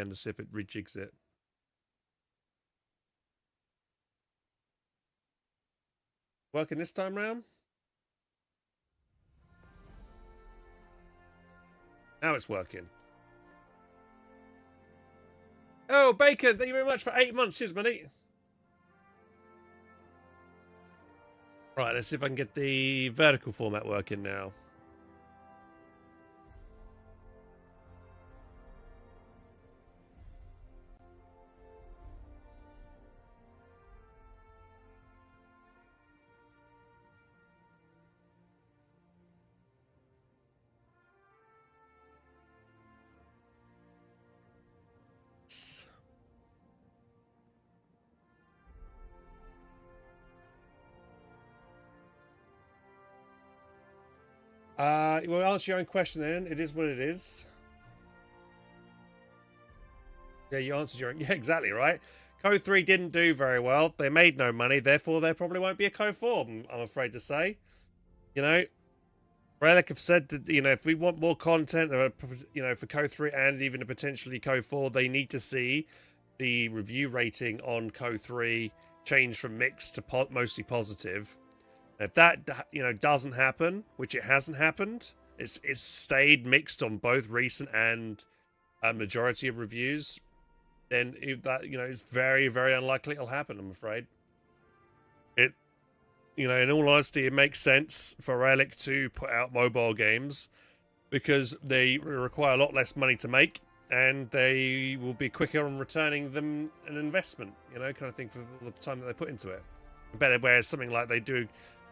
again to see if it rejigs it. Working this time round? Now it's working. Oh, Bacon, thank you very much for 8 months. Cheers, money. Right, let's see if I can get the vertical format working now. Well, answer your own question then. It is what it is. Yeah, you answered your own. Yeah, exactly, right? Code 3 didn't do very well. They made no money. Therefore, there probably won't be a Code 4, I'm afraid to say. You know, Relic have said that, you know, if we want more content, you know, for Code 3 and even potentially Code 4, they need to see the review rating on Code 3 change from mixed to mostly positive. If that, you know, doesn't happen, which it hasn't happened, it's stayed mixed on both recent and a majority of reviews, then if that, you know, it's very, very unlikely it'll happen, I'm afraid. It, you know, in all honesty, it makes sense for Relic to put out mobile games because they require a lot less money to make and they will be quicker on returning them an investment, you know, kind of thing, for the time that they put into it. Better, whereas something like they do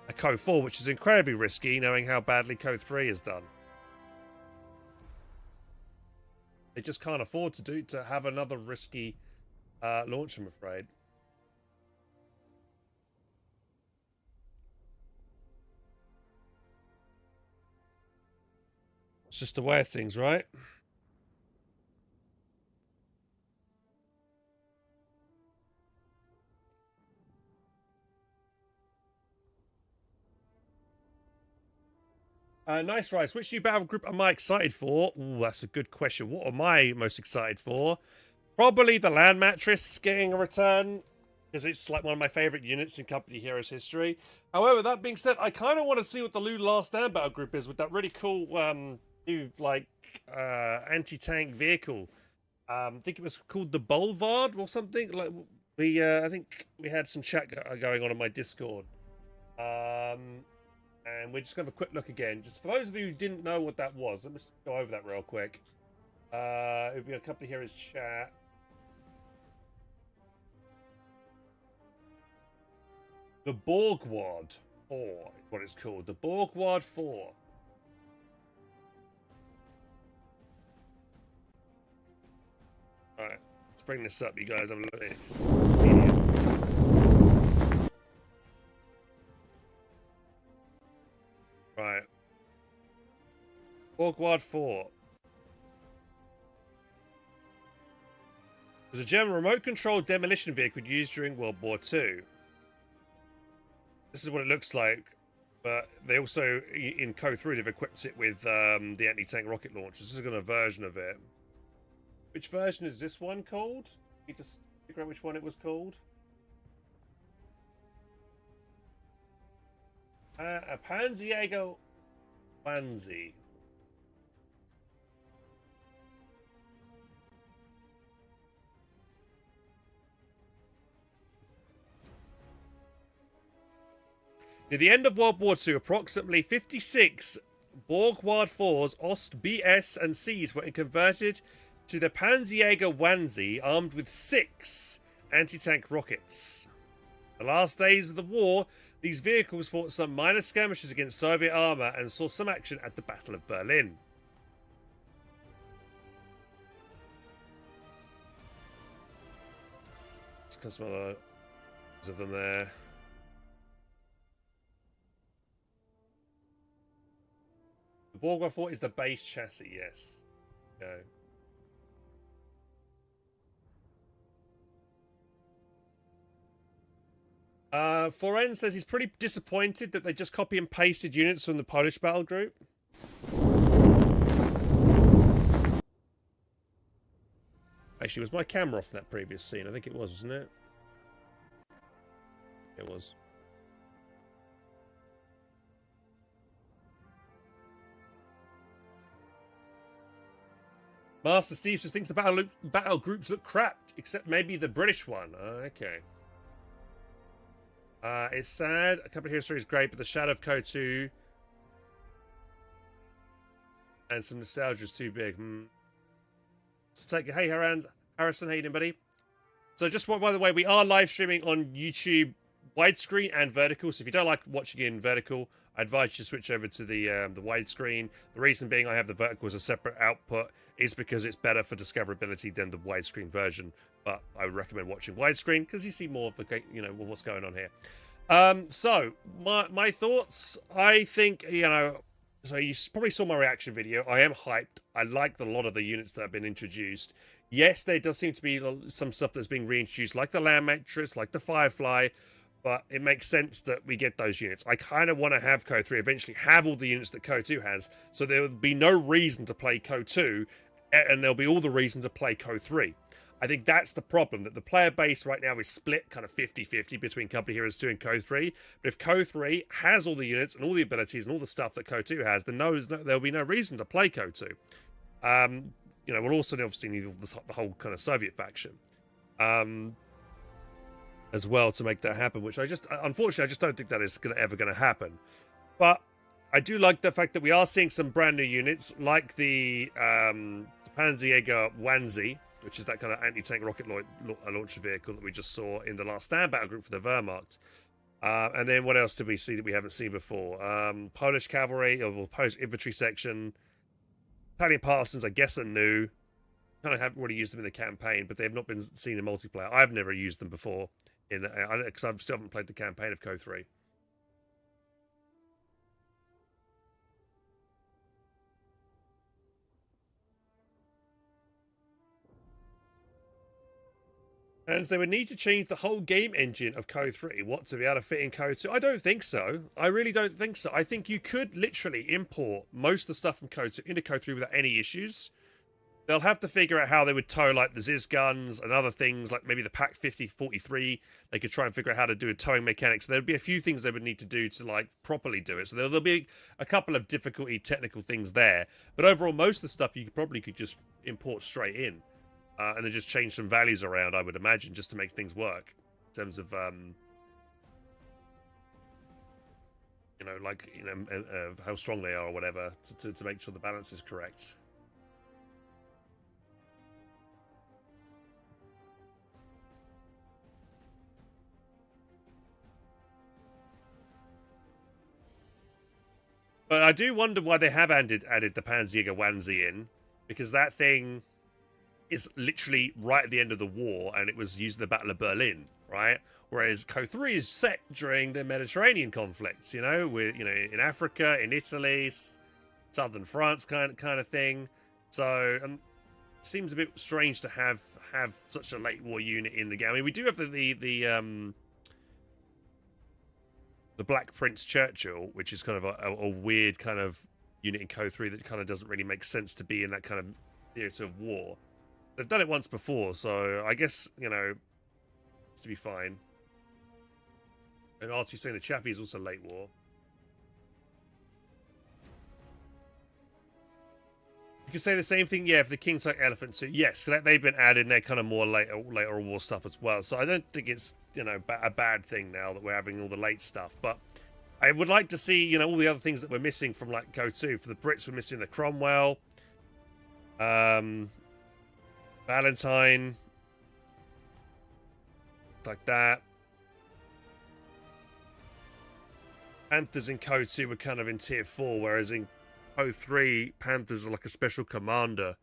a Code 4, which is incredibly risky, knowing how badly Code 3 is done. They just can't afford to have another risky launch, I'm afraid. It's just the way of things, right? Nice, Rice. Which new battle group am I excited for? Ooh, that's a good question. What am I most excited for? Probably the Land Mattress getting a return, because it's like one of my favorite units in Company Heroes history. However, that being said, I kind of want to see what the New Last Stand battle group is with that really cool new like anti-tank vehicle. I think it was called the Boulevard or something. Like I think we had some chat going on my Discord. And we're just going to have a quick look again. Just for those of you who didn't know what that was, let me just go over that real quick. It would be a Company Heroes chat. The Borgward 4 is what it's called. The Borgward 4. Alright, let's bring this up, you guys. Have a look at this. Right. Borgward 4. It was a German remote-controlled demolition vehicle used during World War II. This is what it looks like, but they also, in Code 3, they've equipped it with the anti-tank rocket launcher. This is a version of it. Which version is this one called? You just figure out which one it was called. A Panzerjäger Wannsee. Near the end of World War II, approximately 56 Borgward 4s, Ost, BS, and Cs were converted to the Panzerjäger Wannsee, armed with 6 anti-tank rockets. The last days of the war, these vehicles fought some minor skirmishes against Soviet armour and saw some action at the Battle of Berlin. Let's got some other of them there. The Borgward 4 is the base chassis, yes. Go. Foren says he's pretty disappointed that they just copy and pasted units from the Polish battle group. Actually, was my camera off in that previous scene? I think it was, wasn't it? It was. Master Steve says thinks the battle groups look crap, except maybe the British one. Okay. It's sad. A couple of history is great, but the shadow of KO2 and some nostalgia is too big. So take it. Hey, Harrison, how you doing, buddy? So just by the way, we are live streaming on YouTube widescreen and vertical. So if you don't like watching in vertical, I advise you to switch over to the widescreen. The reason being I have the vertical as a separate output is because it's better for discoverability than the widescreen version. But I would recommend watching widescreen because you see more of the, you know, what's going on here. So my thoughts, I think, you know, so you probably saw my reaction video. I am hyped. I like a lot of the units that have been introduced. Yes, there does seem to be some stuff that's being reintroduced, like the Land Mattress, like the Firefly, but it makes sense that we get those units. I kind of want to have KO3 eventually have all the units that KO2 has, so there will be no reason to play KO2, and there'll be all the reason to play KO3. I think that's the problem, that the player base right now is split kind of 50-50 between Company Heroes 2 and KO3. But if KO3 has all the units and all the abilities and all the stuff that KO2 has, then there'll be no reason to play KO2. You know, we'll also obviously need the whole kind of Soviet faction as well to make that happen, which unfortunately, I just don't think that is ever going to happen. But I do like the fact that we are seeing some brand new units, like the Panzerjäger Wannsee, which is that kind of anti-tank rocket launcher vehicle that we just saw in the last stand battle group for the Wehrmacht. And then what else did we see that we haven't seen before? Polish cavalry, or Polish infantry section. Italian partisans, I guess, are new. Kind of haven't already used them in the campaign, but they have not been seen in multiplayer. I've never used them before, because I still haven't played the campaign of KO3. And they would need to change the whole game engine of KO3, what, to be able to fit in KO2? I don't think so. I really don't think so. I think you could literally import most of the stuff from KO2 into KO3 without any issues. They'll have to figure out how they would tow, like, the Ziz guns and other things, like maybe the Pak 50-43. They could try and figure out how to do a towing mechanics. There'd be a few things they would need to do to, like, properly do it. So there'll be a couple of difficulty technical things there. But overall, most of the stuff you probably could just import straight in. And then just change some values around, I would imagine, just to make things work. In terms of, you know, like, you know, how strong they are or whatever, to make sure the balance is correct. But I do wonder why they have added the Panzerjäger Wannsee in, because that thing is literally right at the end of the war, and it was used in the Battle of Berlin, right? Whereas KO3 is set during the Mediterranean conflicts, you know, with, you know, in Africa, in Italy, southern France, kind of thing. So, it seems a bit strange to have such a late war unit in the game. I mean, we do have the Black Prince Churchill, which is kind of a weird kind of unit in KO3 that kind of doesn't really make sense to be in that kind of theatre of war. They've done it once before, so I guess, you know, it's to be fine. And R2 saying the Chaffee is also late war. You can say the same thing, yeah, for the King Type Elephant too. Yes, they've been added, and they're kind of more later war stuff as well. So I don't think it's, you know, a bad thing now that we're having all the late stuff. But I would like to see, you know, all the other things that we're missing from, like, KO2. For the Brits, we're missing the Cromwell. Valentine, like that. Panthers in KO2 were kind of in tier 4, whereas in KO3, Panthers are like a special commander.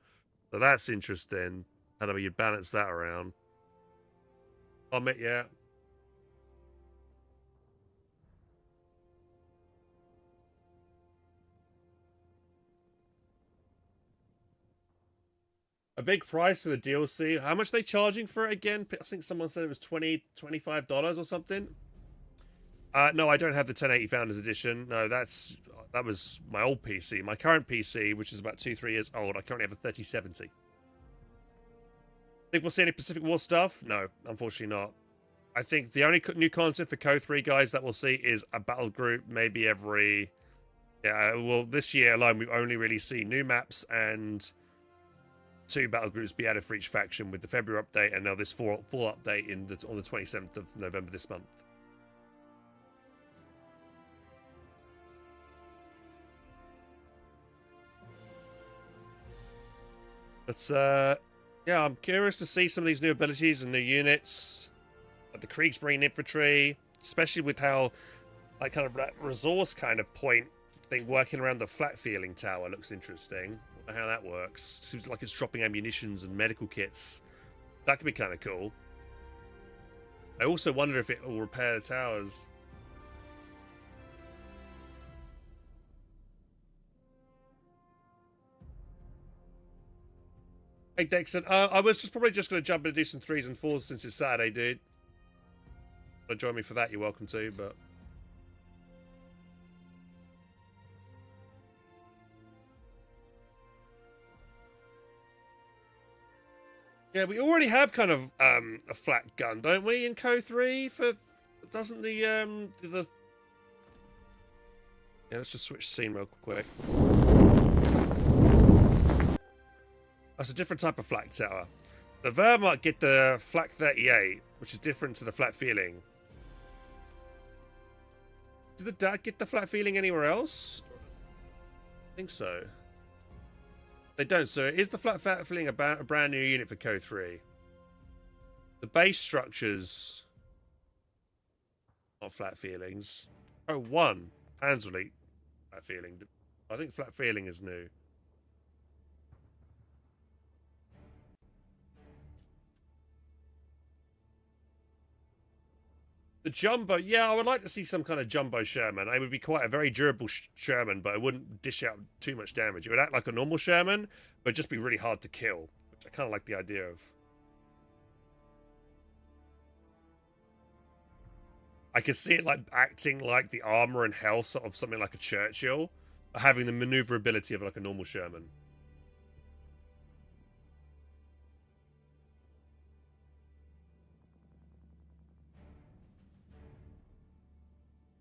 So that's interesting. How do you balance that around? Comet, yeah. A big price for the DLC. How much are they charging for it again? I think someone said it was $20, $25 or something. No, I don't have the 1080 Founders Edition. No, that was my old PC. My current PC, which is about 2-3 years old, I currently have a 3070. Think we'll see any Pacific War stuff? No, unfortunately not. I think the only new content for Co3 guys that we'll see is a battle group maybe every... Yeah, well, this year alone, we've only really seen new maps and 2 battle groups be added for each faction with the February update and now this full update on the 27th of November this month. But, yeah, I'm curious to see some of these new abilities and new units. Like the Kriegsmarine infantry, especially with how, like, kind of that resource kind of point thing working around the flat feeling tower looks interesting. I wonder how that works. Seems like it's dropping ammunitions and medical kits. That could be kind of cool. I also wonder if it will repair the towers. Hey Dexon, I was probably just going to jump in and do some 3s and 4s since it's Saturday, dude. Want to join me for that, you're welcome to, but... Yeah, we already have kind of a flat gun, don't we, in Co3? For doesn't the Yeah, let's just switch scene real quick. That's a different type of flak tower. The Wehrmacht get the flak 38, which is different to the flat feeling. Did the DAT get the flat feeling anywhere else? I think so. They don't, so is the flat feeling a brand new unit for Co3? The base structures not flat feelings. Oh, 1 Panzerleet flat feeling. I think flat feeling is new. The jumbo, yeah, I would like to see some kind of jumbo Sherman. It would be quite a very durable Sherman, but it wouldn't dish out too much damage. It would act like a normal Sherman, but just be really hard to kill, which I kind of like the idea of. I could see it like acting like the armor and health of something like a Churchill, but having the maneuverability of like a normal Sherman.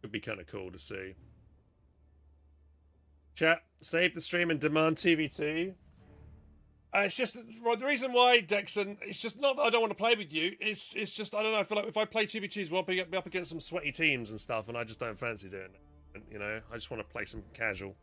Could be kind of cool to see. Chat, save the stream and demand TVT. It's just the reason why, Dexon. It's just not that I don't want to play with you. It's just I don't know. I feel like if I play TVTs, we'll be up against some sweaty teams and stuff, and I just don't fancy doing it. You know, I just want to play some casual.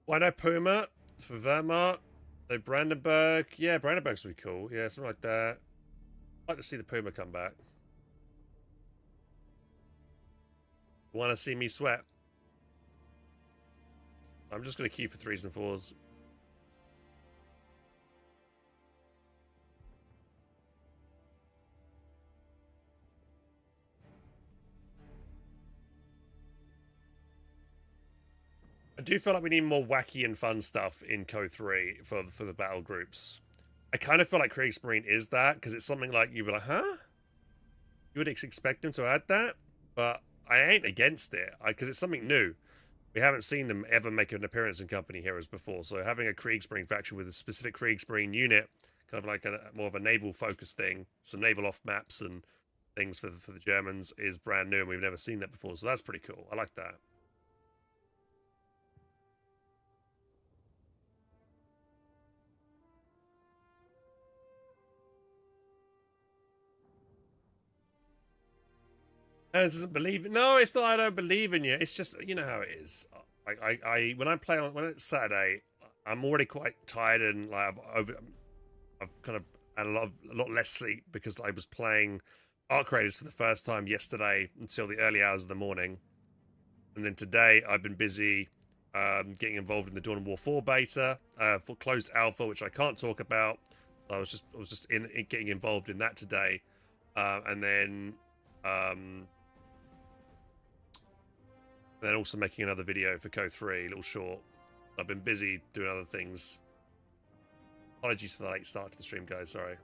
Why no Puma for Wehrmacht? No Brandenburg. Yeah, Brandenburg's would be cool. Yeah, something like that. I'd like to see the Puma come back. Want to see me sweat? I'm just going to queue for 3s and 4s. I do feel like we need more wacky and fun stuff in Co3 for the battle groups. I kind of feel like Kriegsmarine is that, because it's something like you'd be like, huh? You would expect them to add that? But I ain't against it, because it's something new. We haven't seen them ever make an appearance in Company Heroes before, so having a Kriegsmarine faction with a specific Kriegsmarine unit, kind of like more of a naval-focused thing, some naval off-maps and things for the Germans, is brand new, and we've never seen that before, so that's pretty cool. I like that. Doesn't believe it. No, it's not. I don't believe in you. It's just you know how it is. I when I play on when it's Saturday, I'm already quite tired and like I've kind of had a lot less sleep because I was playing Arc Raiders for the first time yesterday until the early hours of the morning, and then today I've been busy getting involved in the Dawn of War 4 beta for closed alpha, which I can't talk about. I was just in getting involved in that today, and then also making another video for Co3, a little short. I've been busy doing other things. Apologies for the late start to the stream, guys. Sorry.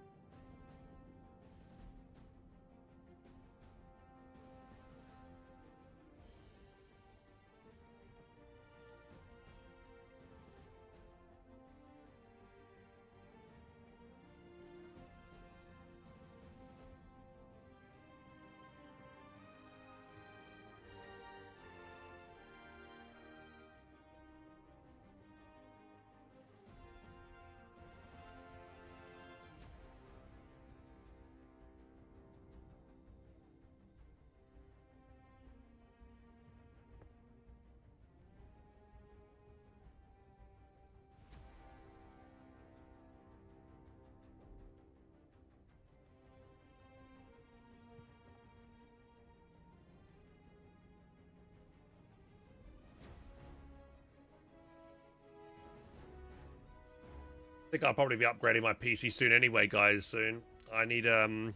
I think I'll probably be upgrading my PC soon anyway, guys, soon. I need, I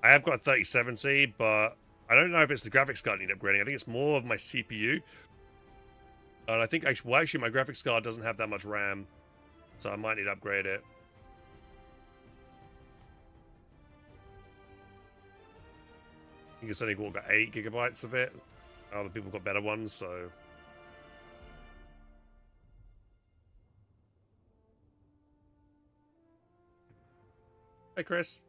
have got a 3070, but I don't know if it's the graphics card I need upgrading. I think it's more of my CPU. And I think, actually, well, actually, my graphics card doesn't have that much RAM, so I might need to upgrade it. I think it's only got 8 gigabytes of it. Other people got better ones, so... Hey, Chris.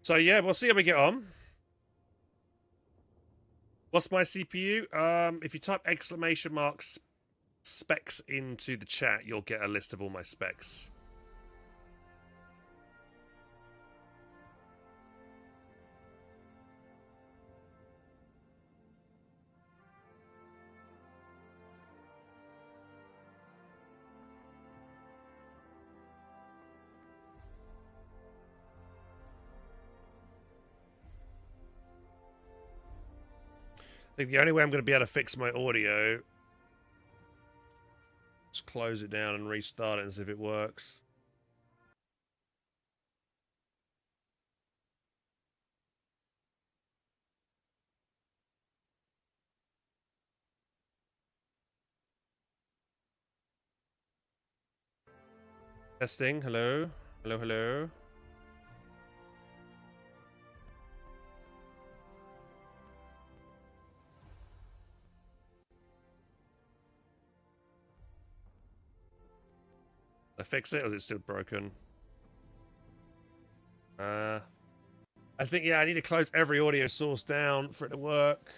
So yeah, we'll see how we get on. What's my CPU? If you type exclamation marks specs into the chat, you'll get a list of all my specs. I think the only way I'm going to be able to fix my audio is close it down and restart it and see if it works. Testing. Hello. Hello, hello. I fix it, or is it still broken? I think, yeah, I need to close every audio source down for it to work.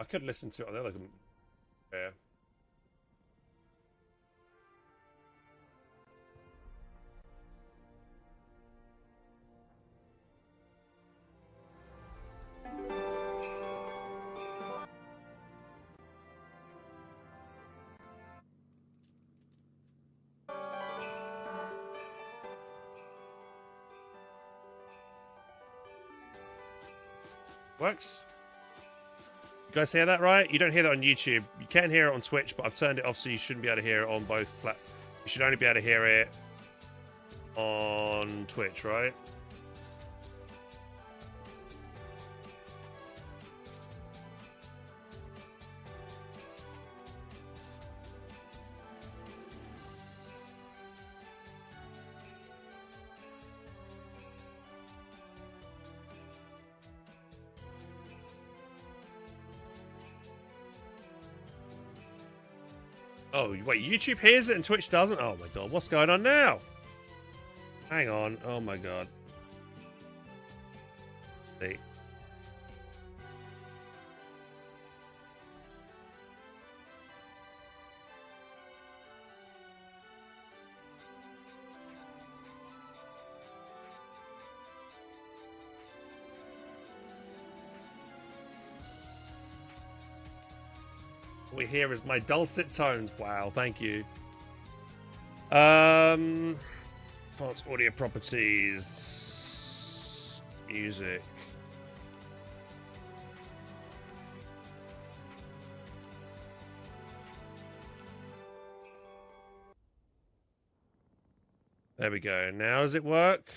I could listen to it on the other. Yeah. Works. You guys hear that right? You don't hear that on YouTube. You can hear it on Twitch, but I've turned it off so you shouldn't be able to hear it on both You should only be able to hear it on Twitch, right? Oh, wait, YouTube hears it and Twitch doesn't? Oh my god, what's going on now? Hang on, oh my god. See. What we hear is my dulcet tones. Wow, thank you. Advanced audio properties. Music. There we go. Now does it work?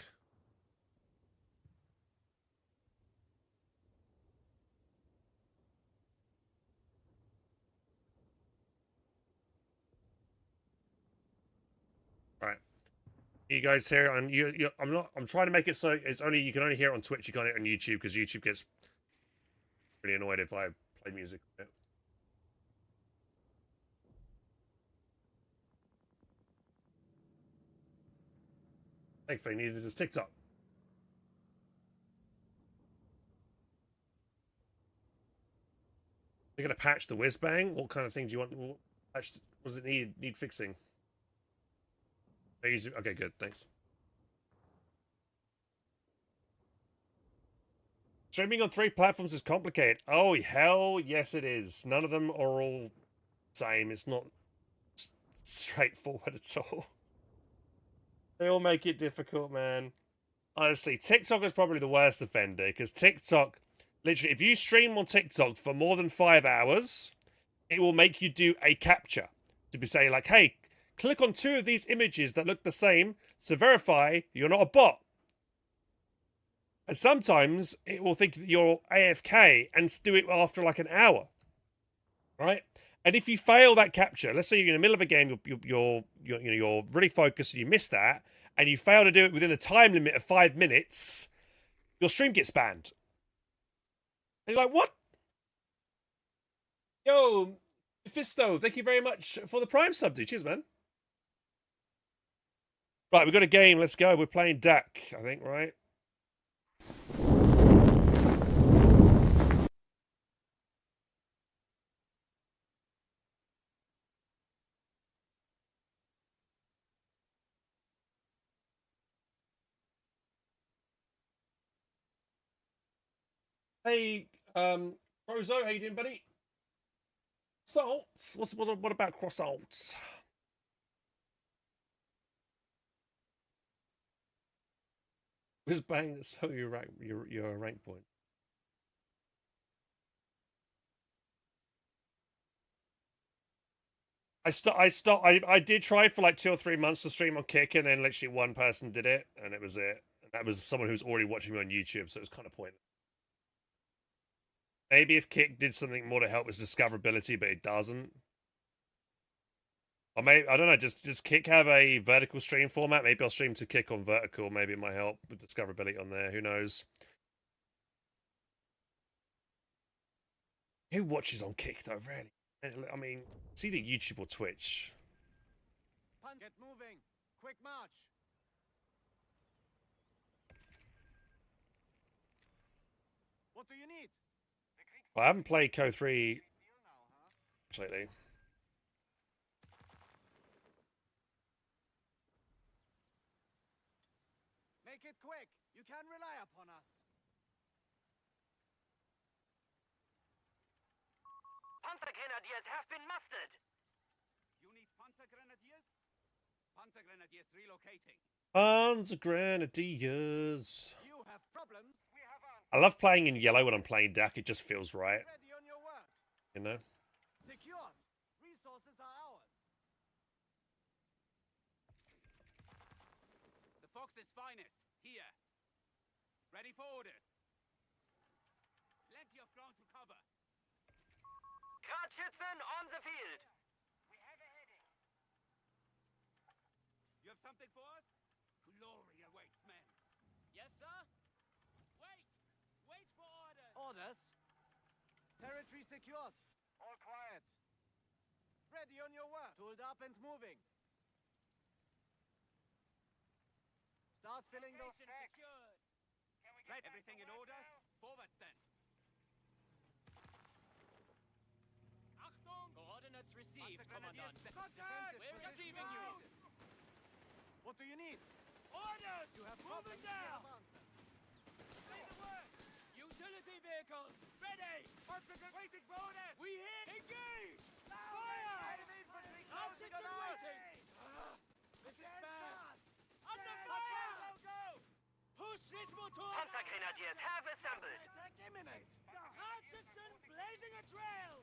Right. You guys hear it on you? I'm trying to make it so it's only you can only hear it on Twitch. You can't hear it on YouTube because YouTube gets really annoyed if I play music. Thankfully, needed is TikTok. They're gonna patch the whiz bang. What kind of thing do you want? What patch? Does it need fixing? Okay, good. Thanks. Streaming on 3 platforms is complicated. Oh hell, yes it is. None of them are all same. It's not straightforward at all. They all make it difficult, man. Honestly, TikTok is probably the worst offender because TikTok, literally, if you stream on TikTok for more than 5 hours, it will make you do a capture to be saying like, hey, click on 2 of these images that look the same to verify you're not a bot. And sometimes it will think that you're AFK and do it after like an hour, right? And if you fail that capture, let's say you're in the middle of a game, you're really focused and you miss that, and you fail to do it within the time limit of 5 minutes, your stream gets banned. And you're like, what? Yo, Mephisto, thank you very much for the Prime sub, dude. Cheers, man. Right, we've got a game. Let's go. We're playing Dak, I think, right? Hey, Rozo, how you doing, buddy? Salts. What about croissants? Whiz bang. So your rank point. I did try for like 2 or 3 months to stream on Kick, and then literally one person did it, and it was it. And that was someone who was already watching me on YouTube, so it was kind of pointless. Maybe if Kick did something more to help with discoverability, but it doesn't. Or maybe I don't know. Does Kick have a vertical stream format? Maybe I'll stream to Kick on vertical. Maybe it might help with discoverability on there. Who knows? Who watches on Kick though? Really? I mean, it's either YouTube or Twitch. Get moving! Quick march! What do you need? Well, I haven't played Co 3 lately. Make it quick! You can rely upon us! Panzergrenadiers have been mustered! You need Panzergrenadiers? Panzergrenadiers relocating. Panzergrenadiers. You have problems? We have answers. I love playing in yellow when I'm playing Dak. It just feels right. Ready on your word. You know? Secured. Resources are ours. The Fox's finest, here. Ready for orders. Plenty of ground to cover. Gradschützen on the field. We have a heading. You have something for us? Glory awaits, men. Yes, sir? Wait! Wait for orders! Orders? Territory secured. All quiet. Ready on your word. Tooled up and moving. Start filling those sacks. Right, everything in order? Forwards then. Achtung! Coordinates received, Commandant. We're receiving you. What do you need? Orders! You have Moving problems. down! We have answers. Say the word! Utility vehicles, ready! Waiting for orders! We hit! Engage! Fire! Hatchets and waiting! This is bad! Under fire! Push this motor! Panzergrenadiers have assembled! Attack imminent! Hatchets and blazing a trail!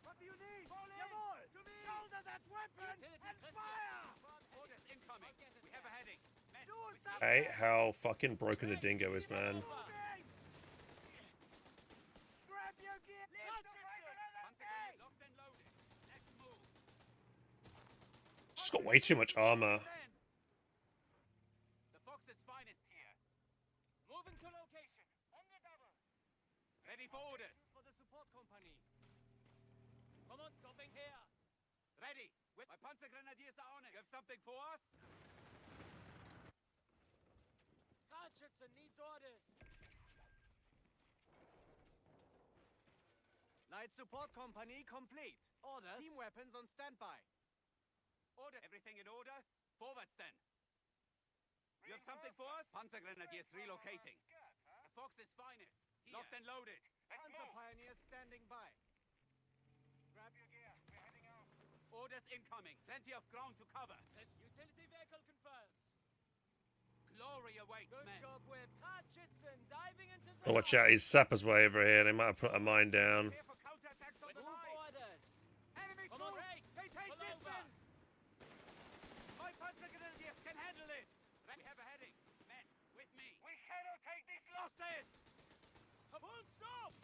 What do you need? Jawohl! Shoulder that weapon Utility and Christian. fire! Orders in incoming. We have a heading. Men, I hate how fucking broken the dingo is, man. Grab your gear! Panzergrenadier locked and loaded. Let's move. It's got way too much armor. The Fox's finest here. Moving to location. On the double. Ready for orders. For the support company. Come on, stopping here. Ready. With my Panzergrenadiers are on it. You have something for us? Targetschütze needs orders. Light support company complete. Orders. Team weapons on standby. Order. Everything in order? Forwards then. You have something for us? Panzergrenadiers relocating. The Fox's finest. Here. Locked and loaded. Panzer pioneers standing by. Grab your gear. We're heading out. Orders incoming. Plenty of ground to cover. This utility vehicle confirmed. Glory awaits, Good men. job with Targetschützen diving into the Oh, watch out, his sappers way over here. They might have put a mine down. Prepare for counterattacks on the Move line. orders. Enemy Come on, troops. right. Take Pull over. distance. My Panzergrenadiers can handle it. We have a heading. Men, with me. We cannot take these losses. Full stop.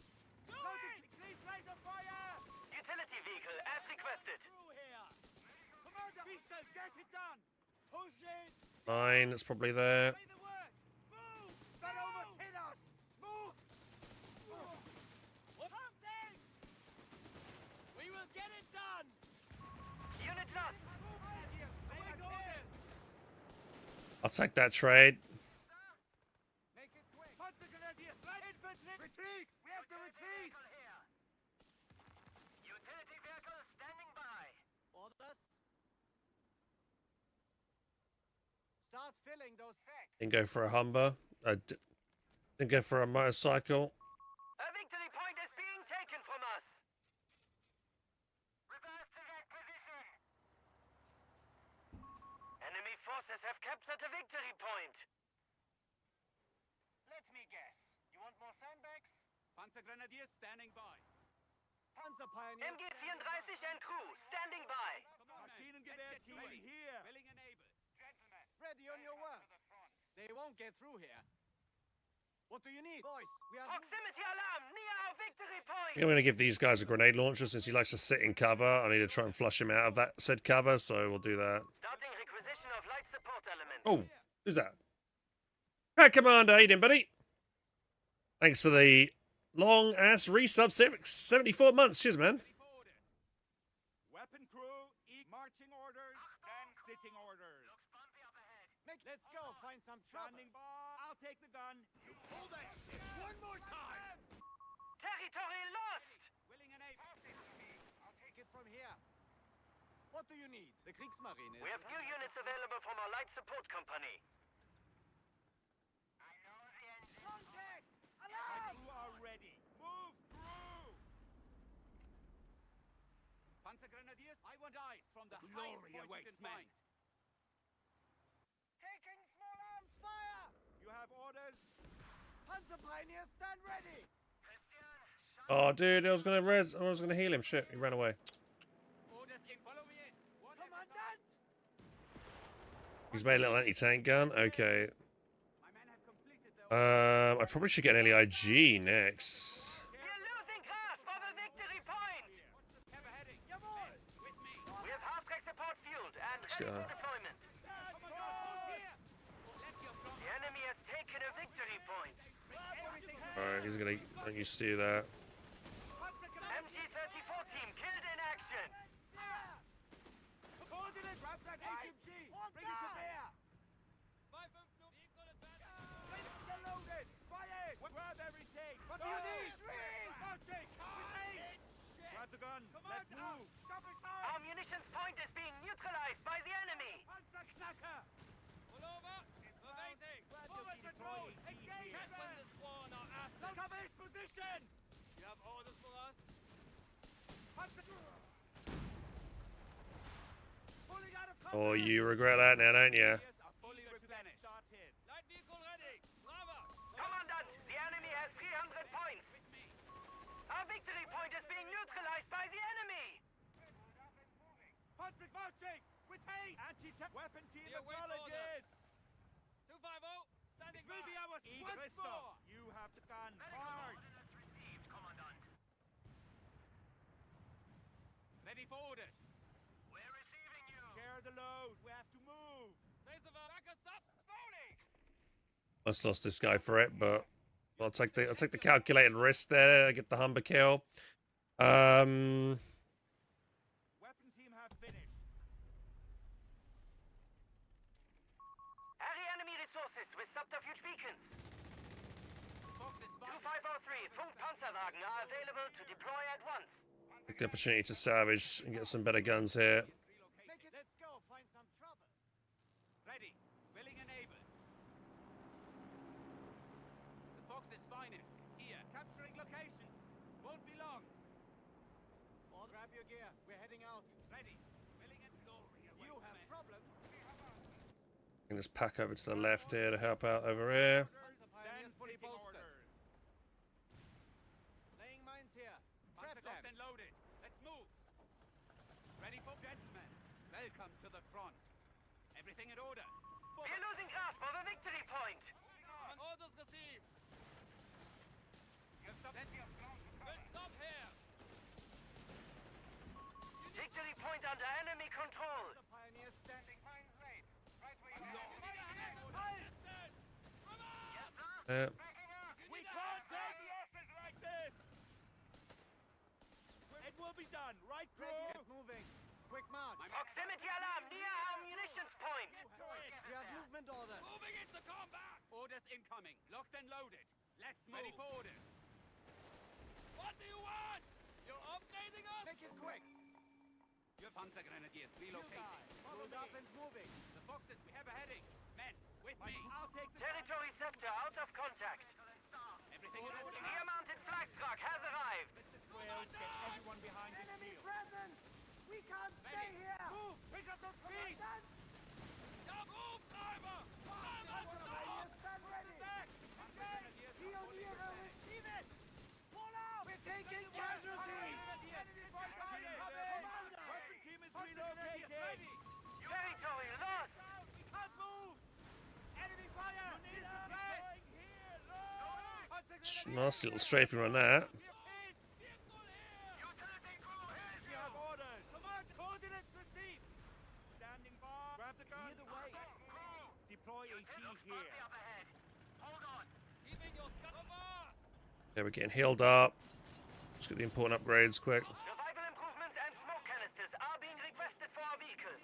Do it. Please light a fire. Utility vehicle as requested. Through here. Commander, we shall get it done. Push it. Mine, it's probably there. Say the word. Move. That almost hit us. Move. Hunting! We will get it done! Unit lost. Await orders. I'll take that trade. Make it quick. Panzergrenadiers, light infantry. Retreat. We have to retreat. Utility vehicle standing by. Orders. Start filling those sacks. Didn't go for a Humber. Didn't go for a motorcycle. A victory point is being taken from us. Reverse to that position. Enemy forces have captured a victory point. Let me guess. You want more sandbags? Panzergrenadiers standing by. Panzer pioneers. MG-34 and crew standing by. Maschinengewehr-Team here. Willing and able. Gentlemen, ready on your word. They won't get through here. What do you need? Boys, we are Proximity alarm near our victory point. I'm going to give these guys a grenade launcher since he likes to sit in cover. I need to try and flush him out of that said cover, so we'll do that. Starting requisition of light support elements. Oh, who's that? Hi, Commander. How you doing, buddy? Thanks for the long-ass resub, 74 months. Cheers, man. Weapon crew, marching orders, then sitting orders. Let's go find some trouble. Standing by. I'll take the gun. You pull that shit one more time. Territory lost. Willing and able. I'll take it from here. What do you need? The Kriegsmarine is... We have new units available from our light support company. Contact! My Alarm! crew are ready. Move, crew. Panzergrenadiers, I want eyes from the highest point you can find. Taking small arms fire! You have orders. Panzer pioneers, stand ready! Oh, dude, I was gonna heal him. Shit, he ran away. Orders in. Follow me in. One at a time. Commandant! He's made a little anti-tank gun. Okay. My men have completed their I probably should get an LEIG next. We're losing grasp of a victory point. have a heading. Jawohl! With me. We have half-track support fueled and Let's ready go. for deployment. Come on, hold here. Let your front. The enemy has taken a victory point. Alright, he's gonna. Don't you steal that. MG-34 team killed in action. Coordinate. Grab that HMG. Bring it to bear. They're loaded. Fire it. Grab everything. What do you need? Marching. With me. Grab the gun. Let's move. Double time. Our munitions point is being neutralized by the enemy. Panzerknacker. Pull over. Waiting. Forward patrol. Engage them. Cover his position. You have orders for us? Pulling out of cover. Oh, you regret that now, don't you? Are fully replenished. Light vehicle ready. Bravo. Commandant, the enemy has 300 points. Our victory point is being neutralized by the enemy. Panzer marching with haste. Anti-tank weapon team Here, wait acknowledges. 250, standing It will be our once more. You have the gun. March. Received, Commandant. Ready for orders. We're receiving you. Share the load. We have to move. Say the back us up. Slowly. I just lost this guy for it, but I'll take the calculated risk there. Get the Humber kill. Weapon team have finished. Harry enemy resources with subterfuge beacons. Fox is fine. 2503, Funk Panzerwagen are available to deploy at once. Take the opportunity to salvage and get some better guns here. Make it. Let's go. Find some trouble. Ready. Willing and able. The Fox's finest. Here. Capturing location. Won't be long. All grab your gear. We're heading out. Ready. Willing and glory. You have problems. Bring this pack over to the left here to help out over here. Then fully bolstered. Laying mines here. Prep locked and loaded. Let's move. Ready for gentlemen. Welcome to the front. Everything in order. We're losing grasp of a victory point. Orders received. We'll stop here. Victory point under enemy control. The pioneers standing. Mines laid. Right where you We can't take losses like this. It will be done. Right, crew. Get moving. Quick march. Proximity alarm near our munitions point. We have movement orders. Moving into combat. Orders incoming. Locked and loaded. Let's move. Ready for orders. What do you want? You're upgrading us? Make it quick. Your Panzer Grenadiers relocating. Pulled up and moving. The Foxes, we have a heading. Men, with me. I'll take the Territory sector out of contact. Everything in order. Rear-mounted flag truck has arrived. Get everyone behind the shield. present! We can't Ready. Move. Pick up the speed. Ja, ruf, Treiber! Treiber, Stand ready! Pioniere, receive it! Pull out! We're taking casualties! Weapon team is relocated. Ready. Territory lost. We can't move. Enemy fire. You need suppress. Nasty little strafing on that. We have orders. Command coordinates received. Standing by. Grab the gun. Deploy AT here. Keeping your scum of us! Yeah, we're getting healed up. Let's get the important upgrades quick. Survival improvements and smoke canisters are being requested for our vehicles.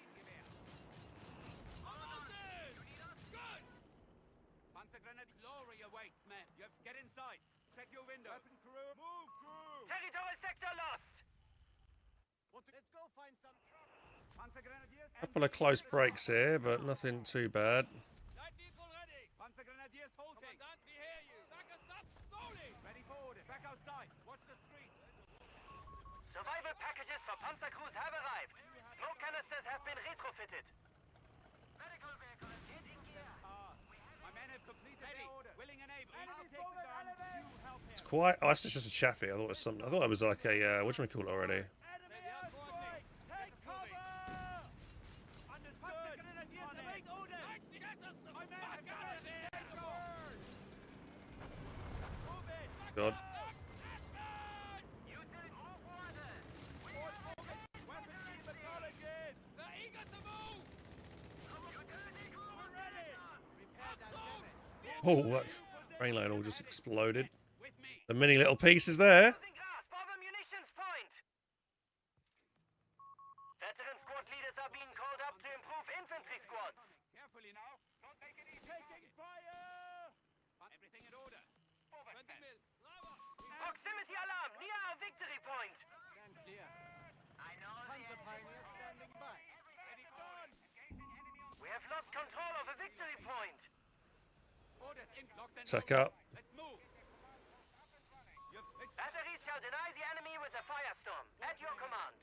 Mounted! Good! Panzer Grenadier. Lorry awaits, men. You have to get inside. Check your windows. Weapon crew. Move, crew. Territory sector lost. Let's go find some trouble. Panzer Grenadiers. Couple of close breaks here, but nothing too bad. Light vehicle ready! Panzer Grenadiers holding. Commandant, we hear you! Back us up, slowly! Ready for order. Back outside. Watch the streets. Survival packages for Panzer crews have arrived. Smoke canisters have been retrofitted. Medical vehicle is in gear. My men have completed their order. Willing and able. I'll take the gun. You help him. It's quite. Oh, it's just a chaffee. I thought it was something. I thought it was like a. What do we call it already? Enemy airstrike. Take cover. Understood. Panzer Grenadiers await orders. Get us the My men fuck have out of here! Move it. God. Weapon team acknowledges. They're eager to move! We're ready. Repair that damage. Oh, that train line all just exploded. With me. The many little pieces there. Losing grasp of a munitions point. Veteran squad leaders are being called up to improve infantry squads. Carefully now. Don't take it easy. Taking fire. Everything in order. 20 mil! Driver! Proximity alarm near our victory point. Stand clear. Panzer pioneers standing by. Ready done. We have lost control of a victory point. Orders in. Locked and Tuck loaded. up. Let's move. Batteries shall deny the enemy with a firestorm. At your command.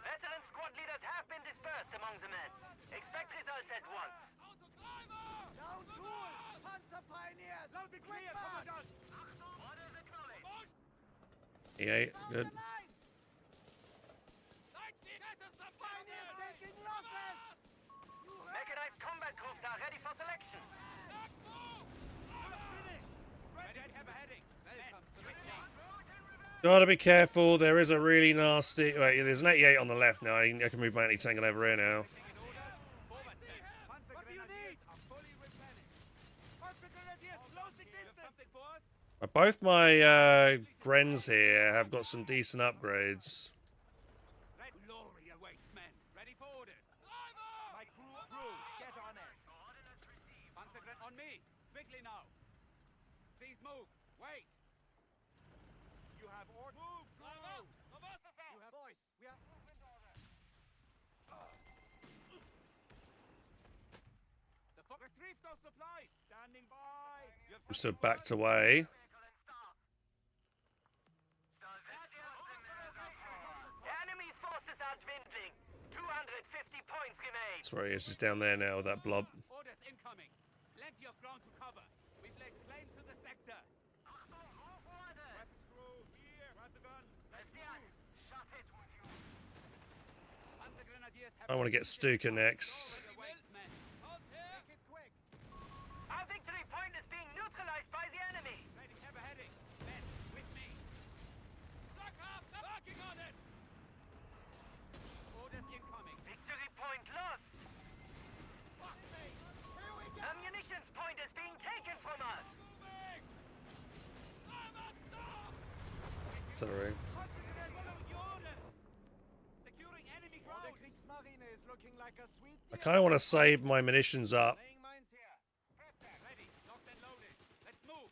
Veteran squad leaders have been dispersed among the men. Expect results at once. Auto driver! Down tools. Panzer pioneers. Loud and clear, Commandant. E8, good. Light vehicle! Get us the ready for selection. Ready, have a heading. Welcome to the team. Gotta be careful. There is a really nasty. Wait, there's an 88 on the left now. I can move my anti-tank over here now. Forward then. What do you need? I'm fully replenished. Panzer Grenadiers, closing distance. Something for us? Both my Grens here have got some decent upgrades. Red glory awaits, men. Ready for orders. My crew, get on it. Panzer Gren on me. Quickly now. Please move. Wait. You have orders. Move, crew. You have voice. We have movement order. Retrieve those supplies. Standing by. You have I'm still backed away. Enemy forces are dwindling. 250 points remain. That's where he is. He's down there now with that blob. orders incoming. Plenty of ground to cover. We've laid claim to the sector. Web crew here. Grab the gun. Let's move. Panzer Grenadiers have I want to get Stuka next. awaits, men. Take it quick. Our victory point is being neutralized by the enemy. Ready, have a heading. Men, with me. Working on it. Orders incoming. Victory point lost. Ammunitions point is being taken from us. Sorry. Securing enemy ground. Kriegsmarine is looking like a sweet I kind of want to save my munitions up. laying mines here. Ready, locked and loaded. Let's move.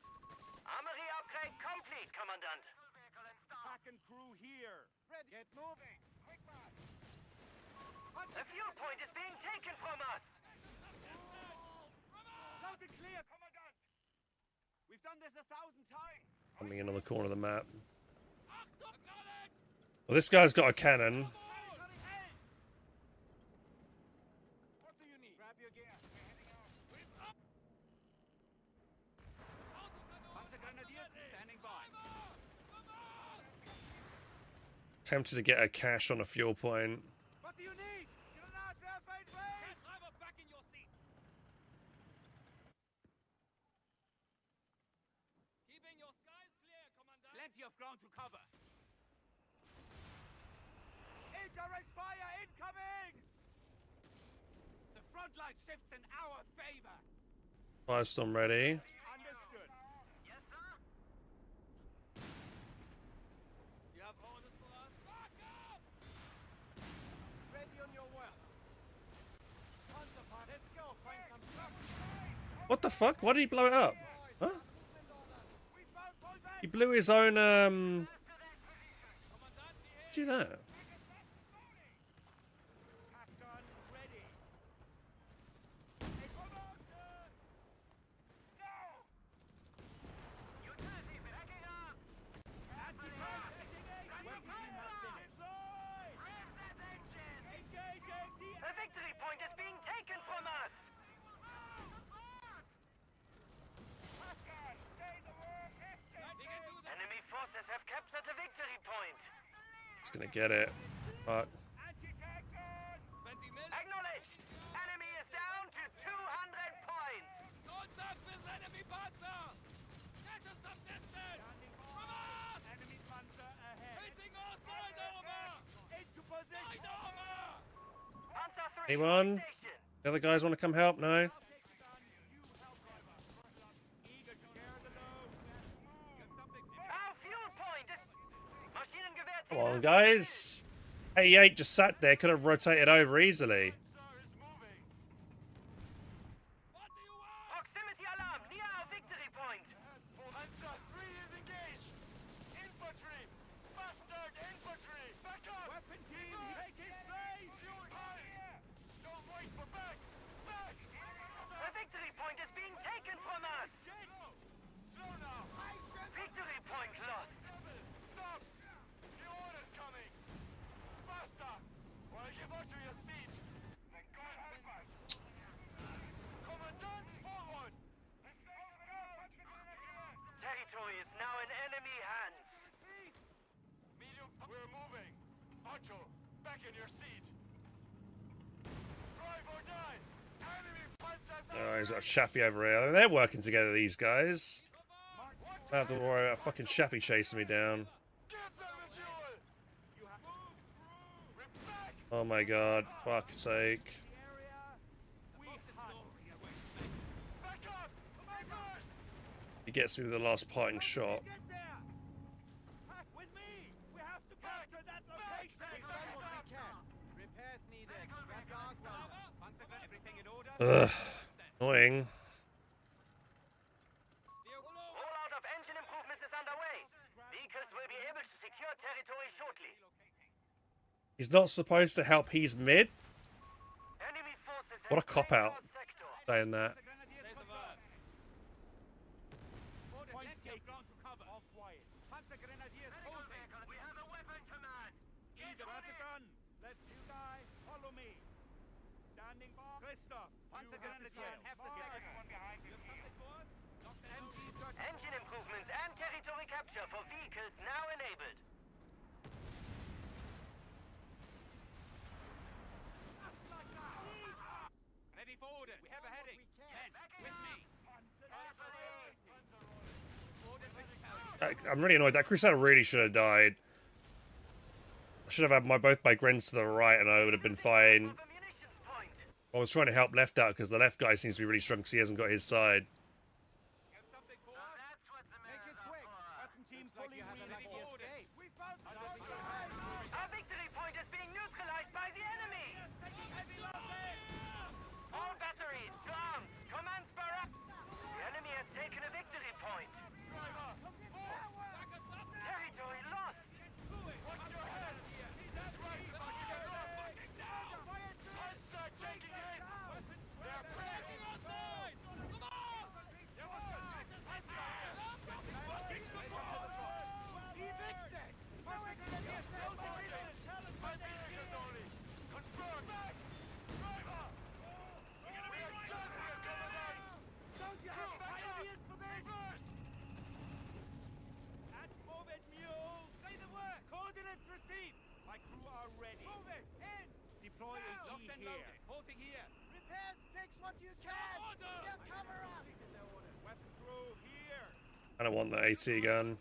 Armory upgrade complete, Commandant. Pack and crew here. Ready. Get moving. Quick march. The fuel point is being taken from us. Loud and clear, Commandant. We've done this 1,000 times. Coming in on the corner of the map. Well, this guy's got a cannon. What do you need? Grab your gear. We're heading out. Panzer Grenadiers standing by. Tempted to get a cash on a fuel point. What do you need? Grenade, Wehrfeind, wait! Driver, back in your seat. Keeping your skies clear, Commandant. Plenty of ground to cover. Indirect fire incoming! The front line shifts in our favor. Firestorm ready. Understood. Yes, sir. You have orders for us? Back up! Ready on your well. Panzer part, let's go. Find some cover. What the fuck? Why did he blow it up? Huh? We found point A. He blew his own, do that? Pack gun ready. Hey, promotion! No! Utility backing up! Anti-tank engaging! Weapon team has finished. Engaging the The victory point is being taken from us. Enemy forces have captured the victory point. He's gonna get it. Fuck. anti-tank gun! 20 mil. Acknowledged. Enemy is down to 200 points. Contact with enemy panzer! Get to some distance! From us! Enemy panzer ahead! Hitting our side armor! Into position! Side armor! Panzer 3 Anyone? on station. The other guys want to come help? No? I'll take the gun. You help driver. Eager to share the load. Get something for Our fuel point is... Maschinengewehr Come on, guys. 88 just sat there. Could have rotated over easily. Proximity alarm near our victory point. Panzer 3 is engaged! Infantry! Bastard infantry! Back up! Weapon team, take his place! Fuel high! Don't wait for back! Back! The victory point is being taken from us. Slow now! Victory point lost. Stop! The order's coming! Faster! Or I'll give out to your siege! Oh, he's got Shaffy over here. They're working together, these guys. I don't have to worry about fucking Shaffy chasing me down. Oh my god, fuck's sake. He gets me with the last parting shot. With me! We have to capture that location! We've done what we can. Repairs needed. Everything in order? Ugh, annoying. Rollout of engine improvements is underway. Vehicles will be able to secure territory shortly. He's not supposed to help, he's mid? Enemy forces What a have cop claimed out our sector. saying that. Orders, get ground to cover. All quiet. Panzer Grenadiers holding. We have a weapon command. Either got a gun. Let's you guys follow me. Standing by. Christoph, Panzer Grenadiers have the second one behind you. Engine improvements and territory capture for vehicles now enabled. Ready for orders. We have a heading. Men, with me. Orders with I'm really annoyed. That Crusader really should have died. I should have had both my Grens to the right and I would have been fine. Of a munitions point. I was trying to help left out because the left guy seems to be really strong because he hasn't got his side. Have something for us? That's what the Make men it are quick. for. Weapon team fully ready for orders. We found the Our victory point is being neutralized by the enemy. All batteries to arms. Command spur up. The enemy has taken a victory point. Territory lost. Don't you have ideas for this? At forward mule. Say the word. Coordinates received. My crew are ready. Move it! In! Deploy AG Locked and here. loaded. Halting here. Repairs, fix what you can! They'll cover us! Weapon crew here. I don't want the AT gun.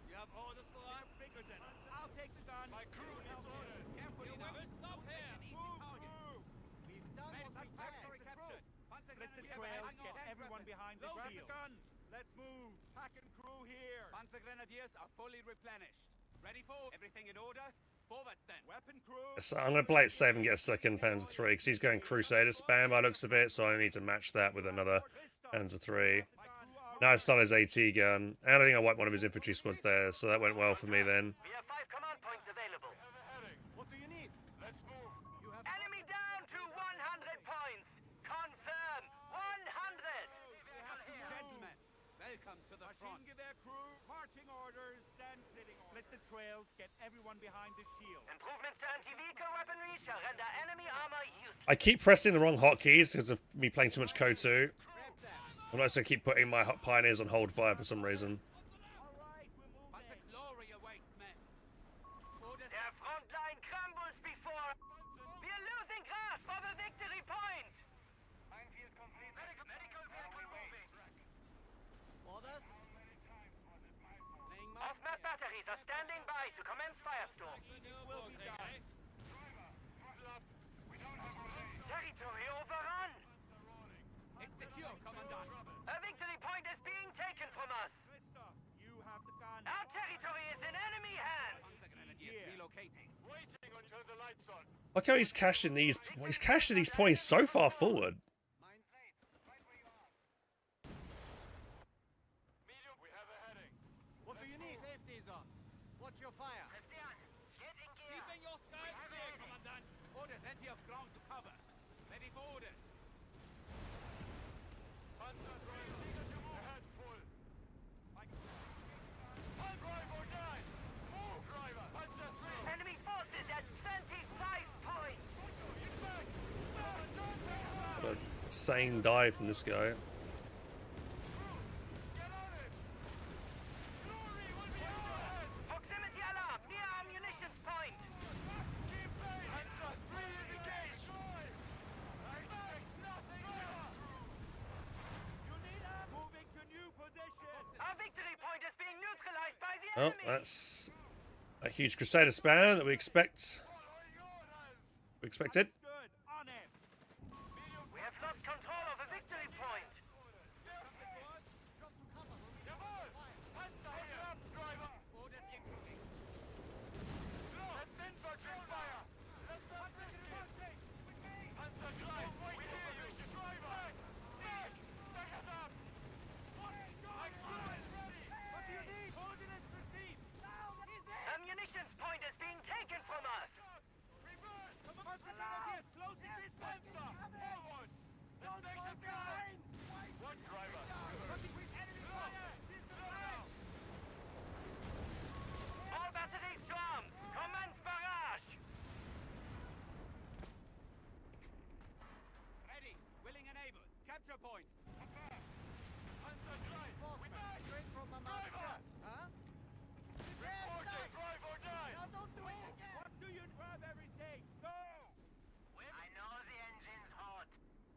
You have orders for us? Bigger than us. I'll take the gun. My crew needs orders. Carefully now. Stop here. Move. We've done what we can. Factory captured. Split the trails. Get everyone behind the shield. The gun. Let's move. Pack and crew here. Panzer Grenadiers are fully replenished. Ready for everything in order? Forwards then. Weapon crew. So I'm going to play it safe and get a second Panzer 3 because he's going Crusader spam by looks of it, so I need to match that with another Panzer 3. Now I've started his AT gun, and I think I wiped one of his infantry squads there, so that went well for me then. We have 5 command points available. What do you need? Let's move. You have Enemy down to 100 points. Confirm 100. Gentlemen, welcome to the front. Machine gewehr crew, marching orders, then sitting orders. Split the trails, get everyone behind the shield. Improvements to anti-vehicle weaponry shall render enemy armor useless. I keep pressing the wrong hotkeys because of me playing too much Code 2. And I also keep putting my Pioneers on hold fire for some reason. Alright, we're moving. Panzer glory awaits, men. Orders. Der Frontline crumbles before. We are losing grasp of a victory point. Minefield complete. Medical vehicle moving. orders? Laying marks Off-map here. batteries are standing by to commence firestorm. Will be done. Territory overrun. It's secure, Commandant. A victory point is being taken from us. Christoph, you have the gun. Our territory is in enemy hands. Panzer Grenadiers relocating. Waiting until the lights on. Look how he's cashing these points so far forward. Mine. Right where you are. Medium, we have a heading. What do you need? Safety is on. Watch your fire. Christian, get in gear. Keeping your skies clear, Commandant. Orders, plenty of ground to cover. Ready for orders. Panzer driver, ahead full. All drive or die. Move, driver. Panzer 3. Enemy forces at 25 points. What a insane dive from this guy. Get on it. Glory will be overhead. Proximity alarm near our munitions point. Keep pace. Panzer 3 is engaged. I expect nothing less. Well, that's a huge Crusader span that we expect. We expected. Good. On him. We have lost control of a victory point. Orders incoming. What do you need? Coordinates received. A munitions point is being taken from us. Grenadiers closing this sensor. Forward. Don't fall behind. One driver. Enemy fire. All batteries drums. Commence barrage. Ready. Willing and able. Capture point. Straight from my master. Huh? Drive or die. Now don't do it again. What do you grab everything? Go. I know the engine's hot.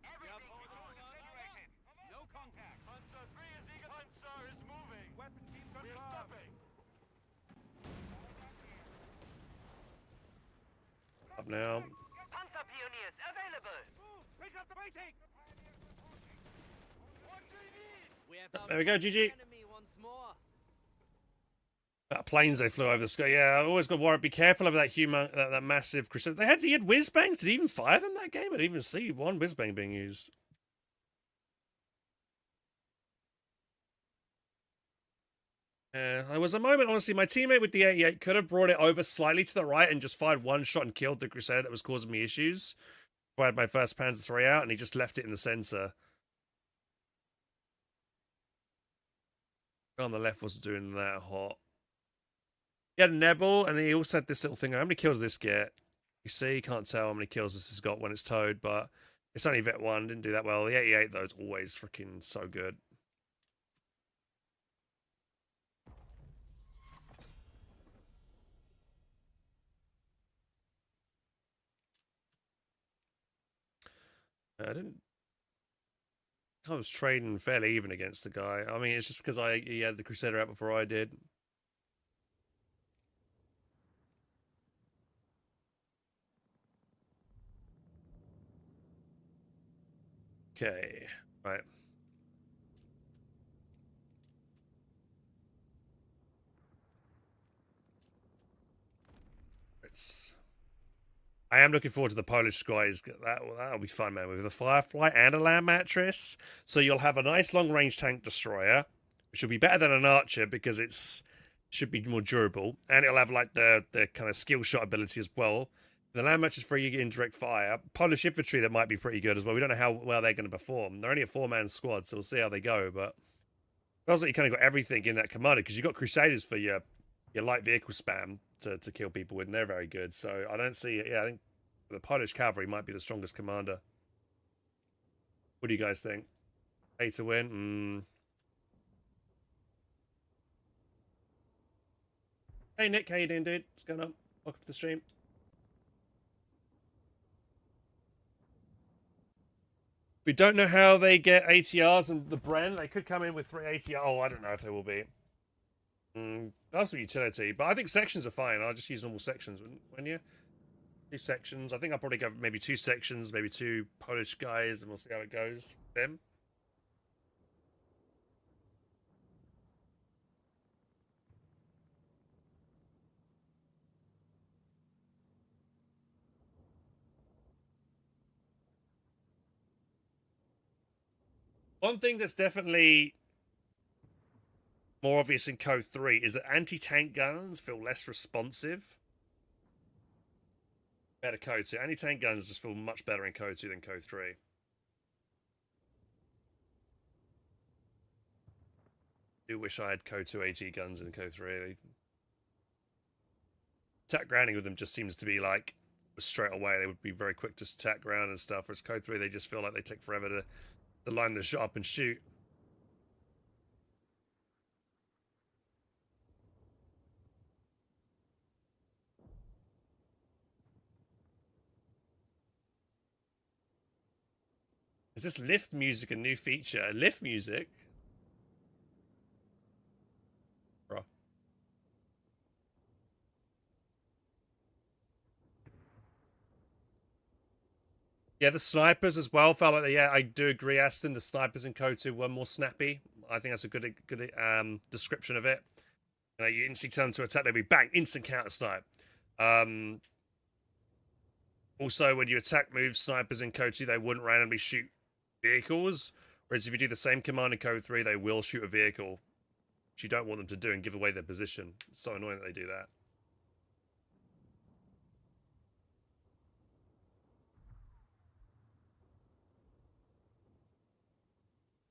Everything is configured. No contact. Panzer 3 is eager. Panzer is moving. Weapon team We're confirmed. stopping. Up now. Panzer pioneers available. Move. Pick up the waiting. What do you need? We have found There we go, GG. enemy once more. That planes they flew over the sky. Yeah, I always got worried. Be careful of that human, that massive Crusader. He had whiz bangs. Did he even fire them that game? I didn't even see one whiz bang being used. There was a moment, honestly, my teammate with the 88 could have brought it over slightly to the right and just fired one shot and killed the Crusader that was causing me issues. I had my first Panzer 3 out and he just left it in the center. Guy on the left wasn't doing that hot. He had a Nebel, and he also had this little thing. How many kills did this get? You see, you can't tell how many kills this has got when it's towed, but it's only Vet 1, didn't do that well. The 88, though, is always freaking so good. I was trading fairly even against the guy. I mean, it's just because he had the Crusader out before I did. Okay, right. I am looking forward to the Polish guys. That'll be fun, man. With a Firefly and a land mattress, so you'll have a nice long range tank destroyer, which will be better than an archer because it's should be more durable, and it'll have like the kind of skill shot ability as well. The land mattress for you indirect fire. Polish infantry that might be pretty good as well. We don't know how well they're going to perform. They're only a 4-man squad, so we'll see how they go. But it feels like you kind of got everything in that commander because you've got Crusaders for your light vehicle spam to kill people with, and they're very good. So I don't see. Yeah, I think the Polish cavalry might be the strongest commander. What do you guys think? A to win? Hey Nick, how you doing, dude? What's going on? Welcome to the stream. We don't know how they get ATRs and the Bren. They could come in with 3 ATR. Oh, I don't know if they will be. That's some utility, but I think sections are fine. I'll just use normal sections, wouldn't you? 2 sections. I think I'll probably go maybe 2 sections, maybe 2 Polish guys, and we'll see how it goes. Them. One thing that's definitely more obvious in Code 3 is that anti-tank guns feel less responsive. Better Code 2. Anti-tank guns just feel much better in Code 2 than Code 3. I do wish I had Code 2 AT guns in Code 3. Attack grounding with them just seems to be like straight away. They would be very quick to attack ground and stuff. Whereas Code 3, they just feel like they take forever to line the shot up and shoot. Is this lift music a new feature? Lift music? Bruh. Yeah, the snipers as well felt like, yeah, I do agree, Aston. The snipers in KO2 were more snappy. I think that's a good description of it. You know, you instantly tell them to attack, they'd be bang, instant counter snipe. Also, when you attack moves, snipers in KO2, they wouldn't randomly shoot vehicles. Whereas if you do the same command in KO3, they will shoot a vehicle, which you don't want them to do and give away their position. It's so annoying that they do that.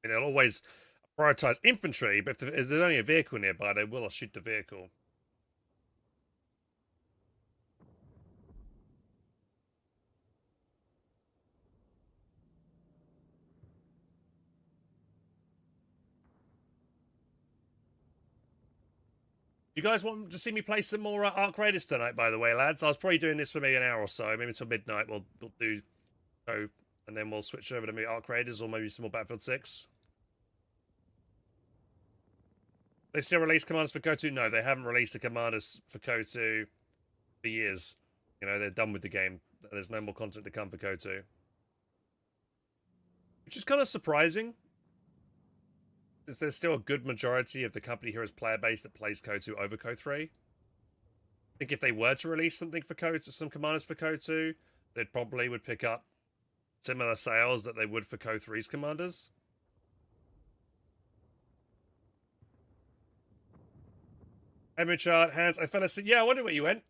And they'll always prioritize infantry, but if there's only a vehicle nearby, they will shoot the vehicle. You guys want to see me play some more Arc Raiders tonight, by the way, lads? I was probably doing this for maybe an hour or so, maybe until midnight. We'll do so, and then we'll switch over to maybe Arc Raiders or maybe some more Battlefield 6. They still release commanders for KO2? No, they haven't released the commanders for KO2 for years. You know, they're done with the game. There's no more content to come for KO2. Which is kind of surprising. There's still a good majority of the company heroes player base that plays KO2 over KO3. I think if they were to release something for KO2, some commanders for KO2, they probably would pick up similar sales that they would for KO3's commanders. Hey, chart Hans, I fell asleep. Yeah, I wonder where you went.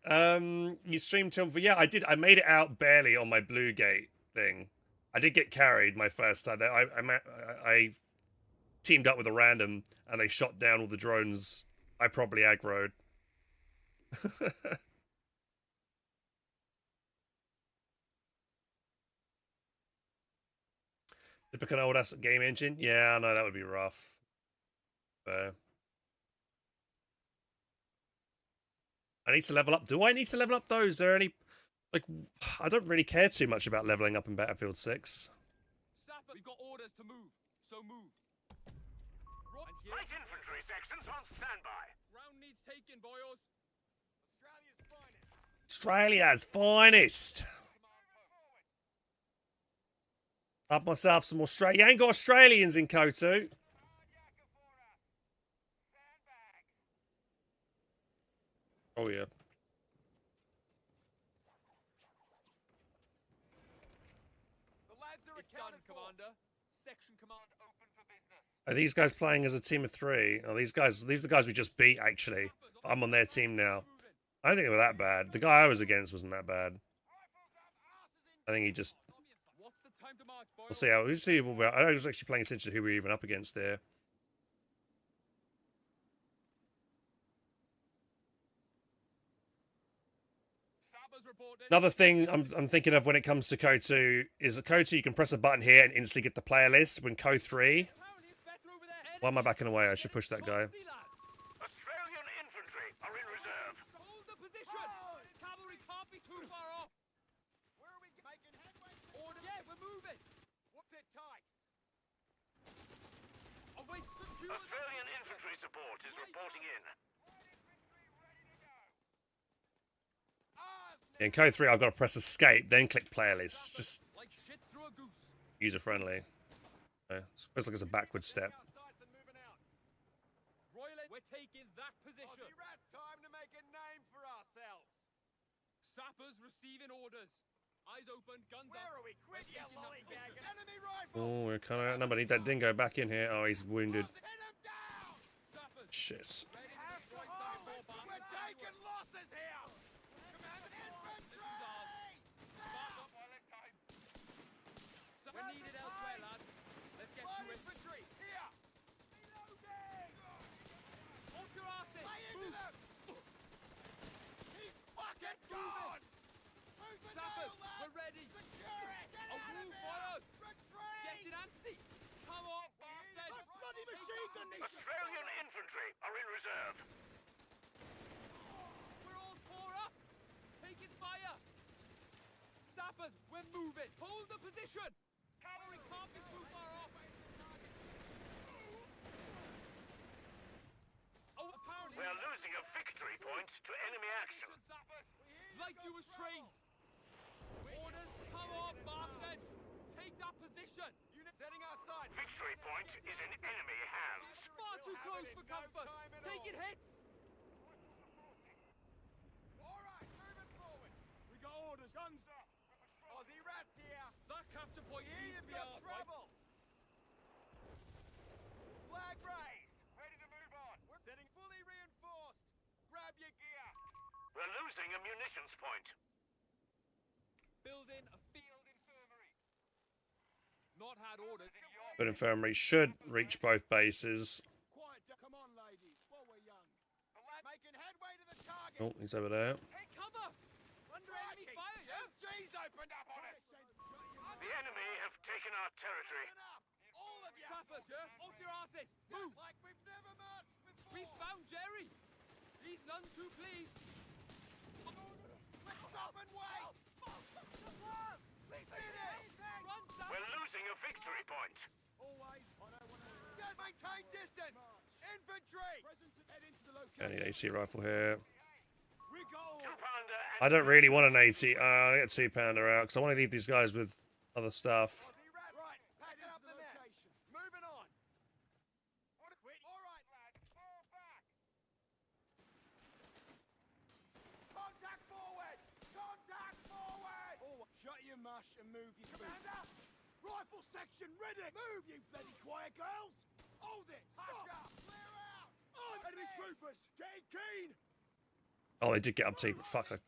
You streamed till yeah, I did. I made it out barely on my Blue Gate thing. I did get carried my first time. I teamed up with a random and they shot down all the drones. I probably aggroed. Typical old ass game engine. Yeah, I know that would be rough. I need to level up. Do I need to level up though? Is there any like I don't really care too much about leveling up in Battlefield 6. Sapper, we've got orders to move, so move. Light infantry sections on standby. Ground needs taken, boyos. Australia's finest. Up myself some Australia. You ain't got Australians in KO2. Oh yeah. It's done, Commander. Section command open for business. Are these guys playing as a team of 3? Oh, these are the guys we just beat, actually. I'm on their team now. I don't think they were that bad. The guy I was against wasn't that bad. I think he just... We'll see how... I was actually paying attention to who we were even up against there. Another thing I'm thinking of when it comes to KO2 is that KO2 you can press a button here and instantly get the player list. When KO3, why am I backing away? I should push that guy. Australian infantry are in reserve. Hold the position. Cavalry can't be too far off. Where are we making headway? Order. Yeah, we're moving. What's it tight? Await secure. Australian infantry support is reporting in. In KO3, I've got to press escape, then click player list. Just Like shit through a goose. user friendly. Feels like it's a backward step. Royal, we're taking that position. Aussie rat, time to make a name for ourselves. Sappers receiving orders. Eyes open, guns Where up. are we? Quick, you lollygag! Enemy rifle! Oh, we're kind of outnumbered. Need that dingo back in here. Oh, he's wounded. Hit him down! Sappers. Shit. Ready to destroy some more bombs. We're taking losses here! Command infantry! We're needed elsewhere, lads. Let's get Light to it. infantry, here! Reloading! Hold your asses. Lay into them! He's fucking gone! Move the Sappers, nail, lad! we're ready. Secure it! Get A out of move, here! boys. Retreat! Get it antsy. Come on, bastards. Those bloody machine gun needs to Australian infantry are in reserve. We're all tore up. Taking fire. Sappers, we're moving. Hold the position. Cavalry can't be too far off. Oh, apparently. We are losing a victory point to enemy action. Sappers, like you was trained. Orders. Come on, bastards! Take that position! Unit setting our sights. Victory point is in enemy hands. Far too close for comfort! Taking hits! All right, moving forward. We got orders. Guns up. Aussie rats here. That capture point Here needs to you've be got ours, right? trouble. Flag raised. Ready to move on. We're setting fully reinforced. Grab your gear. We're losing a munitions point. Building a field infirmary. Not had orders in your... But infirmary should reach both bases. Quiet down. Come on, ladies, while we're young. Making headway to the target. Oh, he's over there. Take cover! Under enemy fire, yeah? MG's opened up on us. The enemy have taken our territory. Listen up, all of you. Sappers, yeah? Off your asses! Just Move! like we've never marched before. We found Jerry! He's none too pleased. Let's stop and wait. Finish. Run, Sappers! We're losing a victory point. Always. Just maintain distance. Infantry. Head into the location. I need AT rifle here. We go. 2-pounder I don't really want an AT. I get 2-pounder out because I want to leave these guys with other stuff. Right, packing up the net. Moving on. All right, lads, fall back. Contact forward. Contact forward. Shut your mush and move your Commander. Rifle section ready. Move, you bloody quiet girls. Hold it. Stop. Clear out. On. Enemy troopers. Getting keen. Oh, they did get up to fuck. Here.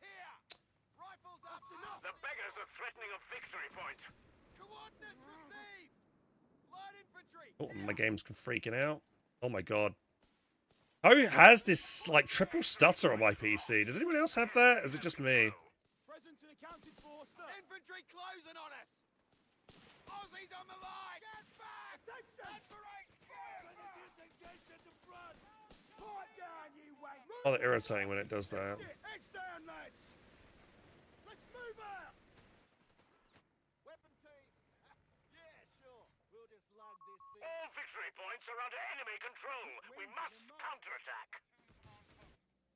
Rifles up. Enough. The beggars are threatening a victory point. Coordinates received. Light infantry. Oh, my game's freaking out. Oh my god. Who has this like triple stutter on my PC? Does anyone else have that? Is it just me? Present and accounted for, sir. Infantry closing on us. Aussies on the line. Get back. Attention. Disengage at the front. Pipe down, you wank. Oh, they're irritating when it does that. Heads down, lads. Let's move out. Weapon team. Yeah, sure. We'll just lug this thing. All victory points are under enemy control. We must counterattack.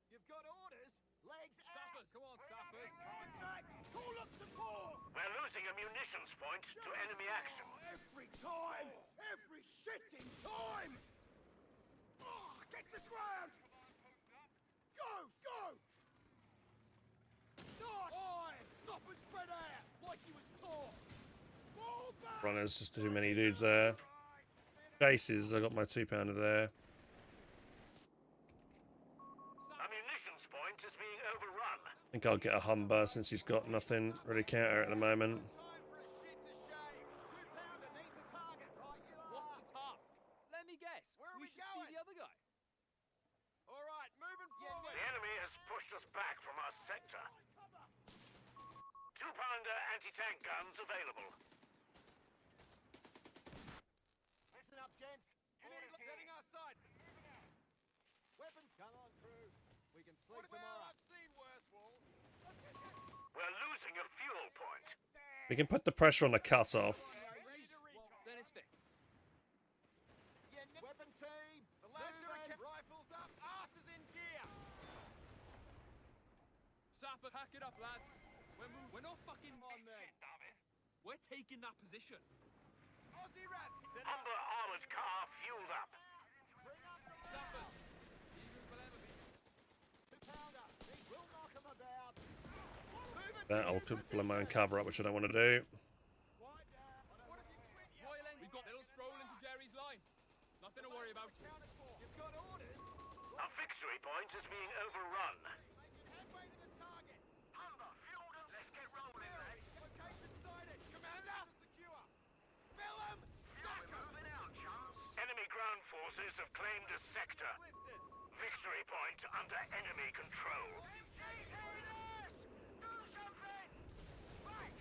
You've got orders. Legs out. Sappers, come on, Sappers! Contact. Call up support. We're losing a munitions point to enemy action. Every time! Every shitting time! Oh, get to ground! Go! Go! Not! Oi! Stop and spread out! Like he was taught! Fall back! Runners, just too many dudes there. Bases, I got my 2-pounder there. A munitions point is being overrun. I think I'll get a Humber since he's got nothing really counter at the moment. Time for a shit in the shade! 2-pounder needs a target, right? You What's are. the task? Let me guess. Where are we should going? see the other guy. All right, moving forward! The enemy has pushed us back from our sector. 2-pounder anti-tank guns available. Listen up, gents. Setting our sights. Weapons. Come on, crew. We can sleep tomorrow. I've seen worse, Wall. We're losing a fuel point. We can put the pressure on the cutoff. Then it's fixed. Weapon team. The lads are kept rifles up. Asses in gear. Sapper, pack it up, lads. We're not fucking on then. We're taking that position. Aussie rats. Humber armored car fueled up. Sappers, eagles will ever be. 2-pounder. We'll knock 'em about. That I'll pull my own cover up, which I don't want to do. Quiet down. What have you quit yet? Royal we got little stroll into Jerry's line. Nothing to worry about. You've got orders. A victory point is being overrun. Making headway to the target. Humber, fueled up. Let's get rolling, lads. Location sighted. Commander. Secure. Fill 'em. Stack 'em. Moving out, chums. Enemy ground forces have claimed a sector. Blisters. Victory point under enemy control. MG's orders. Do something. Back.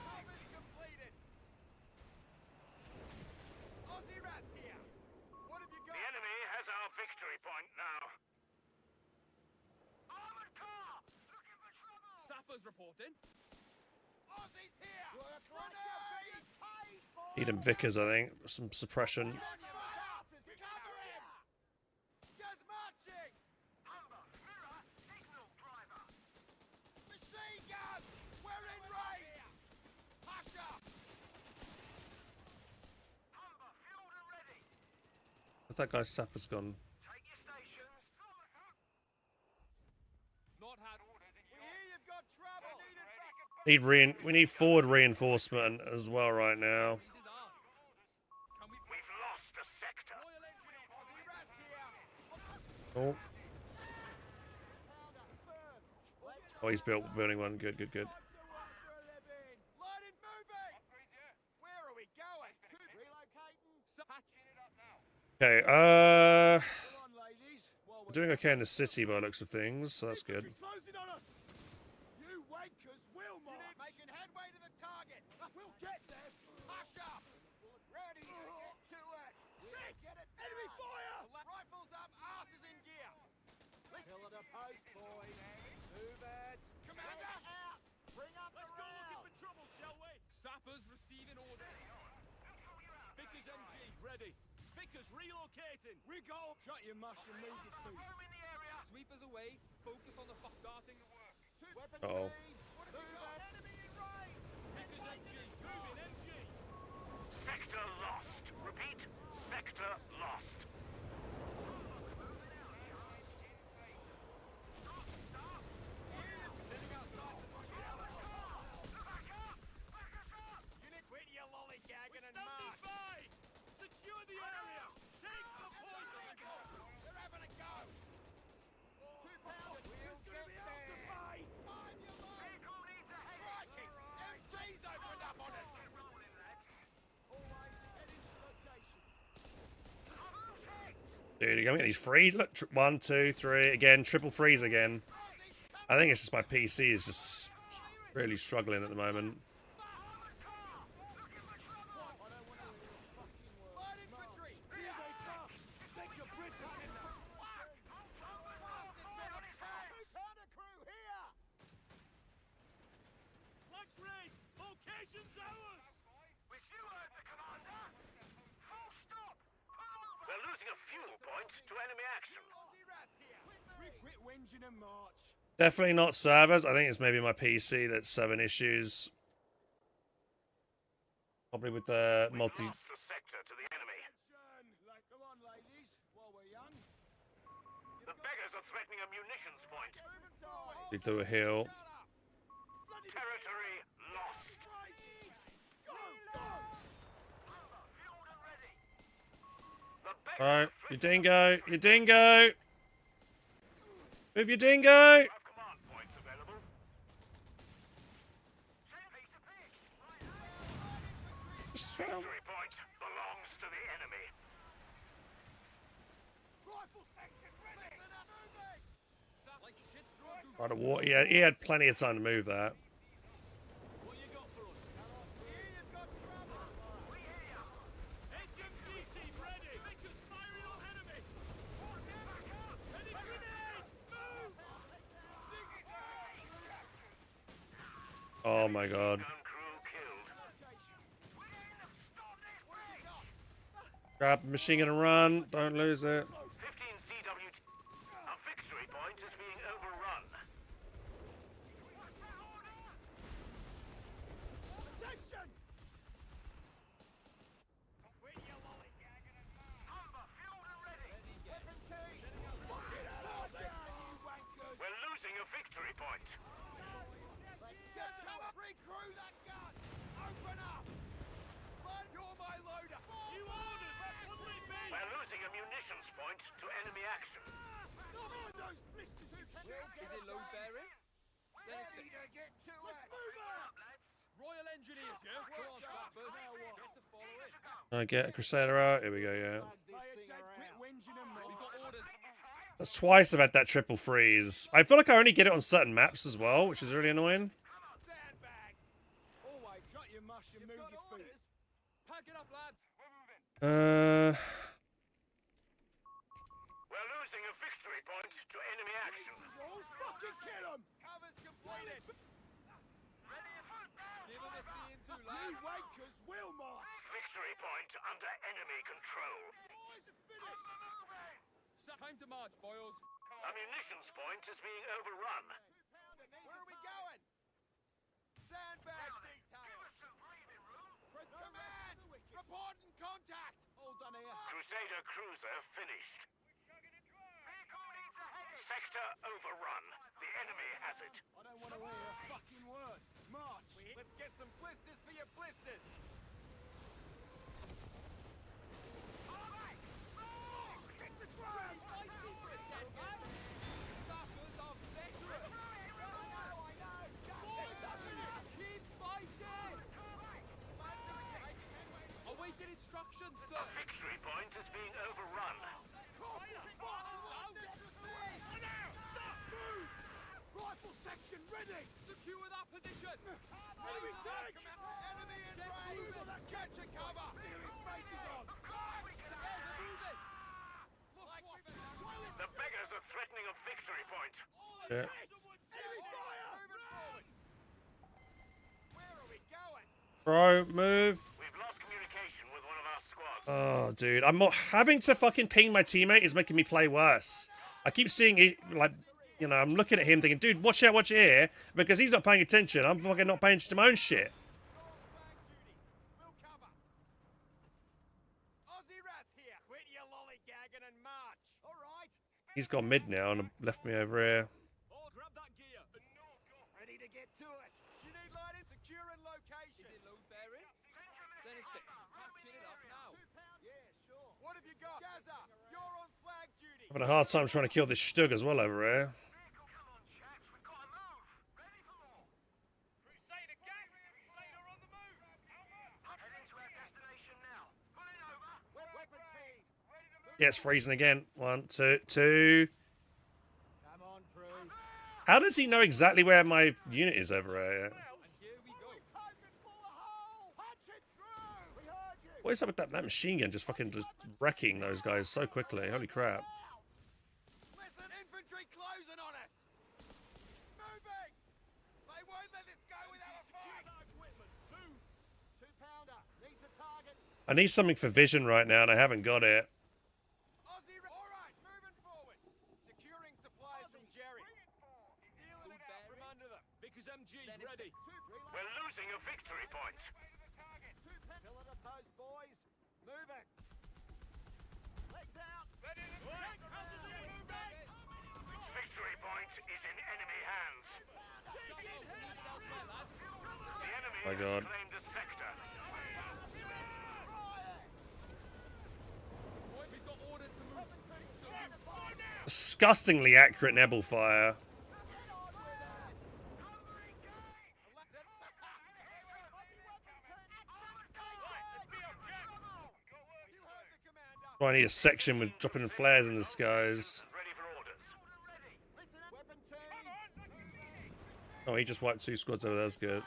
Harvest completed. Aussie rats here. What have you got? The enemy has our victory point now. Armored car. Looking for trouble. Sappers reporting. Aussies here. Grenade. Need him Vickers, I think. Some suppression. Cover him. Just marching. Humber, mirror, signal driver. Machine gun. We're in range. Where's that guy's sapper's gone? Take your stations. Not had orders in We hear you've got trouble. We need forward reinforcement as well right now. Can we We've lost a sector. Royal Engineers? Aussie rats here. Oh, Powder, firm. Let's oh, he's building one. Good, good, good. go to work for a living. Line and moving. Where are we going? Relocating. Patching it up now. Okay, Come on, ladies. While we're doing okay in the city by the looks of things, so that's good. Closing on us. You wankers will march. Making headway to the target. We'll get there. Hush up. Ready. Get to it. Shit. Get it. Enemy fire. Rifles up. Asses in gear. Pillar to post, boys. Move it. Commander out. Bring up the rail. trouble, shall we? Sappers receiving orders. Vickers MG, ready. Vickers relocating. Wiggle. Shut your mush and move your feet. Sweepers away. Focus on the starting the work. Weapons Uh-oh. ready. Move it. Enemy in range. Vickers MG, moving MG. Sector lost. Repeat. Sector lost. Unit, quit your lollygagging and Standing march. by. Secure the area. Take the point. They're having a go. 2 pounds. Who's going to be able to pay? Time your line. Crikey. MG's opened up on us. Always head into rotation. Dude, you're gonna get these freeze. Look, 1, 2, 3 again, triple freeze again. I think it's just my PC is just really struggling at the moment. Light infantry. Here they come. Take your bridges in them. Two-pounder crew here. Flags raised. Location's ours. With you, the commander. Full stop. We're losing a fuel point to enemy action. Aussie rats here. We quit whinging and march. Definitely not servers. I think it's maybe my PC that's having issues. Probably with the multi. Lost the sector to the enemy. Come on, ladies, while we're young. The beggars are threatening a munitions point. We do a heal. Territory lost. Go, go. Fueled and ready. The beggars Alright, are you threatening dingo, you dingo! Move your dingo! have command points available. Just throw 'em. Victory point belongs to the enemy. Rifle section ready. Moving. Like shit through a Right, a war. Yeah, he had plenty of time to move that. What you got for us? Here you've got trouble. HMG team ready. Vickers firing on enemy. Any grenade. Move. Oh my god. Gun crew killed. Grab machine gun and run. Don't lose it. 15 CWT. Our victory point is being overrun. Attention. Quit your lollygagging and march. Humber fueled and ready. Weapon key. Fuck it out there, you wankers. We're losing a victory point. Let's go. Recrew that gun. Open up. Lord, you're my loader. New orders. What'll it be? We're losing a munitions point to enemy action. Come on, those blisters, you shit. Is it load bearing? Ready to get to it. Let's move on. Royal Engineers, yeah? Come on, sappers. Get to follow it. I get a Crusader out. Here we go, yeah. Player said quit whinging and We've march. got orders. That's twice I've had that triple freeze. I feel like I only get it on certain maps as well, which is really annoying. Sandbags. Always shut your mush and move your feet. Pack it up, lads. We're losing a victory point to enemy action. Rolls, fucking kill them. Cover's completed. Give them a seeing too, You lads. wankers will march. Victory point under enemy control. Boys are finished. Time to march, boys. A munitions point is being overrun. Where are we going? Sandbag detail. Press command. Reporting contact. All done here. Crusader cruiser finished. Sector overrun. The enemy has it. I don't want to hear a fucking word. March. Let's get some blisters for your blisters. Get the drum! Awaiting instructions, A sir. victory point is being overrun. Rifle section ready! Secure that position. Enemy tank! Enemy in range! Move on that catcher cover! Serious faces on! The beggars are threatening a victory point. Yeah. Enemy fire! Moving forward! Where are we going? Bro, move. We've lost communication with one of our squads. Oh, dude. I'm not having to fucking ping my teammate is making me play worse. I keep seeing it, like, you know, I'm looking at him thinking, dude, watch out, watch here. Because he's not paying attention. I'm fucking not paying attention to my own shit. Flag duty. We'll cover. Aussie rats here. Quit your lollygagging and march. All right. He's gone mid now and left me over here. Oh, grab that gear. Ready to get to it. You need light in securing location. Is it load bearing? Then it's fixed. Patching it up now. Yeah, sure. What have you got? Gaza, you're on flag duty. Having a hard time trying to kill this stug as well over here. Crusader gang! Crusader on the move! Heading to our destination now. Pulling over. Weapon team. Yeah, it's freezing again. 1, 2, 2. Come on, crew. How does he know exactly where my unit is over here? And here we go. Poking full of hole. Punch it through. We heard you. What is up with that machine gun just fucking just wrecking those guys so quickly? Holy crap. Listen, infantry closing on us. Moving. They won't let us go without a fight. Equipment. Move. 2-pounder. Needs a target. I need something for vision right now and I haven't got it. Aussie. All right, moving forward. Securing supplies from Jerry. Stealing it out from under them. Vickers MG ready. We're losing a victory point. Fill at a post, boys. Moving. Legs out. Victory point is in enemy hands. The enemy My God. has claimed a sector. We've got orders to move. Disgustingly accurate Nebel fire. Oh, I need a section with dropping in flares in the skies. Ready for orders. Weapon team. Oh, he just wiped 2 squads over there. That's good.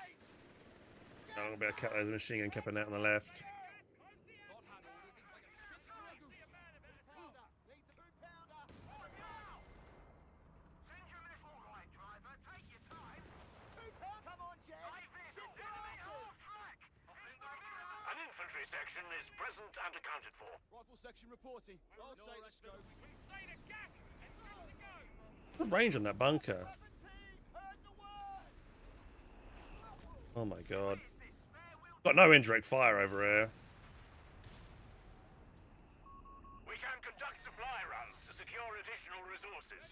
I'm gonna be able to cut those machine gun capping out on the left. An infantry section is present and accounted for. Rifle section reporting. I'll take the scope. The range on that bunker. Oh my god. Got no indirect fire over here. We can conduct supply runs to secure additional resources.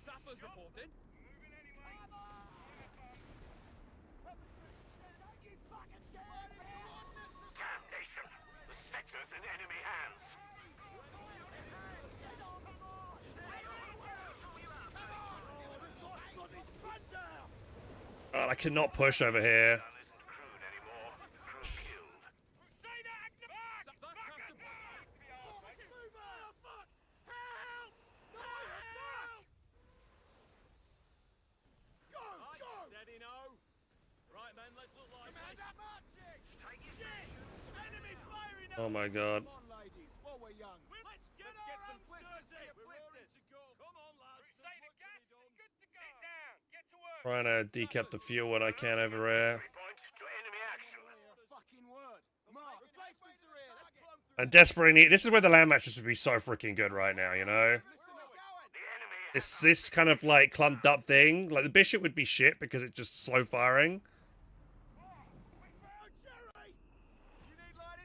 Sappers reporting. Damnation! The sector's in enemy hands. God, I cannot push over here. Gun isn't crewed anymore. Crew killed. Steady, no. Right, men, let's look like Commander marching. Shit! Enemy firing. Oh my god. Come on, ladies, while we're young. Let's get some blisters for your blisters. Come on, lads. Crusader gas is good to go. Sit down. Get to work. Trying to decap the fuel when I can over here. Point to enemy action. A fucking word. Mark, replacements are here. Let's plumb through. I desperately need. This is where the land matches would be so freaking good right now, you know? Listen, we're going. The enemy This kind of like clumped up thing. Like the bishop would be shit because it's just slow firing. Oh, Jerry! You need light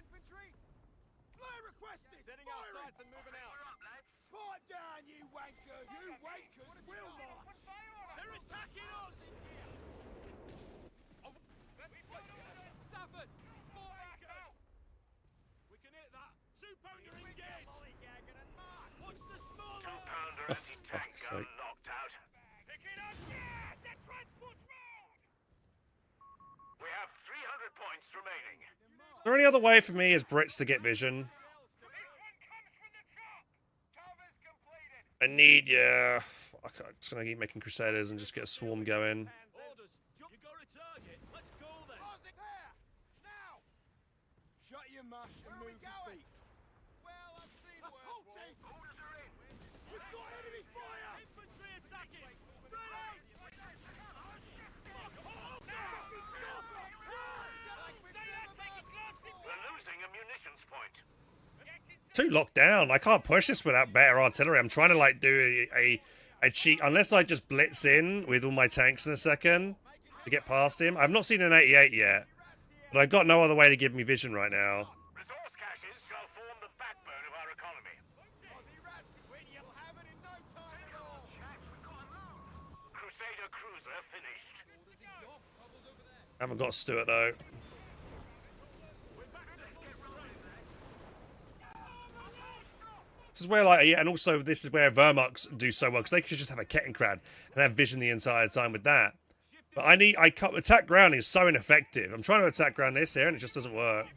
Oh, fuck's sake. Locked out. Pick it up! Yeah! The transport's wrong! We have 300 points remaining. Is there any other way for me as Brits to get vision? This one comes from the top. Cover's completed. I need, yeah. Fuck, I'm just gonna keep making Crusaders and just get a swarm going. Orders. You got a target. Let's go then. There! Now! Shut your mush and move your feet. Well, I've seen worse. Orders are in. We've got enemy fire! Infantry attacking. Spread out. We're losing a munitions point. Too locked down. I can't push this without better artillery. I'm trying to like do a cheat, unless I just blitz in with all my tanks in a second to get past him. I've not seen an 88 yet, but I've got no other way to give me vision right now. Resource caches shall form the backbone of our economy. Crusader cruiser finished. I haven't got Stuart though. This is where, like, yeah, and also this is where Vermox do so well, because they could just have a Kettengrad and have vision the entire time with that. But attack ground is so ineffective. I'm trying to attack ground this here and it just doesn't work. The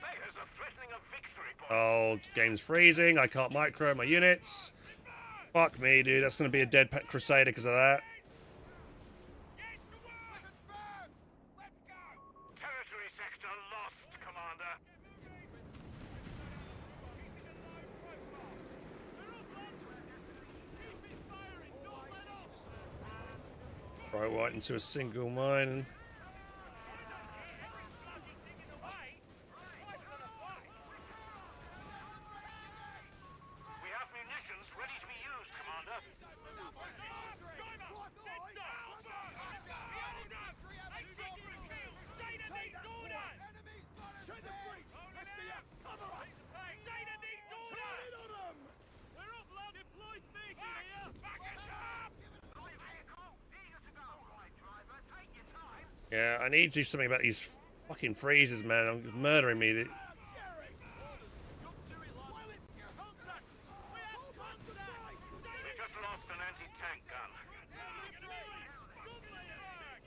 beggars are threatening a victory point. Oh, game's freezing. I can't micro my units. Fuck me, dude. That's going to be a dead Crusader because of that. Territory sector lost, Commander. Right into a single mine. We have munitions ready to be used, Commander. Yeah, I need to do something about these fucking freezes, man. I'm murdering me. We just lost an anti-tank gun.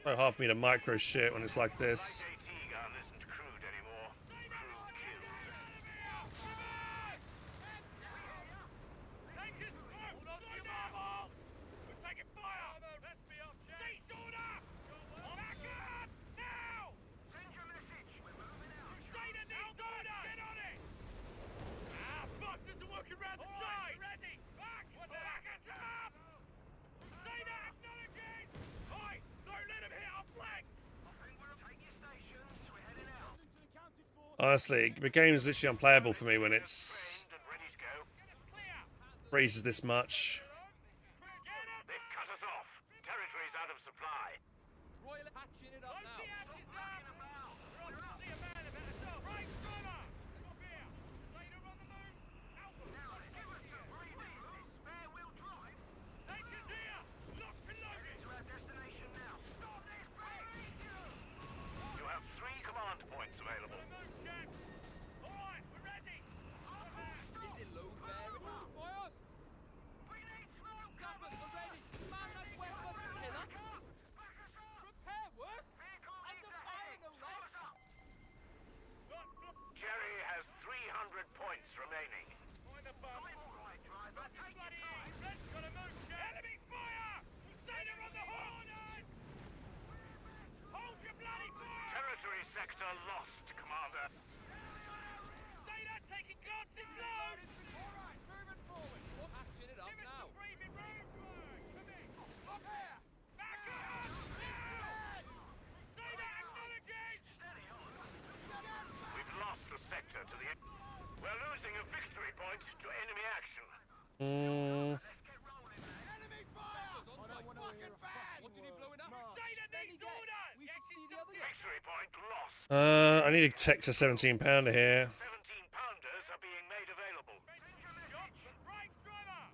So hard for me to micro shit when it's like this. AT gun isn't crude anymore. Crew killed. We're taking fire! Let's be up, Cease order! Back up! Now! Send your message! We're moving out! Crusader needs order! Get on it! Bastards are working round the side! Ready! Back! Back us up! Crusader acknowledging! Oi! Don't let him hit our flanks! I think we'll take your stations. We're heading out. Honestly, the game's literally unplayable for me when it's And ready to go. Clear! freezes this much. They've cut us off. Territory's out of supply. Royal patching it up now. You have 3 command points available. Alright, we're ready. Is it load bearing? Boys! We need smoke Sappers are ready. Man that weapon. Killer. Repair work. Under fire, no less. Jerry has 300 points remaining. Alright, driver, take your time. Red's gotta move, Enemy fire! Crusader on the horn! Hold your bloody fire! Territory sector lost, Commander. Crusader taking guards in blow! Alright, moving forward. Patching it up now. Breathing room! Come in! Up here! Back up! Now! Crusader acknowledges! Steady on. We've lost the sector to the... We're losing a victory point to enemy action. Mm, Enemy fire! Fucking bad! What did he blowing up? Crusader needs orders! We should see the other guy. Victory point lost. I need a Texas 17 pounder here. 17-pounders are being made available. Right, driver!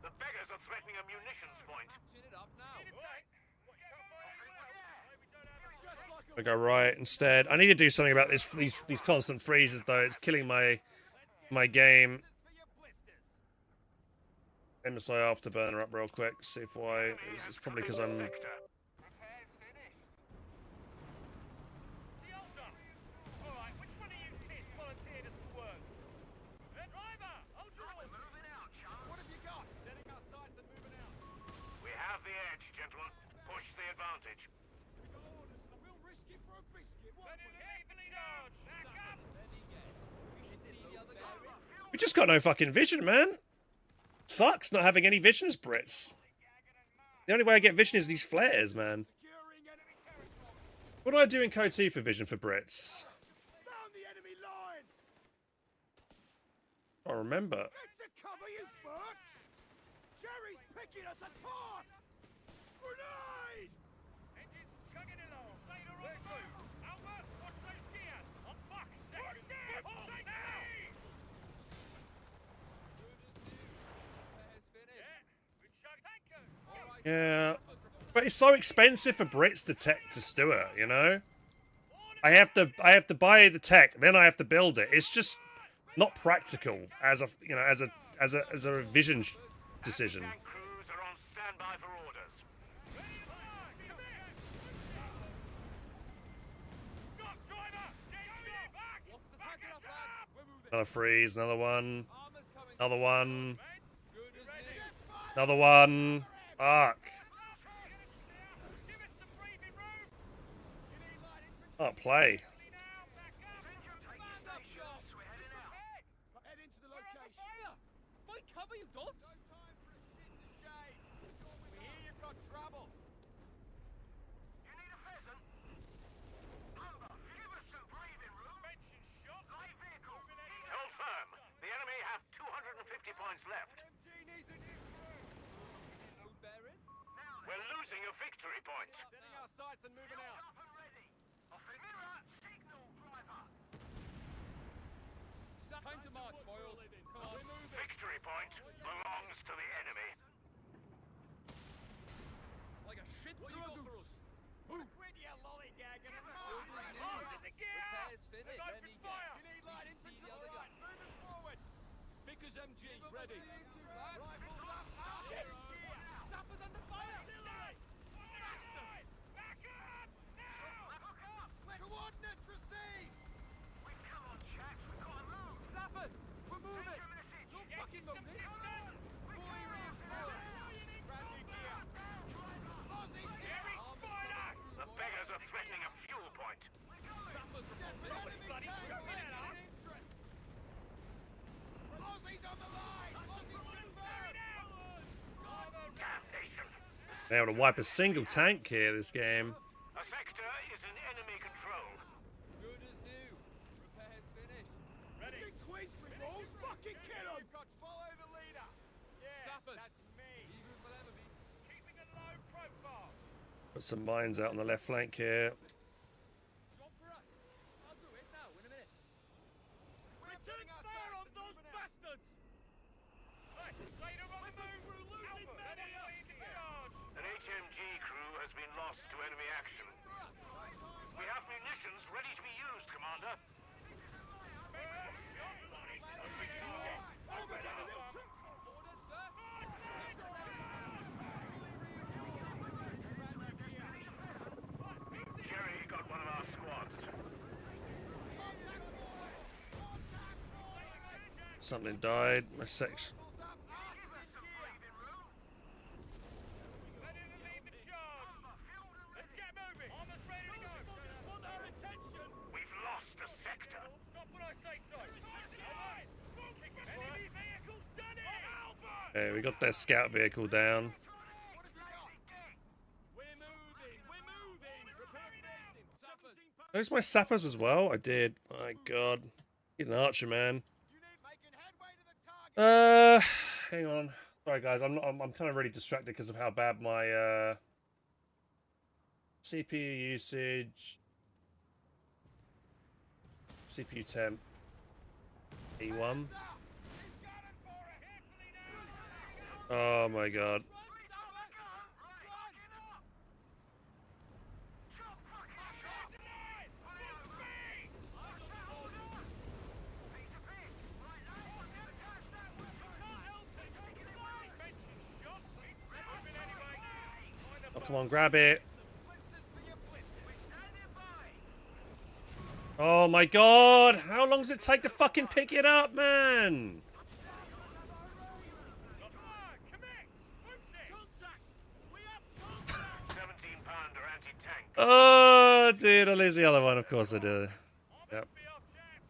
The beggars are threatening a munitions point. Patching it up now. I go right instead. I need to do something about these constant freezes though. It's killing my game. For your blisters. MSI afterburner up real quick. See if why. It's probably because I'm. Repairs finished. Delta! Alright, which one of you kids volunteered us for work? Driver, hold your horses! Moving out, chum. What have you got? Setting our sights and moving out. We have the edge, gentlemen. Push the advantage. We got orders. We'll risk it for a biscuit. What? Keep the charge! Back up! We just got no fucking vision, man. Sucks not having any vision as Brits. The only way I get vision is these flares, man. Securing enemy territory. What do I do in Code 2 for vision for Brits? Found the enemy line. I remember. Get to cover, you fucks. Jerry's picking us apart. Grenade! Engines chugging along. Sailor on the move. Albert, watch those gears. On fuck's sake. Hold now! Yeah, good chug. Thank you. Yeah. But it's so expensive for Brits to tech to Stewart, you know? I have to buy the tech, then I have to build it. It's just not practical as a as a vision decision. Tank crews are on standby for orders. Stop, driver! Stop! Back! Back us up! Another freeze, another one, Armor's coming. another one, Good as new. another one. Fuck. Give us some breathing room! Can't play. Now, back up! Stand up, shot. Head into the location. Fire! Find cover, you dogs! No time for a shit in the shade. We hear you've got trouble. You need a pheasant? Lumber, give us some breathing room. Mention shot! Light vehicle. Hold firm! The enemy have 250 points left. MG needs a new crew. Load bearing. We're losing a victory point. Setting our sights and moving out. Up and ready. Mirror, signal, driver. Time to march, boys. Come on. Victory point belongs to the enemy. Like a shit through a goose. With you, lollygagging. Hold in the gear! Repairs finished. Open Ready, fire! You need light See infantry. the other Right, moving forward. Vickers MG, ready. Rifles up. Shit! Gear. Sappers under fire! Bastards! Back up! Now! Coordinates received. Wait, come on, chaps. We've got to move. Sappers! We're moving! Your message. Don't fucking move me! Fully reinforced. Brand new gear. Aussies here. The beggars are threatening a fuel point. Sappers reporting! Enemy tank in interest. Aussies on the line. Aussies confirmed. Damnation! They able to wipe a single tank here this game. A sector is in enemy control. Good as new. Repairs finished. Ready. Queensbury balls. Fucking kill 'em. You've got to follow the leader. Yeah, Sappers. that's me. Eager as we'll ever be. Keeping a low profile. Put some mines out on the left flank here. Job for us. I'll do it now, in a minute. Return fire on those bastards. Right, Slater on the move. Albert, enemy in charge. An HMG crew has been lost to enemy action. We have munitions ready to be used, Commander. Orders, sir. Jerry got one of our squads. Something died. My section. Ready to lead the charge. Let's get moving. Armor's ready to go. Want our attention. We've lost a sector. Stop when I say so. Alright. Enemy vehicle's done it. Albert! Okay, we got their scout vehicle down. We're moving. We're moving. Prepare facing. Sappers. Those my sappers as well. I did. My God, get an archer, man. You need making headway to the target. Hang on. Sorry, guys. I'm kind of really distracted because of how bad my CPU usage, CPU temp, E1. Oh my God. Come on, grab it. Oh my god! How long does it take to fucking pick it up, man? Come on, commit! Push it! Contact! We have contact! 17-pounder anti-tank. Oh, dude, I lose the other one. Of course I do. Yep. Be our chaps.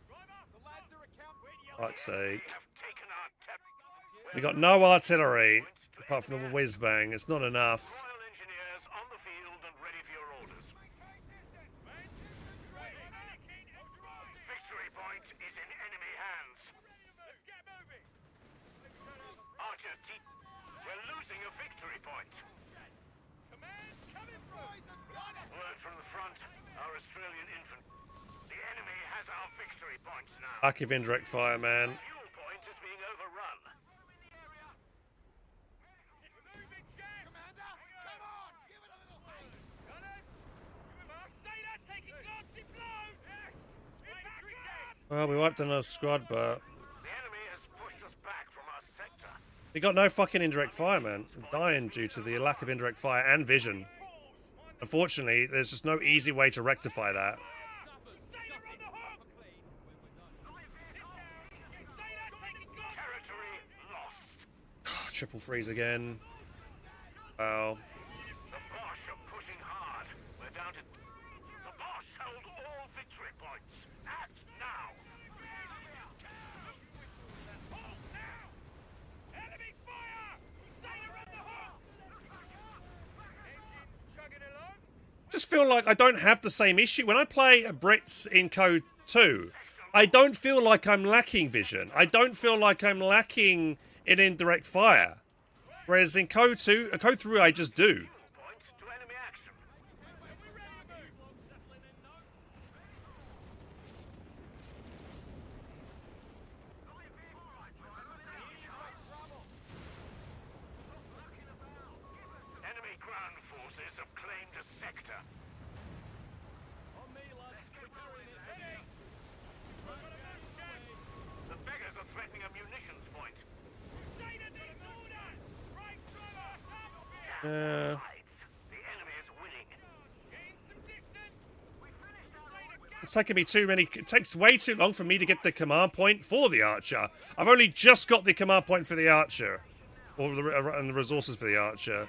Driver! The lads are account. Fuck's sake. Have taken our tep. We got no artillery apart from the whiz bang. It's not enough. Royal Engineers on the field and ready for your orders. Victory point is in enemy hands. Let's get moving! Archer T. We're losing a victory point. Command coming through! Word from the front. Our Australian infantry. The enemy has our victory points now. Lack of indirect fire, man. Fuel point is being overrun. We're moving, chaps! Commander, come on! Give it a little hand! Gunners! You with us? Say that, taking glancing blows! Yes! Infantry dead! Well, we wiped another squad, but The enemy has pushed us back from our sector. we got no fucking indirect fire, man. I'm dying due to the lack of indirect fire and vision. Unfortunately, there's just no easy way to rectify that. Territory lost. Triple freeze again. Wow. The Bosch are pushing hard. We're down to... The Bosch held all victory points. Act now. Enemy fire! Stay around the hole! Engines chugging along. Just feel like I don't have the same issue. When I play Brits in Code 2, I don't feel like I'm lacking vision. I don't feel like I'm lacking in indirect fire. Whereas in Code 2, Code 3, I just do. Point to enemy action. Enemy ground forces have claimed a sector. On me, lads. We're carrying it. Ready? The beggars are threatening a munitions point. Crusader needs orders! Right, driver! Yeah. The enemy is winning. Gain some distance! We finished our It's taking me too many... It takes way too long for me to get the command point for the archer. I've only just got the command point for the archer. Or and the resources for the archer.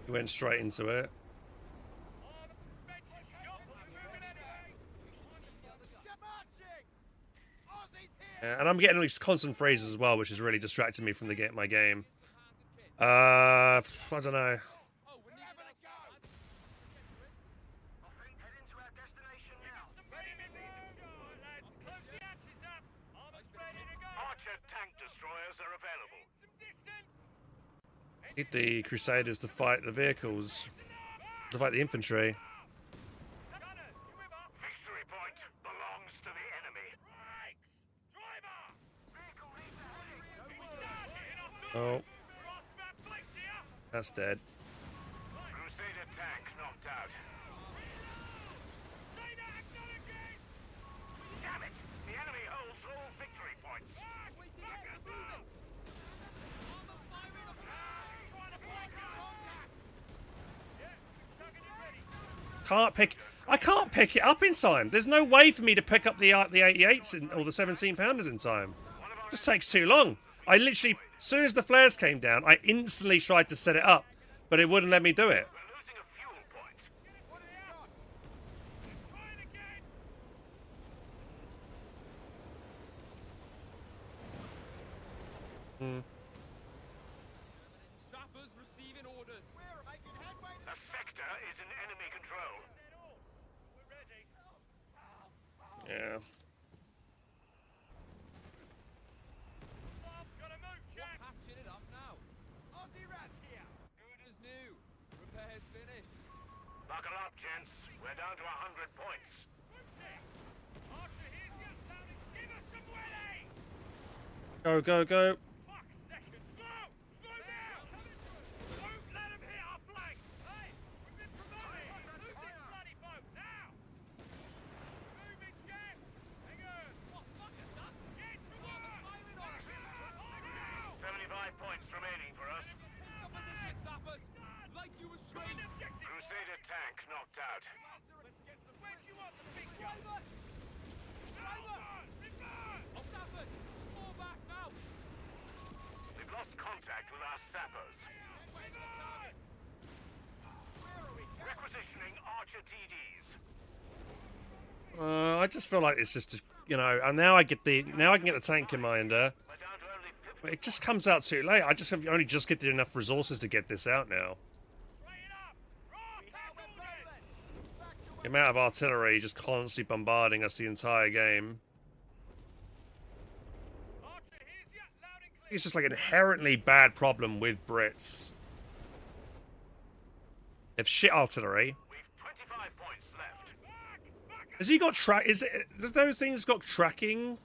He went straight into it. Yeah, and I'm getting these constant phrases as well, which is really distracting me from my game. I don't know. Archer tank destroyers are available. Need the Crusaders to fight the vehicles, to fight the infantry. Victory point belongs to the enemy. Oh, that's dead. Crusader tank knocked out. Damn it! The enemy holds all victory points. I can't pick it up in time. There's no way for me to pick up the 88s or the 17-pounders in time. It just takes too long. I literally, as soon as the flares came down, I instantly tried to set it up, but it wouldn't let me do it. We're losing a fuel point. Sappers receiving orders. We're making headway. A sector is in enemy control. Yeah. Patching it up now. Aussie rats here. Good as new. Repairs finished. Buckle up, gents. We're down to 100 points. Archer, here's your sounding. Give us some willy! Go, go, go. Fuck's sake! Slow! Slow down! Don't let him hit our flank! Hey! We've been promoted! Move this bloody boat, now! Move it, Jeff! Hang on! What fucking done? Get to work! Now! 75 points remaining for us. Position, sappers! Like you was trained! Crusader tank knocked out. Where do you want the big gun? Driver! Oh, sappers! Fall back now! We've lost contact with our sappers. Requisitioning Archer TDs. I just feel like it's just, you know, and now I can get the tank commander. We're down to only 50. But it just comes out too late. I just have only just get enough resources to get this out now. Straight up! Raw casualties! The amount of artillery just constantly bombarding us the entire game. Archer, here's your loud and clear. It's just like an inherently bad problem with Brits. They have shit artillery. We've 25 points left. Back! Has he got track? Does those things got tracking?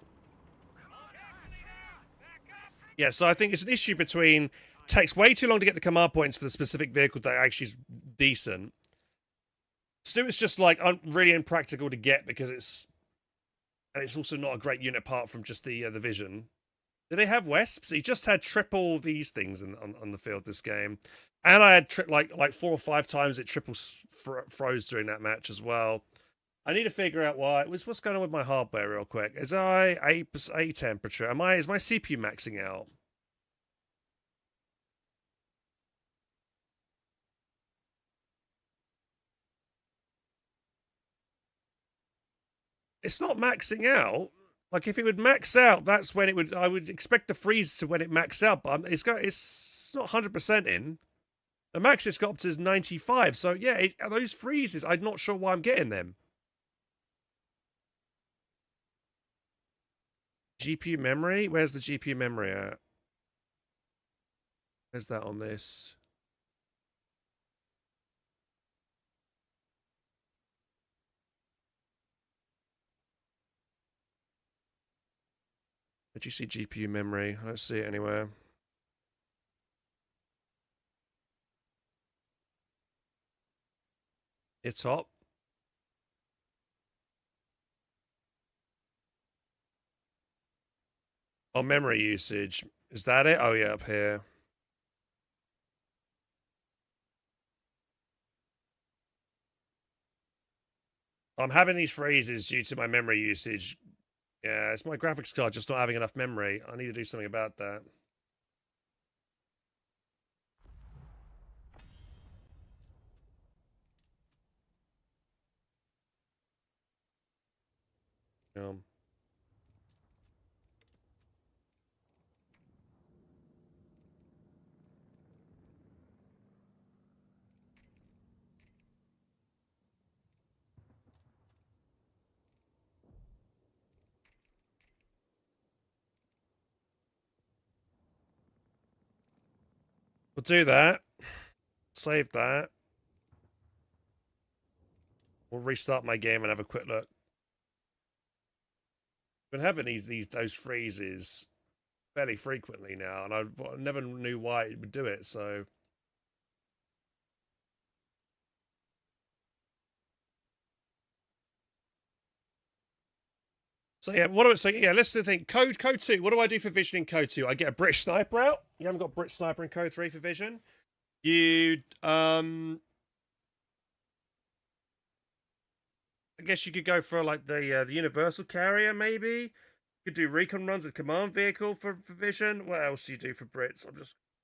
Yeah, so I think it's an issue between takes way too long to get the command points for the specific vehicle that actually is decent. Stuart's just like really impractical to get because it's also not a great unit apart from just the vision. Do they have Wesps? He just had triple these things on the field this game, and I had like 4 or 5 times it triple froze during that match as well. I need to figure out why. What's going on with my hardware real quick? Is I a temperature? Is my CPU maxing out? It's not maxing out. Like if it would max out, that's when it would. I would expect the freeze to when it max out, but it's not 100% in. The max it's got up to is 95. So yeah, those freezes. I'm not sure why I'm getting them. GPU memory? Where's the GPU memory at? Where's that on this? Did you see GPU memory? I don't see it anywhere. It's up. Oh, memory usage. Is that it? Oh, yeah, up here. I'm having these freezes due to my memory usage. Yeah, it's my graphics card just not having enough memory. I need to do something about that. We'll do that. Save that. We'll restart my game and have a quick look. I've been having those freezes fairly frequently now, and I never knew why it would do it. So yeah, let's think. Code 2. What do I do for vision in Code 2? I get a British sniper out. You haven't got British sniper in Code 3 for vision. You I guess you could go for like the universal carrier, maybe. You could do recon runs with command vehicle for vision. What else do you do for Brits?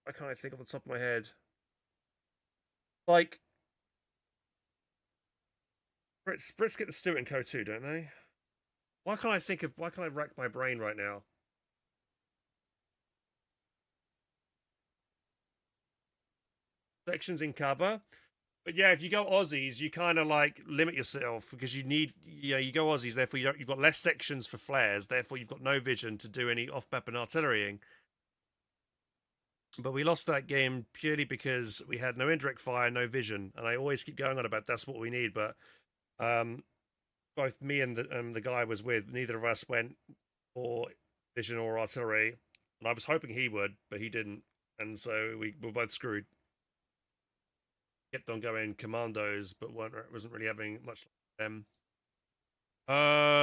I can't think off the top of my head. Like Brits get the Stuart in Code 2, don't they? Why can't I rack my brain right now? Sections in cover. But yeah, if you go Aussies, you kind of like limit yourself because you go Aussies, therefore you've got less sections for flares, therefore you've got no vision to do any off-weapon artillerying. But we lost that game purely because we had no indirect fire, no vision, and I always keep going on about that's what we need, but Both me and the guy I was with, neither of us went for vision or artillery, and I was hoping he would, but he didn't, and so we were both screwed. Kept on going commandos, but wasn't really having much like them.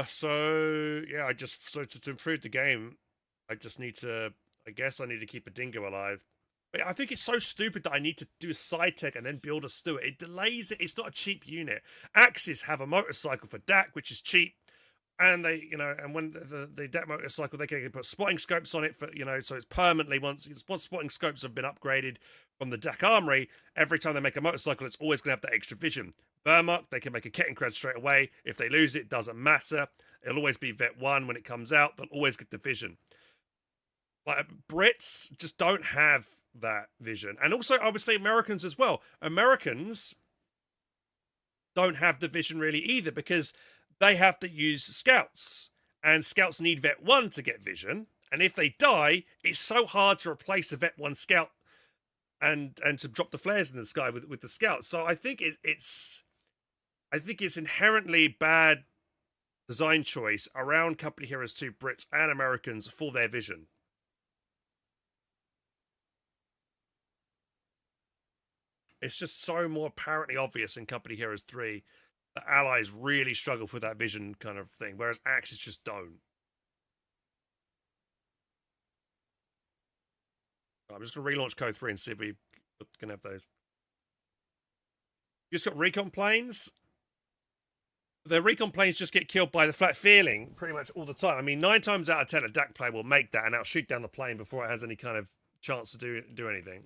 So yeah, to improve the game, I just need to. I guess I need to keep a dingo alive. But I think it's so stupid that I need to do a side tech and then build a Stuart. It delays it. It's not a cheap unit. Axis have a motorcycle for DAC, which is cheap. And they, and when the DAC motorcycle, they can put spotting scopes on it for, so it's permanently once spotting scopes have been upgraded from the DAC armory. Every time they make a motorcycle, it's always going to have that extra vision. Wehrmacht, they can make a Kettengrad straight away. If they lose it, doesn't matter. It'll always be Vet 1 when it comes out. They'll always get the vision. Like Brits just don't have that vision. And also, I would say Americans as well. Americans don't have the vision really either because they have to use scouts. And scouts need Vet 1 to get vision. And if they die, it's so hard to replace a Vet 1 scout and to drop the flares in the sky with the scouts. So I think it's inherently bad design choice around Company Heroes 2 Brits and Americans for their vision. It's just so more apparently obvious in Company Heroes 3 that allies really struggle for that vision kind of thing, whereas Axis just don't. I'm just going to relaunch Code 3 and see if we can have those. You just got recon planes. The recon planes just get killed by the flat feeling pretty much all the time. I mean, 9 times out of 10, a DAC plane will make that and out shoot down the plane before it has any kind of chance to do anything.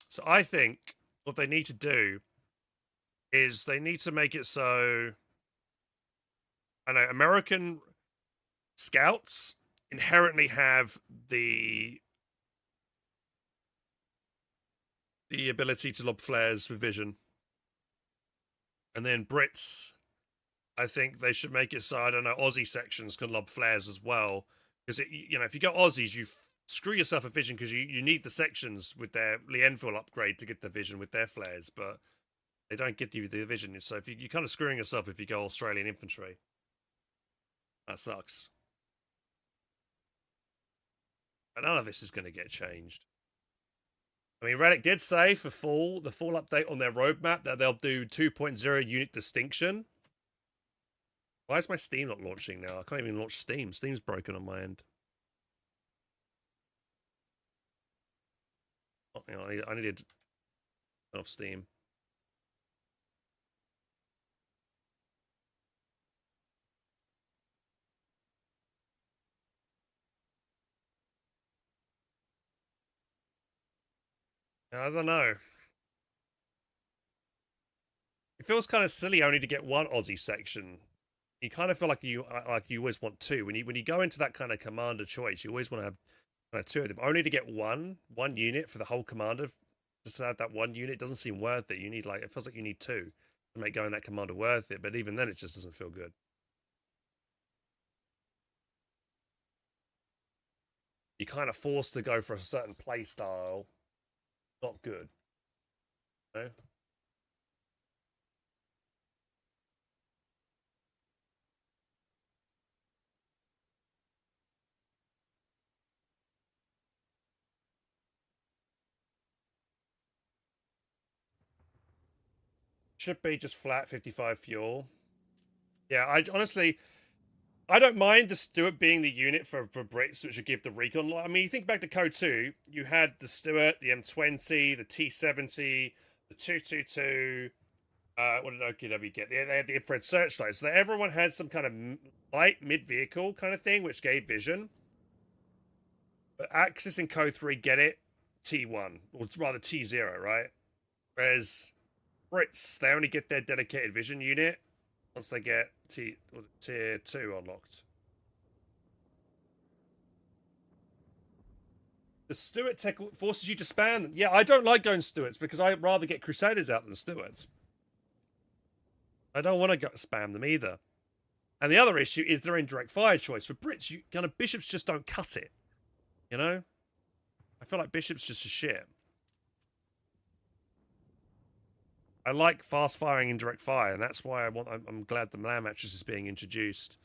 So I think what they need to do is they need to make it so, I know, American scouts inherently have the ability to lob flares with vision. And then Brits, I think they should make it so, I don't know, Aussie sections can lob flares as well. Because, if you go Aussies, you screw yourself a vision because you need the sections with their Lienville upgrade to get the vision with their flares, but they don't get you the vision. So if you're kind of screwing yourself if you go Australian infantry. That sucks. But none of this is going to get changed. I mean, Relic did say for the fall update on their roadmap that they'll do 2.0 unit distinction. Why is my Steam not launching now? I can't even launch Steam. Steam's broken on my end. Oh, I needed off Steam. I don't know. It feels kind of silly only to get one Aussie section. You kind of feel like you always want two. When you go into that kind of commander choice, you always want to have kind of two of them. Only to get one unit for the whole commander. Just to have that one unit doesn't seem worth it. You need it feels like you need two to make going that commander worth it. But even then, it just doesn't feel good. You're kind of forced to go for a certain play style. Not good. No. Should be just flat 55 fuel. Yeah, I honestly, I don't mind the Stuart being the unit for Brits, which would give the recon. I mean, you think back to Code 2, you had the Stuart, the M20, the T70, the 222. What did OKW get? They had the infrared searchlight. So everyone had some kind of light mid-vehicle kind of thing, which gave vision. But Axis and Code 3 get it T1, or rather T0, right? Whereas Brits, they only get their dedicated vision unit once they get tier 2 unlocked. The Stuart tech forces you to spam them. Yeah, I don't like going Stuarts because I'd rather get Crusaders out than Stuarts. I don't want to spam them either. And the other issue is their indirect fire choice. For Brits, bishops just don't cut it. You know? I feel like bishops just a shit. I like fast firing indirect fire, and that's why I'm glad the land mattress is being introduced.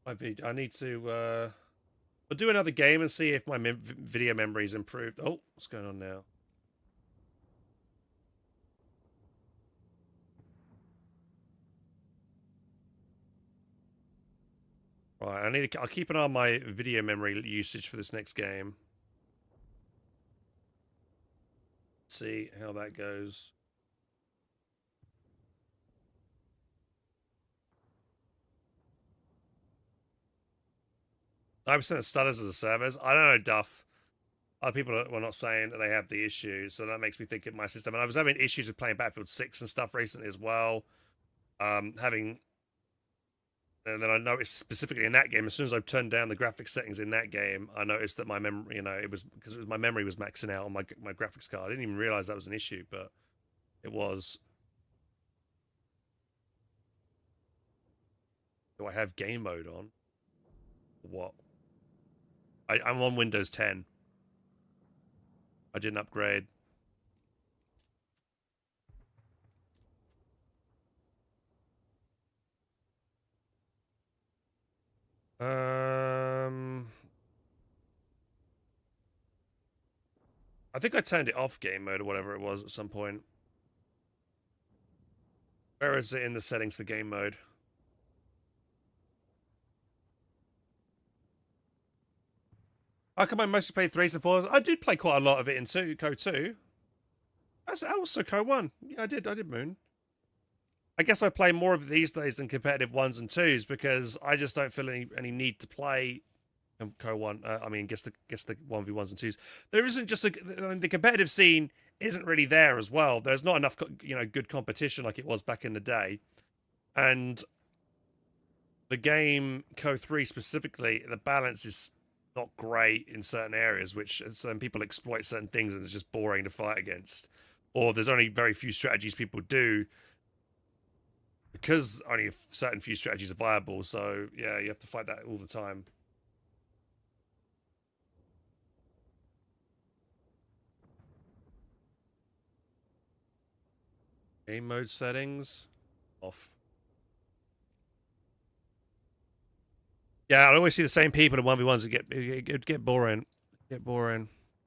I need to I'll do another game and see if my video memory is improved. Oh, what's going on now? Right, I'll keep an eye on my video memory usage for this next game. See how that goes. I percent of stutters as a servers. I don't know, Duff. Other people were not saying that they have the issue, so that makes me think of my system. And I was having issues with playing Battlefield 6 and stuff recently as well. And then I noticed specifically in that game, as soon as I turned down the graphics settings in that game, I noticed that my memory, it was because my memory was maxing out on my graphics card. I didn't even realize that was an issue, but it was. Do I have game mode on? What? I'm on Windows 10. I didn't upgrade. I think I turned it off game mode or whatever it was at some point. Where is it in the settings for game mode? How come I mostly play 3s and 4s? I did play quite a lot of it in Co 2. That's also Co 1. Yeah, I did Moon. I guess I play more of these days than competitive 1s and 2s because I just don't feel any need to play Co 1. I mean, guess the 1v1s and 2s. There isn't just the competitive scene isn't really there as well. There's not enough good competition like it was back in the day. And the game Co 3 specifically, the balance is not great in certain areas, which some people exploit certain things and it's just boring to fight against. Or there's only very few strategies people do because only a certain few strategies are viable. So yeah, you have to fight that all the time. Game mode settings off. Yeah, I always see the same people in 1v1s. It get boring.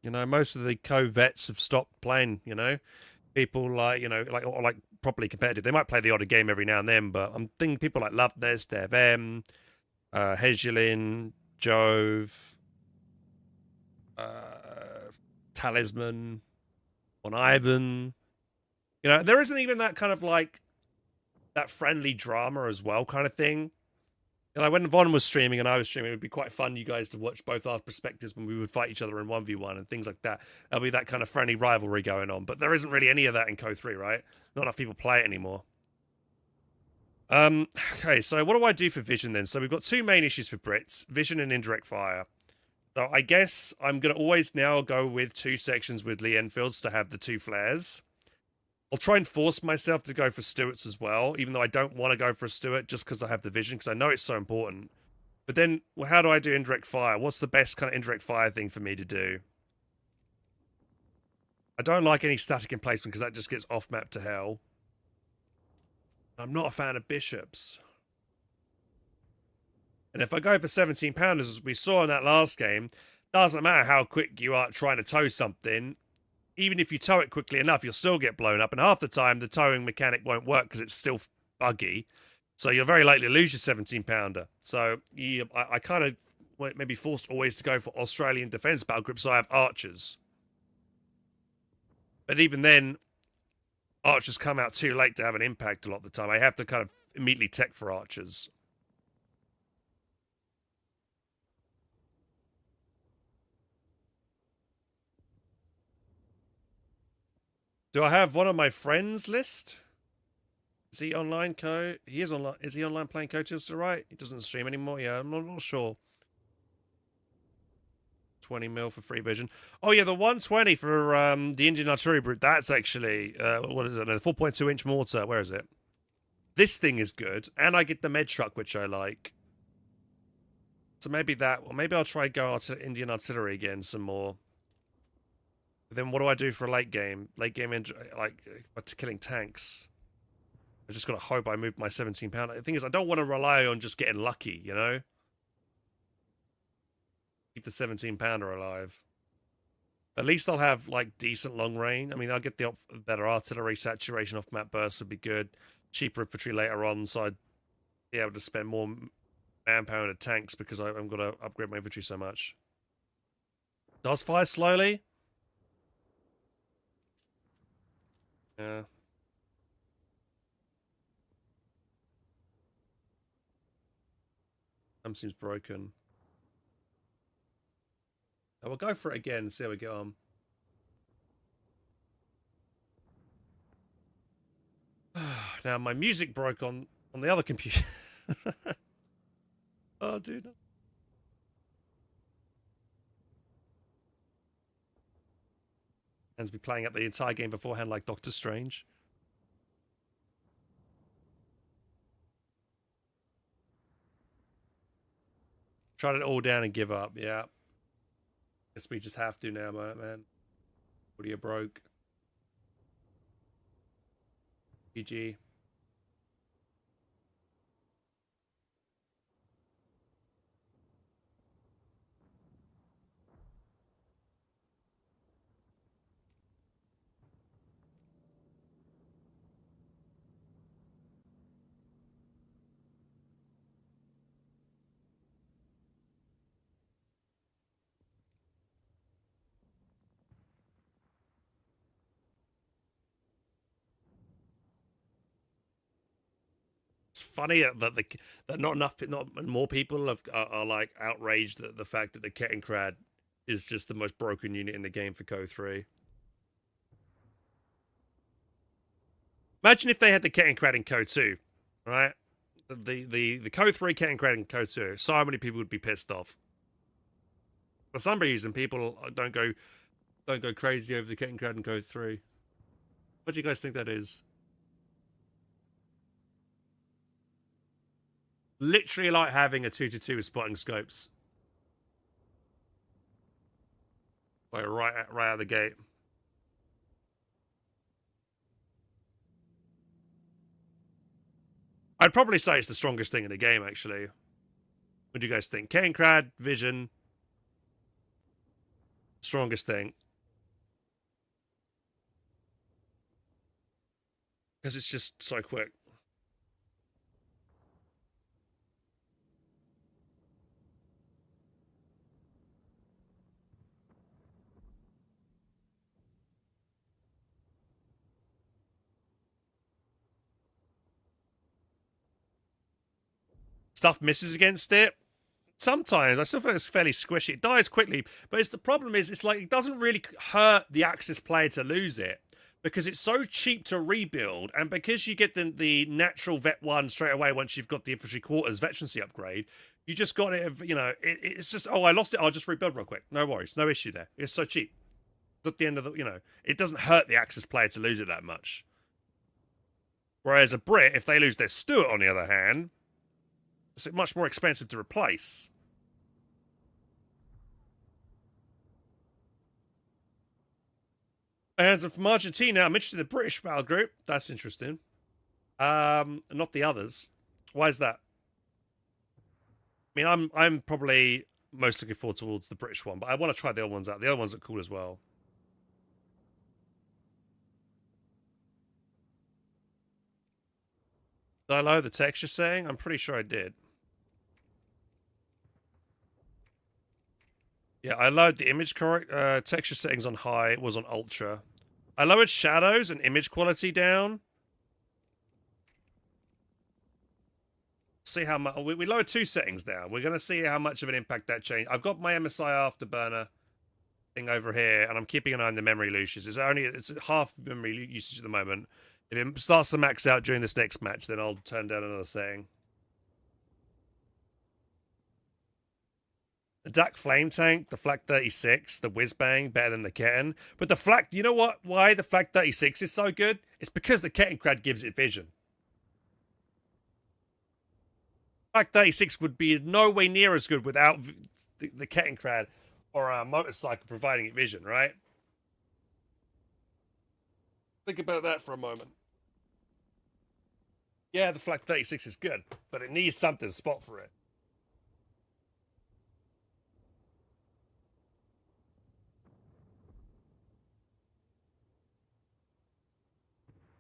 Most of the co-vets have stopped playing. People like like properly competitive. They might play the odd game every now and then, but I'm thinking people like Loveness, Dev M, Hezulin, Jove, Talisman, on Ivan. There isn't even that kind of like that friendly drama as well kind of thing. When Von was streaming and I was streaming, it would be quite fun, you guys, to watch both our perspectives when we would fight each other in 1v1 and things like that. There'll be that kind of friendly rivalry going on. But there isn't really any of that in Co 3, right? Not enough people play it anymore. Okay, so what do I do for Vision then? So we've got two main issues for Brits, Vision and indirect fire. So I guess I'm going to always now go with 2 sections with Lee Enfields to have the 2 flares. I'll try and force myself to go for Stuarts as well, even though I don't want to go for a Stuart just because I have the Vision, because I know it's so important. But then, well, how do I do indirect fire? What's the best kind of indirect fire thing for me to do? I don't like any static emplacement because that just gets off-map to hell. I'm not a fan of bishops. And if I go for 17 pounders, as we saw in that last game, doesn't matter how quick you are trying to tow something, even if you tow it quickly enough, you'll still get blown up. And half the time, the towing mechanic won't work because it's still buggy. So you're very likely to lose your 17-pounder. So I kind of may be forced always to go for Australian defense battle groups, so I have archers. But even then, archers come out too late to have an impact a lot of the time. I have to kind of immediately tech for archers. Do I have one on my friends list? Is he online, He is online. Is he online playing Co-Tilts right? He doesn't stream anymore. Yeah, I'm not sure. 20 mil for free vision. Oh yeah, the 120 for the Indian artillery brute. That's actually what is it? No, the 4.2-inch mortar. Where is it? This thing is good, and I get the med truck, which I like. So maybe that. Or maybe I'll try go to Indian artillery again some more. Then what do I do for a late game? Late game, like, killing tanks. I just gotta hope I move my 17 pounder. The thing is, I don't want to rely on just getting lucky, you know? Keep the 17 pounder alive. At least I'll have, like, decent long range. I mean, I'll get the better artillery saturation off map bursts would be good. Cheaper infantry later on, so I'd be able to spend more manpower into tanks because I'm going to upgrade my infantry so much. Does fire slowly? Yeah. Seems broken. I will go for it again and see how we get on. Now my music broke on the other computer. Oh, dude. Hans be playing up the entire game beforehand like Doctor Strange. Tried it all down and give up, yeah. Guess we just have to now, man. What are you broke? GG. It's funny that not more people are like outraged at the fact that the Kettengrad is just the most broken unit in the game for Co 3. Imagine if they had the Kettengrad in Co 2, right? The Co 3 Kettengrad in Co 2. So many people would be pissed off. For some reason, people don't go crazy over the Kettengrad in Co 3. What do you guys think that is? Literally like having a 2-2 with spotting scopes. Like right out of the gate. I'd probably say it's the strongest thing in the game, actually. What do you guys think? Kettengrad, Vision. Strongest thing. Because it's just so quick. Stuff misses against it. Sometimes I still feel it's fairly squishy. It dies quickly, but the problem is it's like it doesn't really hurt the Axis player to lose it because it's so cheap to rebuild, and because you get the natural vet 1 straight away once you've got the infantry quarters veterancy upgrade. You just got it. You know, it's just, oh, I lost it. I'll just rebuild real quick. No worries, no issue there. It's so cheap. At the end of the, you know, it doesn't hurt the Axis player to lose it that much. Whereas a Brit, if they lose their Stuart, on the other hand, it's much more expensive to replace. And from Argentina, I'm interested in the British battle group. That's interesting. Not the others. Why is that? I mean, I'm probably most looking forward towards the British one, but I want to try the other ones out. The other ones are cool as well. Did I lower the texture setting? I'm pretty sure I did. Yeah, I lowered the image texture settings on high. It was on ultra. I lowered shadows and image quality down. See how much we lowered 2 settings down. We're gonna see how much of an impact that changed. I've got my MSI afterburner thing over here, and I'm keeping an eye on the memory uses. It's half memory usage at the moment. If it starts to max out during this next match, then I'll turn down another setting. The DAC Flame Tank, the Flak 36, the Whiz Bang, better than the Ketten. But the Flak, you know what? Why the Flak 36 is so good? It's because the Kettengrad gives it vision. Flak 36 would be no way near as good without the Kettengrad or a motorcycle providing it vision, right? Think about that for a moment. Yeah, the Flak 36 is good, but it needs something to spot for it.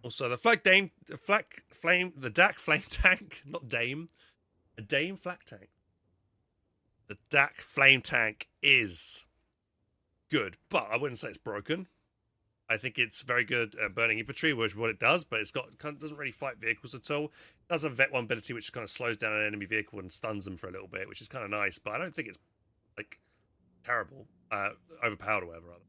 Also, the Flak Dame, the Flak Flame, the DAC Flame Tank, not Dame, a Dame Flak Tank. The DAC Flame Tank is good, but I wouldn't say it's broken. I think it's very good at burning infantry, which is what it does, but it's got doesn't really fight vehicles at all. It does have Vet 1 ability, which kind of slows down an enemy vehicle and stuns them for a little bit, which is kind of nice, but I don't think it's, like, terrible. Overpowered or whatever, rather.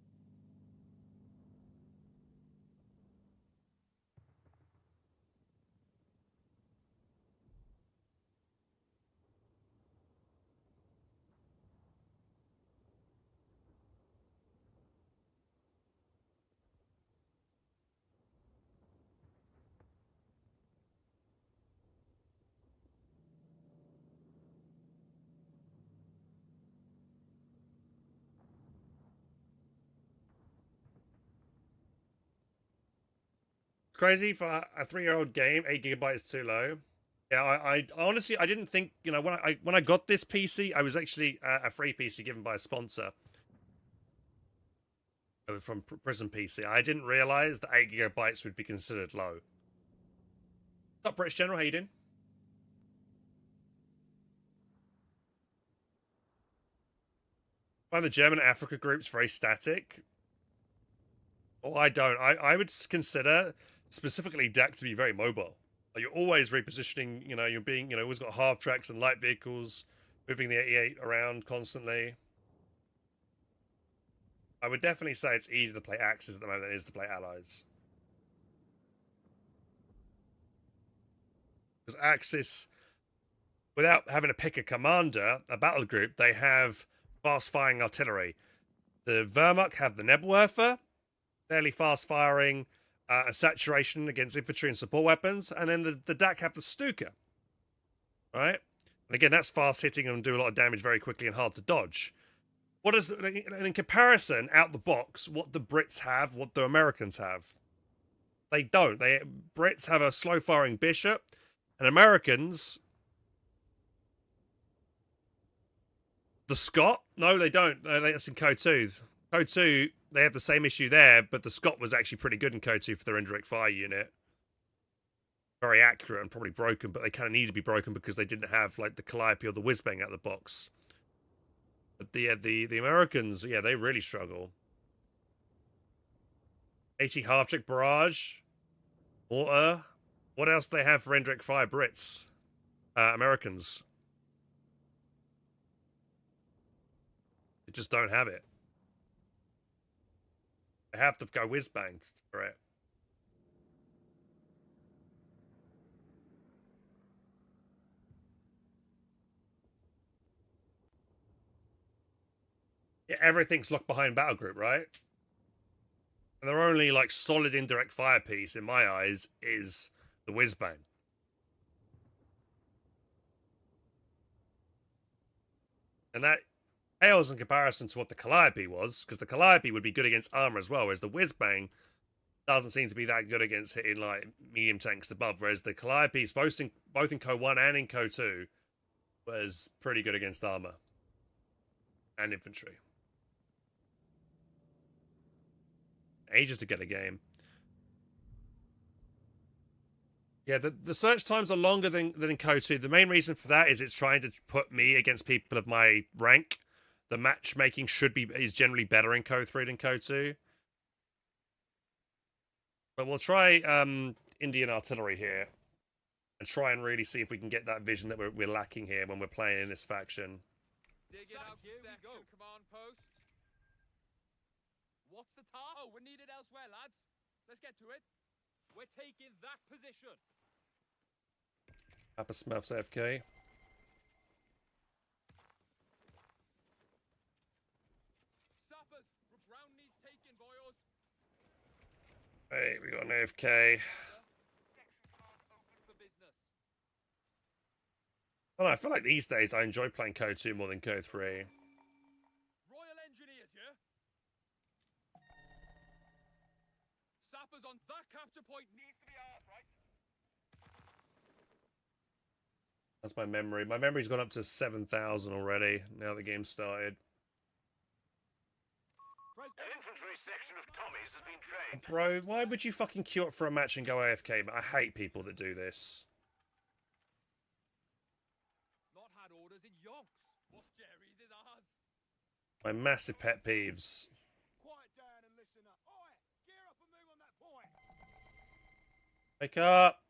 It's crazy for a 3-year-old game. 8 GB is too low. Yeah, I honestly I didn't think, you know, when I got this PC, I was actually a free PC given by a sponsor from Prison PC. I didn't realize that 8 GB would be considered low. What's up, British General? How you doing? I find the German Africa groups very static. Oh, I don't. I would consider specifically DAC to be very mobile. You're always repositioning, you know, you're being, you know, always got half tracks and light vehicles, moving the 88 around constantly. I would definitely say it's easier to play Axis at the moment than it is to play Allies. Because Axis, without having to pick a commander, a battle group, they have fast-firing artillery. The Wehrmacht have the Nebelwerfer, fairly fast-firing, a saturation against infantry and support weapons, and then the DAC have the Stuka, right? And again, that's fast-hitting and do a lot of damage very quickly and hard to dodge. What is, in comparison, out the box, what the Brits have, what the Americans have? They don't. Brits have a slow-firing bishop, and Americans... The Scot? No, they don't. That's in Code 2. Code 2, they have the same issue there, but the Scot was actually pretty good in Code 2 for their indirect fire unit. Very accurate and probably broken, but they kind of need to be broken because they didn't have, like, the Calliope or the Whizbang out of the box. But the Americans, yeah, they really struggle. 80 half-trick barrage. Mortar. What else do they have for indirect fire? Brits. Americans. They just don't have it. They have to go whiz-bang for it. Yeah, everything's locked behind battle group, right? And their only, like, solid indirect fire piece, in my eyes, is the whiz-bang. And that pales in comparison to what the Calliope was, because the Calliope would be good against armor as well, whereas the whiz-bang doesn't seem to be that good against hitting, like, medium tanks above, whereas the Calliope, both in Code 1 and in Code 2, was pretty good against armor and infantry. Ages to get a game. Yeah, the search times are longer than in Code 2. The main reason for that is it's trying to put me against people of my rank. The matchmaking is generally better in Code 3 than Code 2. But we'll try Indian artillery here and try and really see if we can get that vision that we're lacking here when we're playing in this faction. Dig it out, here we go. Command post. What's the target? Oh, we're needed elsewhere, lads. Let's get to it. We're taking that position. Papa Smurfs AFK. Sappers, ground needs taking, boyos. Hey, we got an AFK. I don't know, I feel like these days I enjoy playing Code 2 more than Code 3. Royal Engineers, yeah? Sappers on That capture point needs to be ours, right? That's my memory. My memory's gone up to 7,000 already now the game started. An infantry section of Tommies has been trained. Bro, why would you fucking queue up for a match and go AFK? I hate people that do this. Not had orders in yonks. What's Jerry's is ours. My massive pet peeves. Quiet down and listen up. Oi, gear up and move on that point. Wake up!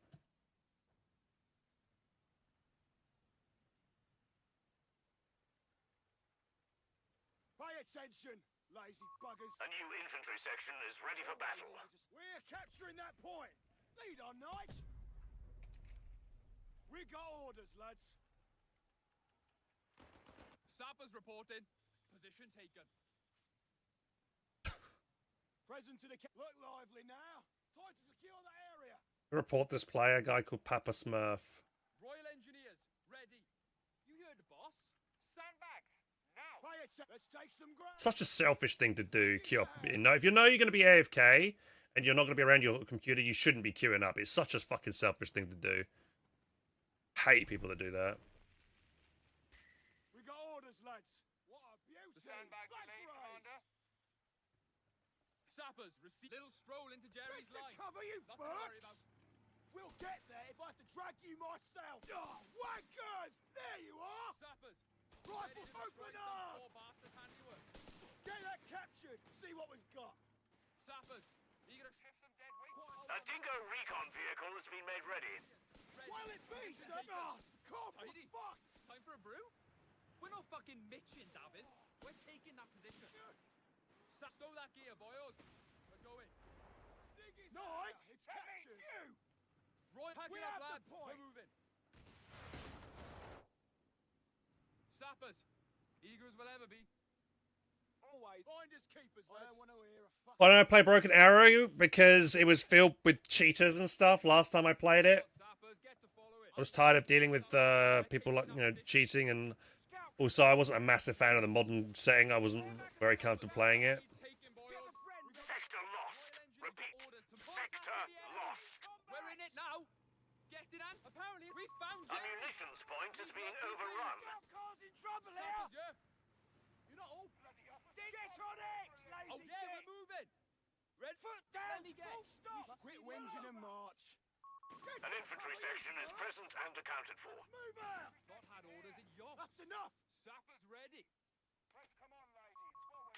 Pay attention, lazy buggers. A new infantry section is ready for battle. We're capturing that point. Lead on, knight. We got orders, lads. Sappers reporting. Position taken. Present to the look lively now. Time to secure that area. Report this player, a guy called Papa Smurf. Royal Engineers, ready. You heard the boss? Sandbags, now. Pay attention. Let's take some ground. Such a selfish thing to do, queue up. No, if you know you're going to be AFK and you're not going to be around your computer, you shouldn't be queuing up. It's such a fucking selfish thing to do. Hate people that do that. We got orders, lads. What a beauty. The sandbags Flags laid, raised. Commander. Sappers, receive little stroll into Jerry's Get to line. cover, you Nothing to worry bucks. about. We'll get there if I have to drag you myself. Oh, wankers! There you are. Sappers, Rifles open up. poor bastard handiwork. Get that captured. See what we've got. Sappers, eager to shift some dead weight. A dingo recon vehicle has been made ready. Will it be, sir? Oh, Corporal's Tidy. fucked. Time for a brew? We're not fucking Mitchins, David. We're taking that position. Stow that gear, boys. We're going. Knight, it's captured. You. Roy, pack We it up, have the lads. point. We're moving. Sappers, eager as we'll ever be. Always. Finders keepers, lads. I don't want to hear a fuck. Why don't I play Broken Arrow? Because it was filled with cheaters and stuff last time I played it. Sappers, get to follow it. I was tired of dealing with people like, cheating, and also I wasn't a massive fan of the modern setting. I wasn't very comfortable playing it. Sector lost. Repeat. Sector lost. We're in it now. Get it, Ants. Apparently, we found A it. munitions point is being overrun. Causing trouble Sappers, yeah? You're not all bloody officers. Get on it, lazy Oh, yeah, we're moving. Red foot down. Let me guess. Full stop. Quit whinging and march. An infantry section is present and accounted for. Move out. Not had orders in York. That's enough. Sappers ready. Come on, ladies.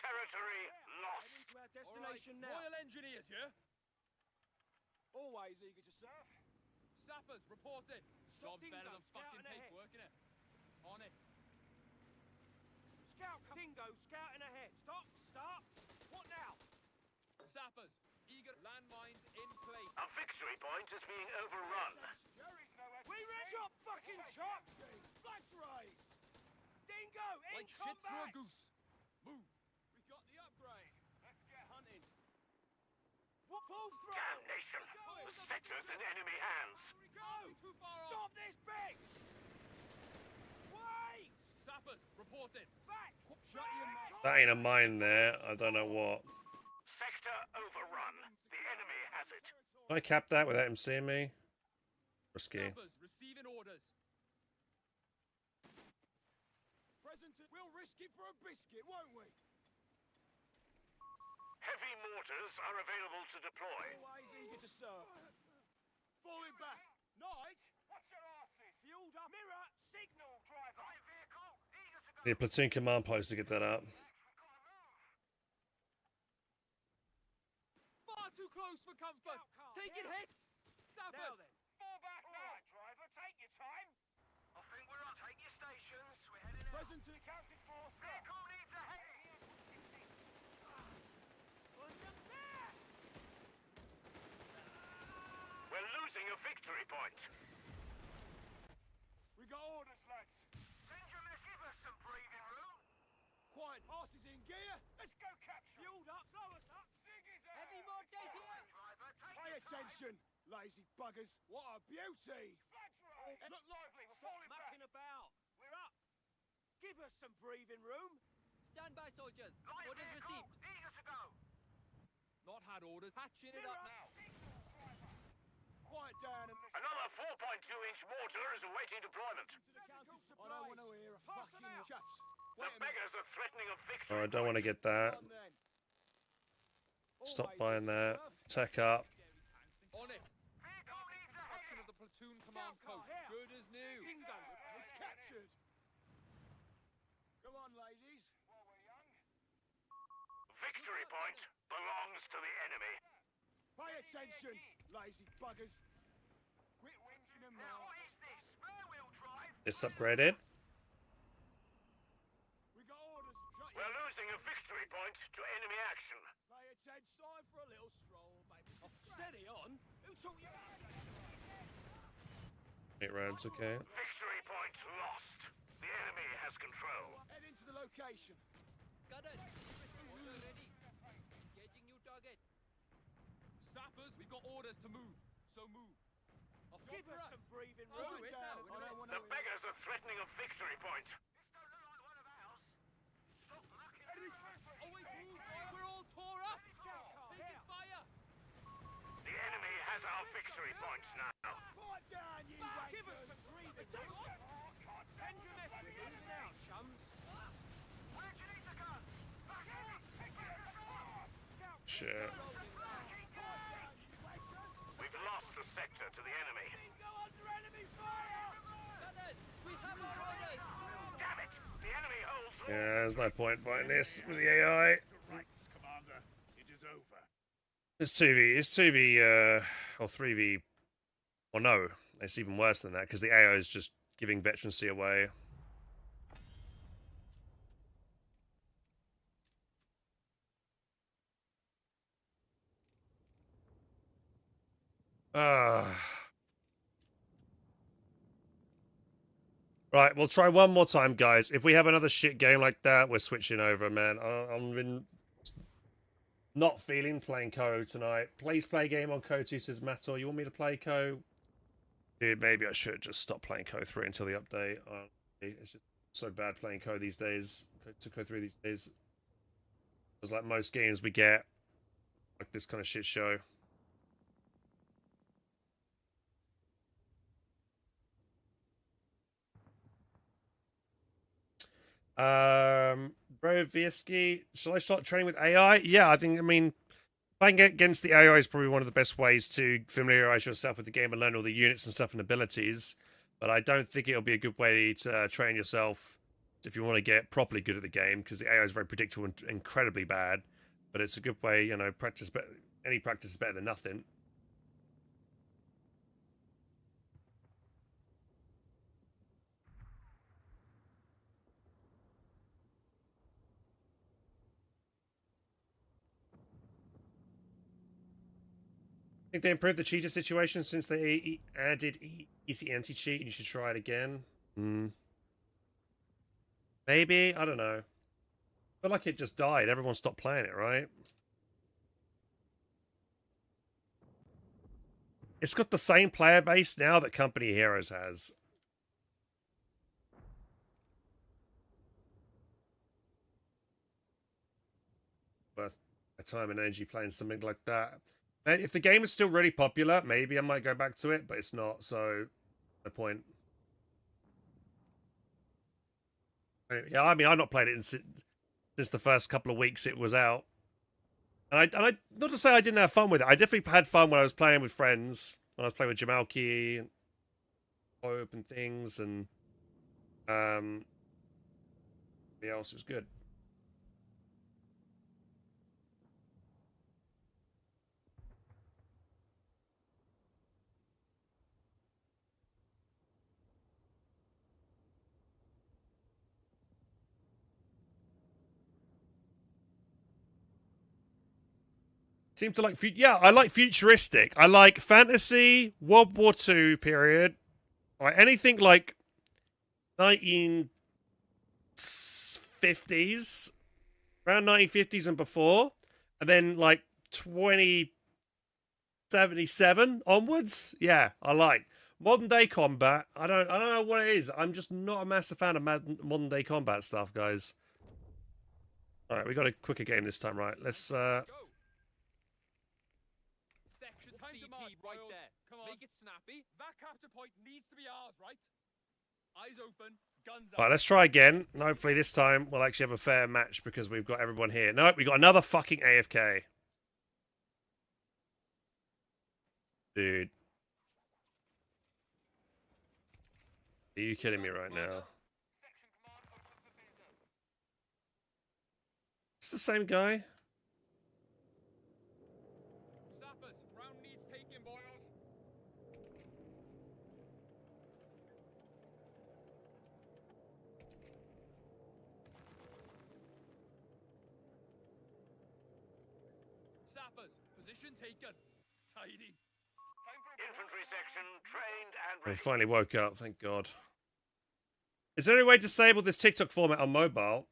Territory lost. To our Destination now. Royal Engineers here. Always eager to serve. Sappers reporting. Job's better than Dingo, fucking scouting ahead. paperwork, innit? On it. Scout, Dingo, scouting ahead. Stop, start. What now? Sappers, eager. Landmines in place. A victory point is being overrun. We ready? Chop, fucking chop. Flags raised. Dingo, in Like shit through a combat. goose. Move. We got the upgrade. Let's get hunting. What pull through? Damnation. The sector's in enemy hands. Go. Too far off. Stop this bitch. Wait. Sappers reporting. Back. Shut your mouth. That ain't a mine there. I don't know what. Sector overrun. The enemy has it. Can I cap that without him seeing me? Risky. Sappers receiving orders. Present. We'll risk it for a biscuit, won't we? Heavy mortars are available to deploy. Always eager to serve. Falling back. Knight. Watch your asses. Fueled up. Mirror. Signal driver. Light vehicle. Eager to go. Need a platoon command post to get that up. Far too close for comfort. Taking hits. Sappers. Fall back now. Driver, take your time. I think we're on. Take your stations. We're heading out. Present to accounted for, sir. Vehicle needs a head. Under there. We're losing a victory point. We got orders, lads. Benjamin, give us some breathing room. Quiet. Horses in gear. Let's go capture. Fueled up. Slow us up. Heavy mortar here. Driver, take Pay attention, lazy buggers. What a beauty. Look lively. We're falling back. about. We're up. Give us some breathing room. Stand by, soldiers. Light Orders vehicle. received. Eager to go. Not had orders. Patching it up now. Quiet down and listen Another 4.2-inch mortar is awaiting deployment. to the counting. I don't want to hear a fucking chaps. The Wait a minute. beggars are threatening a victory. Oh, I don't want to get that. Come then. Stop Always buying that. serve. Tech up. On it. Action of the platoon command post. Good as new. It's captured. Come on, ladies. Victory point belongs to the enemy. Pay attention, lazy buggers. Quit whinging them now. This upgraded. We got orders. Shut We're your losing a victory point to enemy action. Pay attention. Time for a little stroll, baby. Oh, steady on. Who took you out? 8 rounds, okay. Victory point lost. The enemy has control. Head into the location. Got it. Order ready. Engaging new target. Sappers, we've got orders to move. So move. Off Give us some breathing room. I'll do it now. I don't want The to hear. beggars are threatening a victory point. Oh, wait, move. We're all tore up. Taking fire. The enemy has our victory points now. Quiet down, you wankers. Give us some breathing room. Send your message. Moving out, chums. Shit. We've lost the sector to the enemy. Go under enemy fire. Got it. We have our orders. Damn it! The enemy holds. Yeah, there's no point fighting this with the AI. Rights, Commander. It is over. It's 2v. It's 2v, or 3v. Or no, it's even worse than that because the AI is just giving veterancy away. Right, we'll try one more time, guys. If we have another shit game like that, we're switching over, man. I'm not feeling playing Co tonight. Please play a game on Co 2, says Matto. You want me to play Co? Dude, maybe I should just stop playing Co 3 until the update. It's just so bad playing Co these days. Co 3 these days. It's like most games we get, like this kind of shit show. Brovisky, shall I start training with AI? Yeah, I mean, playing against the AI is probably one of the best ways to familiarize yourself with the game and learn all the units and stuff and abilities. But I don't think it'll be a good way to train yourself if you want to get properly good at the game, because the AI is very predictable and incredibly bad. But it's a good way, you know, practice. But any practice is better than nothing. I think they improved the cheater situation since they added easy anti-cheat, and you should try it again. Maybe? I don't know. I feel like it just died. Everyone stopped playing it, right? It's got the same player base now that Company Heroes has. Worth my time and energy playing something like that. If the game is still really popular, maybe I might go back to it, but it's not, so no point. Yeah, I mean, I've not played it since the first couple of weeks it was out. And I not to say I didn't have fun with it. I definitely had fun when I was playing with friends, when I was playing with Jamalki and Hope and things, and yeah, else it was good. Seem to like, yeah, I like futuristic. I like fantasy, World War II period, like anything like 1950s, around 1950s and before, and then like 2077 onwards. Yeah, I like modern day combat. I don't know what it is. I'm just not a massive fan of modern day combat stuff, guys. All right, we got a quicker game this time, right? Let's heed right there. Come on. Make it snappy. That capture point needs to be ours, right? Eyes open, guns up. Right, let's try again. And hopefully this time we'll actually have a fair match because we've got everyone here. Nope, we got another fucking AFK. Dude. Are you kidding me right now? It's the same guy. Sappers, round needs taking, boys. Sappers, position taken. Tidy. Infantry section trained and He ready. finally woke up, thank God. Is there any way to disable this TikTok format on mobile?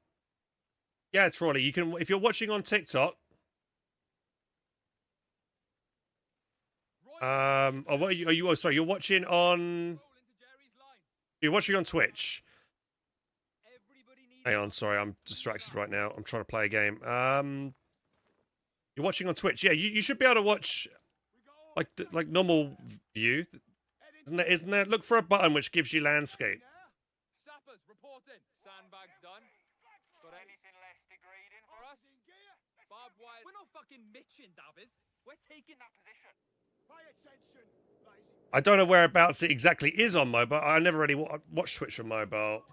Yeah, Trolley, you can if you're watching on TikTok. Or what are you oh, sorry, you're watching on you're watching on Twitch. Hang on, sorry, I'm distracted right now. I'm trying to play a game. You're watching on Twitch. Yeah, you should be able to watch like normal view. Isn't there? Look for a button which gives you landscape. Sappers, reporting. Sandbags done. Got anything less degrading for us? Barbed wire. We're not fucking Mitchin, David. We're taking that position. Pay attention, lazy. I don't know whereabouts it exactly is on mobile. I never really watched Twitch on mobile.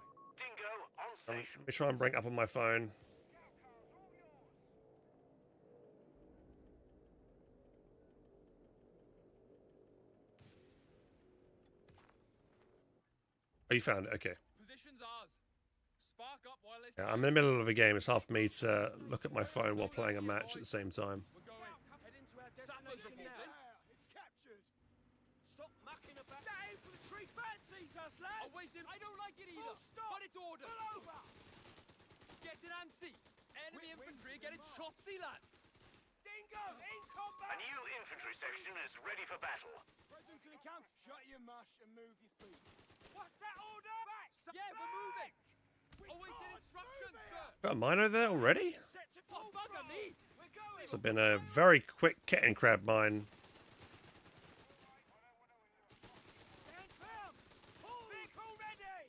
Dingo on station. Let me try and bring it up on my phone. Oh, you found it. Okay. Position's ours. Spark up while it's Yeah, I'm in the middle of a game. It's hard for me to look at my phone while playing a match at the same time. We're going. Head into our Sappers destination reporting. now. It's captured. Stop mucking about. That infantry fancies us, I'm lads. waiting. I don't like it either. Full stop. But it's order. Pull over. Getting antsy. Enemy infantry getting chopsy, lads. Dingo, in A combat. new infantry section is ready for battle. Present to the count. Shut your mush and move your feet. What's that order? Back. Yeah, we're moving. We Awaiting can't instructions, move sir. here. Got a miner there already? Set to Oh, full bugger throttle. me. We're going. It's been a very quick Kettengrad mine. Stand firm. Vehicle ready.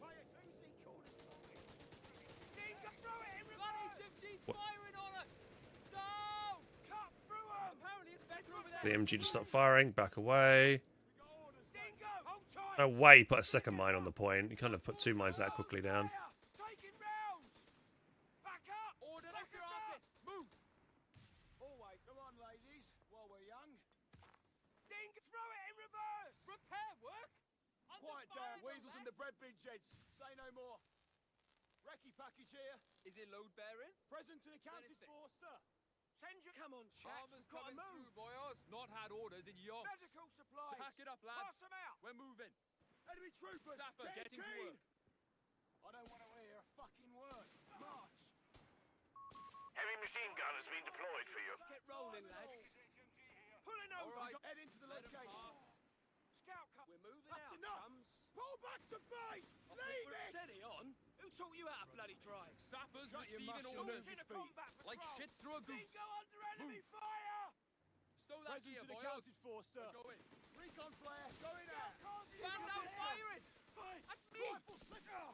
Pay it easy, corners for me. Dingo, throw it in Bloody reverse. MG's What? firing on us. No. Cut through 'em. Apparently it's better over there. The MG just stopped firing. Back away. We got orders. Dingo, hold tight. No way he put a second mine on the point. He kind of put two mines that quickly down. Fire. Taking rounds. Back up. Order Back up your us asses. up. Move. Always. Come on, ladies. While we're young. Dingo, throw it in reverse. Repair work. Under Quiet fire, down. no Weasels in less. the bread bin, gents. Say no more. Recce package here. Is it load bearing? Present to the counted Realistic. for, sir. Send your. Come on, chaps. Armor's We've got to coming move. through, boys. Not had orders in yonks. Medical supplies. Pack it up, Pass lads. them out. We're moving. Enemy troopers. Sapper, Get getting to keen. work. I don't want to hear a fucking word. March. Heavy machine gun has been deployed for you. Get rolling, lads. Pulling All over. right. Head into the Let 'em location. pass. Scout cut. We're moving That's out, enough. chums. Pull back to base. I think Leave we're it. steady on. Who taught you how to bloody drive? Sappers Shut your receiving mush and orders. move In a feet. combat Like patrol. shit through a goose. Dingo under enemy fire. Stow that Present gear, to the boys. counted for, sir. We're going. Recon flare. Going out. Stand down firing. Hey, That's me. rifle slicker.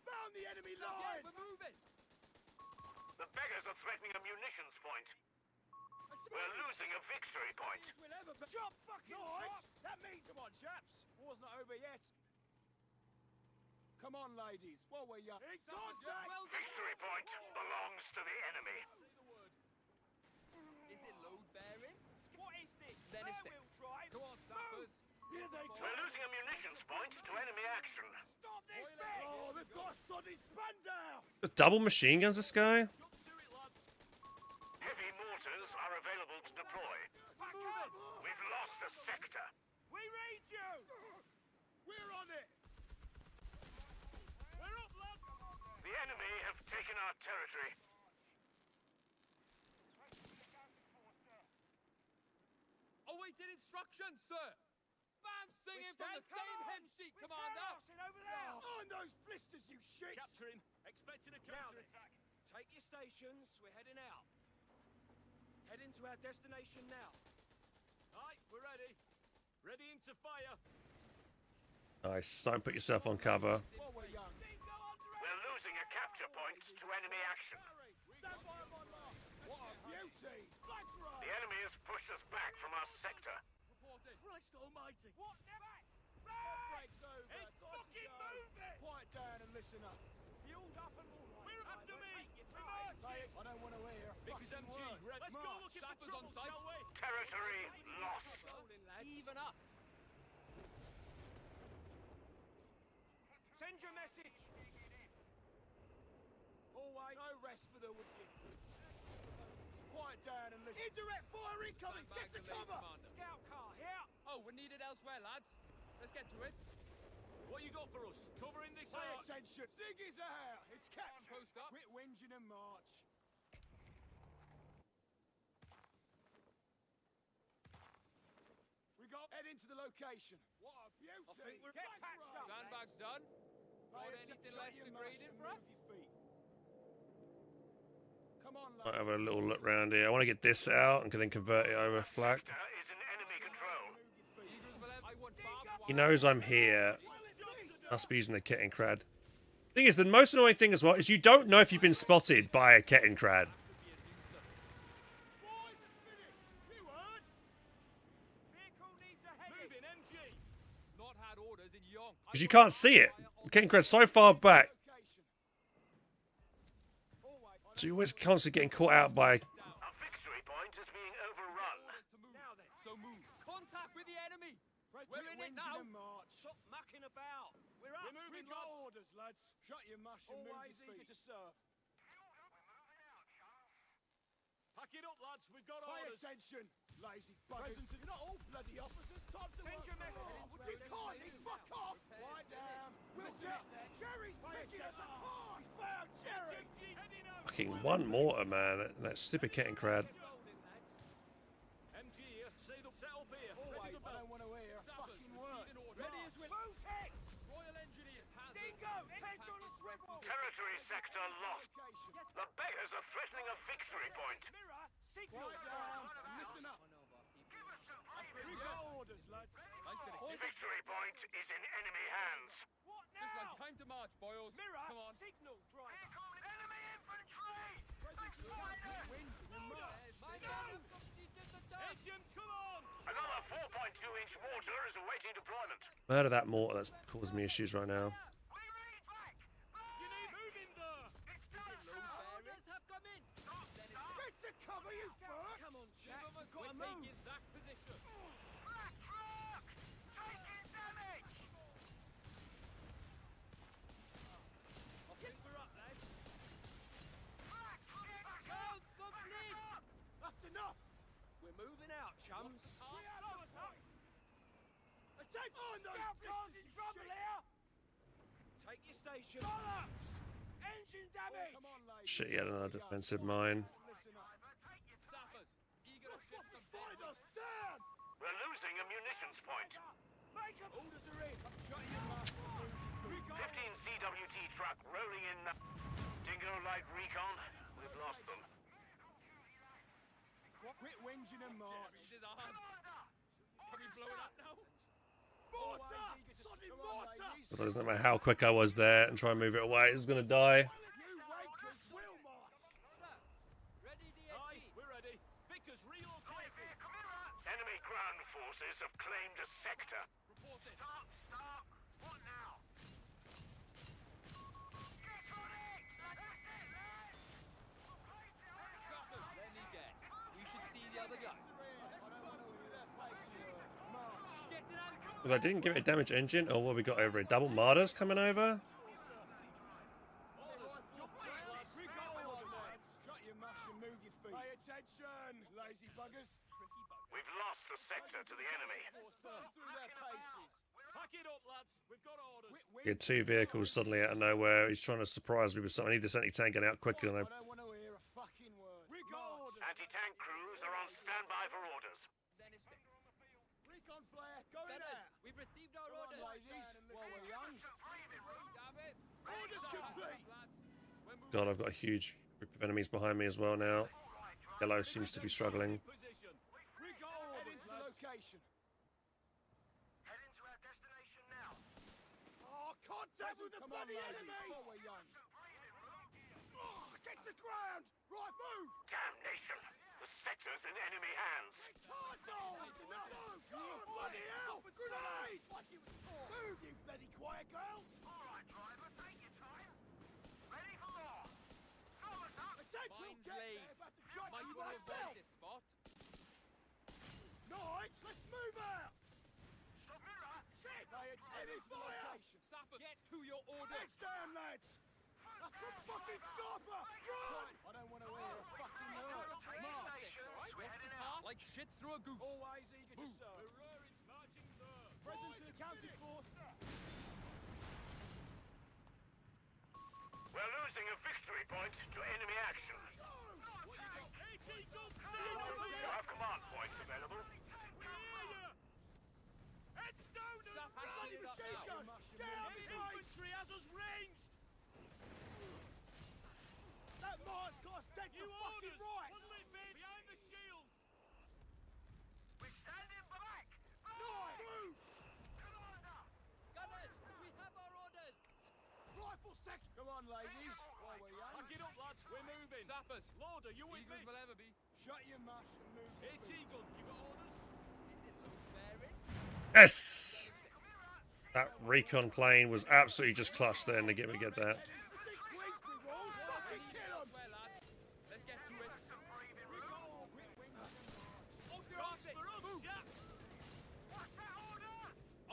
Found the enemy Yeah, line. we're moving. The beggars are threatening a munitions point. We're losing a victory point. We'll ever be. Drop fucking Nice. drop. That means, come on, chaps. War's not over yet. Come on, ladies. While we're young. In contact. Well done. Victory point belongs to the enemy. Is it load bearing? What is this? Then it's Rear wheel drive. Come on, sappers. Here they We're come. losing a munitions point to enemy action. Stop this Boiler. bit. Oh, they've got a soddy span down. Double machine guns, this guy? Jump to it, lads. Heavy mortars are available to deploy. Back up. We've lost a sector. We read you. We're on it. We're up, lads. The enemy have taken our territory. Awaiting instructions, sir. Band singing from the stand- come same on. hymn sheet, We Commander. turn over there. On those blisters, you shit. Capture him. Expecting a counterattack. Take your stations. We're heading out. Heading to our destination now. Ready into fire. Nice. Don't put yourself on cover. Forward, young. We're losing a capture point to enemy action. Stand by on my mark. What a beauty. Flags right. The enemy has pushed us back from our sector. Christ almighty. What? Breaks over. It's Time to fucking go. moving. Quiet down and listen up. Fueled up and all right. We're after me. We're marching. I don't want to hear a Because fucking MG, word. let's go looking for trouble, shall we? Territory lost. Even us. Send your message. Always no rest for the wicked. Quiet down and listen. Indirect fire incoming. Get to cover. Scout car here. Oh, we're needed elsewhere, lads. Let's get to it. What you got for us? Covering this Pay out. attention. Ziggy's out. It's captain. Post up. Quit whinging and march. We got head into the location. What a beauty. I think we're get patched up. Sandbags done. Got Pay anything attention, less shut your degrading mouth for and us? move your feet. Come on, Might lad. have a little look round here. I want to get this out and can then convert it over flak. Sector is in enemy control. Eagles will have... I want barbed He wire. knows I'm here. Must be using the Kettengrad. Thing is, the most annoying thing as well is you don't know if you've been spotted by a Kettengrad. Boys, it's finished. You heard? Vehicle needs a head. Moving, MG. Not had orders in Yonk. Because you can't see it. The Kettengrad's so far back. Location. Always. So you're always constantly getting caught out by... Our victory point is being overrun. Orders to move. Now then. So move. Contact with the enemy. Press We're quit in it whinging now. and march. Stop mucking about. We're up. We're moving, got orders, lads. Shut your mush and Always move your eager feet. to serve. Pack it up, lads. We've got Pay orders. attention, lazy buggers. You're not all bloody officers. Time to Send work. your message. Would you kindly fuck off? Quiet down. We'll get there. Jerry's picking us apart. We found Jerry. MG, heading out. Fucking one mortar, man. That stupid Kettengrad. MG here. Say the set up here. Always, Ready to I belt. don't want to hear a Sappers, fucking word. receiving orders. Ready as we. Move it. Royal Engineers has it. Dingo. Heads on a swivel. Territory sector lost. Location. The beggars are threatening a victory point. Mirror. Signal. Quiet down. Listen up. We got orders, lads. Nice bit of Victory point is in enemy hands. What Just like now? time to march, boys. Mirror. Come on. Signal. Driver. Enemy infantry! Present to the wins and march. My God, somebody did the dance. Agent, come on. Another 4.2-inch mortar is awaiting deployment. Murder that mortar. That's causing me issues right now. You need moving there. Orders have come in. Get to cover, you fuck. Come on, Two Jack. of us You've got will to take move. in that position. I think we're up, lads. Counts complete. That's enough. We're moving out, chums. Attention. Oh, no. Scout cars in trouble here. Take your station. Bollocks! Engine damage. Come on, ladies. Shit, he had another defensive mine. Listen up. Sappers, eager to shift some Find us down. We're losing a munitions point. Make 'em. Orders are in. Shut your mouth and move your feet. 15 CWT truck rolling in. Dingo Light Recon. We've lost them. Quit whinging and march. This is ours. Can we blow it up now? Mortar! Sodding mortar! So it doesn't matter how quick I was there and try and move it away. It's going to die. You wankers will march. Ready, Aye, DNG. we're ready. Vickers relocated. Enemy ground forces have claimed a sector. Report it. Stop. What now? Sappers, let me guess. We should see the other guy. Get it out. Because I didn't give it a damaged engine. Oh, what we got over it? Double martyrs coming over? We got orders, lads. Shut your mush and move your feet. Pay attention, lazy buggers. We've lost the sector to the enemy. Through their paces. Pack it up, lads. We've got orders. He had two vehicles suddenly out of nowhere. He's trying to surprise me with something. I need this anti-tank getting out quickly. And I don't want to hear a fucking word. We got orders. Anti-tank crews are on standby for orders. Then it's fixed. Recon flare, going Gunners, out. we've received our Come on, orders. ladies, while we're young. Damn it. Orders complete. Lads, we're moving. God, I've got a huge group of enemies behind me as well now. Yellow seems to be struggling. Position. We got orders, into location. contact with the bloody enemy! Oh, get the ground! Right, move! Damnation! The sector's in enemy hands. Can't hold! No! Bloody hell! Grenade! Move, you bloody quiet girls! Alright, driver, take your time. Ready for more. Throw us up. Attention! Mine's Get lead. there, about to drop Might you want to myself! avoid this spot. Knights, let's move out! Stop mirror. Shit! Heavy fire! Sapper, get to your orders. Heads down, lads! That's the fucking scarper! Run! I don't want to hear a fucking word. March. We're heading What's the out. path? Like shit through a goose. Always eager to serve. Present to the county force. We're losing a victory point to enemy action. You have command points available. Sap, Bloody action it up machine now. gun! Get out of sight! has us ranged. That Mart's got us dead to fucking right! Behind the shield. We're standing back. Knight, move! Commander. Gunners, we have our orders. Rifle section! Come on, ladies, while we're young. Pack it up, lads. We're moving. Sappers, Lauder, you with Eagles me? will ever be. Shut your mush and move. It's Eagle. You got orders? Is it load bearing? Yes! That recon plane was absolutely just clutch then to get me get that. Heading to see Queensbury rolls, fucking kill 'em! Well, lads, let's get to it. Recall, quick wings and march. Off your arse, move. chaps. What's that order?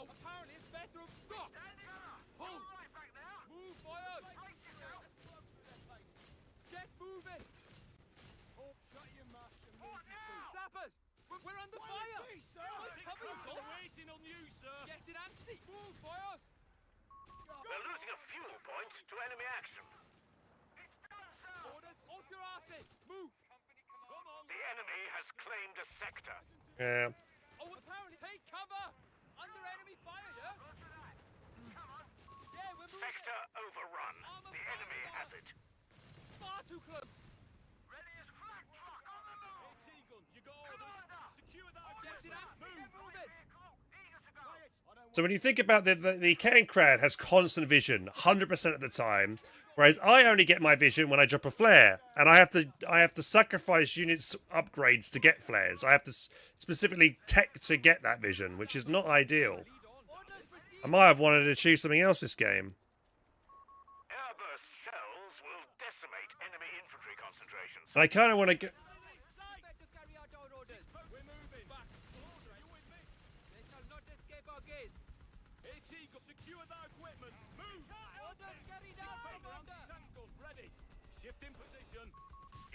Oh, apparently it's better of stop. Standing up. Hold. All right back now. Move, boys. Brace yourself. Get moving. Oh, shut your mush and move What your feet. now? Sappers, we're under Why fire. would be, sir? Cover us, all. Waiting on you, sir. Get it antsy. Move, boys. We're losing a fuel point to enemy action. It's done, sir. Orders, off your asses. Move. Come on. The enemy has claimed a sector. Yeah. Oh, apparently take cover. Under enemy fire, yeah? Roger that. Come on. Yeah, we're moving. Sector overrun. The enemy has it. Far too close. Ready as flag truck on the move. It's Eagle. You got orders? Secure that Get it antsy. Move it. Vehicle, eager to go. So when you think about the Kettengrad has constant vision 100% of the time, whereas I only get my vision when I drop a flare, and I have to sacrifice units upgrades to get flares. I have to specifically tech to get that vision, which is not ideal. Orders received. I might have wanted to choose something else this game. Airburst shells will decimate enemy infantry concentrations. And I kind of want to get. Expect to carry out our orders. We're moving. Back. Lauder, you with me? They shall not escape our gaze. It's Eagle. Secure that equipment. Move. Orders carried out, Commander. Tank gun ready. Shift in position.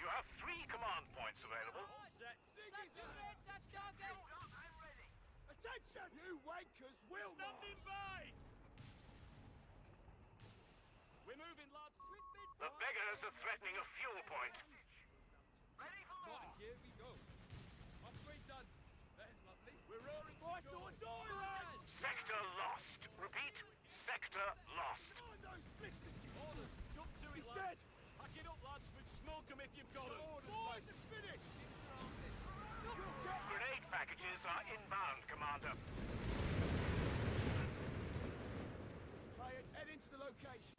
You have 3 command points available. All set. That's unit, that's target. I'm ready. Attention, you wankers will Standing by. We're moving, lads. The beggars are threatening a fuel point. Ready for more. Right, here we go. Upgrade done. That's lovely. We're roaring to Right go. or die, lads! Sector lost. Repeat. Sector lost. Mind those blisters, you Orders. Jump to it, He's lads. dead. Pack it up, lads. We've smoked them if you've got them. Boys, it's finished! You'll get Grenade packages are inbound, Commander. players, head into the location.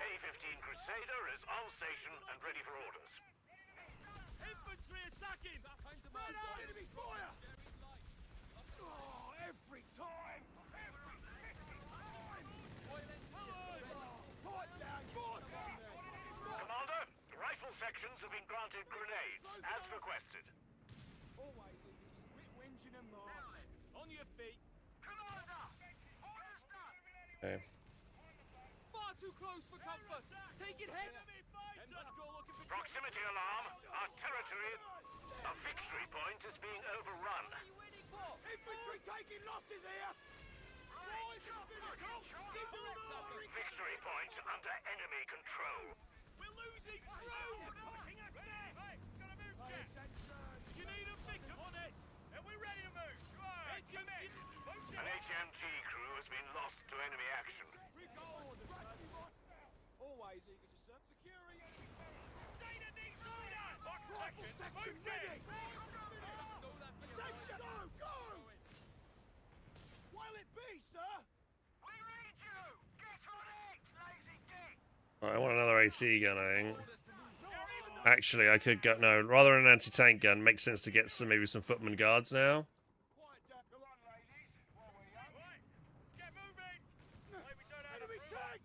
A-15 Crusader is on station and ready for orders. Infantry attacking! Spread out, enemy fire! Oh, every time! Every time! Pipe down, board down there! Commander, rifle sections have been granted grenades, as requested. Always easy. Quit whinging and march. On your feet. Commander. Orders done. Okay. Far too close for comfort. Take it head. Proximity alarm. Our territory. A victory point is being overrun. What are you waiting for? Infantry taking losses here! Boys, it's finished! Victory point under enemy control. We're losing through! Pay attention! You need a pickup on it. And we're ready to move. An HMG crew has been lost to enemy action. Always eager to serve. Security! Rifle section ready! Stole that for your Attention! Go! Go! What'll it be, sir? We read you. I want another AT gun, I think. Actually, I could go... No, rather than an anti-tank gun, makes sense to get maybe some footman guards now. Quiet down. Come on, ladies. While we're young. Right. Let's get moving. Wait, we don't have enemy tank.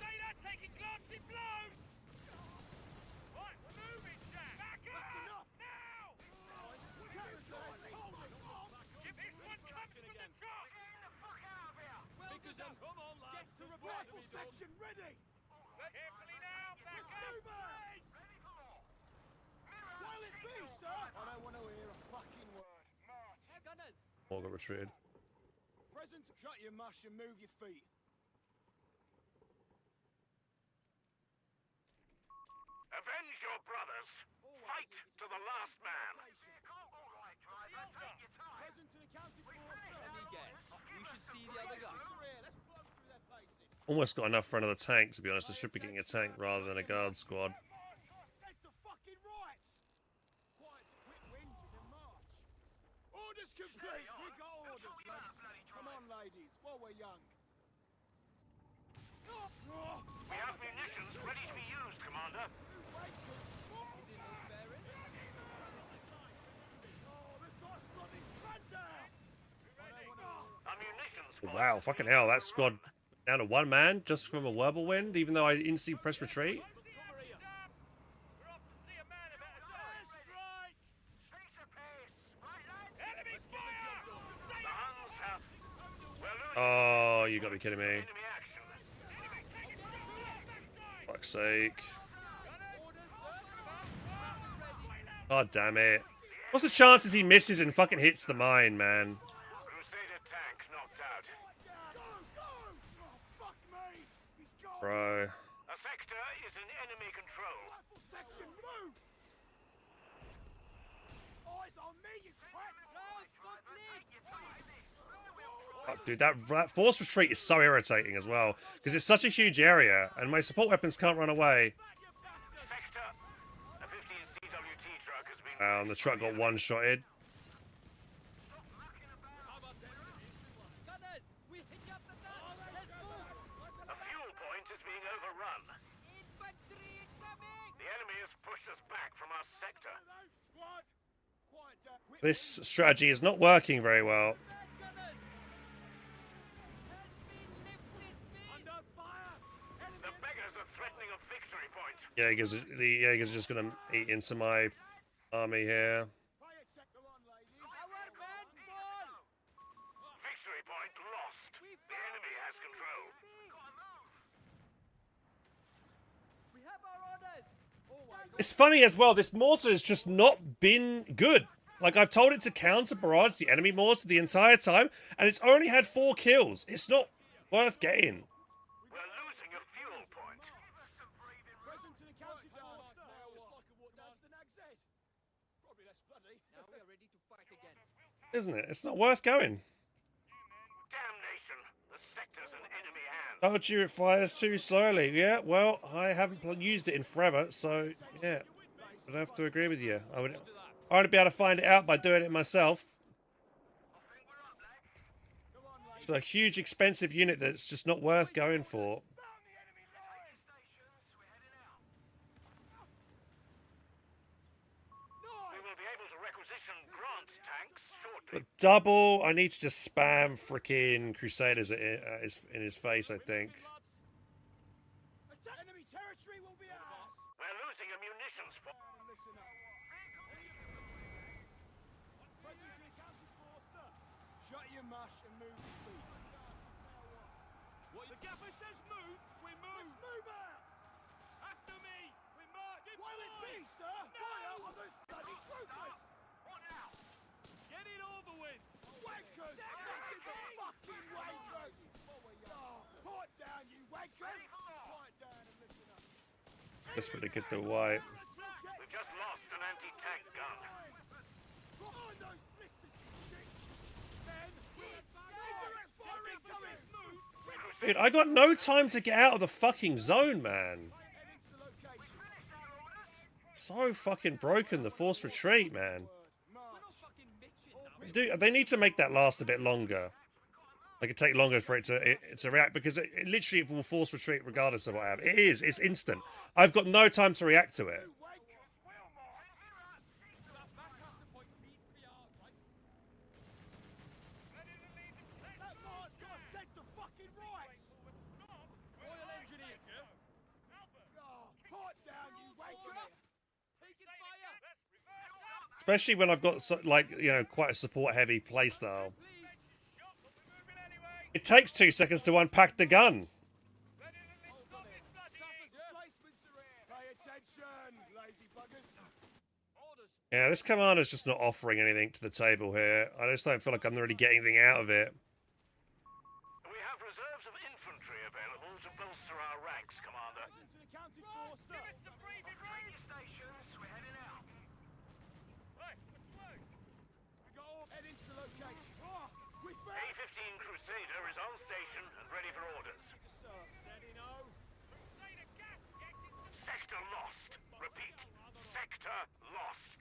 Say that, taking glancing blows. Right, we're moving, Jack. Back up. That's enough. Now. Give this one comes from the top. Get the fuck out of here. Because then, come on, lads. To the rifle section, ready! Carefully now. Back Let's up. move out! While it be, sir! I don't want to hear a fucking word. March. Herr Gunners! Mortar retreated. Present, shut your mush and move your feet. Avenge your brothers. Fight to the last man. Present and accounted for, sir. Any guess? We should see the other guy. Let's blow through their faces. Almost got enough for another tank, to be honest. I should be getting a tank rather than a guard squad. Head to fucking rights! Quiet, quit whinging and march. Orders complete! We got orders, lads. Come on, ladies, while we're young. We have munitions ready to be used, Commander. Our munitions. Wow, fucking hell, that squad down to one man just from a whirlwind, even though I didn't see press retreat. We're off to see a man about a strike. Enemy fire! The Huns have. We're losing Oh, you gotta be kidding me. enemy action. Enemy taking backside. Fuck's sake. Orders, sir. Ready. God damn it. What's the chances he misses and fucking hits the mine, man? Crusader tank knocked out. Go, go! Oh, fuck me! He's gone! Bro. A sector is in enemy control. Rifle section, move! Eyes on me, you twats! Fuck, dude, that forced retreat is so irritating as well. Because it's such a huge area, and my support weapons can't run away. Sector. A 15 CWT truck has been. And the truck got one-shotted. Gunners! We hit up the guns! Let's move! A fuel point is being overrun. Infantry incoming! The enemy has pushed us back from our sector. Squad! Quiet down. Quit This strategy is not working very well. Gunners! Help me lift this beam! under fire! The beggars are threatening a victory point. The Jaegers are just gonna eat into my army here. Play it, sector on, ladies. Our men fall! Victory point lost. The enemy has control. We have our orders! It's funny as well, this mortar has just not been good. Like, I've told it to counter barrage the enemy mortar the entire time, and it's only had 4 kills. It's not worth getting. We're losing a fuel point. Present and accounted for, sir. Just like a walk down to the Nag's Head. Probably less bloody. Now we are ready to fight again. Isn't it? It's not worth going. Damnation. The sector's in enemy hands. Told you it fires too slowly. Yeah, well, I haven't used it in forever, so yeah. I'd have to agree with you. I would only be able to find it out by doing it myself. It's a huge, expensive unit that's just not worth going for. We will be able to requisition Grant tanks shortly. But double, I need to just spam freaking Crusaders in his face, I think. Attack enemy territory will be ours. We're losing a munitions point. Listen up. Present and accounted for, sir. Shut your mush and move your feet. What the gaffer says move, we move! Let's move out! After me! We march! While it be, sir! Fire on those bloody troopers! What now? Get it over with! Wankers! Nothing but fucking wankers! Oh, quiet down, you wankers! Quiet down and listen up. Desperately get the white. We've just lost an anti-tank gun. Behind those blisters, you shit! Men, we're indirect fire incoming! Dude, I got no time to get out of the fucking zone, man. Heading to the location. So fucking broken, the forced retreat, man. March. Fucking mission now. Dude, they need to make that last a bit longer. Like, it take longer for it to react because it literally will force retreat regardless of what I have. It is. It's instant. I've got no time to react to it. That Lancaster point needs to be ours, right? That Mars guy's dead to fucking rights! Royal Engineers, yeah? Oh, pipe down, you wanker! Taking fire! Especially when I've got, like, you know, quite a support-heavy playstyle. Please! It takes 2 seconds to unpack the gun. Replacements are here! Pay attention, lazy buggers! Orders! Yeah, this commander's just not offering anything to the table here. I just don't feel like I'm really getting anything out of it. We have reserves of infantry available to bolster our ranks, Commander. Present and accounted for, sir! Stations, we're heading out. We go on, head into the location. Oh, we found... A-15 Crusader is on station and ready for orders. Sir, steady now. Sector lost. Repeat. Sector lost.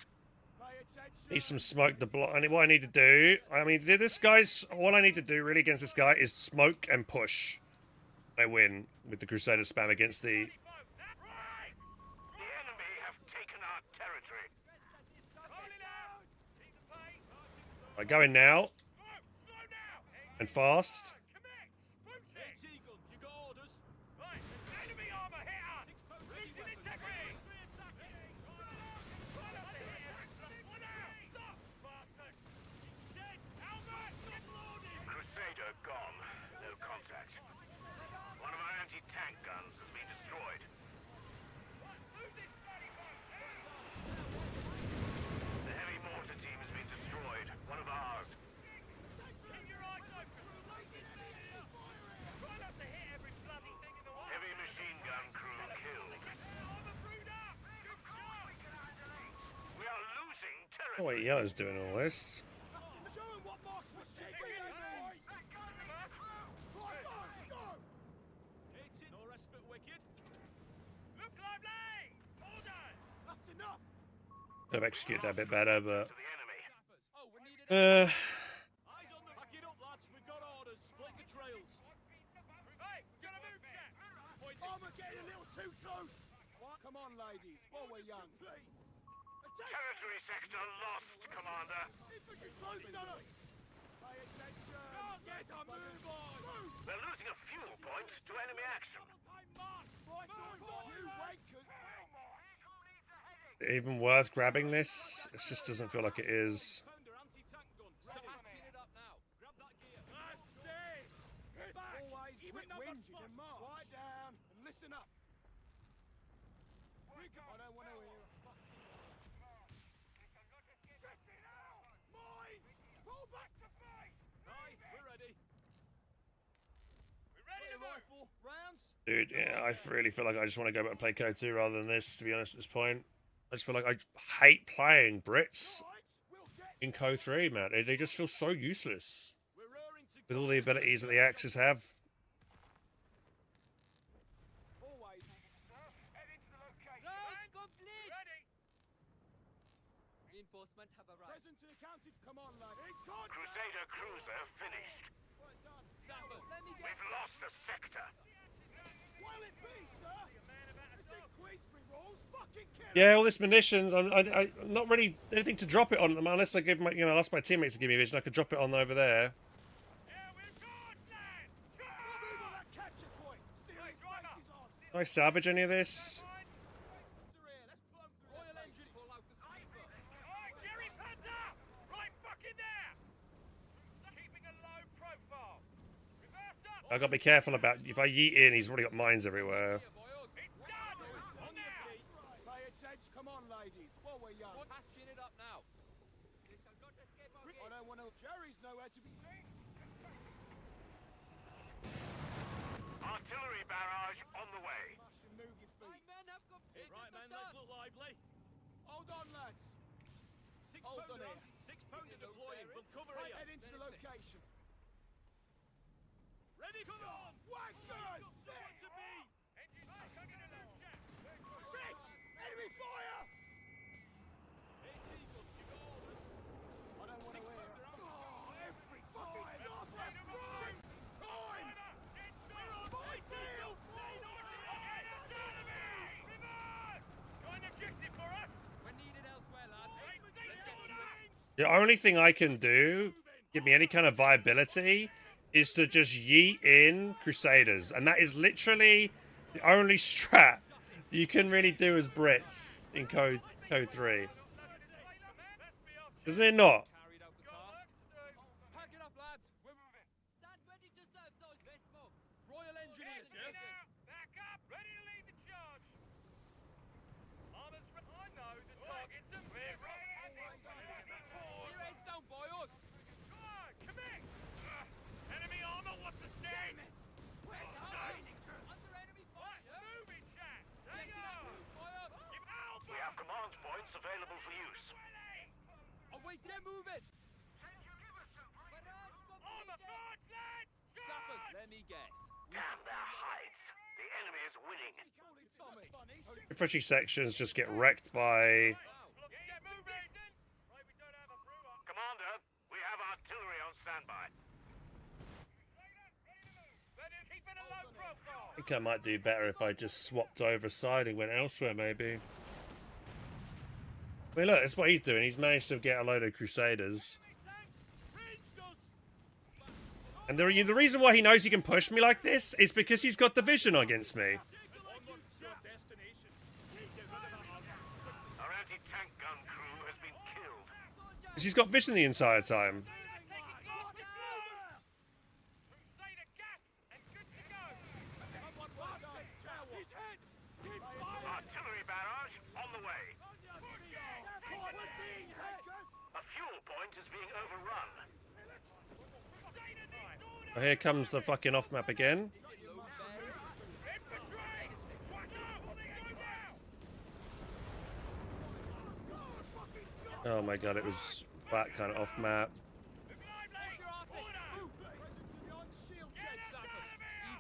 Pay attention. Need some smoke to block. And what I need to do, I mean, this guy's, all I need to do really against this guy is smoke and push. I win with the Crusader spam against the... Right! The enemy have taken our territory. I go in now Slow down! and fast. It's Eagle, you got orders? Right, enemy armor hit us! Losing integrity! Crusader gone. No contact. One of our anti-tank guns has been destroyed. The heavy mortar team has been destroyed. One of ours. Keep your eyes open. Try not to hit every bloody thing in the way. Heavy machine gun crew killed. We are losing territory. Oh wait, Yellow's doing all this. Show him what Mark's machine gun means! Right, go! No respite, wicked. Look lively! Order! That's enough! Could have executed that a bit better, but... To the enemy. Oh, we need an Eyes on the... Pack it up, lads. We've got orders. Split the trails. Hey, gotta move, Jack. Oh, we're getting a little too close! What? Come on, ladies, while we're young. Territory sector lost, Commander. Infantry closing on us! Pay attention! Get a move on! Move! We're losing a fuel point to enemy action. Right, you wankers! Even worth grabbing this? It just doesn't feel like it is. patching it up now. Grab that gear. Always quick wind, you can march. Quiet down and listen up. I don't want to hear a fucking... Mine! Pull back to base! Aye, we're ready. We're ready to Rifle, rounds? Dude, yeah, I really feel like I just want to go back and play Code 2 rather than this, to be honest, at this point. I just feel like I hate playing Brits Right, we'll get... in Code 3, man. They just feel so useless. We're raring to With all the abilities that the Axis have. Always. head into the location. Complete! Ready. Reinforcement have arrived. Present and accounted. Come on, lad. In contact! Crusader cruiser finished. Well done. Sapper, let me get... We've lost a sector. Will it be, sir? This ain't Queensbury rules. Fucking kill Yeah, all this munitions. I'm not really anything to drop it on them unless I give my, you know, ask my teammates to give me a vision. I could drop it on over there. Yeah, we're good, lad. Move on that capture point. Serious faces on. Can I salvage any of this? Let's plumb through Royal that Engine, pull out the sweeper. Alright, Jerry Panda! Right fucking there! Keeping a low profile. Reverse up! I gotta be careful about if I yeet in. He's already got mines everywhere. It's done! On now! Pay attention. Come on, ladies. While we're young. Patching it up now. I don't want to... Jerry's nowhere to be seen. Artillery barrage on the way. Smash and move your feet. Men have completed Right, the men, let's task. look lively. Hold on, lads. Hold on here. Six pounder deploying. We'll cover Right, here. head into the location. Ready? Come on! Wankers! Somewhere to be! Engine tugging a loose check. Shit! Enemy fire! It's Eagle. You got orders. I don't want to hear it. Oh, every fucking stop! Shoot! The only thing I can do, give me any kind of viability, is to just yeet in Crusaders. And that is literally the only strat that you can really do as Brits in Code 3. Isn't it not? Carried out the task. Pack it up, lads. We're moving. Stand ready to serve, soldiers. Royal Engineers. Back up! Ready to lead the charge! Armor's I know the targets are we're ready. Keep your heads down, boys. Come on, commit! Enemy armor, what's the stand? Under enemy fire. Move it, chat! Hang Get on! up, fire. We have command points available for use. Oh, wait, get moving. Armor forward, lads! Sappers, let me guess. Damn their hides. The enemy is winning. Infantry sections just get wrecked by... Let's get moving! Right, we don't have a brewer. Commander, we have artillery on standby. Ready to keep it a low profile. I think I might do better if I just swapped over side and went elsewhere, maybe. I mean, look, that's what he's doing. He's managed to get a load of Crusaders. And the reason why he knows he can push me like this is because he's got the vision against me. Our anti-tank gun crew has been killed. Because he's got vision the entire time. Crusader gas and good to go. Artillery barrage on the way. A fuel point is being overrun. Oh, here comes the fucking off map again. Oh my god, it was that kind of off map.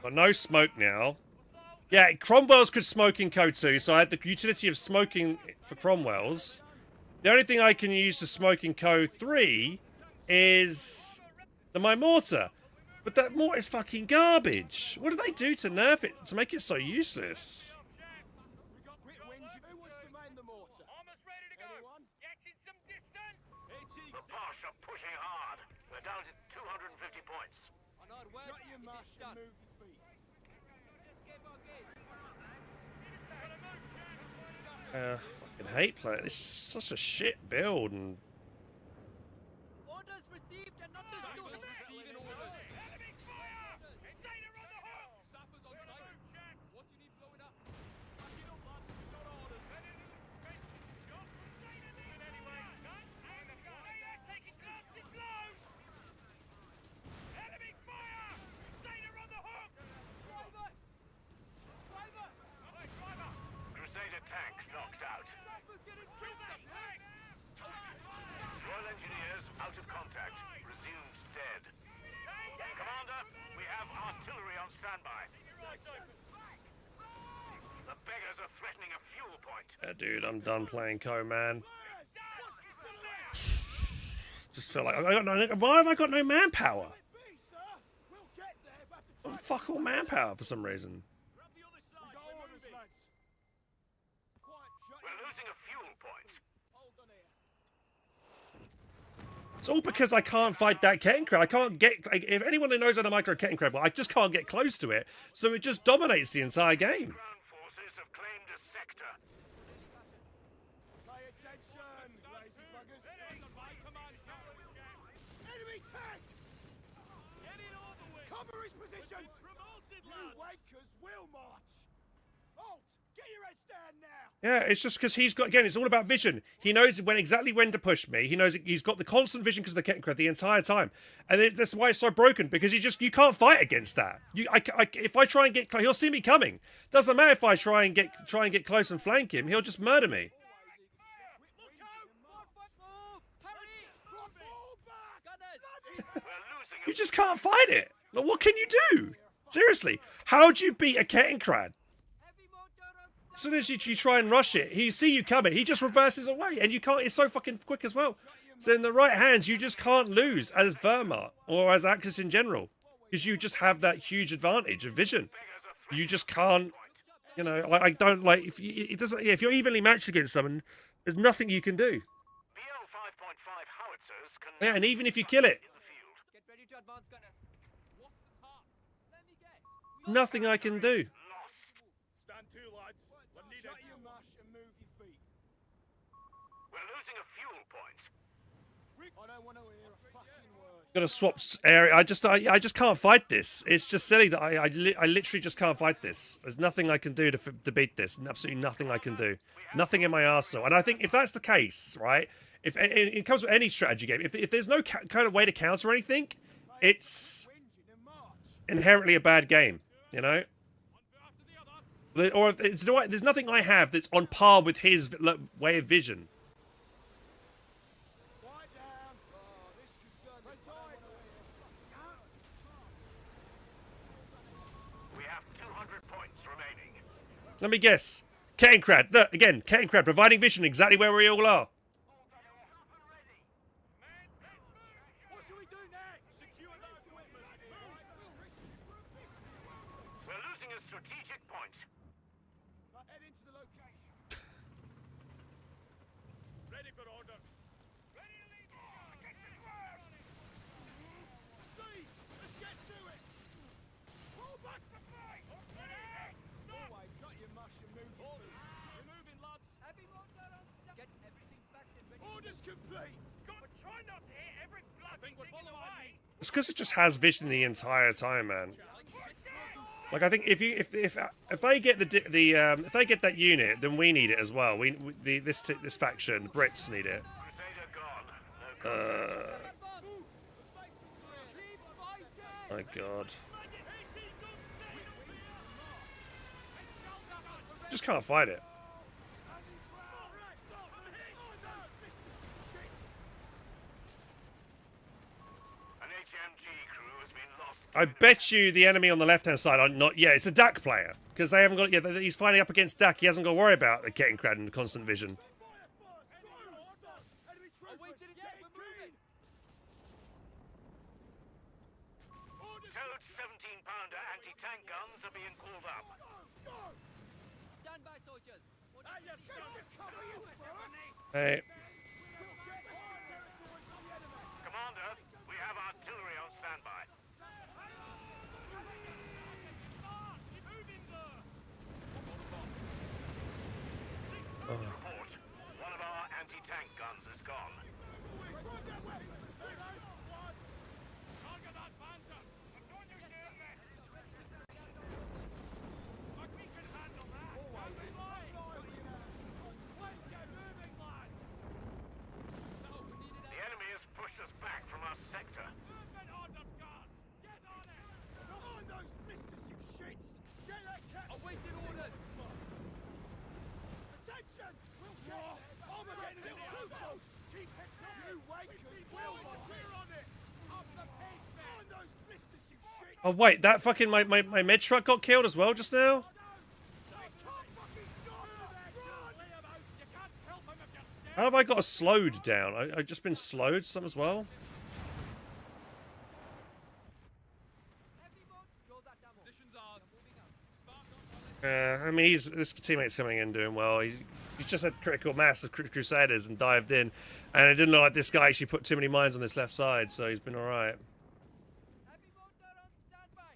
But no smoke now. Yeah, Cromwell's could smoke in Code 2, so I had the utility of smoking for Cromwell's. The only thing I can use to smoke in Code 3 is my mortar. But that mortar is fucking garbage. What do they do to nerf it, to make it so useless? Armor's ready to go. Getting some distance. The Bosch are pushing hard. We're down to 250 points. On our word, Shut your it mash is done. and move your feet. Just give our gate. Fucking hate playing. This is such a shit build, and Orders received and understood. Receiving orders. Enemy fire! Invader on the hook! Sappers on site. What do you need blowing up? Taking nasty blows! Enemy fire! Crusader on the hook! Private! Private! Crusader tank knocked out. Sappers getting killed up here! Royal Engineers out of contact. Resumed dead. Commander, we have artillery on standby. The beggars are threatening a fuel point. yeah, dude, I'm done playing Co, man. Just feel like why have I got no manpower? Be, sir. We'll get there, but the Fuck all manpower for some reason. we got orders, lads. Quiet, shut We're your losing a fuel point. hold on here. It's all because I can't fight that Kettengrad. I can't get... Like, if anyone who knows how to micro Kettengrad, well, I just can't get close to it. So it just dominates the entire game. Ground forces have claimed a sector. Pay attention, lazy buggers. Enemy tank! Cover his position! You wankers will march! Halt! Get your heads down now! Yeah, it's just because he's got... Again, it's all about vision. He knows exactly when to push me. He knows he's got the constant vision because of the Kettengrad the entire time. And that's why it's so broken, because you can't fight against that. If I try and get close, he'll see me coming. Doesn't matter if I try and get close and flank him, he'll just murder me. Move! Hurry! Fall back! Gunners! We're losing a You just can't fight it. Like, what can you do? Seriously, how do you beat a Kettengrad? Heavy mortar on As soon as you try and rush it, he see you coming, he just reverses away, and you can't. It's so fucking quick as well. So in the right hands, you just can't lose as Wehrmacht or as Axis in general, because you just have that huge advantage of vision. You just can't. You know, I don't like if it doesn't. Yeah, if you're evenly matched against someone, there's nothing you can do. BL 5.5 howitzers Yeah, and even if you kill it, Get ready to advance, gunners. What's the task? Let me guess. nothing I can do. Stand to, lads. We need Shut it. your mash and move your feet. We're losing a fuel point. I don't want to hear a fucking word. Gotta swap area. I just can't fight this. It's just silly that I literally just can't fight this. There's nothing I can do to beat this. Absolutely nothing I can do. Nothing in my arsenal. And I think if that's the case, right? If it comes with any strategy game, if there's no kind of way to counter anything, it's Whinging and march. inherently a bad game. You know. Or there's nothing I have that's on par with his way of vision. Quiet down. Oh, this concern. My side. We have 200 points remaining. Let me guess. Kettengrad. Look, again, Kettengrad providing vision exactly where we all are. What should we do next? Secure that equipment. We're losing a strategic point. Head into the location. Ready for orders. Ready to leave. Steve, let's get to it. Pull back the fight. Always shut your mash and move your feet. We're moving, lads. Heavy mortar on stand. Get everything back and ready. Orders complete. But try not to hit every bloody thing in the way. It's because it just has vision the entire time, man. Like I think if they get if they get that unit, then we need it as well. This faction, Brits need it. Crusader gone. No My God. Just can't fight it. An HMG crew has been lost. I bet you the enemy on the left-hand side are not. Yeah, it's a DAC player because they haven't got. Yeah, he's fighting up against DAC. He hasn't got to worry about the Kettengrad and constant vision. Enemy Oh, wait, troopers. did it get Get moving? Orders. Toad 17-pounder anti-tank guns are being called up. Go. Stand by, soldiers. Cover you, Hey, Commander, we have artillery on standby. Report. One of our anti-tank guns is gone. Target that Panther. I'm going to get it. But we can handle that. How's it like? Let's get moving, lads. The enemy has pushed us back from our sector. Movement orders, guards. Get on it. On those blisters, you shits. Get that cat. Awaiting orders. Attention. We'll get it. I'm getting a little too close. Keep it. You wankers will. We're on it. Up the pace, man. On those blisters, you shits. oh wait, that fucking my med truck got killed as well just now. How have I got a slowed down? I've just been slowed some as well. Heavy mortar. Throw that ammo. Positions ours. Moving out. Spark on. I mean, this teammate's coming in doing well. He's just had critical mass of Crusaders and dived in, and it didn't look like this guy actually put too many mines on this left side, so he's been all right. Heavy mortar on standby.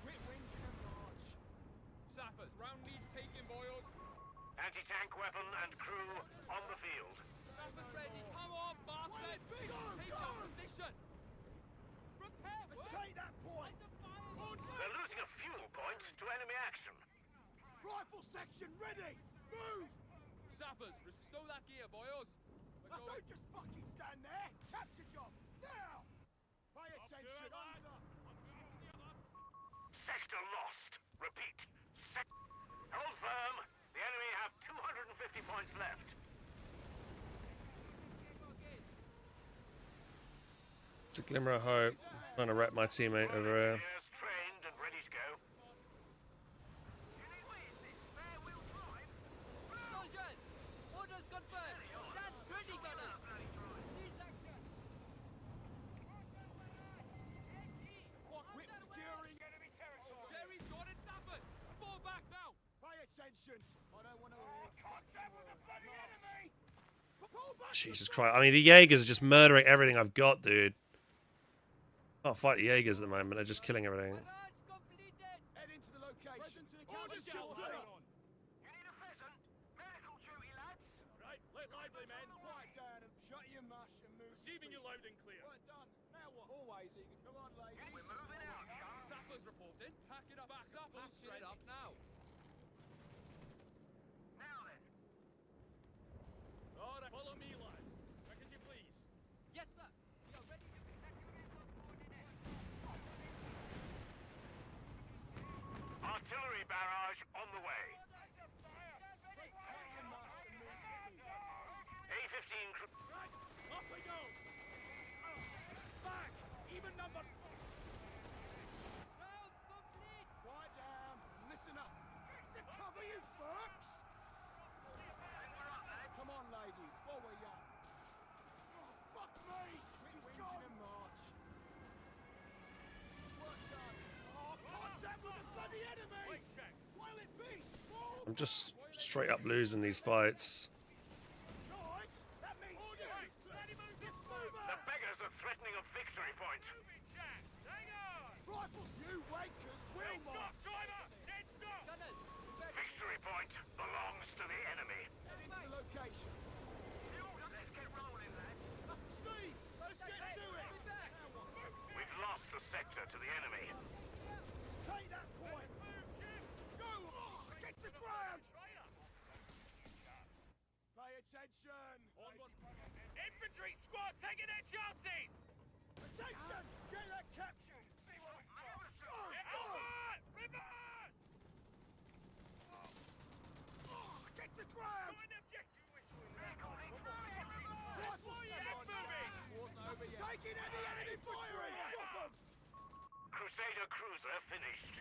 Quit whinging and march. Sappers, round needs taking, boys. Anti-tank weapon and crew on the field. Sappers ready. Come on, bastard. Take that position. Prepare. Take that point. We're losing a fuel point to enemy action. Rifle section ready. Move. Sappers, restore that gear, boys. Now don't just fucking stand there. Capture job now. Pay attention. Sector lost. Repeat. Hold firm. The enemy have 250 points left. It's a glimmer of hope. Trying to wreck my teammate over here. Engineers trained and ready to go. Soldiers, orders confirmed. Stand ready, gunner. Seize action. Whip securing enemy territory. Jerry's got it, Sappers. Fall back now. Pay attention. I don't want to hear. Contact with the bloody enemy. Pull Jesus Christ. I mean, the Jaegers are just murdering everything I've got, dude. I can't fight the Jaegers at the moment. They're just killing everything. Barrage completed. Head into the location. Present to the Orders captain. to Right sir. on. You need a pheasant? Medical duty, lads. Right, let lively, men. Quiet down and shut your mush and move. Receiving you loud and clear. Right, done. Now what? Always, Egan. Come on, ladies. We're moving out, chums. Sappers reporting. Pack it up. Back up. Patching it up now. Now then. All right, follow me, lads. Quick as you please. Yes, sir. We are ready to protect you against our coordinates. Artillery barrage on the way. A-15 crew. Right, off we go. Back, even numbers. Rounds complete. Quiet down. Listen up. To cover you, fucks. Come on, ladies. While we're young. Oh, fuck me. He's gone. In March. Work done. Oh, contact with the bloody enemy. Quick check. While it be small. I'm just straight up losing these fights. Right. That means Right, ready, move, Let's move. move The up. beggars are threatening a victory point. Moving, Jack. Hang on. Rifles, you wankers will Dead stop, march. driver. Dead stop. Gunners. Ready. Victory point belongs to the enemy. Head into the location. Let's get rolling, lads. Steve, let's get to it. Be back. We've lost the sector to the enemy. Take that point. Move, Jim. Go. Oh, get to ground. Trailer. Pay attention. Onward. Infantry squad taking their chances. Attention. Get that captured. Get over. Reverse. Oh, get to ground. Find objective whistle. Rifles, Yes, stand on. moving. Wasn't over yet. Taking any enemy firing. Chop 'em. Crusader cruiser finished.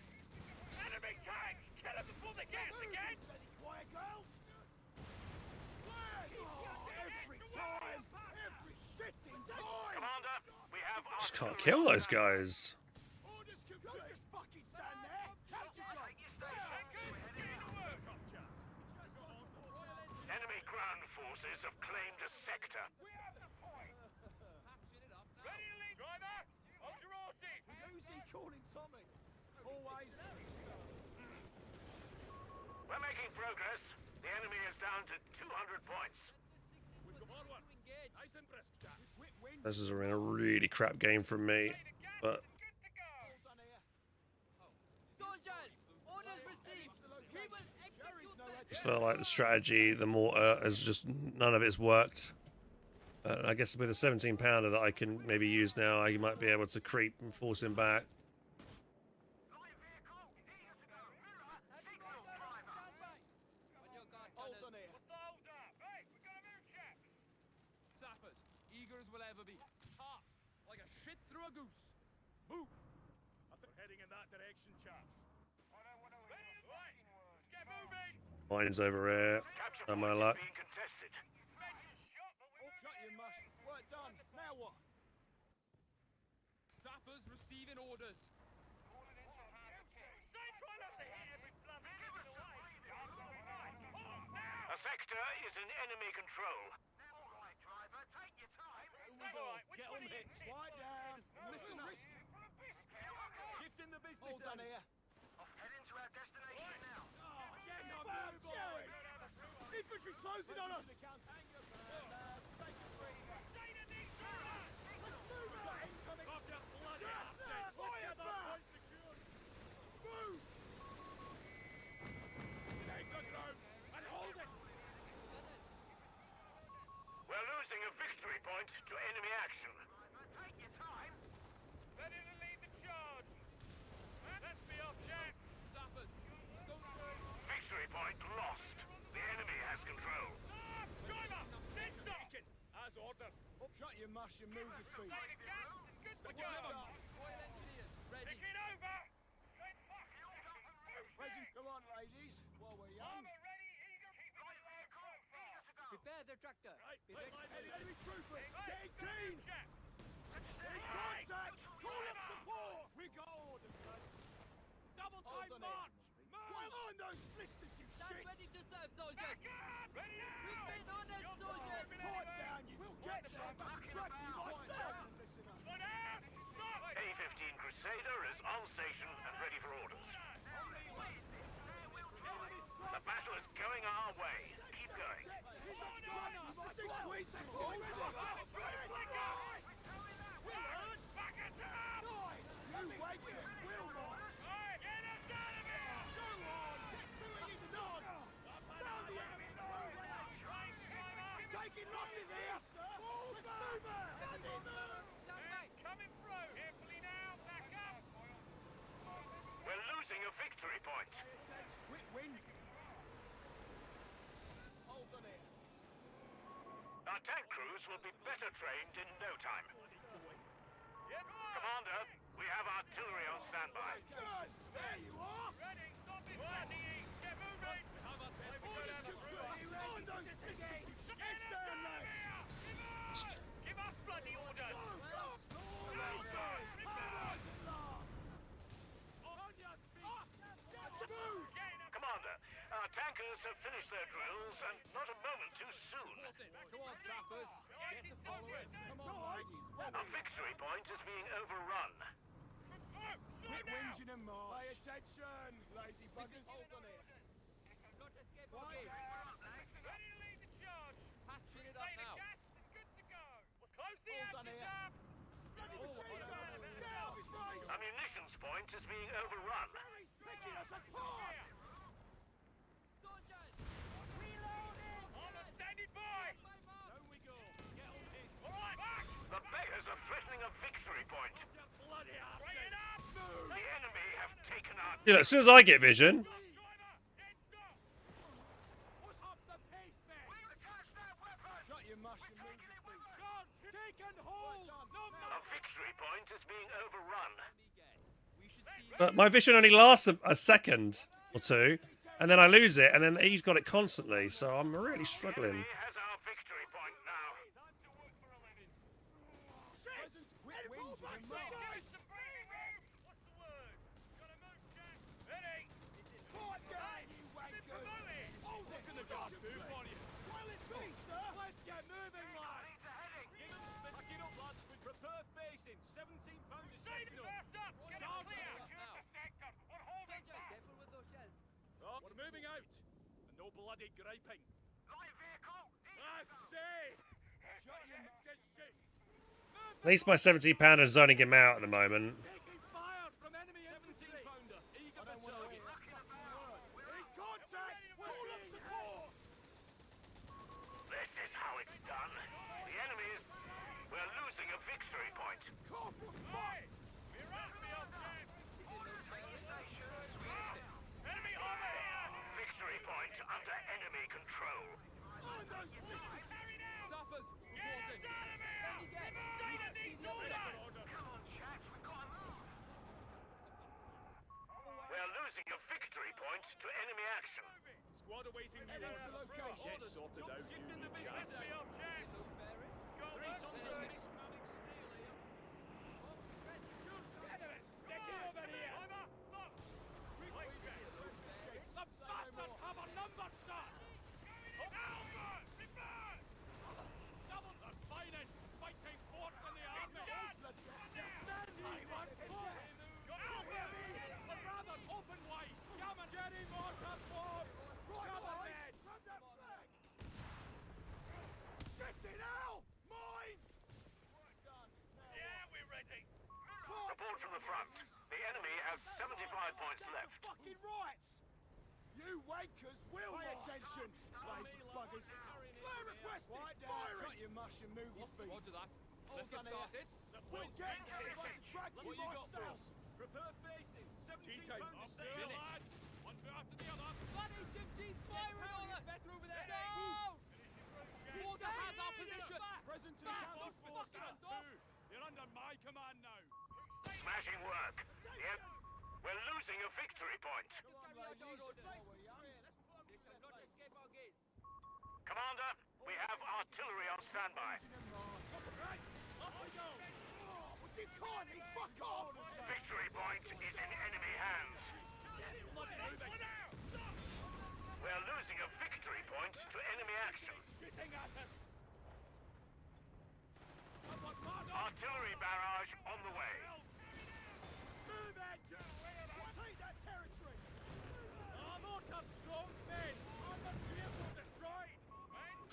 Enemy tank. Kill them before they get us again. Bloody quiet, girls. Every time. Every shitting time. Commander, we have Just can't artillery kill on those that. guys. Orders complete. Don't just fucking stand there. Capture John. Tankers, get to work, up, chaps. Enemy ground forces have claimed a sector. We have the point. Patching it up now. Ready to lead. Driver, hold your horses. Who's he calling Tommy? Always. We're making progress. The enemy is down to 200 points. We've got onward. To engage. Nice and brisk, chaps. Quick win. This is a really crap game from me. Ready to gas But and good to go. Done here. Soldiers. Orders received. We will execute them. I just feel like the strategy, the mortar, has just none of it's worked. I guess with a 17-pounder that I can maybe use now, I might be able to creep and force him back. On your guard, Hold gunners. on here. What's the hold up? Hey, we gotta move, chaps. Sappers. Eager as will ever be. Hot. Like a shit through a goose. Move. I think we're heading in that direction, chaps. Ready to right. Let's get moving. Mine's over here. Capture On my point is luck. being contested. Mention shot, but we Shut your mush. Work done. Now what? Sappers receiving orders. say try not to hit every bloody given away. Oh, now. A sector is in enemy control. Get on hit. Quiet down. Listen up. Shifting the business. Hold on here. Infantry's closing on us. Move! We're losing a victory point to enemy action. Ready to lead the charge. Let's be off, Jack. Sappers. Go through. Victory point lost. The enemy has control. Stop! Driver! Dead stop! As ordered. Shut your mush and move your feet. Say the gas and good to go. Royal Engineers. Ready. Take it over. Present. Come on, ladies. While we're young. Armor ready, eager. Keep Prepare the tractor. Right, Be play ready. Enemy troopers. Hey, Get keen. chaps. In contact. Call up support. We got orders, lads. Double Hold time on here. march. Move. Why on those blisters, you Stand shit? ready to serve, soldiers. Back up. Ready now. We've been honored, You're soldiers. moving Quiet anywhere. Fucking losses here, sir! Let's move it! Stand back! Coming through! Carefully now! Back up! We're losing a victory point. Quick win! Hold on here. Our tank crews will be better trained in no time. Commander, we have artillery on standby. Good! There you are! Ready, stop it! Flat the east, get moving! We have our best to go down the route. On those pistols! Heads down, lads! Give us bloody orders! Go! Move! Commander, our tankers have finished their drills and not a moment too soon. Come on, sappers! Get to follow it! Come on, ladies! Our victory point is being overrun. Quit whinging and march! Pay attention, lazy buggers! Hold on here! Not escape our game! Ready to lead the charge. Patching it up now! Gas is good to go. Close the Hold on engines here. up. Ready machine gun! Salvage race! Our munitions point is being overrun. Picking us apart! Soldiers! On a steady boy. My mark! Down we go. Get on hit. All right, back. The beggars are threatening a victory point. Bloody hell. Bring it up. The enemy have taken our... You know, as soon as I get vision, Driver, head stop. Push up the pace, man! We've attached that weapon! Shut your mush and move your feet. Guard, taken hold! A victory point is being overrun. We should see but my vision only lasts a second or two, and then I lose it, and then he's got it constantly. So I'm really struggling. Enemy has our victory point now. Presence, quit whinging and march! What's the word? Gotta move, Jack. Ready? Quiet down, you wankers! Hold it! What can the guard do for you? Well it be, sir! Let's get moving, lads! Pack it up, lads. We prepare facing. 17 pounders setting up. First up. Get it Guards clear. up Secure the sector. We're holding Soldiers, fast. careful with those shells! We're moving out. And no bloody griping. Light vehicle. I say! Shut your mouth to shoot! At least my 17-pounder is zoning him out at the moment. Taking fire from enemy infantry! 17-pounder, eager for target. In contact! Call up support! This is how it's done. The enemy is... We're losing a victory point. Corporal spot! We're at the object. Enemy over here. Victory point under enemy control. On those pistols! Sappers, reporting! Enemy! Enemy gas! We should see the order! We're losing a victory point to enemy action. Squad awaiting news. The location. Get sorted out. Shifting the business. The object. Go 3 on. tons of mismanaged steel here. Sticky over here. Driver, stop. Light check. The bastards have a number, sir! Albert, reverse. Double the finest fighting force in the army! Stand easy! But rather open wide! Come on, Jenny, mortar forms! Come on, men! Grab that flag! Shit it out! Mines! Yeah, we're ready. Report from the front. The enemy has 75 points left. Fucking rights! You wankers will pay attention, lazy buggers! Flare request! Quiet down, cut your mush and move your feet. Roger that. Let's get started. We'll get there if I can track you What you got for myself! us? Prepare facing! 17 pound sail, Minute. lads! One foot after the other! Bloody gypsies firing on us! Better over there! Down! Water has our position! Present to the Back! counter force! Stand off! You're under my command now! Smashing work. Yep. We're losing a victory point. Carry out our orders. They shall not escape our gaze. Commander, we have artillery on standby. Right! Up we go! Oh, would you kindly fuck off? Victory point is in enemy hands. We're losing a victory point to enemy action. Shitting at us! Artillery barrage on the way. Move it! Take that territory! Our mortar strong men! Armored vehicle destroyed!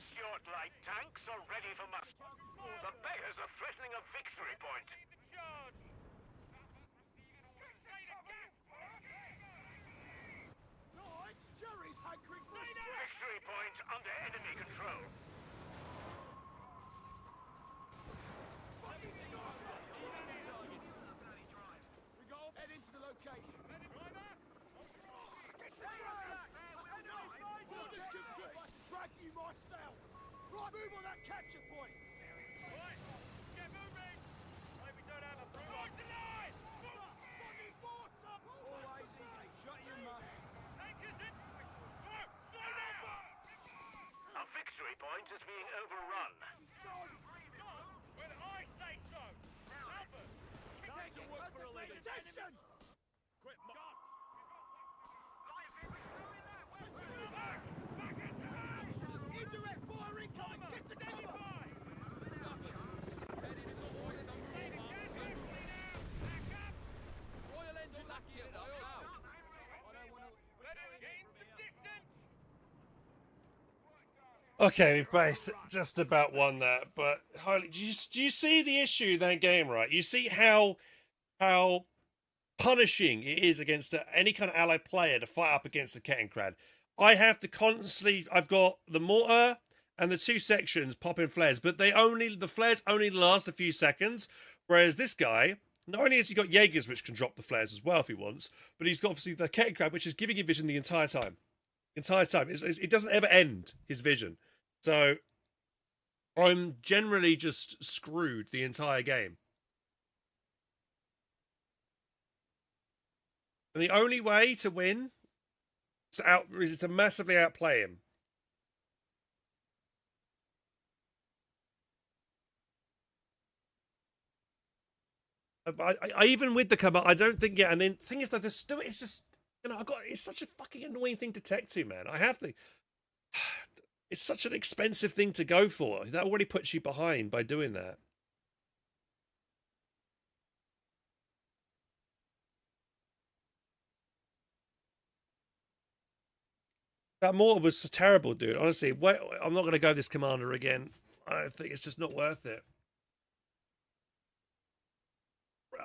Stuart light tanks are ready for muster. The beggars are threatening a victory point. No, it's Jerry's hankering for a Victory point under enemy control. Right, move on that capture point. Right, get moving. Maybe don't have a through tonight. Fucking mortar! Always easy. Shut your mouth. Take us in. Slow down. Our victory point is being overrun. When I say so. Albert. Time to work for a living. Attention! Quit guns. Indirect fire incoming! Get to cover! Royal engine active, boys. Okay, we just about won that, but Harley, do you see the issue in that game, right? You see how punishing it is against any kind of allied player to fight up against the Kettengrad. I have to constantly. I've got the mortar and the 2 sections popping flares, but the flares only last a few seconds. Whereas this guy, not only has he got Jaegers, which can drop the flares as well if he wants, but he's got obviously the Kettengrad, which is giving him vision the entire time. It doesn't ever end, his vision. So I'm generally just screwed the entire game. And the only way to win is to massively outplay him. I even with the command, I don't think. Yeah, and then the thing is that it's just it's such a fucking annoying thing to tech to, man. I have to. It's such an expensive thing to go for. That already puts you behind by doing that. That mortar was terrible, dude. Honestly, I'm not going to go this commander again. I think it's just not worth it.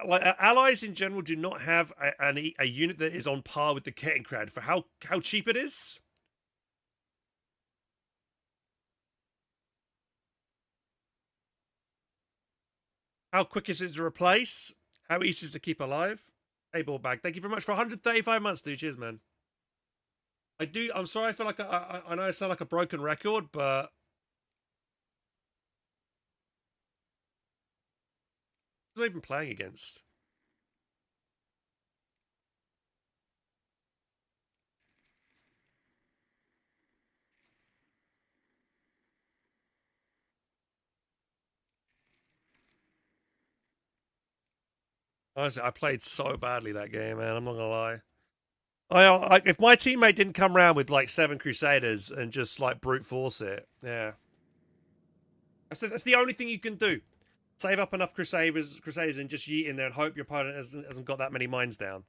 Like allies in general do not have a unit that is on par with the Kettengrad for how cheap it is. How quick is it to replace? How easy is it to keep alive? Hey, ball bag. Thank you very much for 135 months, dude. Cheers, man. I'm sorry. I feel like I know I sound like a broken record, but who's I even playing against? Honestly, I played so badly that game, man. I'm not gonna lie. If my teammate didn't come around with like 7 Crusaders and just like brute force it, yeah. That's the only thing you can do. Save up enough Crusaders and just yeet in there and hope your opponent hasn't got that many mines down.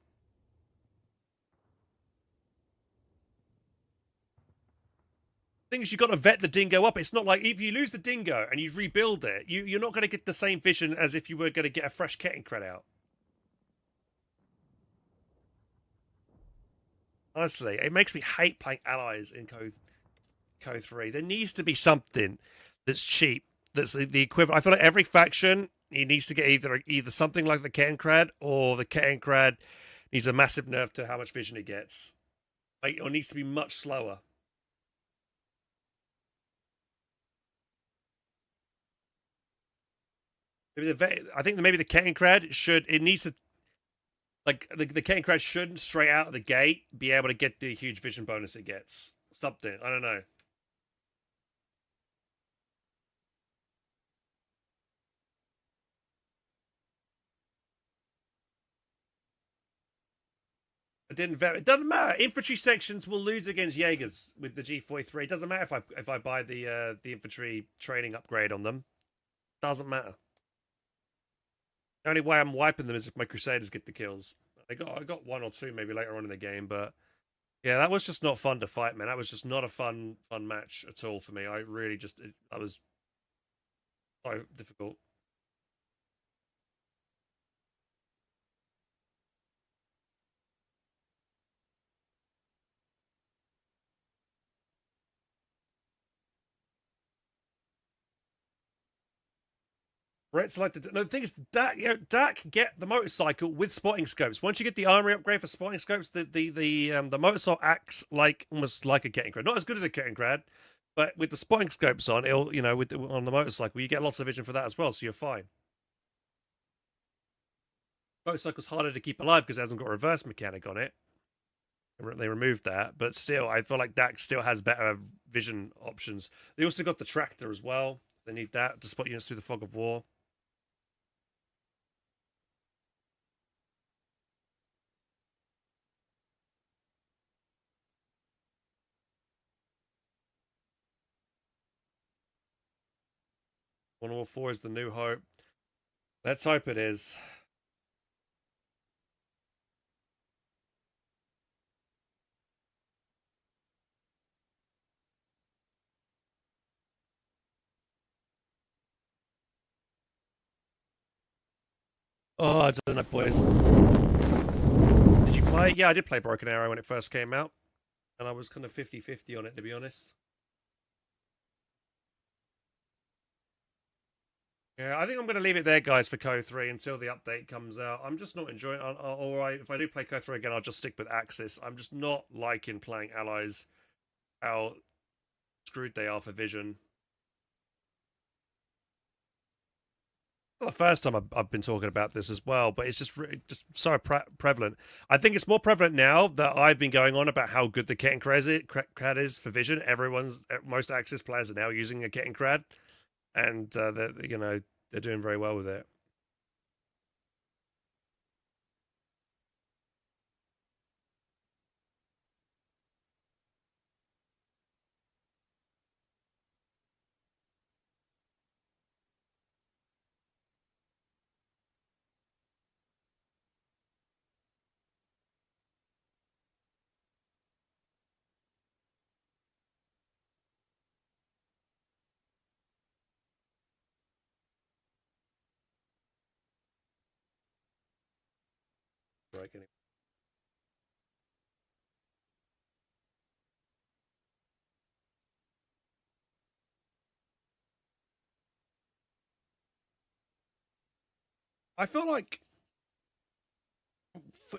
Thing is, you've got to vet the dingo up. It's not like if you lose the dingo and you rebuild it, you're not going to get the same vision as if you were going to get a fresh Kettengrad out. Honestly, it makes me hate playing allies in Code 3. There needs to be something that's cheap, that's the equivalent. I feel like every faction, he needs to get either something like the Kettengrad, or the Kettengrad needs a massive nerf to how much vision it gets. Like, it needs to be much slower. I think maybe the Kettengrad needs to, like, the Kettengrad shouldn't straight out of the gate be able to get the huge vision bonus it gets. Something, I don't know. It doesn't matter. Infantry sections will lose against Jaegers with the G43. It doesn't matter if I buy the infantry training upgrade on them. Doesn't matter. The only way I'm wiping them is if my Crusaders get the kills. I got 1 or 2 maybe later on in the game, but yeah, that was just not fun to fight, man. That was just not a fun match at all for me. I really that was so difficult. Brett's like the thing is, Dak get the motorcycle with spotting scopes. Once you get the armory upgrade for spotting scopes, the motorcycle acts like almost like a Kettengrad. Not as good as a Kettengrad, But with the spotting scopes on, it'll, you know, on the motorcycle, you get lots of vision for that as well, so you're fine. Motorcycle's harder to keep alive because it hasn't got a reverse mechanic on it. They removed that, but still, I feel like Dax still has better vision options. They also got the tractor as well. They need that to spot units through the fog of war. Modern War 4 is the new hope. Let's hope it is. Oh, I don't know, boys. Did you play? Yeah, I did play Broken Arrow when it first came out. And I was kind of 50-50 on it, to be honest. Yeah, I think I'm going to leave it there, guys, for Co 3 until the update comes out. I'm just not enjoying it. Or if I do play Co 3 again, I'll just stick with Axis. I'm just not liking playing Allies, how screwed they are for vision. Not the first time I've been talking about this as well, but it's just so prevalent. I think it's more prevalent now that I've been going on about how good the Kettengrad is for vision. Most Axis players are now using a Kettengrad, and they're doing very well with it. Right, I feel like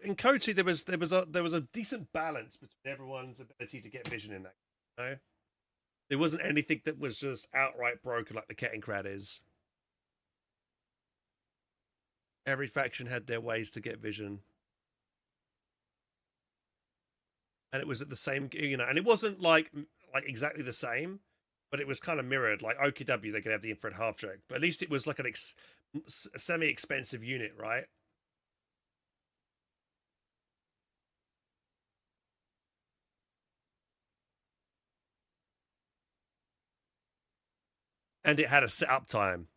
in Koti there was a decent balance between everyone's ability to get vision in that. You know? There wasn't anything that was just outright broken like the Kettengrad is. Every faction had their ways to get vision, and it was at the same, and it wasn't like exactly the same, but it was kind of mirrored. Like OKW, they could have the infrared half track, but at least it was like semi-expensive unit, right? And it had a setup time.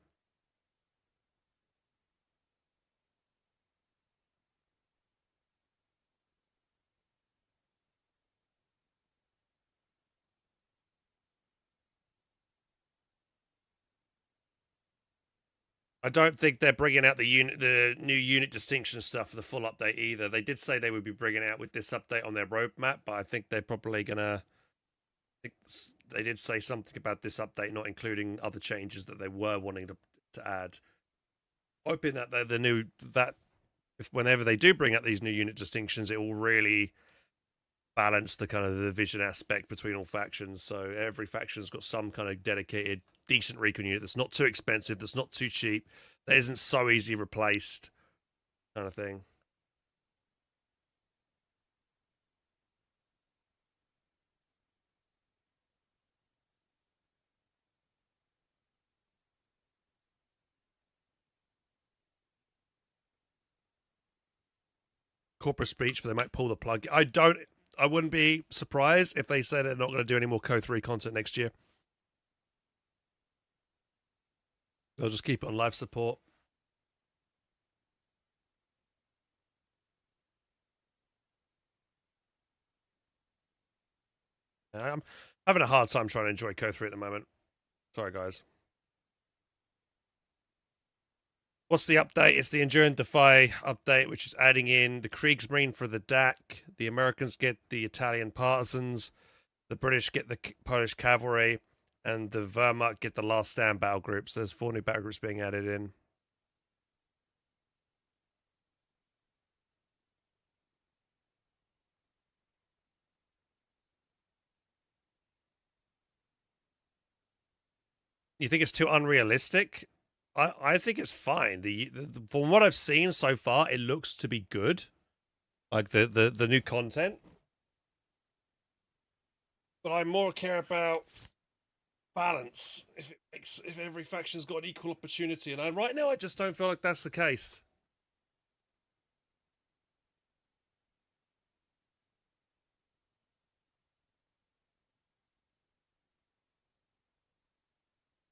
I don't think they're bringing out the new unit distinction stuff for the full update either. They did say they would be bringing out with this update on their roadmap, but I think they're probably gonna. They did say something about this update not including other changes that they were wanting to add. Hoping that the new that if whenever they do bring out these new unit distinctions, it will really balance the kind of the vision aspect between all factions. So every faction's got some kind of dedicated, decent recon unit that's not too expensive, that's not too cheap, that isn't so easily replaced, kind of thing. Corporate speech for they might pull the plug. I wouldn't be surprised if they say they're not going to do any more Co 3 content next year. They'll just keep it on live support. I'm having a hard time trying to enjoy Co 3 at the moment. Sorry, guys. What's the update? It's the Endure and Defy update, which is adding in the Kriegsmarine for the DAC. The Americans get the Italian partisans. The British get the Polish cavalry. And the Wehrmacht get the last stand battle groups. There's 4 new battle groups being added in. You think it's too unrealistic? I think it's fine. From what I've seen so far, it looks to be good. Like the new content. But I more care about balance. If every faction's got an equal opportunity, and right now I just don't feel like that's the case.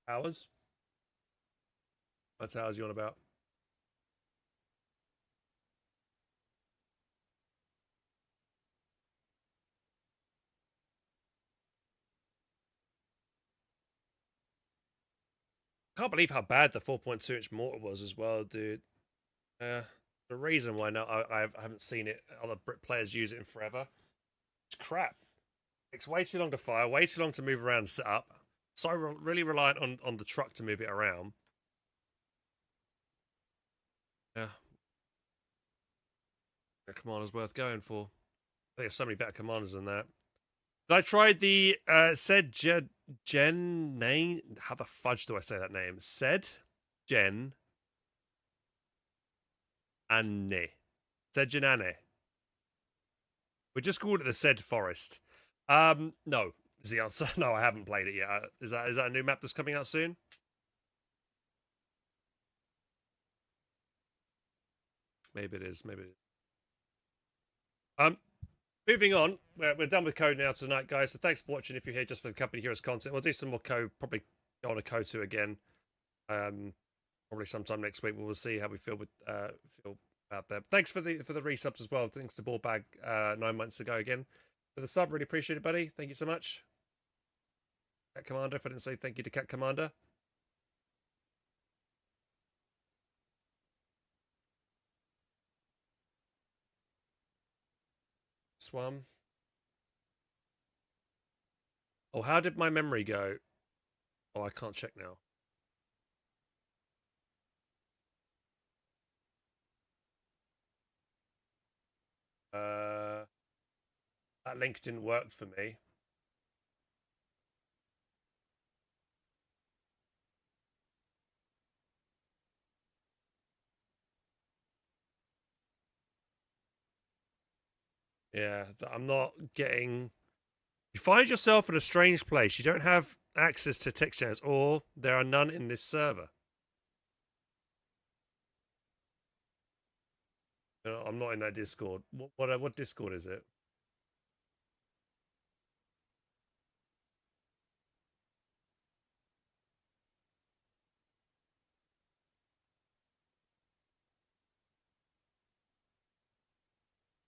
Hours? What towers you on about? Can't believe how bad the 4.2-inch mortar was as well, dude. The reason why I haven't seen it, other Brit players use it in forever. It's crap. It takes way too long to fire, way too long to move around and set up. So really reliant on the truck to move it around. Yeah. A commander's worth going for. I think there's so many better commanders than that. But I tried the said Gen name. How the fudge do I say that name? Said Gen Anne. Said Gen Anne. We just called it the said forest. No is the answer. No, I haven't played it yet. Is that a new map that's coming out soon? Maybe it is. Maybe it is. Moving on. We're done with code now tonight, guys. So thanks for watching. If you're here just for the company heroes content, we'll do some more code. Probably go on a code 2 again. Probably sometime next week. We'll see how we feel about that. Thanks for the resubs as well. Thanks to Ballbag 9 months ago again for the sub. Really appreciate it, buddy. Thank you so much. Cat Commander. If I didn't say thank you to Cat Commander. Swam. Oh, how did my memory go? Oh, I can't check now. That link didn't work for me. Yeah, I'm not getting. You find yourself in a strange place. You don't have access to text channels, or there are none in this server. I'm not in that Discord. What Discord is it?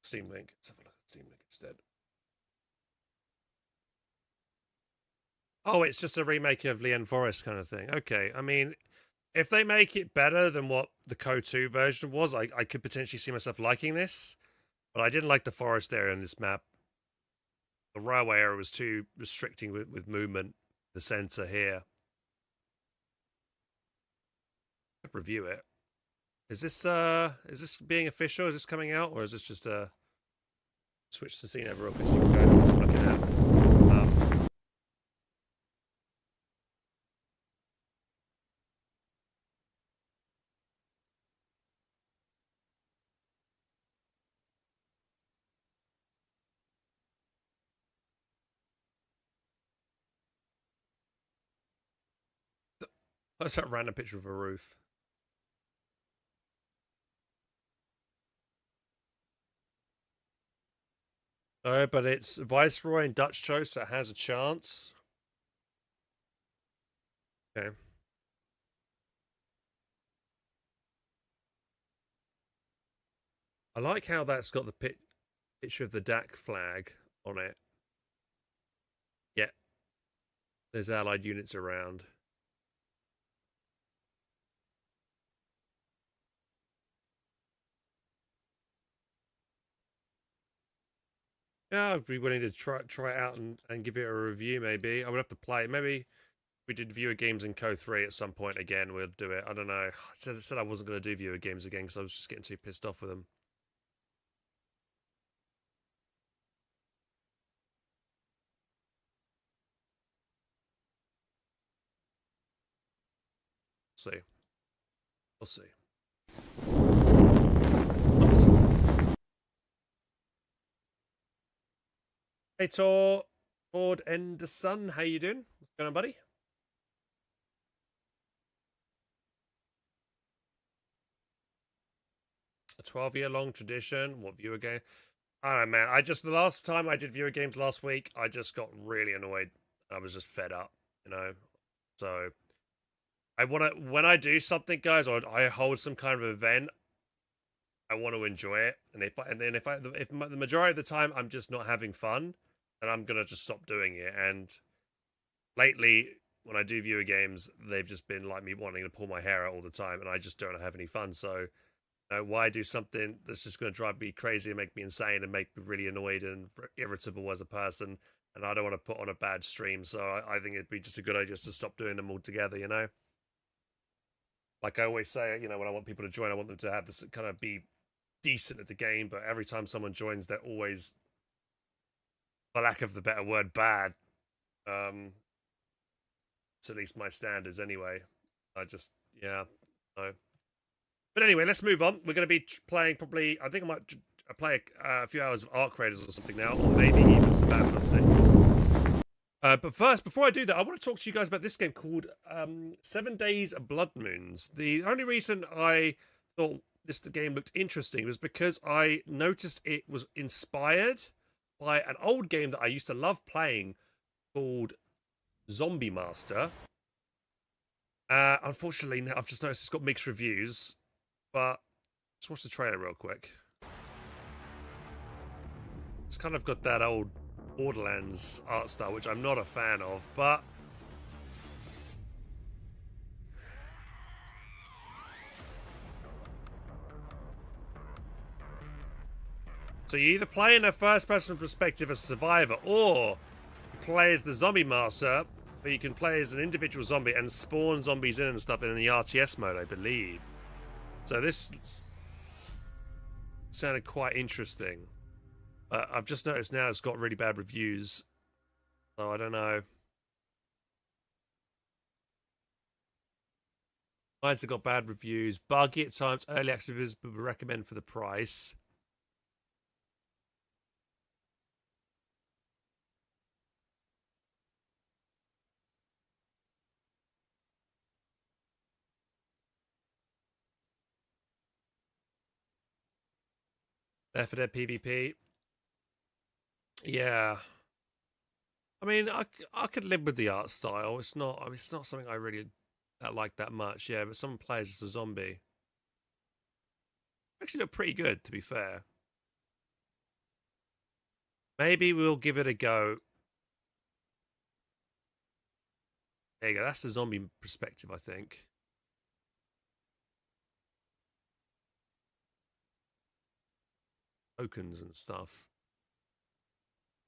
Steam Link. Let's have a look at Steam Link instead. Oh, it's just a remake of Leon Forest kind of thing. Okay, I mean, if they make it better than what the Code 2 version was, I could potentially see myself liking this. But I didn't like the forest area in this map. The railway area was too restricting with movement. The center here. Review it. Is this being official? Is this coming out, or is this just a switch the scene over real quick so you can go just looking at? That's that random picture of a roof. No, but it's Viceroy and Dutch Choice, so it has a chance. Okay. I like how that's got the picture of the DAC flag on it. Yeah. There's allied units around. Yeah, I'd be willing to try it out and give it a review. Maybe I would have to play it. Maybe we did viewer games in Co 3 at some point again. We'll do it. I don't know. I said I wasn't going to do viewer games again because I was just getting too pissed off with them. see. We'll see. Hey, Ford Enderson, how you doing? What's going on, buddy? A 12-year-long tradition. What viewer game? I don't know, man. The last time I did viewer games last week, I just got really annoyed. I was just fed up, you know. So I want to, when I do something, guys, or I hold some kind of event, I want to enjoy it. And if the majority of the time I'm just not having fun, then I'm gonna just stop doing it. And lately, when I do viewer games, they've just been like me wanting to pull my hair out all the time, and I just don't have any fun. So, why do something that's just going to drive me crazy and make me insane and make me really annoyed and irritable as a person? And I don't want to put on a bad stream, so I think it'd be just a good idea just to stop doing them altogether, you know? Like I always say, you know, when I want people to join, I want them to have this kind of be decent at the game, but every time someone joins, they're always, for lack of the better word, bad. It's at least my standards anyway. Yeah. So. But anyway, let's move on. We're going to be playing probably, I think I might play a few hours of Arc Raiders or something now, or maybe even some Battlefield 6. But first, before I do that, I want to talk to you guys about this game called 7 Days Blood Moons. The only reason I thought the game looked interesting was because I noticed it was inspired by an old game that I used to love playing called Zombie Master. Unfortunately, I've just noticed it's got mixed reviews, but let's watch the trailer real quick. It's kind of got that old Borderlands art style, which I'm not a fan of, but so you either play in a first-person perspective as a survivor, or you play as the Zombie Master, but you can play as an individual zombie and spawn zombies in and stuff in the RTS mode, I believe. So this sounded quite interesting. I've just noticed now it's got really bad reviews, so I don't know. Mine's have got bad reviews, buggy at times, early access would recommend for the price. Left 4 Dead PvP. Yeah. I mean, I could live with the art style. It's not something I really like that much. Yeah, but someone plays as a zombie. Actually look pretty good, to be fair. Maybe we'll give it a go. There you go. That's the zombie perspective, I think. Tokens and stuff.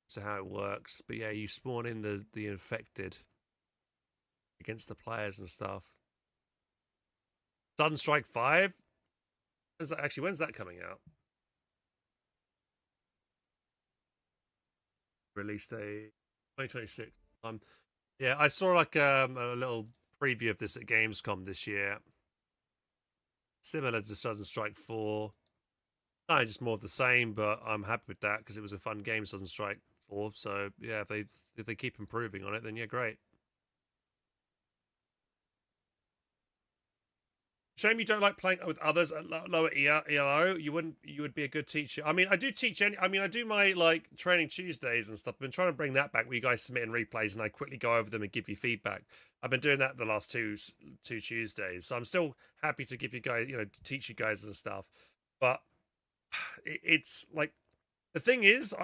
So how it works. But yeah, you spawn in the infected against the players and stuff. Sunstrike 5? When's that coming out? Release date 2026. Yeah, I saw like a little preview of this at Gamescom this year. Similar to Sudden Strike 4. No, just more of the same, but I'm happy with that because it was a fun game, Sudden Strike 4. So yeah, if they keep improving on it, then yeah, great. Shame you don't like playing with others at lower ELO. You would be a good teacher. I mean, I do teach I do my like training Tuesdays and stuff. I've been trying to bring that back where you guys submit in replays and I quickly go over them and give you feedback. I've been doing that the last two Tuesdays. So I'm still happy to give you guys, to teach you guys and stuff. But it's like, the thing is,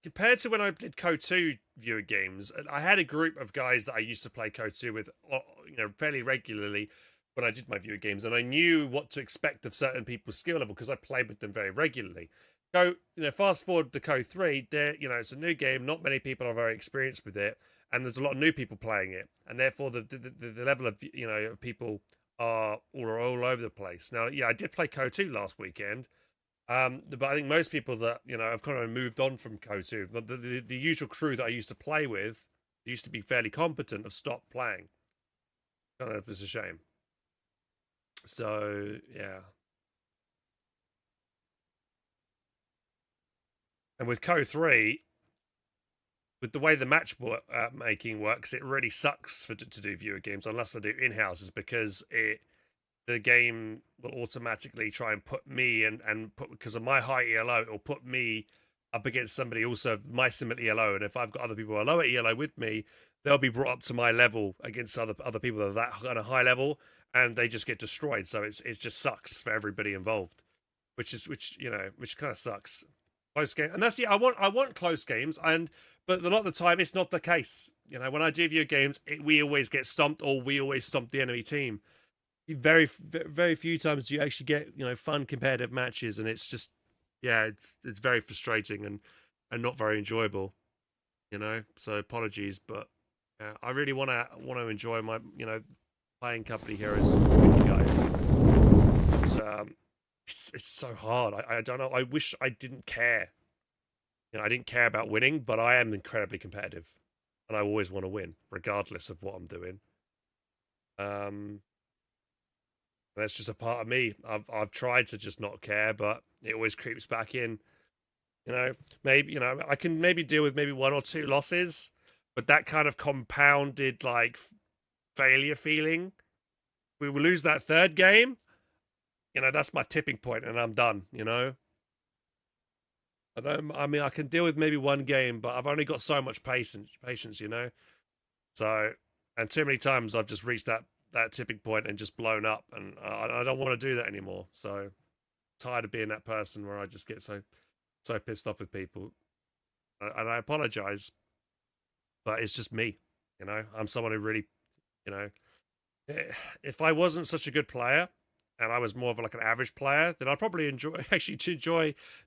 compared to when I did Code 2 viewer games, I had a group of guys that I used to play Code 2 with, fairly regularly when I did my viewer games, and I knew what to expect of certain people's skill level because I played with them very regularly. Fast forward to Code 3, it's a new game, not many people are very experienced with it, and there's a lot of new people playing it, and therefore the level of people are all over the place. Now, yeah, I did play Code 2 last weekend, but I think most people that have kind of moved on from Code 2, but the usual crew that I used to play with, used to be fairly competent, have stopped playing. Kind of, it's a shame. So yeah. And with Co 3, with the way the making works, it really sucks to do viewer games unless I do in-houses, because the game will automatically try and put me and put, because of my high ELO, it'll put me up against somebody also of my similar ELO, and if I've got other people who are lower ELO with me, they'll be brought up to my level against other people that are that kind of high level, and they just get destroyed. So it just sucks for everybody involved, which kind of sucks. Close game, and that's I want close games, but a lot of the time it's not the case. When I do view games, we always get stomped, or we always stomp the enemy team. Very very few times do you actually get fun competitive matches, and it's just it's very frustrating and not very enjoyable. So apologies, but I really want to enjoy my playing Company Heroes with you guys. It's so hard. I don't know. I wish I didn't care. I didn't care about winning, but I am incredibly competitive, and I always want to win, regardless of what I'm doing. That's just a part of me. I've tried to just not care, but it always creeps back in. Maybe I can maybe deal with maybe 1 or 2 losses, but that kind of compounded like failure feeling. We will lose that 3rd game. That's my tipping point, and I'm done. I can deal with maybe 1 game, but I've only got so much patience. So, and too many times I've just reached that tipping point and just blown up, and I don't want to do that anymore. So tired of being that person where I just get so pissed off with people, and I apologize, but it's just me. I'm someone who really, if I wasn't such a good player and I was more of like an average player, then I'd probably enjoy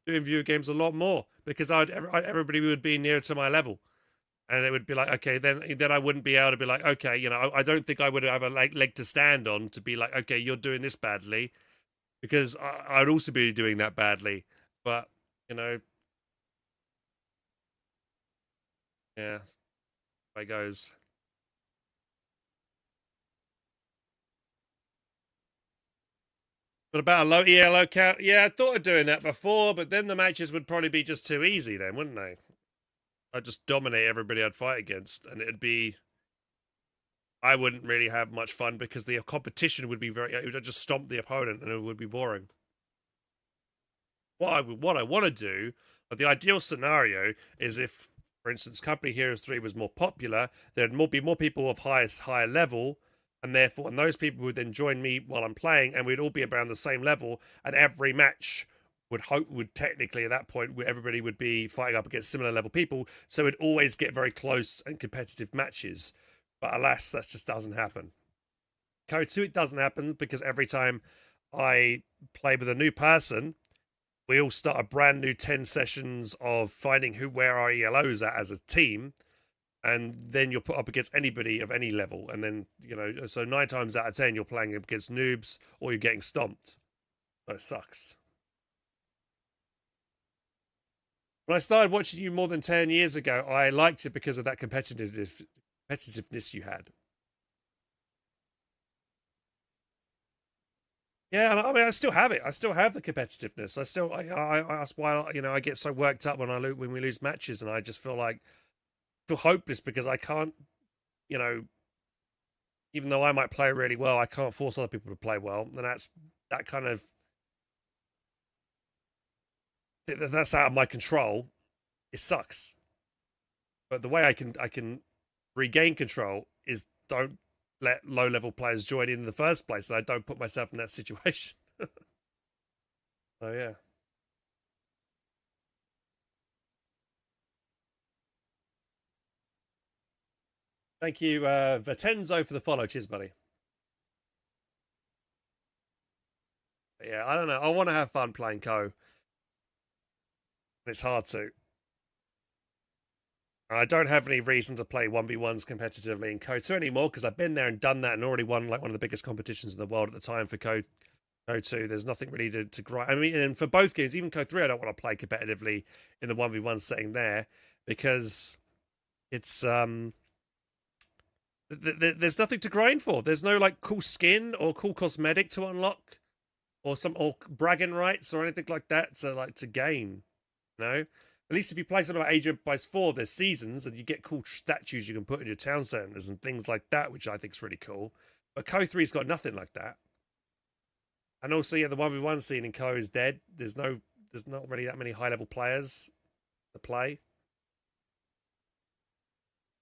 doing viewer games a lot more, because everybody would be near to my level. And it would be like, okay, then I wouldn't be able to be like, okay, I don't think I would have a leg to stand on to be like, okay, you're doing this badly, because I'd also be doing that badly. But yeah, way it goes. But about a low ELO count, yeah, I thought of doing that before, but then the matches would probably be just too easy, then, wouldn't they? I'd just dominate everybody I'd fight against, and I wouldn't really have much fun, because the competition would be it would just stomp the opponent, and it would be boring. What I want to do, the ideal scenario is if, for instance, Company Heroes 3 was more popular, there'd be more people of higher level, and therefore, those people would then join me while I'm playing, and we'd all be around the same level, and every match would technically at that point everybody would be fighting up against similar level people, so it'd always get very close and competitive matches. But alas, that just doesn't happen. Code 2, it doesn't happen, because every time I play with a new person, we all start a brand new 10 sessions of finding where our ELO's at as a team, and then you're put up against anybody of any level, and then so 9 times out of 10 you're playing against noobs, or you're getting stomped. So it sucks. When I started watching you more than 10 years ago, I liked it because of that competitiveness you had. Yeah, I mean, I still have it. I still have the competitiveness. That's why I get so worked up when we lose matches, and I just feel hopeless, because I can't, even though I might play really well, I can't force other people to play well, and that kind of that's out of my control. It sucks. But the way I can regain control is don't let low-level players join in the first place, and I don't put myself in that situation. So yeah. Thank you, Vatenzo, for the follow. Cheers, buddy. But yeah, I don't know. I want to have fun playing Co. It's hard to. I don't have any reason to play 1v1s competitively in Co2 anymore, because I've been there and done that and already won like one of the biggest competitions in the world at the time for Co2. There's nothing really to grind. I mean, and for both games, even Co3, I don't want to play competitively in the 1v1 setting there, because it's There's nothing to grind for. There's no like cool skin or cool cosmetic to unlock, or bragging rights or anything like that to gain. You know, at least if you play something like Age of Empires 4, there's seasons and you get cool statues you can put in your town centers and things like that, which I think is really cool. But Co 3's got nothing like that. And also, yeah, the 1v1 scene in Co is dead. There's not really that many high level players to play.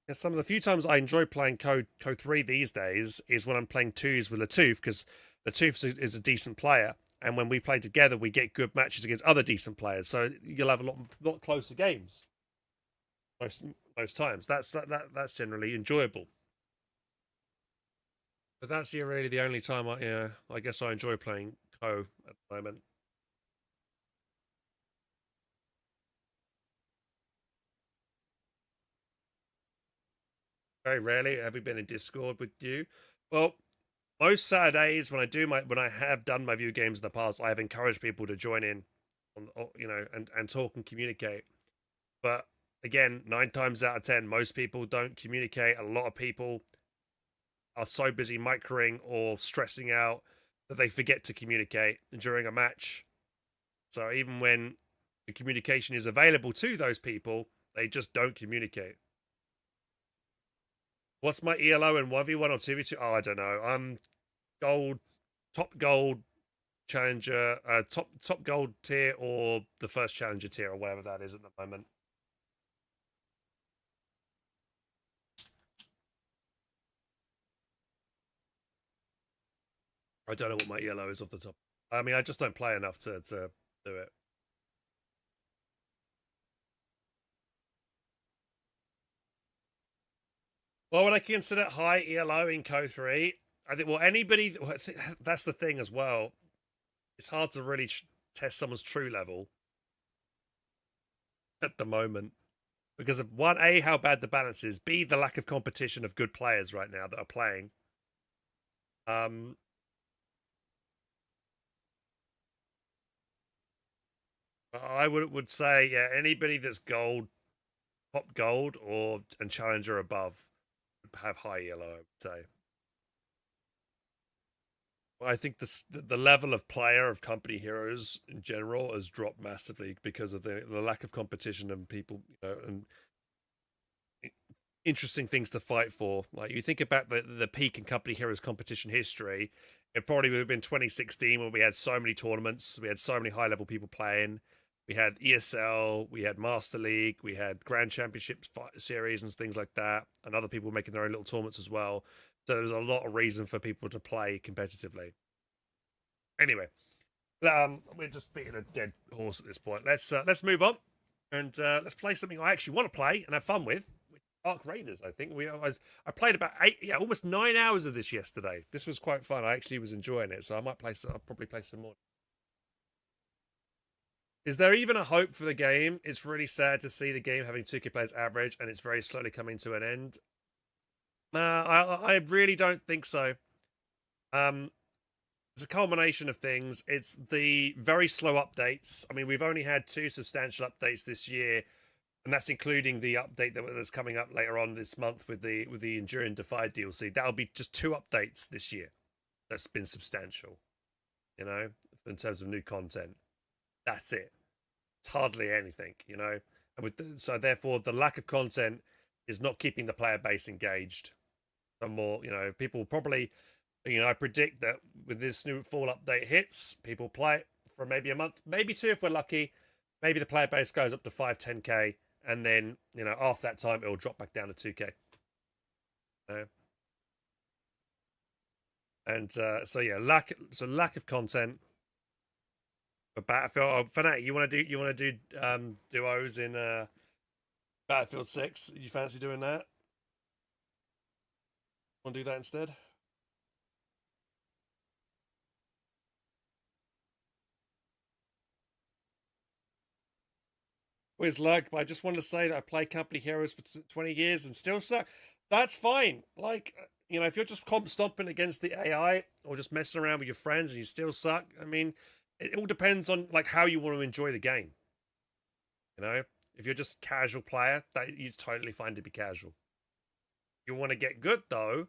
Yeah, some of the few times I enjoy playing Co 3 these days is when I'm playing twos with Latoof, because Latoof is a decent player. And when we play together, we get good matches against other decent players. So you'll have a lot closer games most times. That's generally enjoyable. But that's really the only time I guess I enjoy playing Co at the moment. Very rarely have we been in Discord with you. Well, most Saturdays when I have done my view games in the past, I have encouraged people to join in on and talk and communicate. But again, 9 times out of 10, most people don't communicate. A lot of people are so busy microing or stressing out that they forget to communicate during a match. So even when the communication is available to those people, they just don't communicate. What's my ELO in 1v1 or 2v2? Oh, I don't know. I'm gold, top gold challenger, top gold tier, or the first challenger tier, or whatever that is at the moment. I don't know what my ELO is off the top. I mean, I just don't play enough to do it. Well, would I consider high ELO in Co 3? I think, well, anybody, that's the thing as well. It's hard to really test someone's true level at the moment because of one, A, how bad the balance is, B, the lack of competition of good players right now that are playing. I would say, yeah, anybody that's gold, top gold, and challenger above would have high ELO, I would say. I think the level of player of company heroes in general has dropped massively because of the lack of competition and people, and interesting things to fight for. Like you think about the peak in company heroes competition history, it probably would have been 2016 when we had so many tournaments, we had so many high level people playing. We had ESL, we had Master League, we had Grand Championships series and things like that, and other people making their own little tournaments as well. So there was a lot of reason for people to play competitively. Anyway, we're just beating a dead horse at this point. Let's move on and let's play something I actually want to play and have fun with. Ark Raiders, I think I played about almost 9 hours of this yesterday. This was quite fun. I actually was enjoying it, so I'll probably play some more. Is there even a hope for the game? It's really sad to see the game having 2K players average, and it's very slowly coming to an end. Nah, I really don't think so. It's a culmination of things. It's the very slow updates. I mean, we've only had 2 substantial updates this year, and that's including the update that's coming up later on this month with the Enduring Defied DLC. That'll be just 2 updates this year. That's been substantial, in terms of new content. That's it. It's hardly anything, and so therefore the lack of content is not keeping the player base engaged. The more, people probably, I predict that with this new fall update hits, people play it for maybe a month, maybe 2 if we're lucky. Maybe the player base goes up to 5, 10k, and then after that time it'll drop back down to 2k. And so yeah, lack of content. But Battlefield, Fanatic, you want to do duos in Battlefield 6? You fancy doing that? Want to do that instead? Always luck, but I just wanted to say that I played Company Heroes for 20 years and still suck. That's fine. Like, if you're just comp stomping against the AI or just messing around with your friends and you still suck, I mean, it all depends on like how you want to enjoy the game. If you're just a casual player, that is totally fine to be casual. You want to get good though,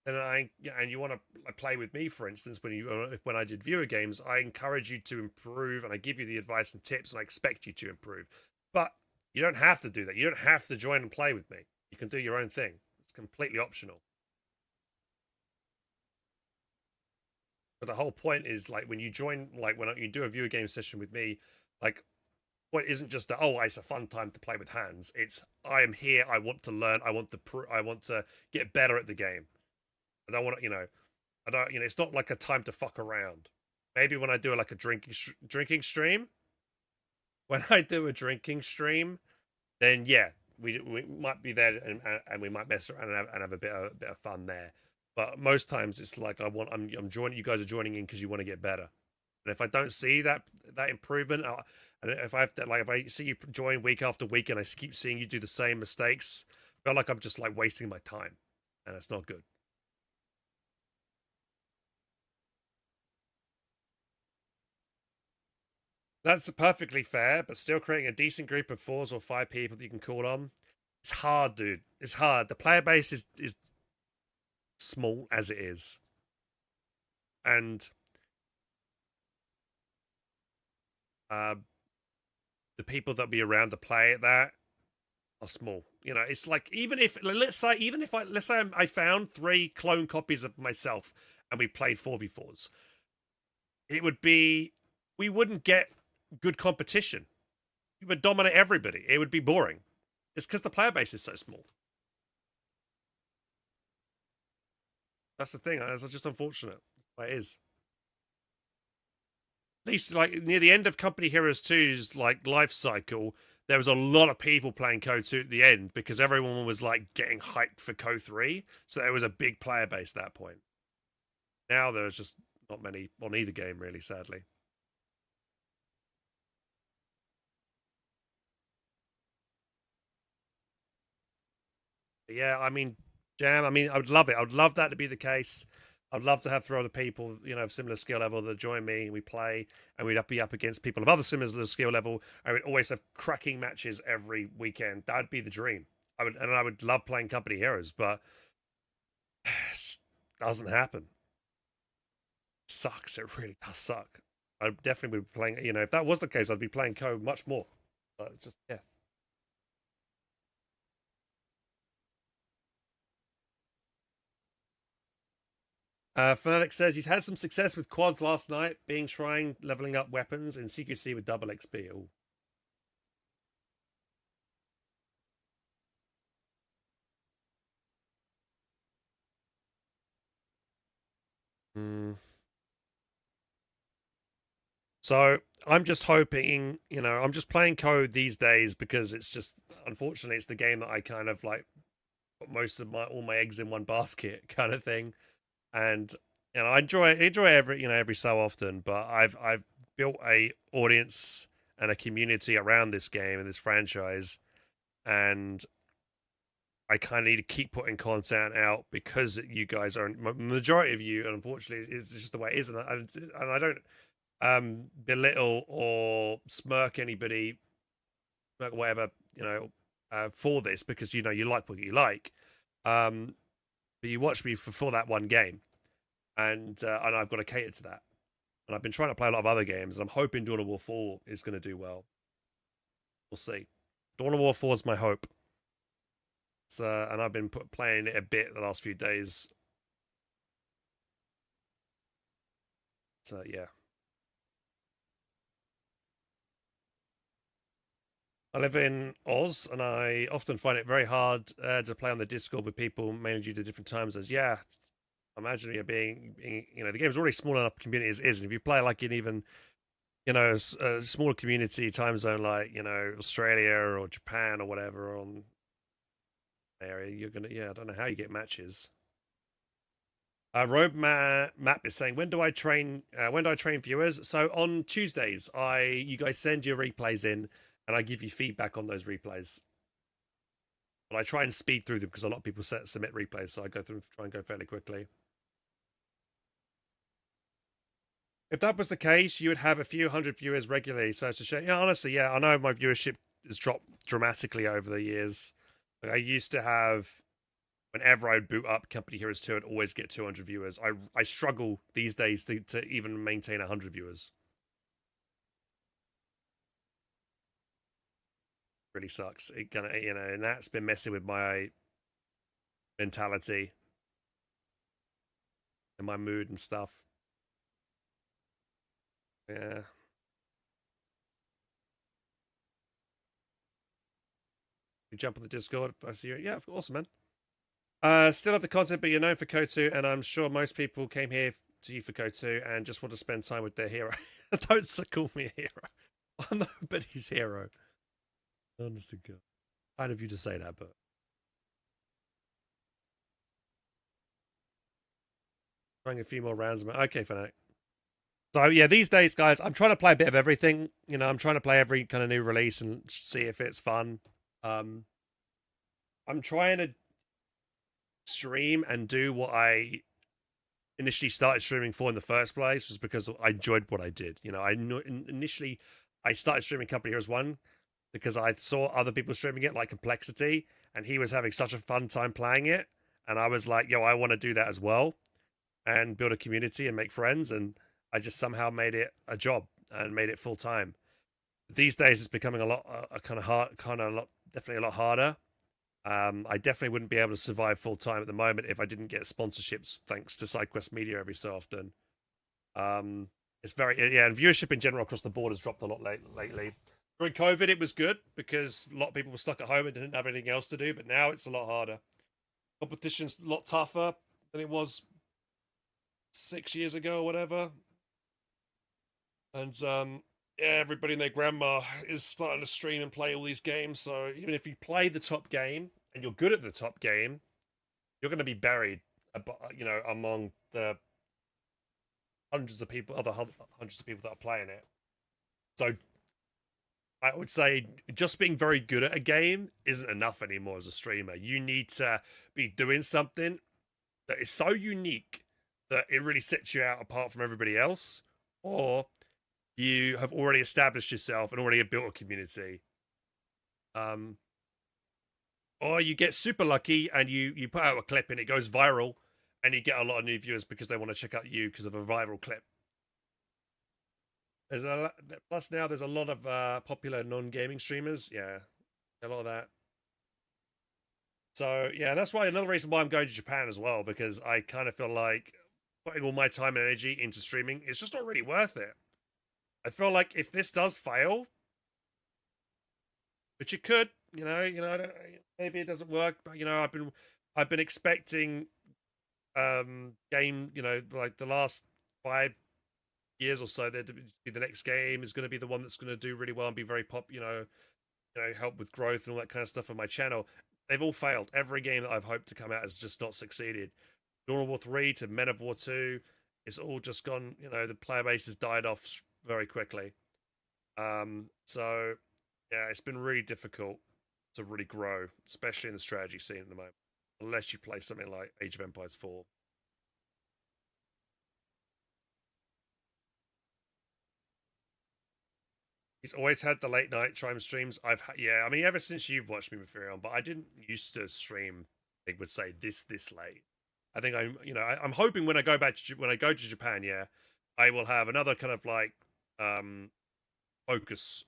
then and you want to play with me, for instance, when I did viewer games, I encourage you to improve and I give you the advice and tips and I expect you to improve. But you don't have to do that. You don't have to join and play with me. You can do your own thing. It's completely optional. But the whole point is, like, when you join, like when you do a viewer game session with me, like, point isn't just that, oh, it's a fun time to play with hands. It's, I am here. I want to learn. I want to get better at the game. I don't want to, it's not like a time to fuck around. Maybe when I do like a drinking stream, when I do a drinking stream, then yeah, we might be there and we might mess around and have a bit of fun there. But most times it's like I'm joining. You guys are joining in because you want to get better. And if I don't see that improvement, and if I have to, like, if I see you join week after week and I keep seeing you do the same mistakes, I feel like I'm just like wasting my time, and it's not good. That's perfectly fair, but still creating a decent group of 4 or 5 people that you can call on. It's hard, dude. It's hard. The player base is small as it is. And the people that be around to play at that are small. It's like, let's say I found 3 clone copies of myself and we played 4v4s. We wouldn't get good competition. We would dominate everybody. It would be boring. It's because the player base is so small. That's the thing. It's just unfortunate. It is. At least, like, near the end of Company Heroes 2's like life cycle, there was a lot of people playing Co 2 at the end because everyone was like getting hyped for Co 3. So there was a big player base at that point. Now there's just not many on either game, really, sadly. Yeah, I mean, Jam, I mean, I would love it. I would love that to be the case. I'd love to have 3 other people, of similar skill level that join me and we play, and we'd be up against people of other similar skill level, and we'd always have cracking matches every weekend. That'd be the dream. I would love playing Company Heroes, but it doesn't happen. It sucks. It really does suck. I definitely would be playing, if that was the case, I'd be playing Co much more. But it's just, yeah. Fnatic says he's had some success with quads last night, being trying leveling up weapons in CQC with double XP. Ooh. So I'm just hoping, I'm just playing code these days because it's just, unfortunately, it's the game that I kind of like put all my eggs in one basket kind of thing. And I enjoy every so often, but I've built a audience and a community around this game and this franchise, and I kind of need to keep putting content out because you guys are majority of you, and unfortunately, it's just the way it is, and I don't belittle or smirk anybody, whatever, for this, because you like what you like, but you watch me for that one game, and I've got to cater to that. And I've been trying to play a lot of other games, and I'm hoping Dawn of War 4 is going to do well. We'll see. Dawn of War 4 is my hope. And I've been playing it a bit the last few days. So, yeah. I live in Oz, and I often find it very hard to play on the Discord with people, mainly due to different time zones. Yeah, imagine it being, the game's already small enough community as is, and if you play like in even, a smaller community time zone like, Australia or Japan or whatever on area, you're gonna, I don't know how you get matches. Road Map is saying, when do I train viewers? So on Tuesdays, you guys send your replays in, and I give you feedback on those replays. But I try and speed through them because a lot of people submit replays, so I try and go fairly quickly. If that was the case, you would have a few hundred viewers regularly. So it's a shame. Yeah, honestly, yeah, I know my viewership has dropped dramatically over the years. Like, I used to have whenever I boot up Company Heroes 2, I'd always get 200 viewers. I struggle these days to even maintain 100 viewers. Really sucks. It kind of, you know, and that's been messing with my mentality and my mood and stuff. Yeah. You jump on the Discord. I see you. Yeah, awesome, man. Still have the content, but you're known for KOTU, and I'm sure most people came here to you for KOTU and just want to spend time with their hero. Don't call me a hero. I'm nobody's hero. Honest to God. Kind of you to say that, but trying a few more rounds. Okay, Fanatic. So yeah, these days, guys, I'm trying to play a bit of everything. You know, I'm trying to play every kind of new release and see if it's fun. I'm trying to stream and do what I initially started streaming for in the first place, was because I enjoyed what I did. You know, initially I started streaming Company Heroes 1 because I saw other people streaming it, like Complexity, and he was having such a fun time playing it, and I was like, yo, I want to do that as well and build a community and make friends, and I just somehow made it a job and made it full time. These days, it's becoming a lot kind of hard, definitely a lot harder. I definitely wouldn't be able to survive full time at the moment if I didn't get sponsorships thanks to SideQuest Media every so often. It's very, yeah, and viewership in general across the board has dropped a lot lately. During COVID, it was good because a lot of people were stuck at home and didn't have anything else to do, but now it's a lot harder. Competition's a lot tougher than it was 6 years ago or whatever. And yeah, everybody and their grandma is starting to stream and play all these games. So even if you play the top game and you're good at the top game, you're going to be buried, you know, among the hundreds of people that are playing it. So I would say just being very good at a game isn't enough anymore as a streamer. You need to be doing something that is so unique that it really sets you out apart from everybody else, or you have already established yourself and already have built a community. Or you get super lucky and you put out a clip and it goes viral and you get a lot of new viewers because they want to check out you because of a viral clip. Plus now there's a lot of popular non-gaming streamers. Yeah, a lot of that. So yeah, that's why another reason why I'm going to Japan as well, because I kind of feel like putting all my time and energy into streaming is just not really worth it. I feel like if this does fail, which it could, maybe it doesn't work, but I've been expecting game, like the last 5 years or so, there to be the next game is going to be the one that's going to do really well and be very help with growth and all that kind of stuff on my channel. They've all failed. Every game that I've hoped to come out has just not succeeded. Dawn of War 3 to Men of War 2, it's all just gone, the player base has died off very quickly. So yeah, it's been really difficult to really grow, especially in the strategy scene at the moment, unless you play something like Age of Empires 4. He's always had the late night time streams. Yeah, I mean, ever since you've watched me with Furion, but I didn't used to stream, I would say, this late. I think I'm hoping when I go to Japan, yeah, I will have another kind of like focus,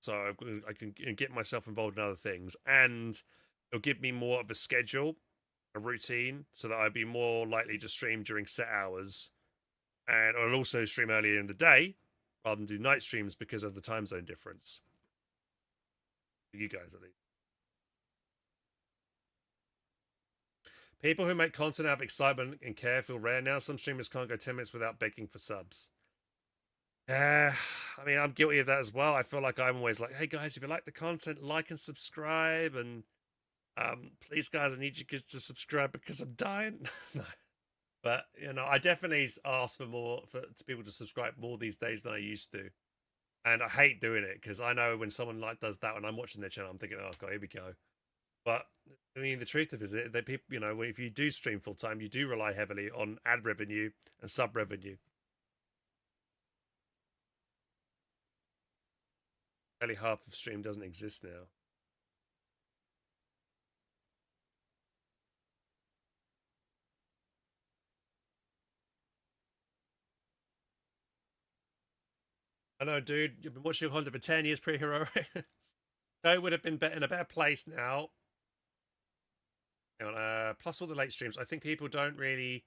so I can get myself involved in other things, and it'll give me more of a schedule, a routine, so that I'd be more likely to stream during set hours, and I'll also stream earlier in the day rather than do night streams because of the time zone difference. For you guys, at least. People who make content out of excitement and care feel rare now. Some streamers can't go 10 minutes without begging for subs. I mean, I'm guilty of that as well. I feel like I'm always like, hey guys, if you like the content, like and subscribe, and please guys, I need you guys to subscribe because I'm dying. No. But I definitely ask for people to subscribe more these days than I used to, and I hate doing it because I know when someone does that when I'm watching their channel, I'm thinking, oh god, here we go. But I mean, the truth of it is that people, if you do stream full time, you do rely heavily on ad revenue and sub revenue. Nearly half of stream doesn't exist now. know, dude. You've been watching Honda for 10 years, pre-hero. Joe would have been in a better place now. Plus all the late streams. I think people don't really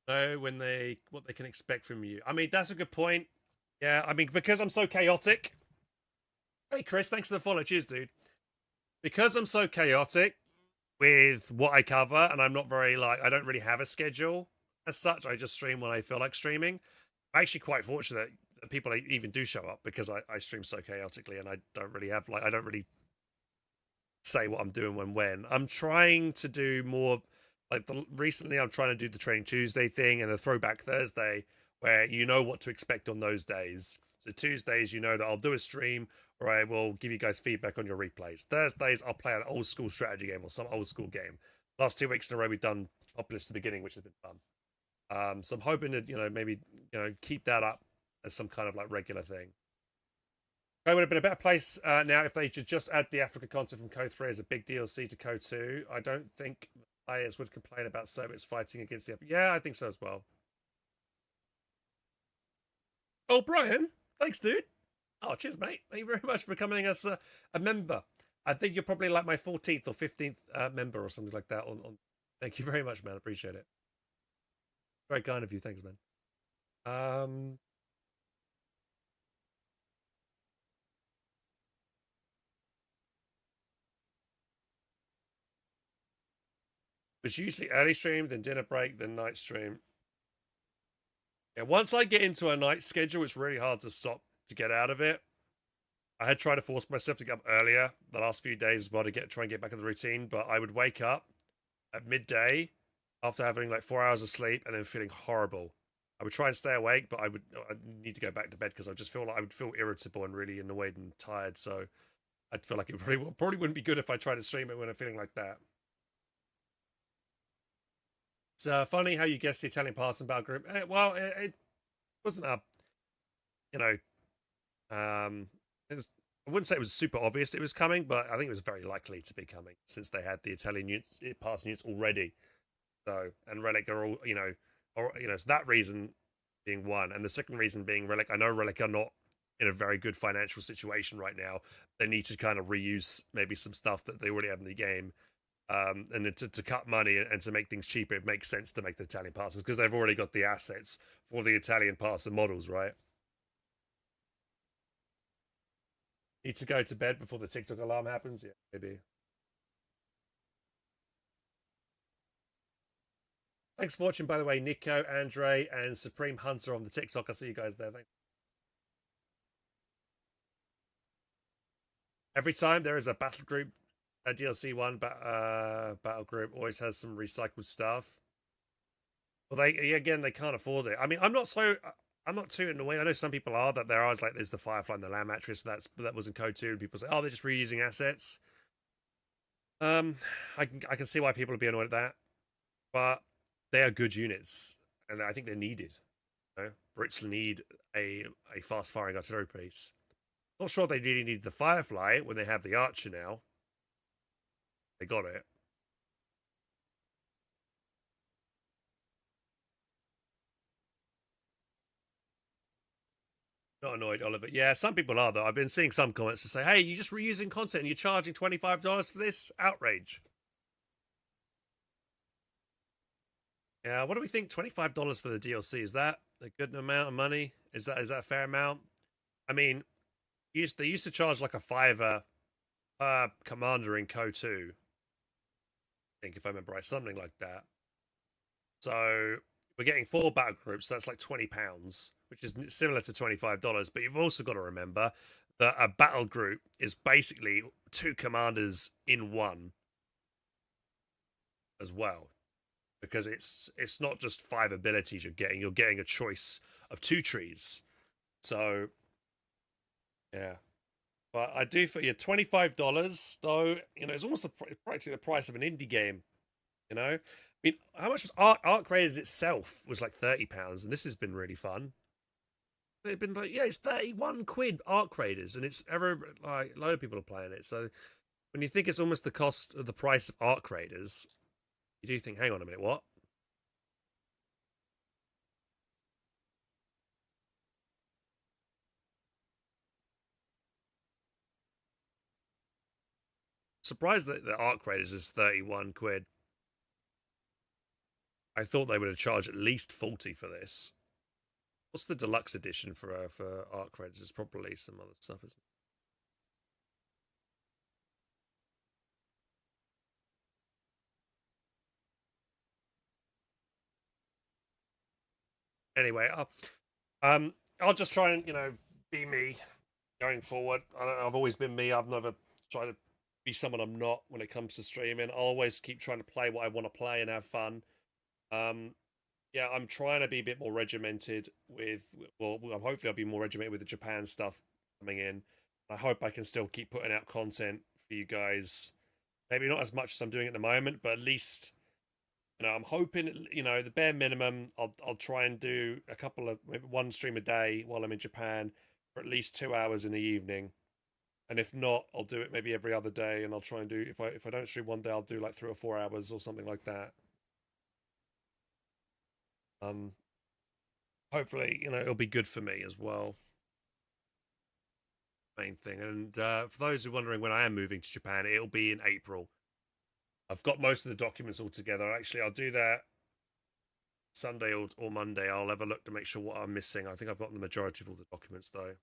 know what they can expect from you. I mean, that's a good point. Yeah, I mean, because I'm so chaotic. Hey, Chris, thanks for the follow. Cheers, dude. Because I'm so chaotic with what I cover, and I'm not very I don't really have a schedule as such. I just stream when I feel like streaming. I'm actually quite fortunate that people even do show up because I stream so chaotically, and I don't really have I don't really say what I'm doing when. I'm trying to do more recently. I'm trying to do the Training Tuesday thing and the Throwback Thursday, where you know what to expect on those days. So Tuesdays, you know that I'll do a stream or I will give you guys feedback on your replays. Thursdays, I'll play an old school strategy game or some old school game. Last 2 weeks in a row, we've done Populous to the Beginning, which has been fun. So I'm hoping to maybe keep that up as some kind of regular thing. It would have been a better place now if they should just add the Africa content from Code 3 as a big DLC to Code 2. I don't think players would complain about Soviets fighting against the Africa. Yeah, I think so as well. Oh, Brian, thanks, dude. Oh, cheers, mate. Thank you very much for becoming us a member. I think you're probably like my 14th or 15th member or something like that. Thank you very much, man. I appreciate it. Very kind of you. Thanks, man. It's usually early stream, then dinner break, then night stream. Yeah, once I get into a night schedule, it's really hard to stop to get out of it. I had tried to force myself to get up earlier the last few days as well to try and get back in the routine, but I would wake up at midday after having 4 hours of sleep and then feeling horrible. I would try and stay awake, but I'd need to go back to bed because I just feel I would feel irritable and really annoyed and tired. So I'd feel like it probably wouldn't be good if I tried to stream it when I'm feeling like that. It's funny how you guessed the Italian Parson Battle Group. Well, it wasn't a, it was, I wouldn't say it was super obvious it was coming, but I think it was very likely to be coming since they had the Italian units, Parson units already. So, and Relic are all, so that reason being one. And the second reason being Relic, I know Relic are not in a very good financial situation right now. They need to kind of reuse maybe some stuff that they already have in the game. And to cut money and to make things cheaper, it makes sense to make the Italian Parsons because they've already got the assets for the Italian Parson models, right? Need to go to bed before the TikTok alarm happens? Yeah, maybe. Thanks for watching, by the way, Nico, Andre, and Supreme Hunter on the TikTok. I'll see you guys there. Thanks. Every time there is a battle group, a DLC one battle group always has some recycled stuff. Well, they can't afford it. I mean, I'm not too annoyed. I know some people are that there are there's the Firefly and the Land Mattress that was in Code 2, and people say, oh, they're just reusing assets. I can see why people would be annoyed at that, but they are good units, and I think they're needed. Brits need a fast firing artillery piece. Not sure they really need the Firefly when they have the Archer now. They got it. Not annoyed, Oliver. Yeah, some people are, though. I've been seeing some comments to say, hey, you're just reusing content and you're charging $25 for this? Outrage. Yeah, what do we think? $25 for the DLC, is that a good amount of money? Is that a fair amount? I mean, they used to charge like a $5 per commander in Code 2. I think, if I remember right, something like that. So we're getting 4 battle groups, so that's like £20, which is similar to $25. But you've also got to remember that a battle group is basically 2 commanders in one as well, because it's not just 5 abilities you're getting a choice of 2 trees. So yeah, but I do for $25 though. It's almost practically the price of an indie game. I mean, how much was Arc Raiders itself? Was like £30, and this has been really fun. They've been like, yeah, it's 31 quid Arc Raiders, and it's a load of people are playing it. So when you think it's almost the cost of the price of Arc Raiders, you do think, hang on a minute, what? surprised that the Arc Raiders is 31 quid. I thought they would have charged at least 40 for this. What's the deluxe edition for Arc Raiders? It's probably some other stuff, isn't it? Anyway, I'll just try and, you know, be me going forward. I don't know, I've always been me. I've never tried to be someone I'm not when it comes to streaming. I'll always keep trying to play what I want to play and have fun. Yeah, I'm trying to be a bit more regimented with, well, hopefully I'll be more regimented with the Japan stuff coming in. I hope I can still keep putting out content for you guys. Maybe not as much as I'm doing at the moment, but at least, you know, I'm hoping, you know, the bare minimum, I'll try and do a couple of, maybe one stream a day while I'm in Japan for at least 2 hours in the evening. And if not, I'll do it maybe every other day, and I'll try and do, if I don't stream one day, I'll do like 3 or 4 hours or something like that. Hopefully, you know, it'll be good for me as well. Main thing. And for those who are wondering when I am moving to Japan, it'll be in April. I've got most of the documents all together. Actually, I'll do that Sunday or Monday. I'll have a look to make sure what I'm missing. I think I've got the majority of all the documents though.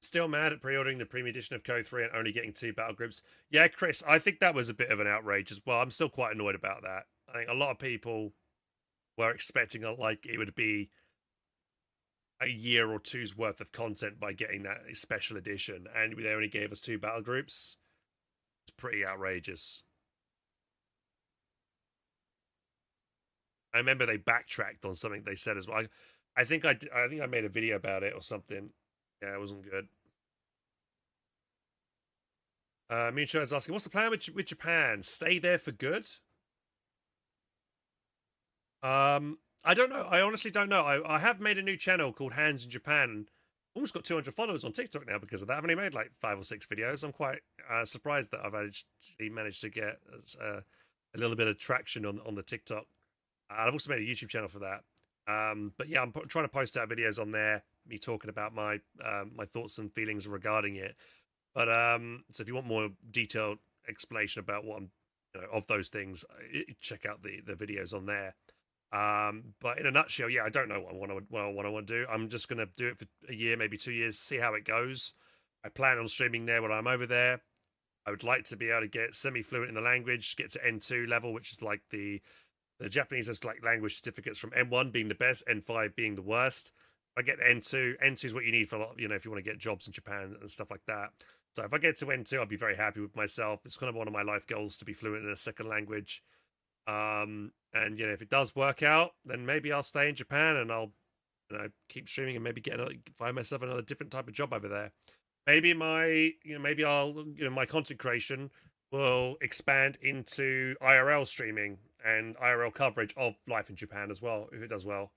Still mad at pre-ordering the premium edition of Code 3 and only getting 2 battle groups. Yeah, Chris, I think that was a bit of an outrage as well. I'm still quite annoyed about that. I think a lot of people were expecting like it would be a year or two's worth of content by getting that special edition, and they only gave us 2 battle groups. It's pretty outrageous. I remember they backtracked on something they said as well. I think I made a video about it or something. Yeah, it wasn't good. Mucho is asking, what's the plan with Japan? Stay there for good? I don't know. I honestly don't know. I have made a new channel called Hands in Japan. Almost got 200 followers on TikTok now because of that. I've only made like 5 or 6 videos. I'm quite surprised that I've actually managed to get a little bit of traction on the TikTok. I've also made a YouTube channel for that. But yeah, I'm trying to post out videos on there, me talking about my my thoughts and feelings regarding it. But so if you want more detailed explanation about what I'm, you know, of those things, check out the videos on there. But in a nutshell, yeah, I don't know what I want to do. I'm just gonna do it for a year, maybe 2 years, see how it goes. I plan on streaming there when I'm over there. I would like to be able to get semi-fluent in the language, get to N2 level, which is like the Japanese has like language certificates from N1 being the best, N5 being the worst. If I get N2, N2 is what you need for a lot, you know, if you want to get jobs in Japan and stuff like that. So if I get to N2, I'll be very happy with myself. It's kind of one of my life goals to be fluent in a second language. And you know, if it does work out, then maybe I'll stay in Japan and I'll, you know, keep streaming and maybe find myself another different type of job over there. Maybe maybe I'll, you know, my content creation will expand into IRL streaming and IRL coverage of life in Japan as well, if it does well.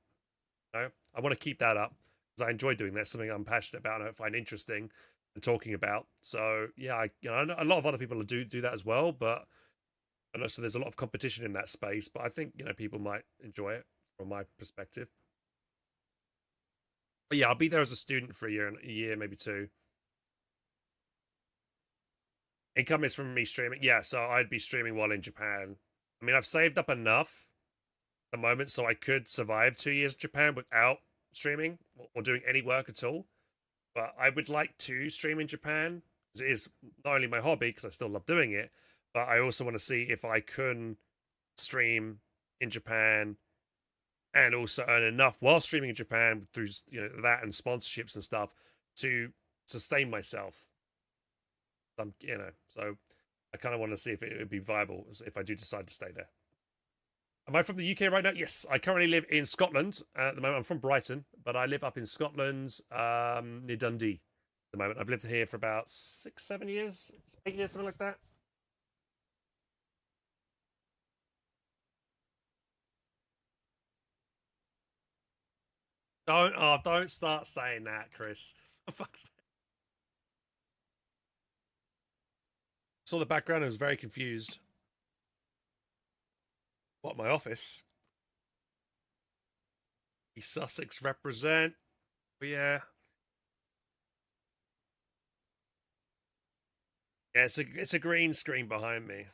You know, I want to keep that up because I enjoy doing that. Something I'm passionate about and I find interesting and talking about. So yeah, you know, a lot of other people do that as well, but I know so there's a lot of competition in that space. But I think, you know, people might enjoy it from my perspective. But yeah, I'll be there as a student for a year, maybe 2. Income is from me streaming. Yeah, so I'd be streaming while in Japan. I mean, I've saved up enough at the moment so I could survive 2 years in Japan without streaming or doing any work at all. But I would like to stream in Japan because it is not only my hobby, because I still love doing it, but I also want to see if I can stream in Japan and also earn enough while streaming in Japan through, you know, that and sponsorships and stuff to sustain myself. You know, so I kind of want to see if it would be viable if I do decide to stay there. Am I from the UK right now? Yes, I currently live in Scotland at the moment. I'm from Brighton, but I live up in Scotland, near Dundee at the moment. I've lived here for about 6, 7 years, 8 years, something like that. Don't start saying that, Chris. For fuck's sake. Saw the background and was very confused. What, my office? East Sussex represent. But yeah. Yeah, it's a green screen behind me.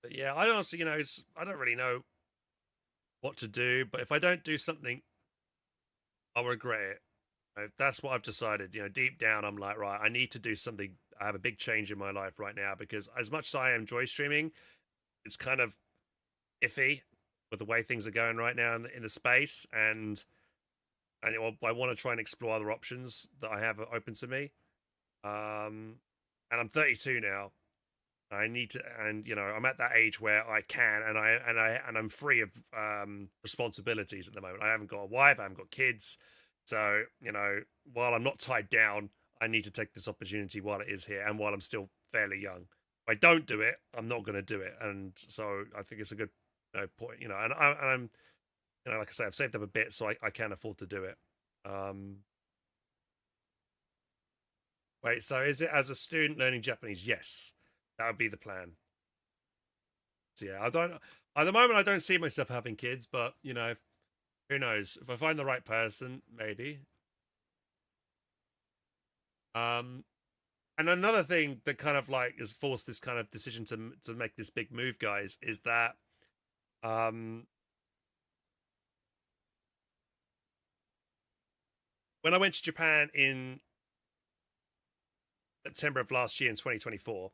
But yeah, I honestly, I don't really know what to do. But if I don't do something, I'll regret it. That's what I've decided. Deep down, I'm like, right, I need to do something. I have a big change in my life right now because as much as I enjoy streaming, it's kind of iffy with the way things are going right now in the space, and I want to try and explore other options that I have open to me. And I'm 32 now. I need to, and I'm at that age where I can, and I'm free of responsibilities at the moment. I haven't got a wife, I haven't got kids, so while I'm not tied down, I need to take this opportunity while it is here, and while I'm still fairly young. If I don't do it, I'm not going to do it, and so I think it's a good point. And I'm like I say, I've saved up a bit, so I can afford to do it. Um, Wait, so is it as a student learning Japanese? Yes, that would be the plan. So yeah, I don't. At the moment, I don't see myself having kids, but who knows? If I find the right person, maybe. Um, and another thing that kind of like has forced this kind of decision to make this big move, guys, is that um, when I went to Japan in September of last year in 2024,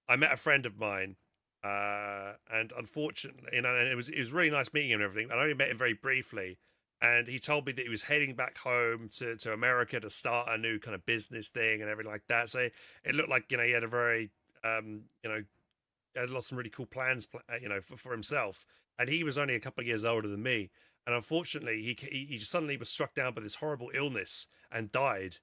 I met a friend of mine, and unfortunately, and it was really nice meeting him and everything. I only met him very briefly, and he told me that he was heading back home to America to start a new kind of business thing and everything like that. So it looked like he had a very he had lost some really cool plans, for himself. And he was only a couple of years older than me, and unfortunately, he suddenly was struck down by this horrible illness and died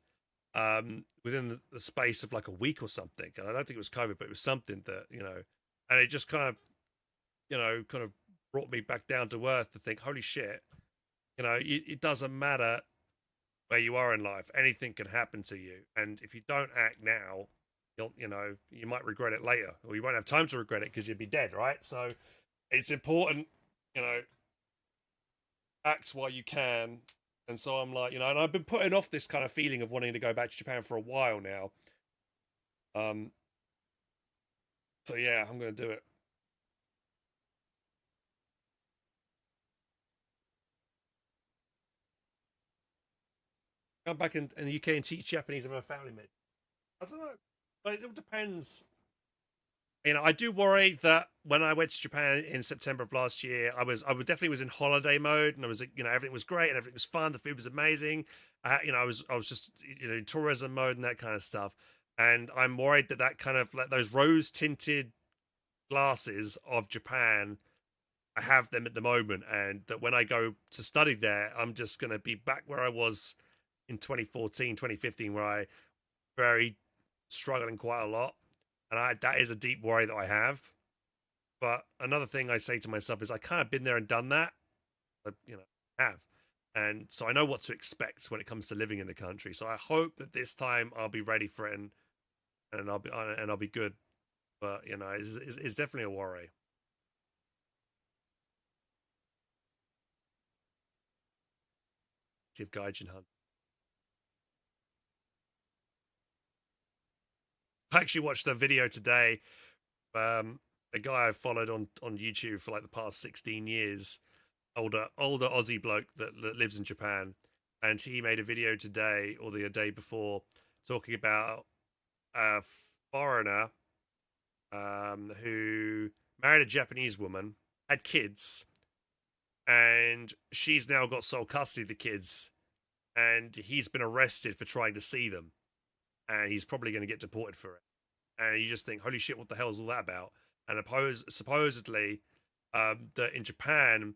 within the space of like a week or something. And I don't think it was COVID, but it was something that and it just kind of kind of brought me back down to earth to think, holy shit, it doesn't matter where you are in life, anything can happen to you, and if you don't act now, you might regret it later, or you won't have time to regret it because you'd be dead, right? So it's important, you know act while you can. And so I'm like, and I've been putting off this kind of feeling of wanting to go back to Japan for a while now. Um, so yeah, I'm gonna do it. Come back in the UK and teach Japanese of my family, mate. I don't know, but it all depends. I do worry that when I went to Japan in September of last year, I definitely was in holiday mode, and I was everything was great and everything was fun. The food was amazing. I was just in tourism mode and that kind of stuff. And I'm worried that kind of like those rose tinted glasses of Japan, I have them at the moment, and that when I go to study there, I'm just going to be back where I was in 2014, 2015, where I very struggling quite a lot, and that is a deep worry that I have. But another thing I say to myself is I kind of been there and done that. I, have, and so I know what to expect when it comes to living in the country. So I hope that this time I'll be ready for it, and I'll be good. But it's definitely a worry. See if Gaijin Hunt. I actually watched a video today. A guy I've followed on YouTube for like the past 16 years, older Aussie bloke that lives in Japan, and he made a video today or the day before talking about a foreigner who married a Japanese woman, had kids, and she's now got sole custody of the kids, and he's been arrested for trying to see them, and he's probably going to get deported for it. And you just think, holy shit, what the hell is all that about? And supposedly, that in Japan,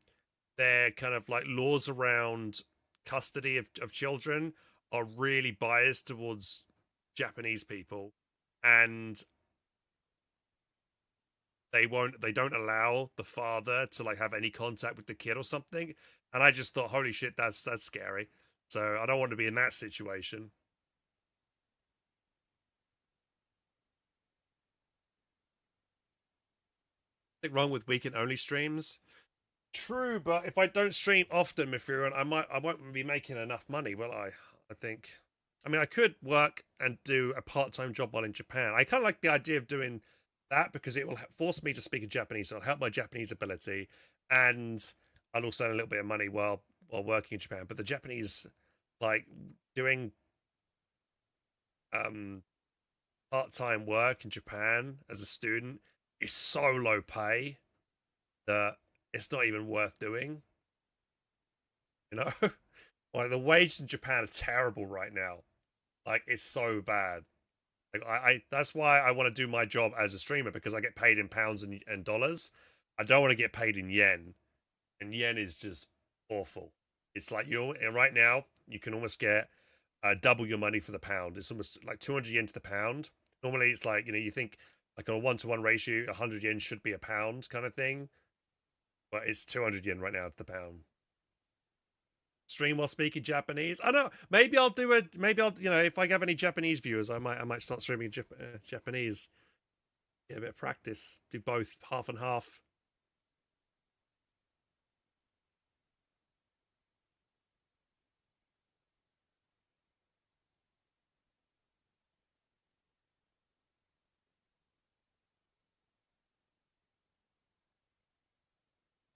their kind of like laws around custody of children are really biased towards Japanese people, and they don't allow the father to like have any contact with the kid or something. And I just thought, holy shit, that's scary. So I don't want to be in that situation. Nothing wrong with weekend only streams. True, but if I don't stream often, Mithrian, I won't be making enough money, will I? I think. I mean, I could work and do a part-time job while in Japan. I kind of like the idea of doing that because it will force me to speak in Japanese. So it'll help my Japanese ability, and I'll also earn a little bit of money while working in Japan. But the Japanese, like doing um part-time work in Japan as a student, is so low pay that it's not even worth doing. You know, like the wages in Japan are terrible right now. Like it's so bad. Like I that's why I want to do my job as a streamer because I get paid in pounds and dollars. I don't want to get paid in yen, and yen is just awful. It's like you're right now you can almost get double your money for the pound. It's almost like 200 yen to the pound. Normally it's like you think like on a 1-to-1 ratio, 100 yen should be a pound kind of thing, but it's 200 yen right now to the pound. Stream while speaking Japanese. I don't know. Maybe I'll do it. Maybe I'll, if I have any Japanese viewers, I might start streaming Japanese. Get a bit of practice. Do both, half and half.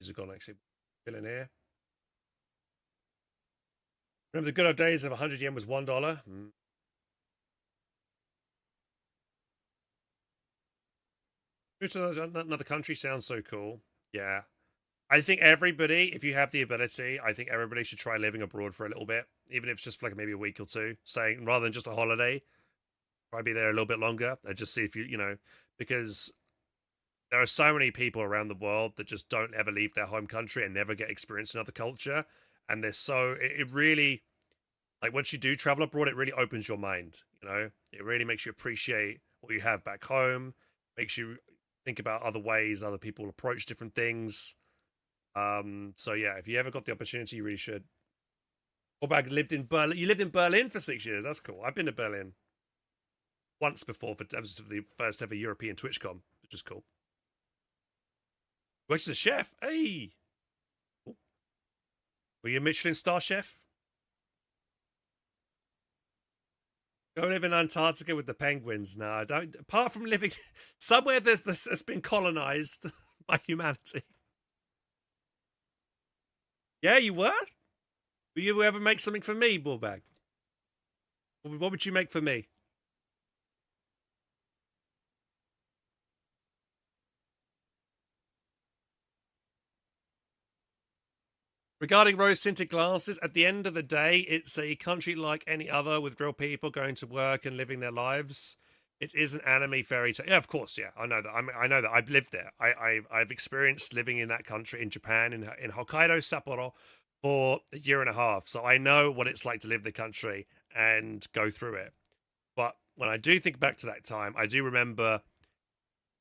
Is it gone actually? Billionaire. Remember the good old days of 100 yen was $1. Move to another country sounds so cool. Yeah. I think everybody, if you have the ability, I think everybody should try living abroad for a little bit, even if it's just for like maybe a week or two, staying rather than just a holiday. Try be there a little bit longer and just see if because there are so many people around the world that just don't ever leave their home country and never get experience another culture. And they're it really, like once you do travel abroad, it really opens your mind. It really makes you appreciate what you have back home, makes you think about other ways other people approach different things. So yeah, if you ever got the opportunity, you really should. Orbag lived in Berlin. You lived in Berlin for 6 years. That's cool. I've been to Berlin once before that was the first ever European TwitchCon, which was cool. Which is a chef. Hey, cool. Were you a Michelin star chef? Go live in Antarctica with the penguins. No, I don't. Apart from living somewhere that's been colonized by humanity. Yeah, you were? Will you ever make something for me, Bullbag? What would you make for me? Regarding rose-tinted glasses, at the end of the day, it's a country like any other with real people going to work and living their lives. It is an anime fairy tale. Yeah, of course. Yeah, I know that. I know that. I've lived there. I've experienced living in that country, in Japan, in Hokkaido, Sapporo, for a year and a half. So I know what it's like to live the country and go through it. But when I do think back to that time, I do remember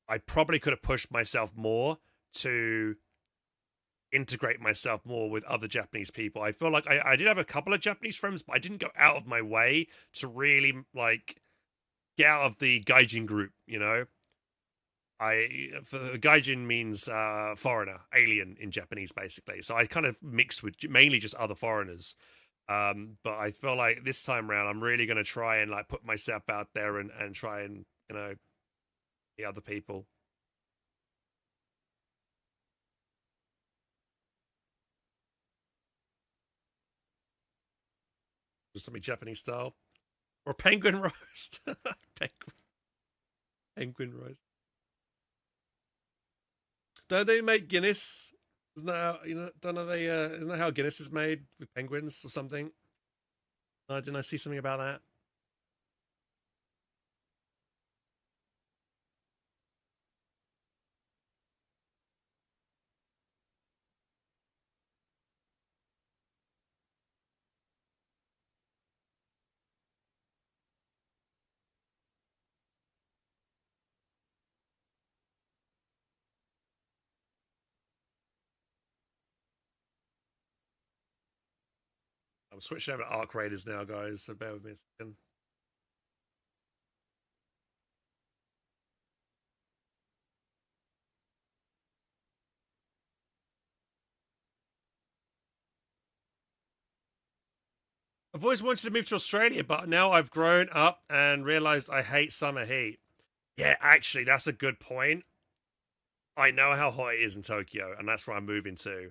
I probably could have pushed myself more to integrate myself more with other Japanese people. I feel like I did have a couple of Japanese friends, but I didn't go out of my way to really like get out of the gaijin group. Gaijin means foreigner, alien in Japanese, basically. So I kind of mixed with mainly just other foreigners. But I feel like this time around, I'm really going to try and like put myself out there and try and the other people. Just something Japanese style. Or penguin roast. penguin roast. Don't they make Guinness? Isn't that how, don't know they isn't that how Guinness is made with penguins or something? Didn't I see something about that? I'm switching over to Arc Raiders now, guys, so bear with me a second. I've always wanted to move to Australia, but now I've grown up and realized I hate summer heat. Yeah, actually, that's a good point. I know how hot it is in Tokyo, and that's where I'm moving to.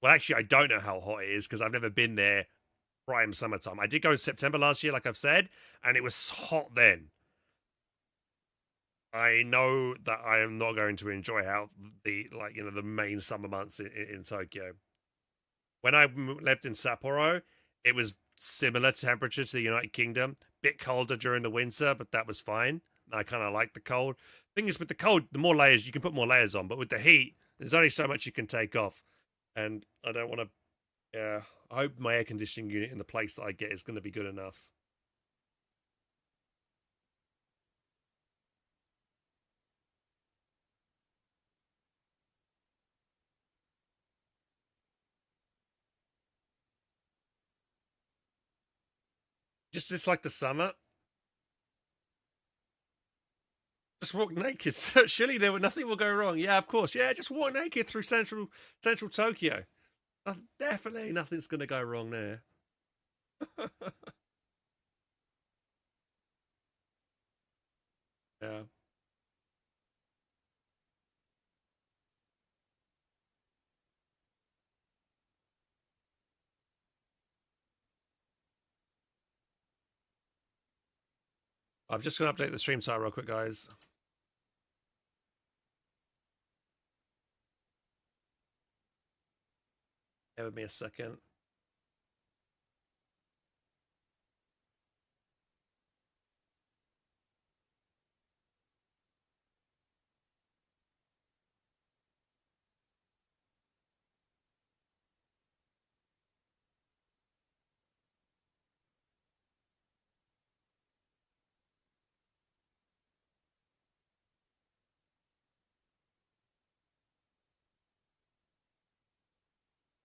Well, actually, I don't know how hot it is because I've never been there prime summertime. I did go in September last year, like I've said, and it was hot then. I know that I am not going to enjoy how the main summer months in Tokyo. When I lived in Sapporo, it was similar temperature to the United Kingdom. Bit colder during the winter, but that was fine. I kind of like the cold. Thing is, with the cold, the more layers you can put more layers on, but with the heat, there's only so much you can take off, and I don't want to. Yeah, I hope my air conditioning unit in the place that I get is going to be good enough. Just like the summer. Just walk naked. Surely nothing will go wrong. Yeah, of course. Yeah, just walk naked through central Tokyo. Definitely nothing's going to go wrong there. Yeah. I'm just going to update the stream time real quick, guys. Give me a second.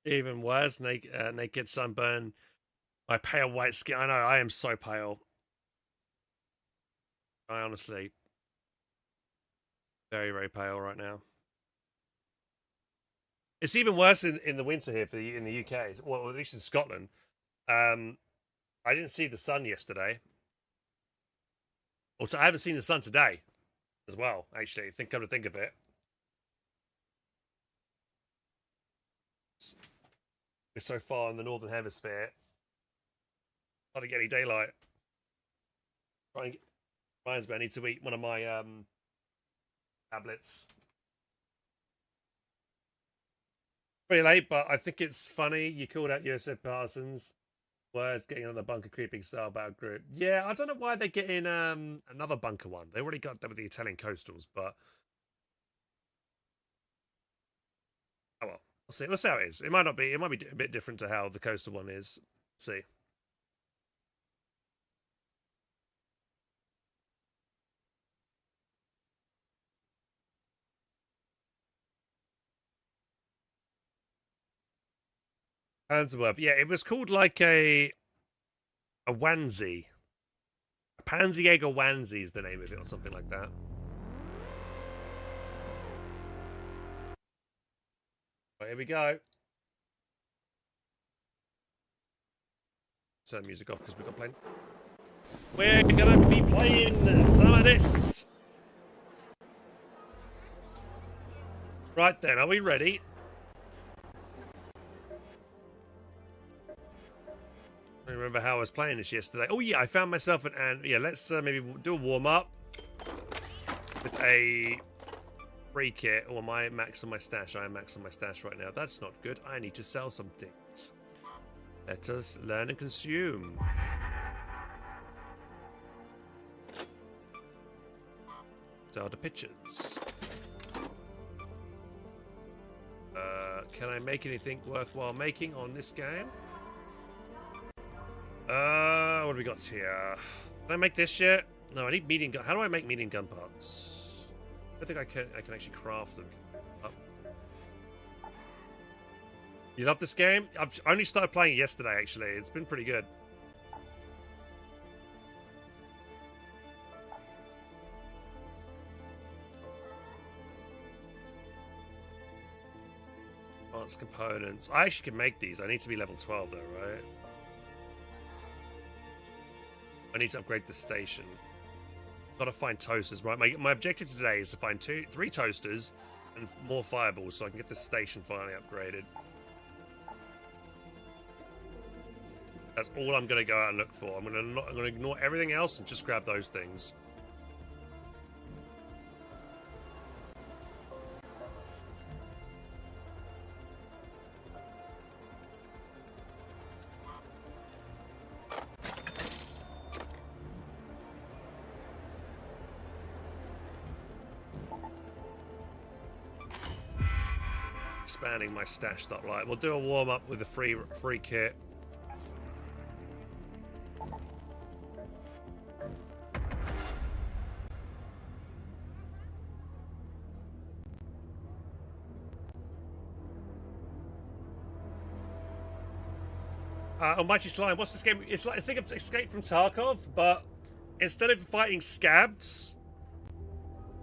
Even worse, naked sunburn. My pale white skin. I know, I am so pale. I honestly, very, very pale right now. It's even worse in the winter here in the UK. Well, at least in Scotland. I didn't see the sun yesterday. I haven't seen the sun today as well, actually. Come to think of it. We're so far in the northern hemisphere. Not to get any daylight. Reminds me, I need to eat one of my tablets. Pretty late, but I think it's funny. You called out Joseph Parsons' words getting on the bunker creeping style battle group. Yeah, I don't know why they're getting another bunker one. They already got that with the Italian coastals, but oh well. We'll see. We'll see how it is. It might not be. It might be a bit different to how the coastal one is. Let's see. Handsworth. Yeah, it was called like a onesie. A pansy egg onesie is the name of it, or something like that. Right, here we go. Turn music off because we've got playing. We're gonna be playing some of this. Right then, are we ready? I remember how I was playing this yesterday. Oh yeah, I found myself and yeah, let's maybe do a warm up with a free kit or my max on my stash. I am max on my stash right now. That's not good. I need to sell some things. Let us learn and consume. Sell the pictures. Can I make anything worthwhile making on this game? What do we got here? Can I make this yet? No, I need medium gun. How do I make medium gun parts? I think I can actually craft them. You love this game? I've only started playing it yesterday, actually. It's been pretty good. Advanced components. I actually can make these. I need to be level 12 though, right? I need to upgrade the station. Gotta find toasters. Right, my objective today is to find 3 toasters and more fireballs so I can get the station finally upgraded. That's all I'm gonna go out and look for. I'm gonna ignore everything else and just grab those things. Expanding my stash stoplight. We'll do a warm up with the free kit. Almighty Slime, what's this game? It's like, I think of Escape from Tarkov, but instead of fighting scavs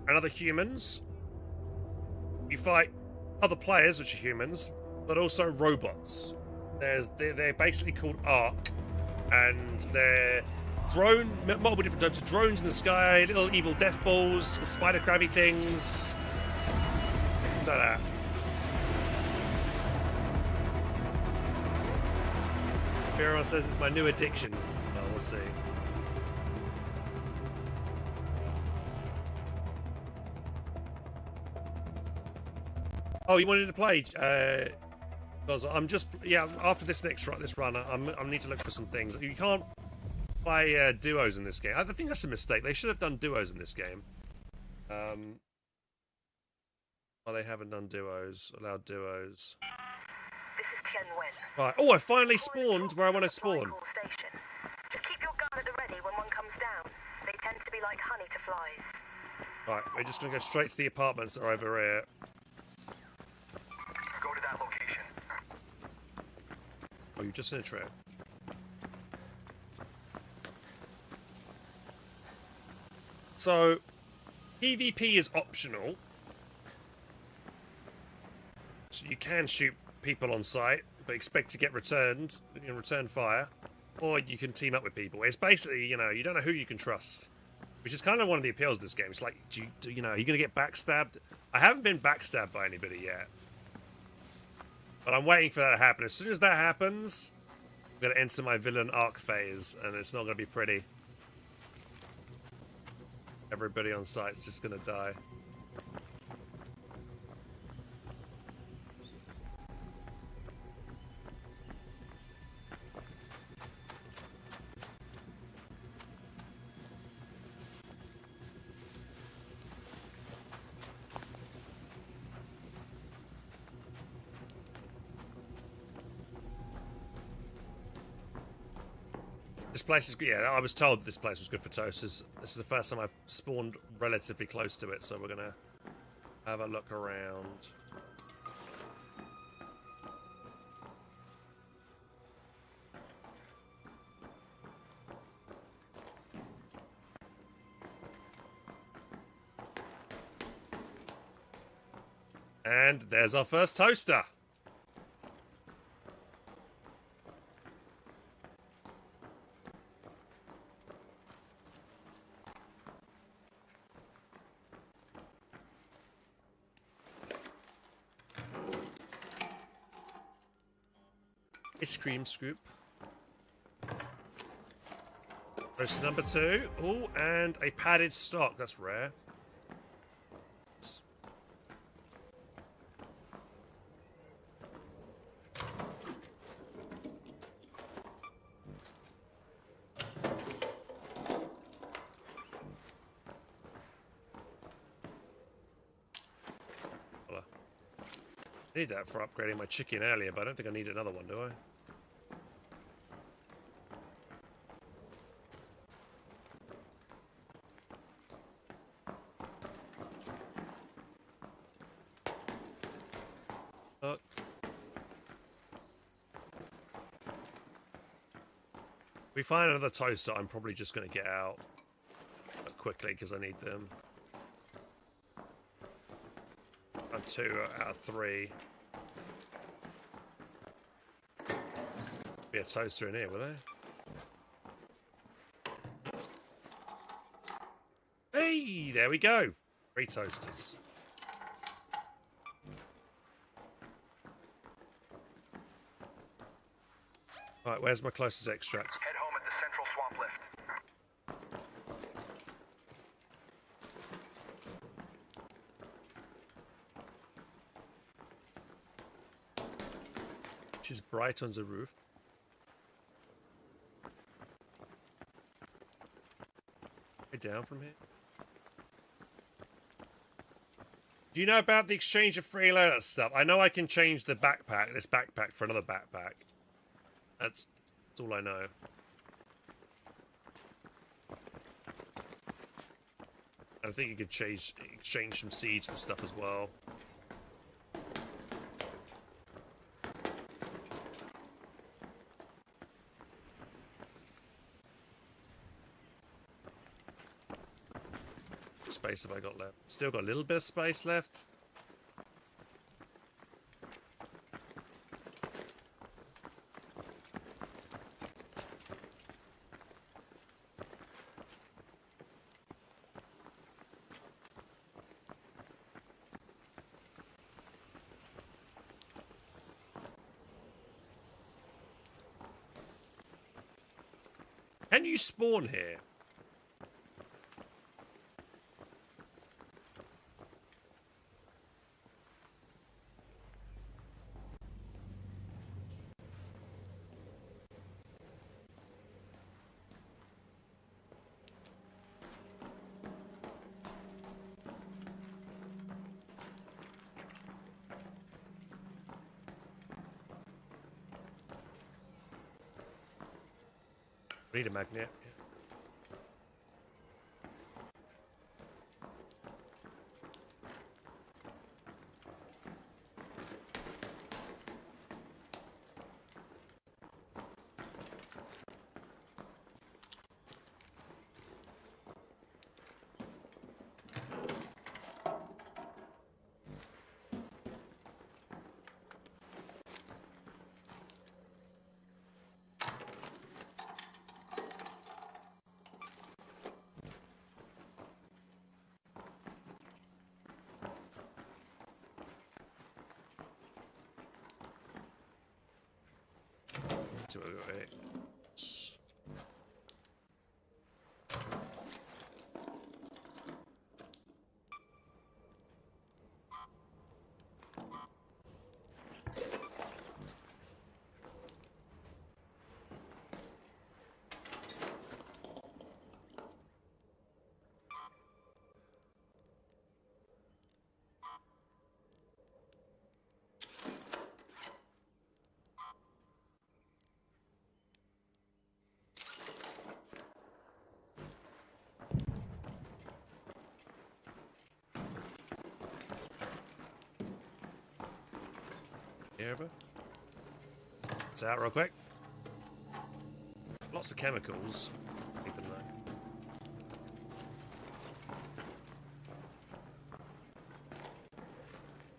and other humans, you fight other players, which are humans, but also robots. They're basically called Ark, and they're multiple different types of drones in the sky, little evil death balls, spider crabby things, things like that. Pharaoh says it's my new addiction. Well, we'll see. Oh, you wanted to play? Because I'm just after this run, I need to look for some things. You can't play duos in this game. I think that's a mistake. They should have done duos in this game. Oh, they haven't done duos. Allowed duos. Right. Oh, I finally spawned where I want to spawn. Just keep your gun at the ready when one comes down. They tend to be like honey to flies. Right, we're just gonna go straight to the apartments that are over here. Go to that location. Oh, you're just in a trip. So, PvP is optional. So you can shoot people on site, but expect to get return fire, or you can team up with people. It's basically, you don't know who you can trust, which is kind of one of the appeals of this game. It's like, are you gonna get backstabbed? I haven't been backstabbed by anybody yet, but I'm waiting for that to happen. As soon as that happens, I'm gonna enter my villain arc phase, and it's not gonna be pretty. Everybody on site's just gonna die. This place is good. Yeah, I was told this place was good for toasters. This is the first time I've spawned relatively close to it, so we're gonna have a look around. And there's our first toaster. Ice cream scoop. Roast number 2. Oh, and a padded stock. That's rare. I need that for upgrading my chicken earlier, but I don't think I need another one, do I? Look. If we find another toaster, I'm probably just going to get out quickly because I need them. I'm 2 out of 3. Be a toaster in here, will there? there we go. 3 toasters. Alright, where's my closest extract? Head home at the central swamp lift. It is bright on the roof. Way down from here. Do you know about the exchange of freeloader stuff? I know I can change the backpack, this backpack, for another backpack. That's all I know. I think you could exchange some seeds for stuff as well. What space have I got left? Still got a little bit of space left. Can you spawn here? Need a magnet. Yeah. So, right. Over. It's out real quick. Lots of chemicals. Need them though.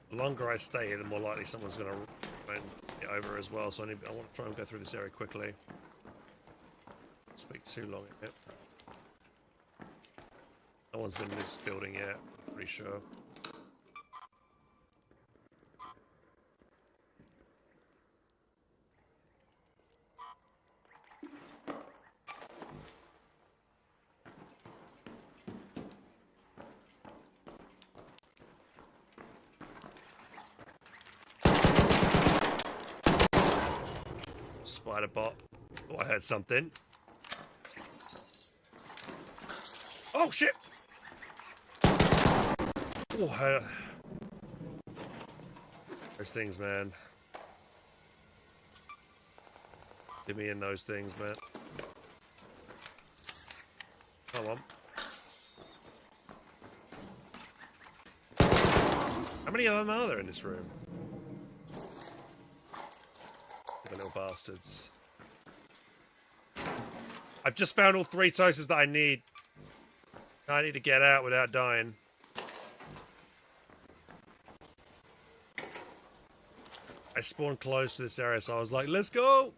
The longer I stay here, the more likely someone's going to run it over as well. So I want to try and go through this area quickly. Don't speak too long in it. No one's been in this building yet. I'm pretty sure. Spider bot. Oh, I heard something. Oh shit! Oh, those things, man. Get me in those things, man. Come on. How many of them are there in this room? The little bastards. I've just found all 3 toasters that I need. I need to get out without dying. I spawned close to this area, so I was like, let's go!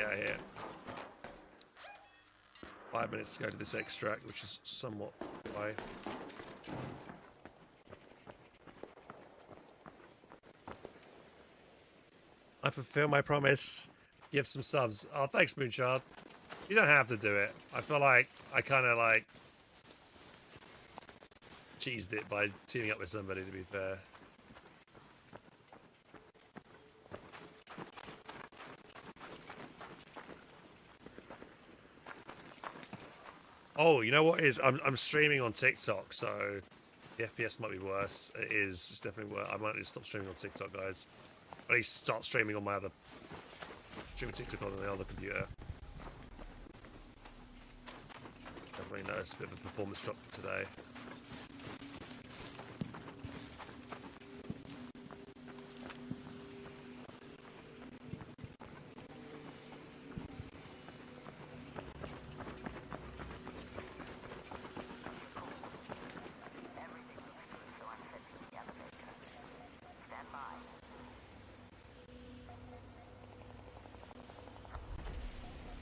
get out of here. 5 minutes to go to this extract, which is somewhat away. I fulfill my promise. Give some subs. Oh, thanks, Moonshard. You don't have to do it. I feel like I kind of like cheesed it by teaming up with somebody, to be fair. Oh, you know what is? I'm streaming on TikTok, so the FPS might be worse. It is. It's definitely worse. I might need to stop streaming on TikTok, guys. At least start streaming on my other TikTok on the other computer. Definitely noticed a bit of a performance drop today.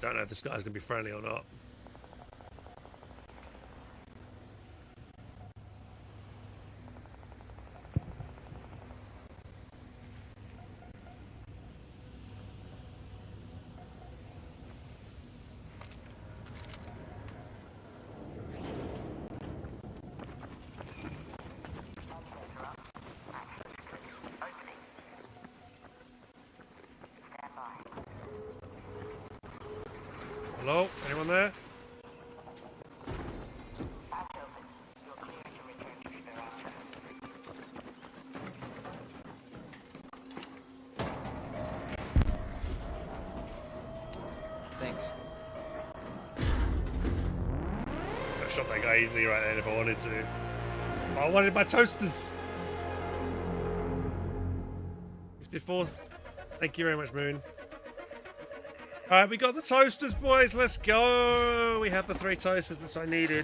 Don't know if this guy's going to be friendly or not. Hello? Anyone there? Thanks. I shot that guy easily right then if I wanted to. Oh, I wanted my toasters! 54. Thank you very much, Moon. Alright, we got the toasters, boys. Let's go. We have the 3 toasters that I needed.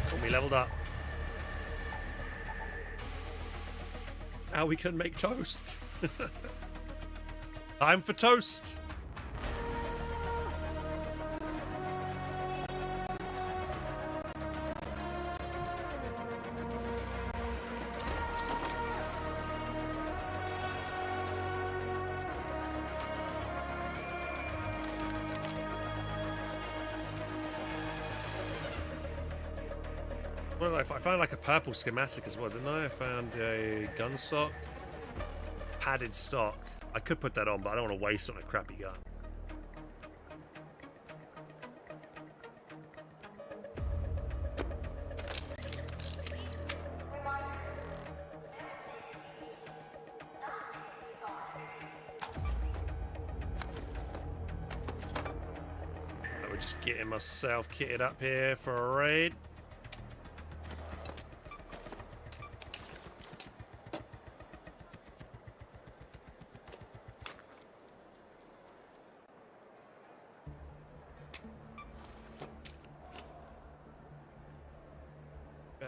Got me leveled up. Now we can make toast. Time for toast. Well, I found like a purple schematic as well, didn't I? I found a gun stock. Padded stock. I could put that on, but I don't want to waste on a crappy gun. We're just getting myself kitted up here for a raid.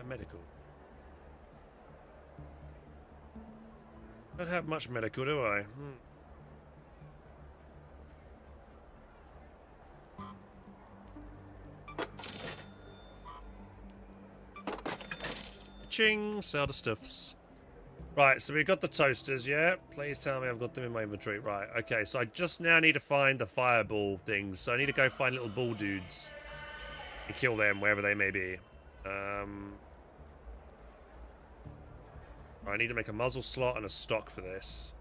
Medical. Don't have much medical, do I? Ching! Sell the stuffs. Right, so we've got the toasters, yeah? Please tell me I've got them in my inventory. Right, okay, so I just now need to find the fireball things. So I need to go find little bull dudes and kill them wherever they may be. I need to make a muzzle slot and a stock for this.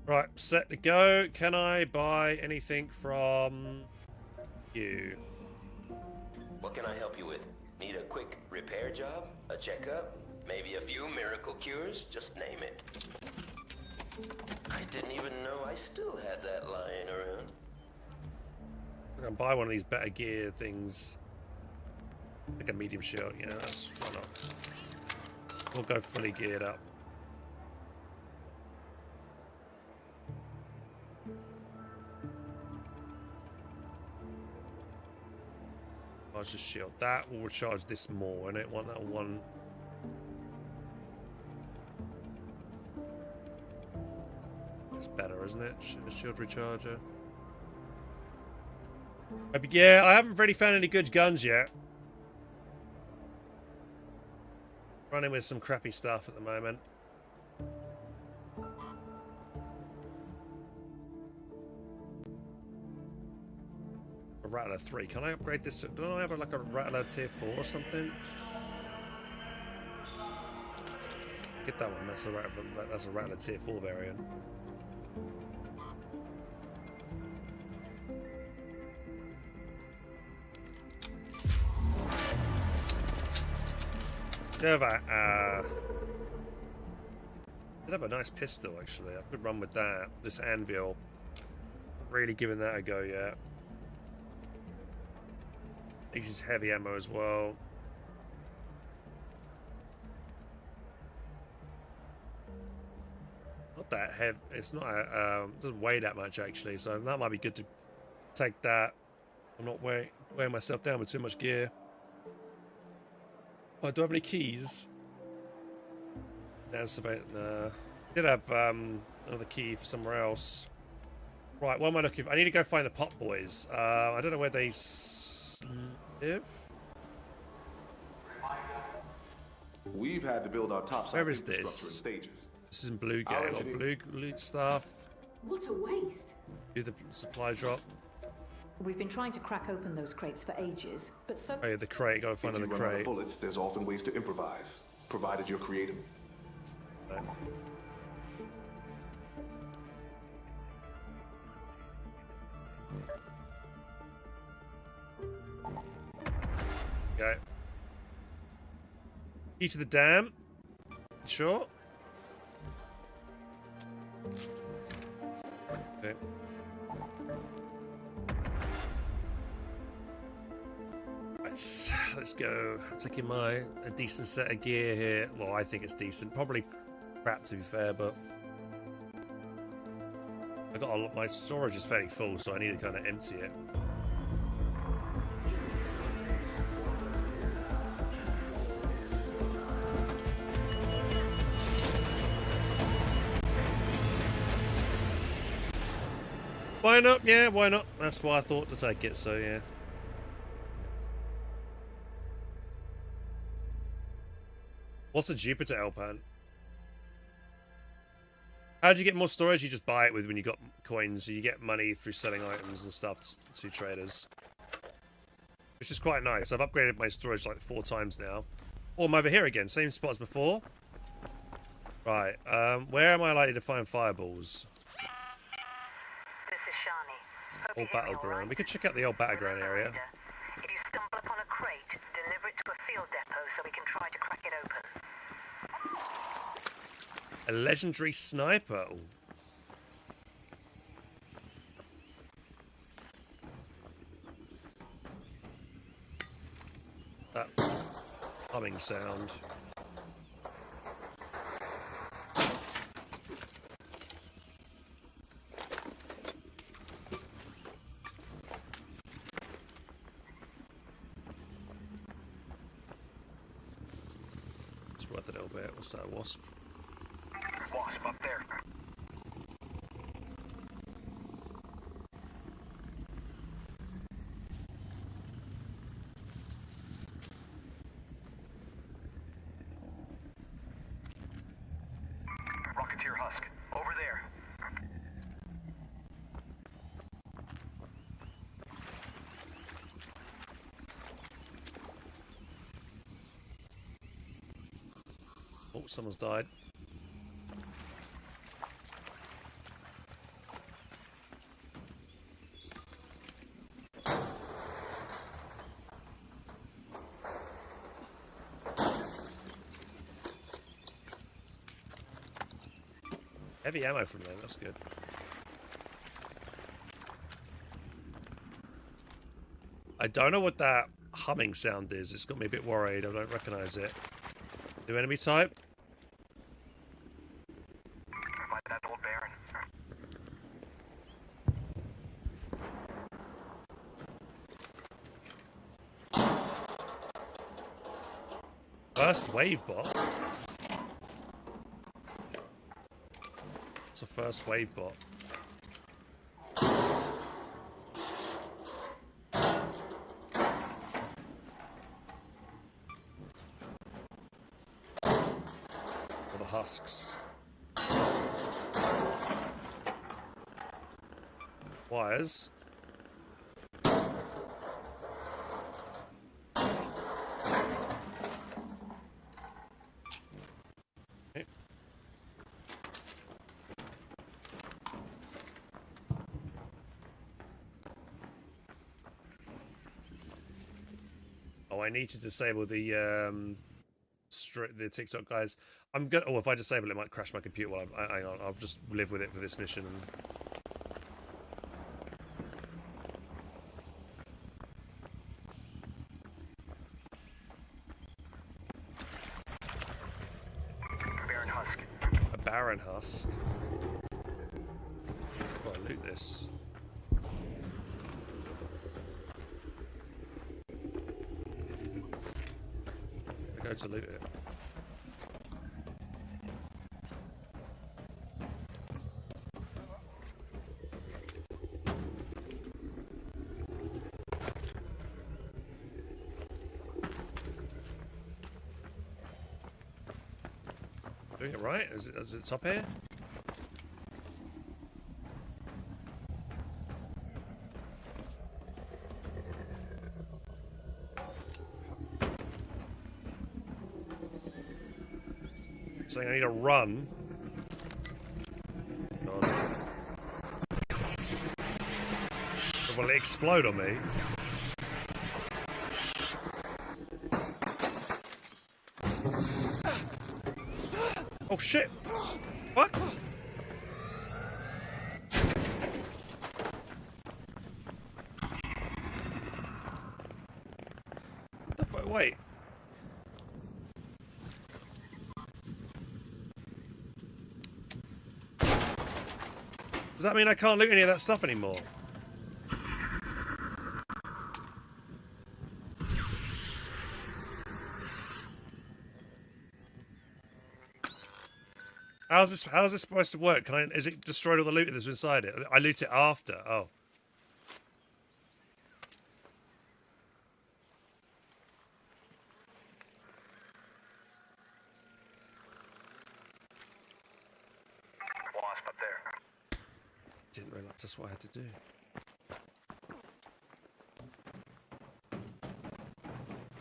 Right, set to go. Can I buy anything from you? What can I help you with? Need a quick repair job? A checkup? Maybe a few miracle cures? Just name it. I didn't even know I still had that lying around. I can buy one of these better gear things. Like a medium shield, you know, that's why not. We'll go fully geared up. Charge the shield. That will recharge this more, and it want that one. It's better, isn't it? Shield recharger. But yeah, I haven't really found any good guns yet. Running with some crappy stuff at the moment. A Rattler 3. Can I upgrade this? Don't I have like a Rattler tier 4 or something? Get that one. That's a Rattler tier 4 variant. Did have a nice pistol actually. I could run with that. This anvil. Really giving that a go yet. It uses heavy ammo as well. Not that heavy. It's not. Doesn't weigh that much actually. So that might be good to take that. I'm not weighing myself down with too much gear. Oh, do I have any keys? Down survey. Nah. Did have another key for somewhere else. Right, what am I looking for? I need to go find the Pot Boys. I don't know where they live. We've had to build our topside Where is infrastructure in this? stages. This is in Blue Gate. Got blue stuff. What a waste. Do the supply drop. We've been trying to crack open those crates for ages, but so... Oh yeah, the crate. Gotta find the If you run out of crate. bullets, there's often ways to improvise, provided you're creative. Right. Okay. Key to the dam. Sure. Okay. Let's go. I'm taking a decent set of gear here. Well, I think it's decent. Probably crap to be fair, but I got a lot. My storage is fairly full, so I need to kind of empty it. Why not? Yeah, why not? That's why I thought to take it, so yeah. What's a Jupiter Elpan? How do you get more storage? You just buy it with when you got coins, so you get money through selling items and stuff to traders. Which is quite nice. I've upgraded my storage like 4 times now. Oh, I'm over here again. Same spot as before. Right, where am I likely to find fireballs? Old battleground. We could check out the old battleground area. If you stumble upon a crate, deliver it to a field depot so we can try to crack it open. A legendary sniper. Ooh. That humming sound. It's worth a little bit. What's that, wasp? Wasp up there. Rocketeer husk, over there. Oh, someone's died. Heavy ammo from them, that's good. I don't know what that humming sound is. It's got me a bit worried. I don't recognise it. New enemy type? By that old Baron. First wave bot? It's a first wave bot. For the husks. Wires. Oh, I need to disable the TikTok guys. I'm good. Oh, if I disable it, it might crash my computer. While hang on, I'll just live with it for this mission. Baron Husk. A Baron Husk. Oh, I loot this. Go to loot it. Doing it right? Is it top here? Saying I need to run. God. Will it explode on me? Oh shit! What? What the fuck? Wait. Does that mean I can't loot any of that stuff anymore? How's this supposed to work? Is it destroyed all the loot that's inside it? I loot it after. Oh. Wasp up there. Didn't realise that's what I had to do.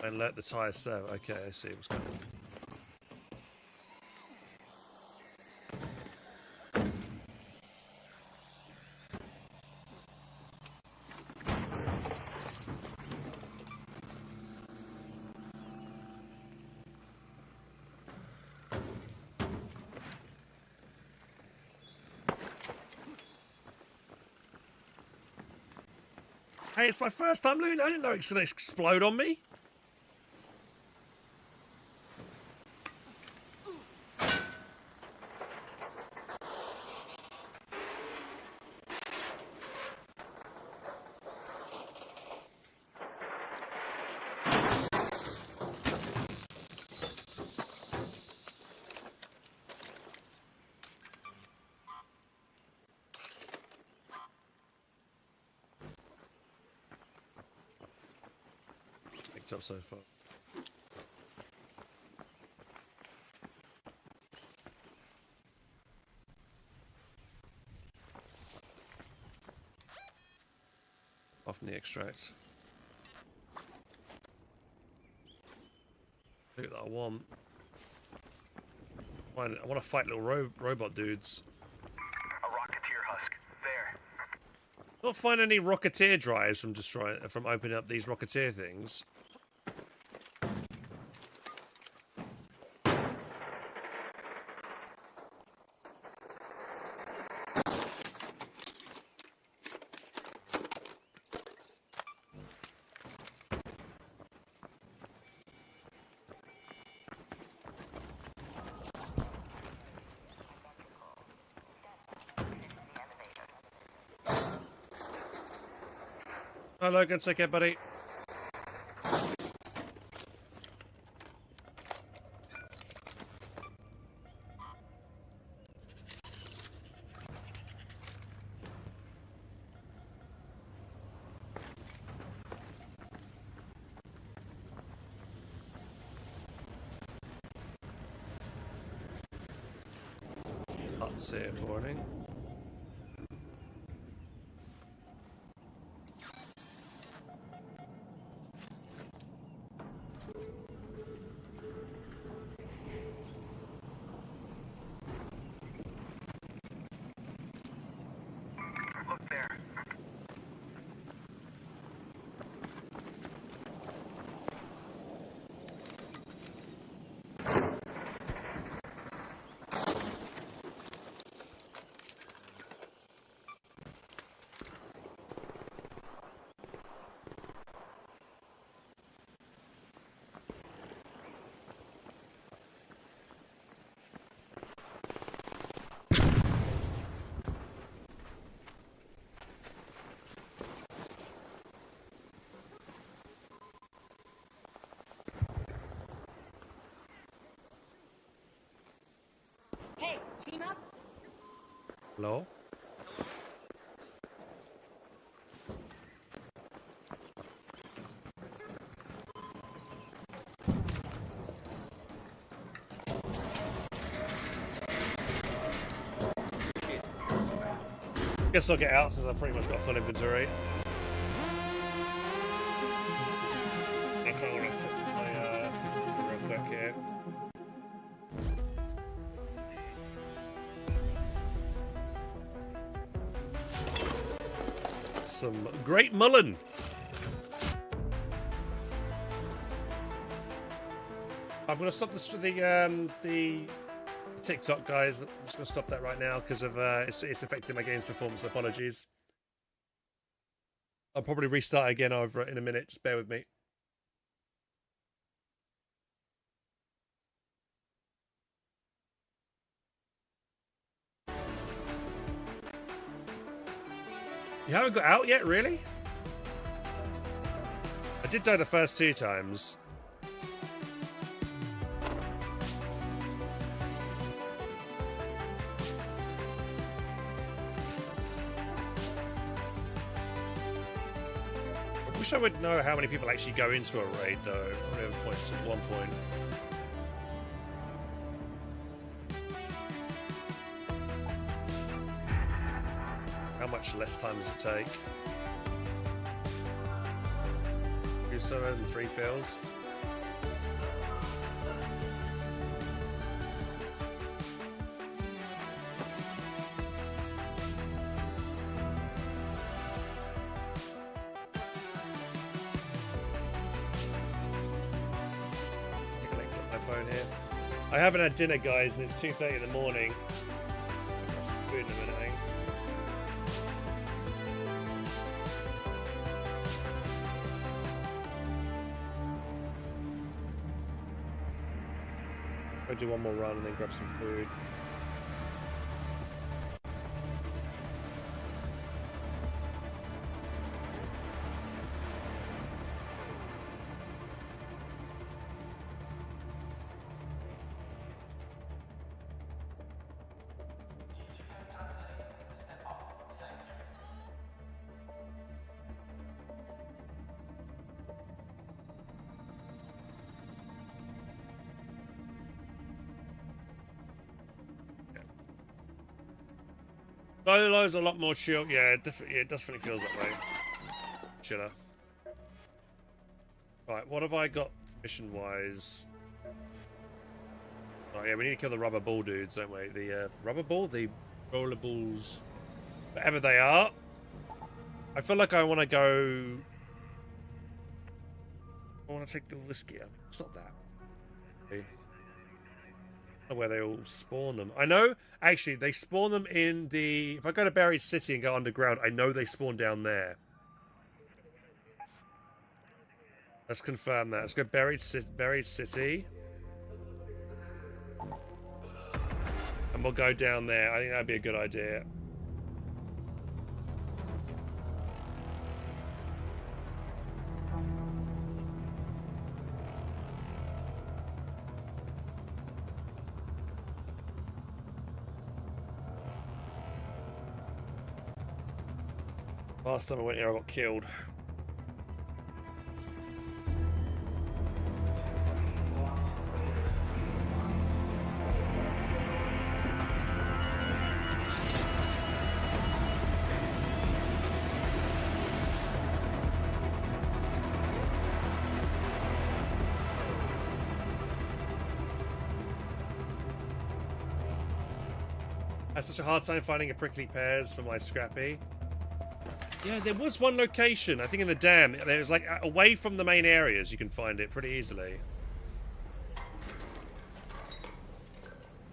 And let the tyre serve. Okay, I see what's going on. Hey, it's my first time looting. I didn't know it's going to explode on me. Up so far. Off from the extract. Look that I want. I want to fight little robot dudes. A Rocketeer Husk. There. Not find any Rocketeer drives from opening up these Rocketeer things. Hi, Logan. Take care, buddy. Hot safe warning. Look there. Hey, team up. Hello? Guess I'll get out since I've pretty much got full inventory. I kind of want to fix my real quick here. Some great mullen. I'm gonna stop the TikTok, guys. I'm just gonna stop that right now because of it's affecting my game's performance. Apologies. I'll probably restart again over in a minute. Just bear with me. You haven't got out yet, really? I did die the first 2 times. I wish I would know how many people actually go into a raid, though. I have points at one point. How much less time does it take? 2 solo and 3 fails. Connect up my phone here. I haven't had dinner, guys, and it's 2:30 in the morning. Grab some food in a minute, I think. I'll do one more run and then grab some food. Solo's a lot more chill. Yeah, it definitely feels that way. Chiller. Right, what have I got mission-wise? Oh yeah, we need to kill the rubber ball dudes, don't we? The rubber ball? The roller balls. Whatever they are. I feel like I want to go... I want to take all this gear. It's not that. Okay. Where they all spawn them. I know, actually, they spawn them in the... If I go to Buried City and go underground, I know they spawn down there. Let's confirm that. Let's go Buried City. And we'll go down there. I think that'd be a good idea. Last time I went here, I got killed. I had such a hard time finding a prickly pears for my Scrappy. Yeah, there was one location, I think in the dam. There's like away from the main areas, you can find it pretty easily.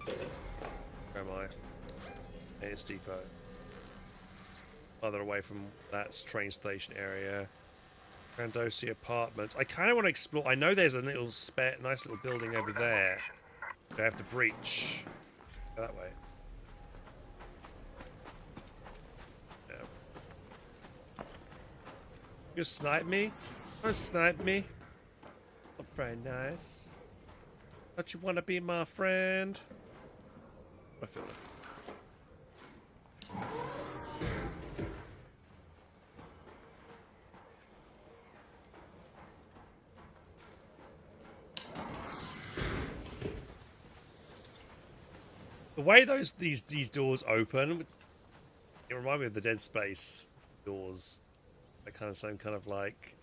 Where am I? It's depot. Farther away from that train station area. Grandosi Apartments. I kind of want to explore. I know there's a little nice little building over there. I have to breach. Go that way. You snipe me? Don't snipe me. Look very nice. Don't you want to be my friend? I feel it. The way these doors open, it reminds me of the Dead Space doors. That kind of same kind of like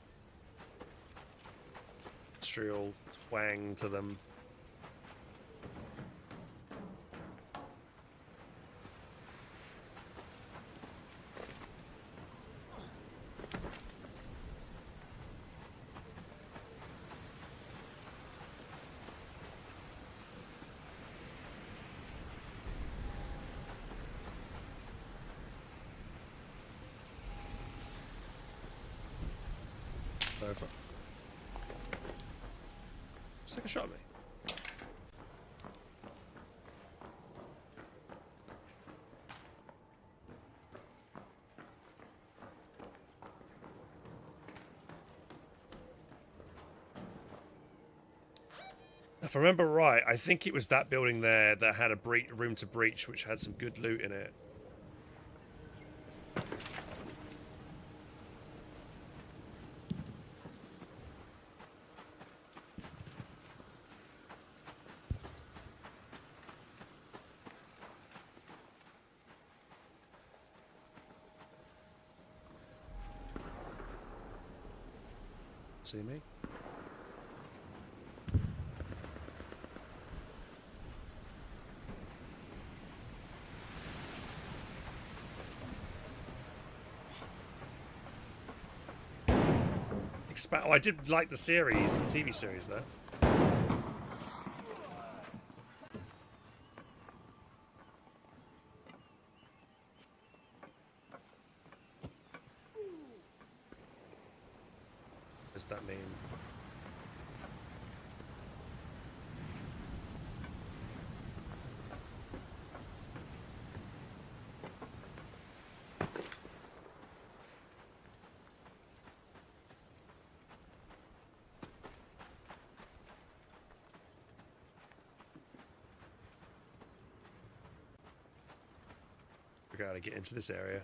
industrial twang to them. Over. Just take a shot at me. If I remember right, I think it was that building there that had a room to breach, which had some good loot in it. See me? Oh, I did like the series, the TV series there. What does that mean? We gotta get into this area.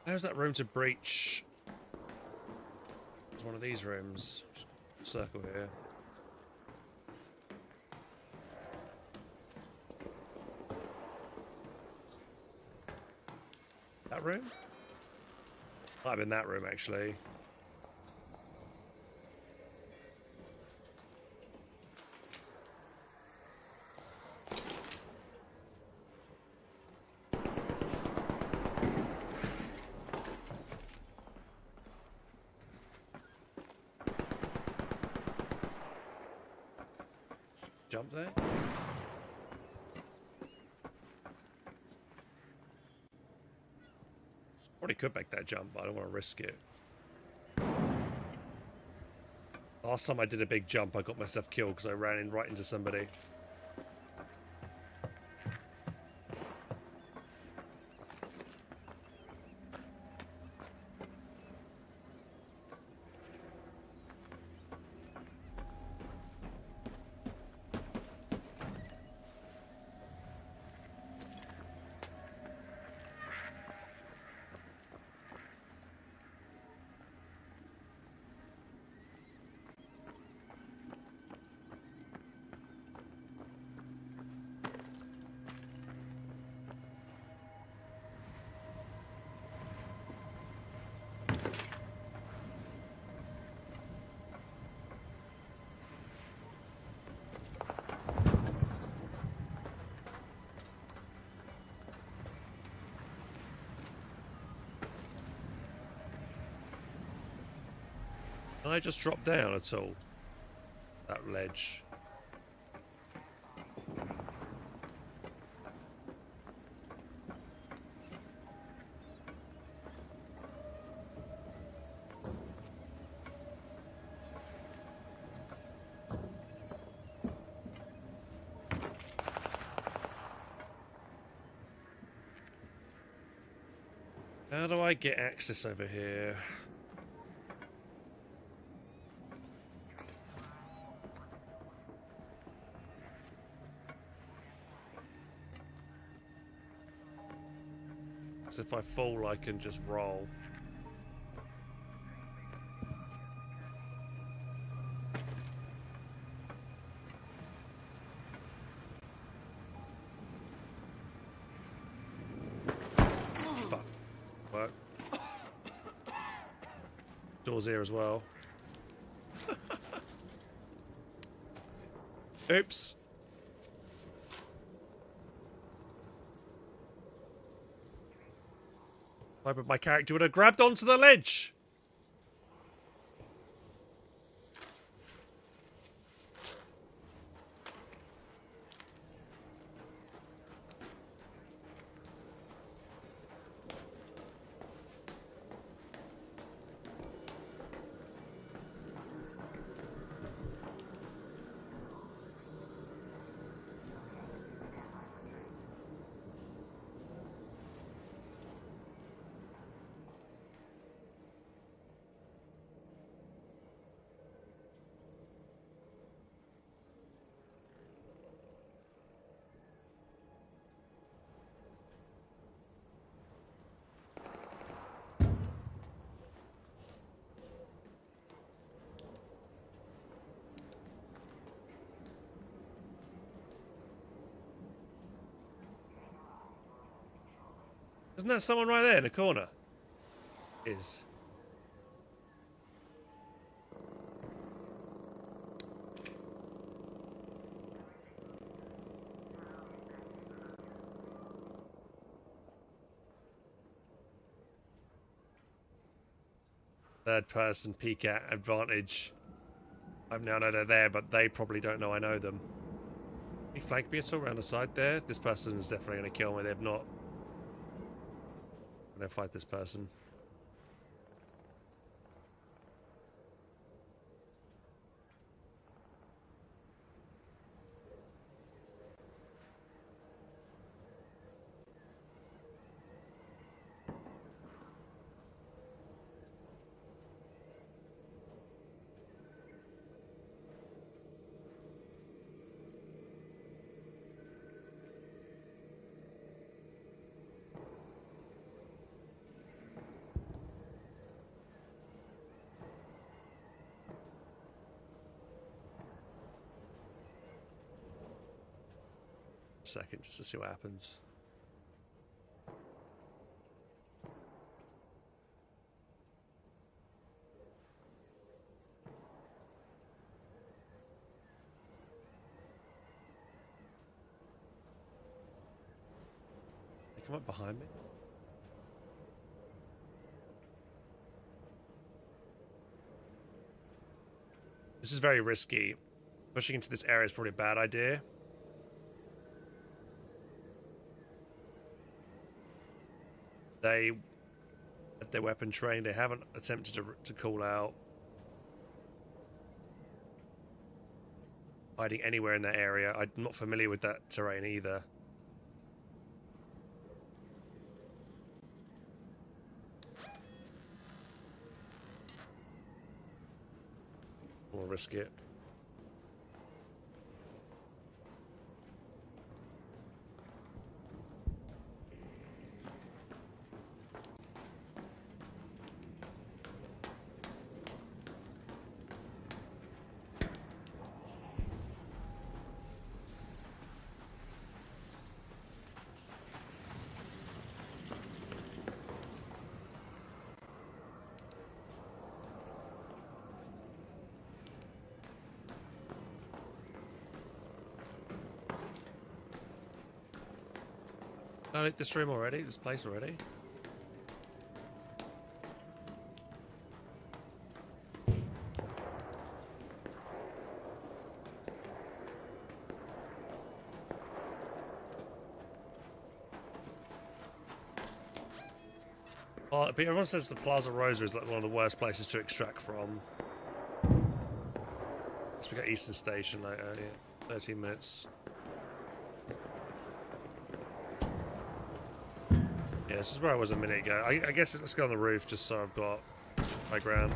How's that room to breach? It's one of these rooms. Circle here. That room? Might have been that room, actually. Jump there? Probably could make that jump, but I don't want to risk it. Last time I did a big jump, I got myself killed because I ran in right into somebody. Can I just drop down at all? That ledge. How do I get access over here? So if I fall, I can just roll. Fuck. Work. Door's here as well. Oops. But my character would have grabbed onto the ledge. Isn't that someone right there in the corner? Is. Third person peek at advantage. I now know they're there, but they probably don't know I know them. He flanked me at all around the side there. This person is definitely going to kill me. They've not. I'm going to fight this person. Second just to see what happens. Come up behind me. This is very risky. Pushing into this area is probably a bad idea. They had their weapon trained. They haven't attempted to call out. Hiding anywhere in that area. I'm not familiar with that terrain either. We'll risk it. I like this room already, this place already. Oh, but everyone says the Plaza Rosa is like one of the worst places to extract from. So we got Eastern Station like earlier, 13 minutes. Yeah, this is where I was a minute ago. I guess let's go on the roof just so I've got high ground.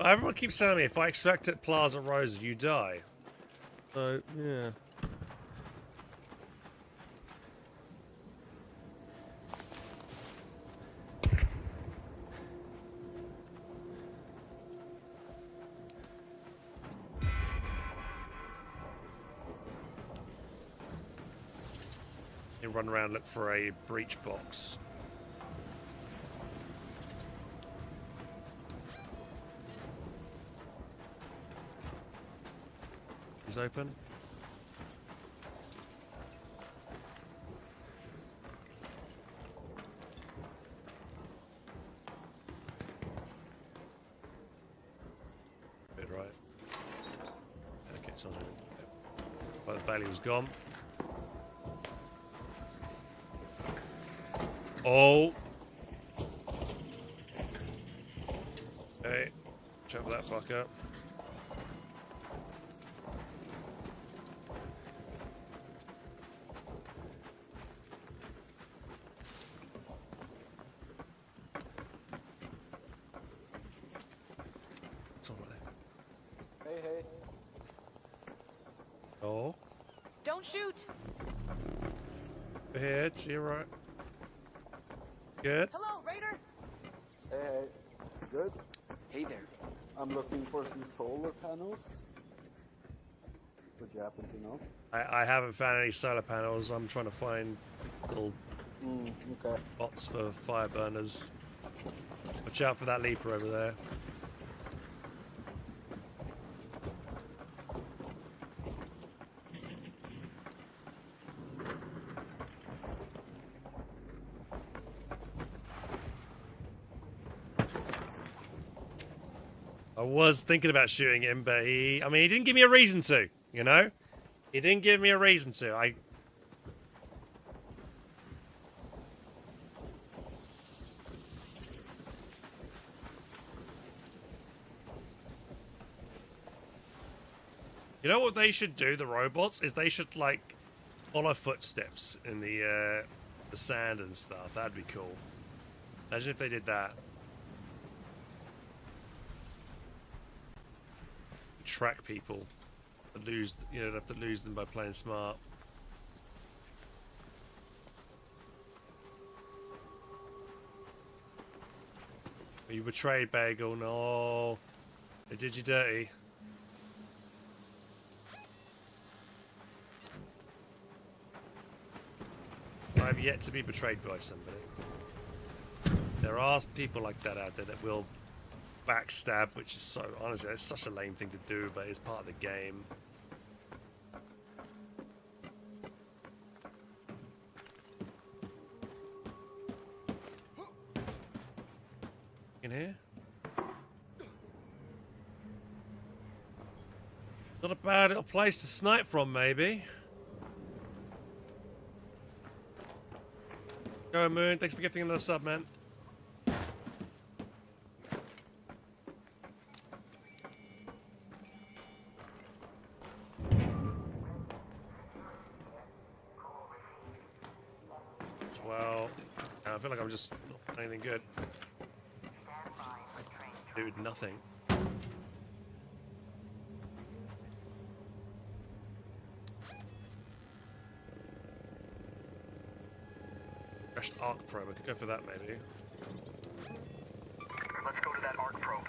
Everyone keeps telling me if I extract at Plaza Rosa, you die. So, yeah. You run around, look for a breach box. Is open. Bit right. Okay, it's not. Well, the value was gone. Oh. Hey, check that fucker. Hey. Oh. Don't shoot! Here, to your right. Good. Hello, Raider! Hey. Good? Hey there. I'm looking for some solar panels. Would you happen to know? I haven't found any solar panels. I'm trying to find little Okay. bots for fire burners. Watch out for that leaper over there. I was thinking about shooting him, but he didn't give me a reason to, you know? He didn't give me a reason to. You know what they should do, the robots, is they should, like, follow footsteps in the sand and stuff. That'd be cool. Imagine if they did that. Track people. Lose, you don't have to lose them by playing smart. You betrayed, Bagel. No. They did you dirty. I've yet to be betrayed by somebody. There are people like that out there that will backstab, which is so, honestly, it's such a lame thing to do, but it's part of the game. In here? Not a bad little place to snipe from, maybe. Go, Moon. Thanks for gifting another sub, man. Well, I feel like I'm just not doing anything good. Dude, nothing. Crashed arc probe. I could go for that, maybe. Let's go to that arc probe.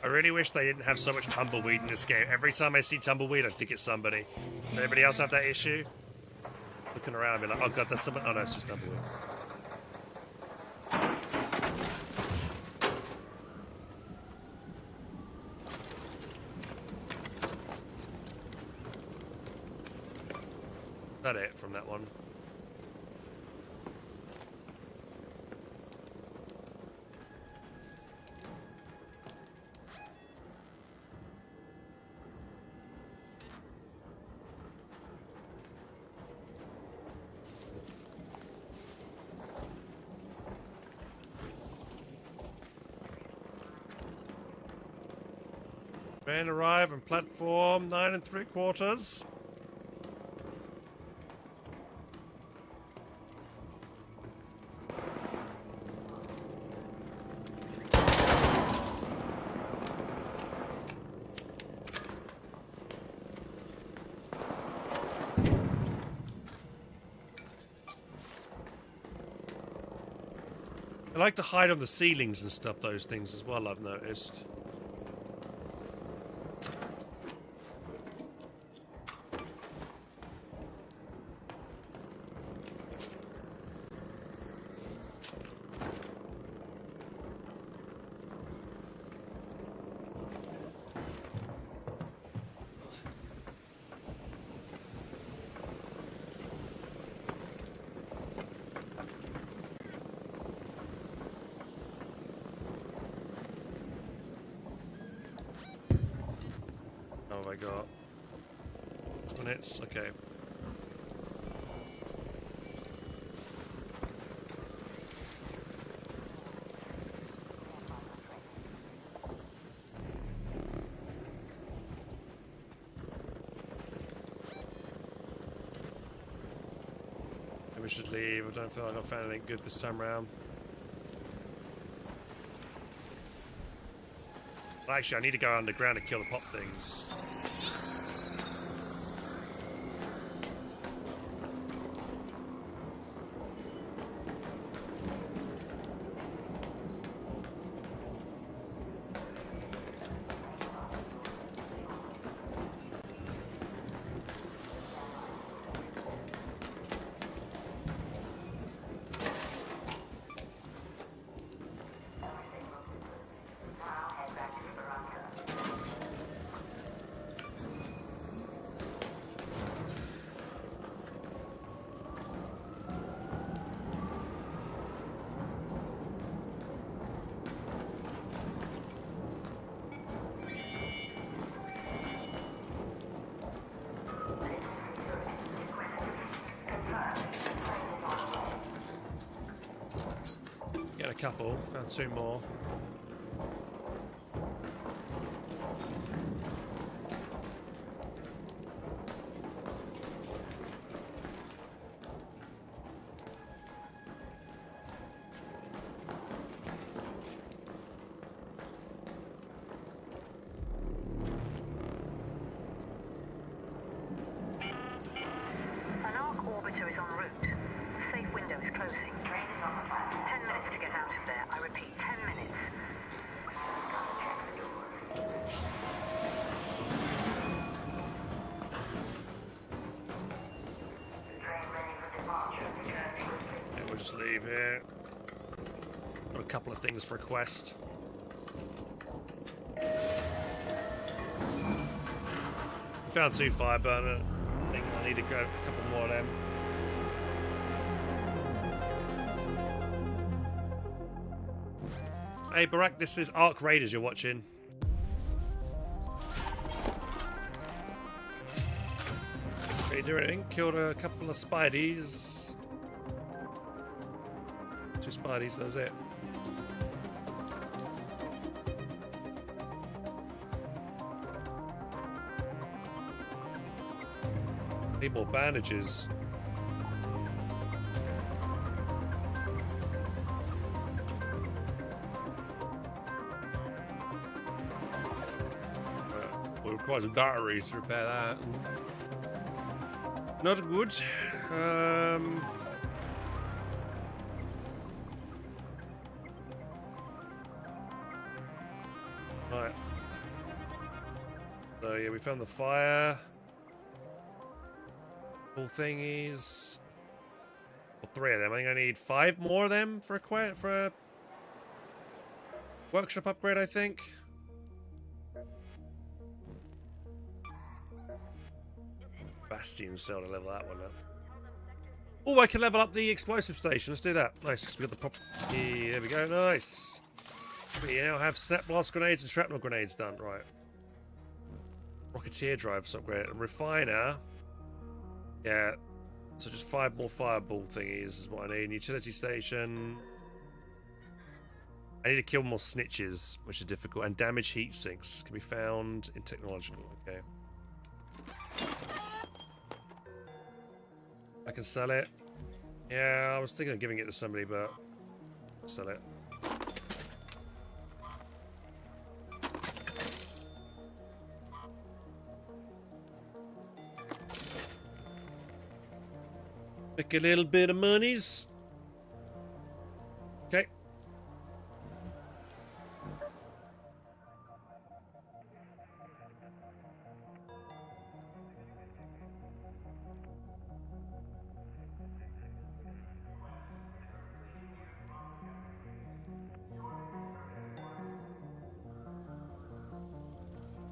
I really wish they didn't have so much tumbleweed in this game. Every time I see tumbleweed, I think it's somebody. Does anybody else have that issue? Looking around, be like, oh god, that's someone. Oh no, it's just tumbleweed. Is that it from that one? Men arrive on platform 9 3/4. They like to hide on the ceilings and stuff, those things as well, I've noticed. Oh my god. 6 minutes, okay. Maybe we should leave. I don't feel like I've found anything good this time around. Well, actually, I need to go underground and kill the pop things. Get a couple, found 2 more. leave here. Got a couple of things for a quest. Found 2 fire burner. I think I need to go a couple more of them. Hey Barack, this is Ark Raiders you're watching. What are you doing? Killed a couple of spideys. 2 spideys, that's it. Need more bandages. We'll require some batteries to repair that. Not good. Right. So yeah, we found the fire. Cool thingies. Well, 3 of them. I think I need 5 more of them for a workshop upgrade, I think. Bastion cell to level that one up. Oh, I can level up the explosive station. Let's do that. Nice, because we got the property. There we go. Nice. We now have snap blast grenades and shrapnel grenades done. Right. Rocketeer drives upgrade. And refiner. Yeah. So just 5 more fireball thingies is what I need. Utility station. I need to kill more snitches, which is difficult. And damage heat sinks can be found in technological. Okay. I can sell it. Yeah, I was thinking of giving it to somebody, but I'll sell it. Make a little bit of monies. Okay.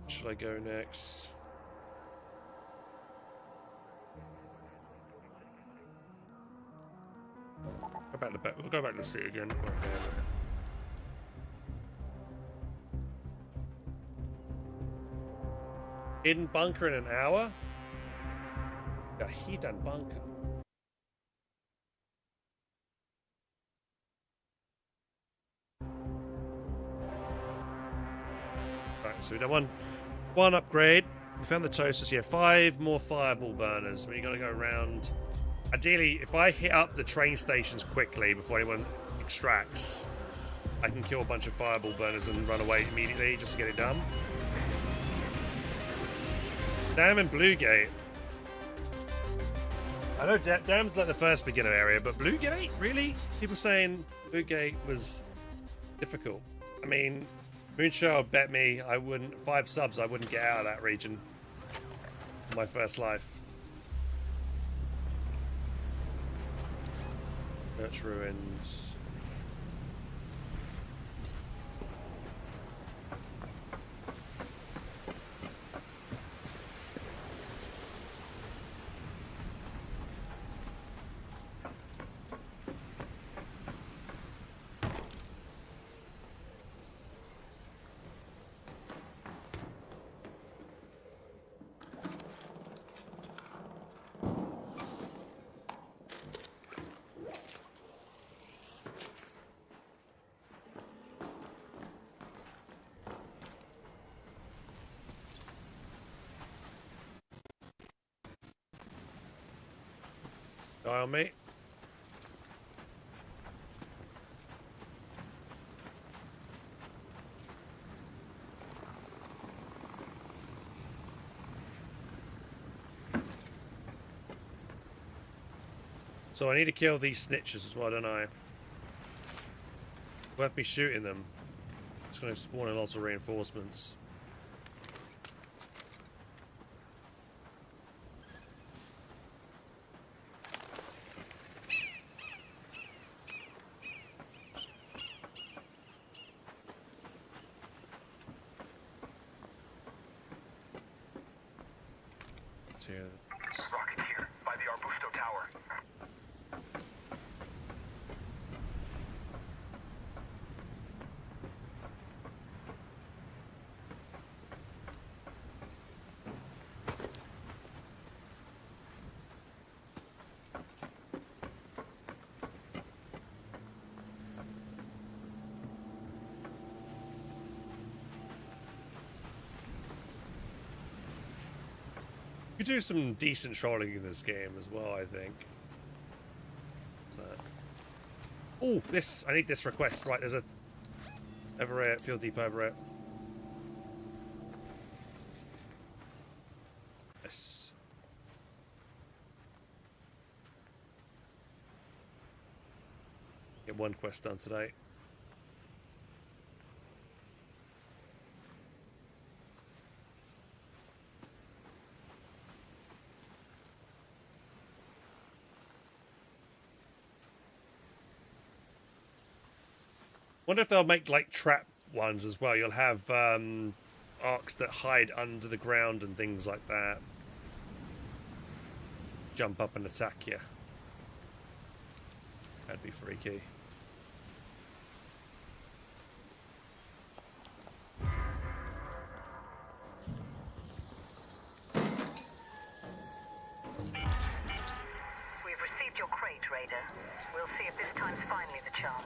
Should I go next? Go back to the we'll go back to the city again. Hidden bunker in an hour? A hidden bunker. Right, so we done one upgrade. We found the toasters. Yeah, 5 more fireball burners. But you gotta go around. Ideally, if I hit up the train stations quickly before anyone extracts, I can kill a bunch of fireball burners and run away immediately just to get it done. Dam and Bluegate. I know Dam's like the first beginner area, but Bluegate? Really? People saying Bluegate was difficult. I mean, Moonshell bet me I wouldn't, 5 subs, I wouldn't get out of that region in my first life. Church ruins. Dial me. So I need to kill these snitches as well, don't I? Worth me shooting them. It's going to spawn in lots of reinforcements. here. Rockets here, by the Arbusto Tower. You do some decent trolling in this game as well, I think. Oh, this! I need this request. Right, there's a overrate, field depot overrate. Yes. Get one quest done today. Wonder if they'll make like trap ones as well. You'll have arcs that hide under the ground and things like that. Jump up and attack you. That'd be freaky. We've received your crate, Raider. We'll see if this time's finally the charm.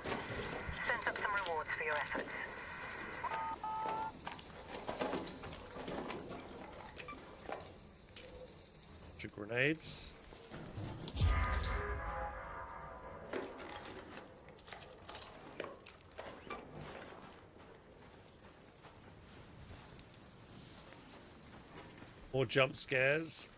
Send up some rewards for your efforts. Grenades. More jump scares.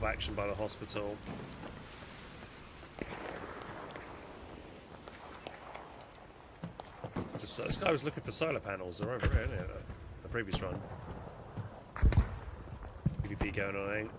Action by the hospital. Just, this guy was looking for solar panels. They're over here, isn't it? The previous run. PvP going on, ain't?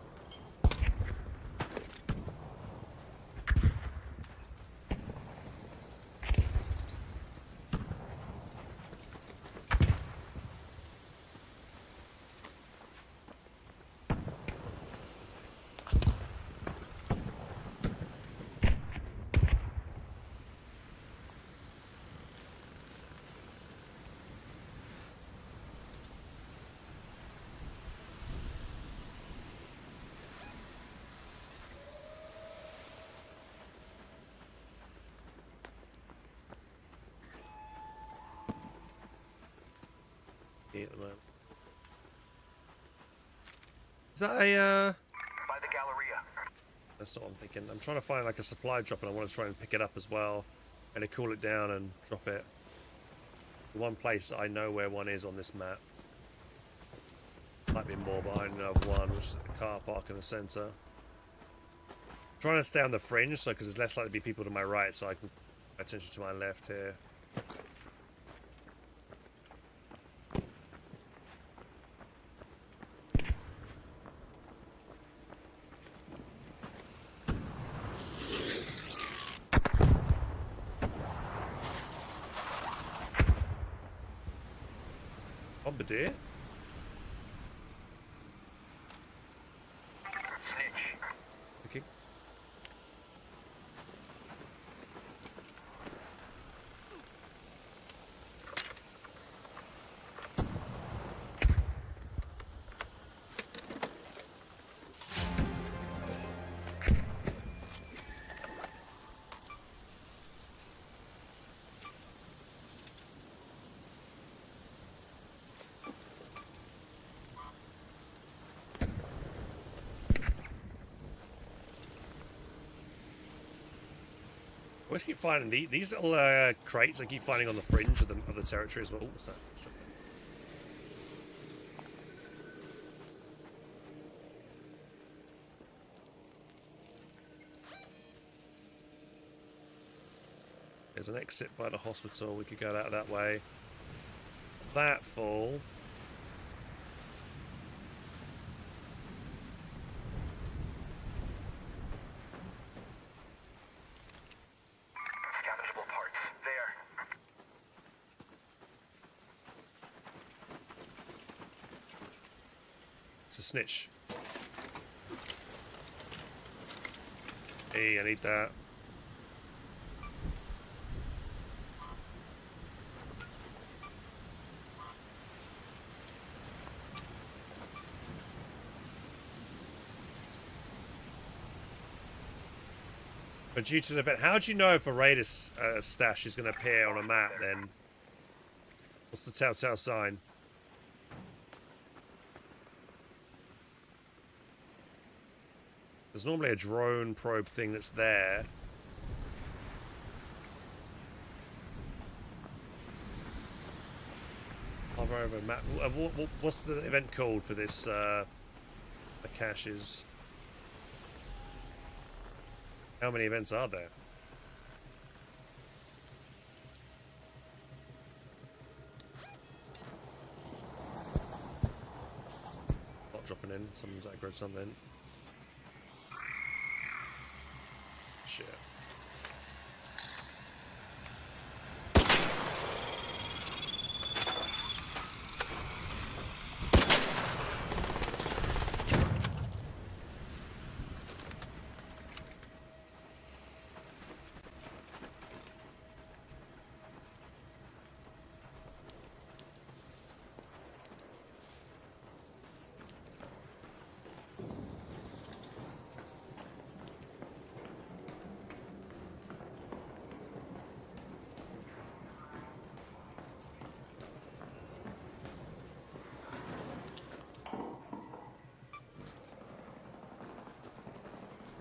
At the moment. Is that a By the Galleria. That's what I'm thinking. I'm trying to find like a supply drop and I want to try and pick it up as well. And to cool it down and drop it. The one place I know where one is on this map. Might be more, but I know of one, which is the car park in the centre. I'm trying to stay on the fringe, so because there's less likely to be people to my right, so I can pay attention to my left here. Bombardier? Snitch. Okay. always keep finding these little crates I keep finding on the fringe of the territory as well. Ooh, what's that? There's an exit by the hospital. We could go that way. That full. Salvageable parts. There. It's a snitch. Hey, I need that. But due to the event, how do you know if a raider stash is going to appear on a map then? What's the telltale sign? There's normally a drone probe thing that's there. Hover over map. What's the event called for this? The caches. How many events are there? Not dropping in. Someone's aggroed something. Shit.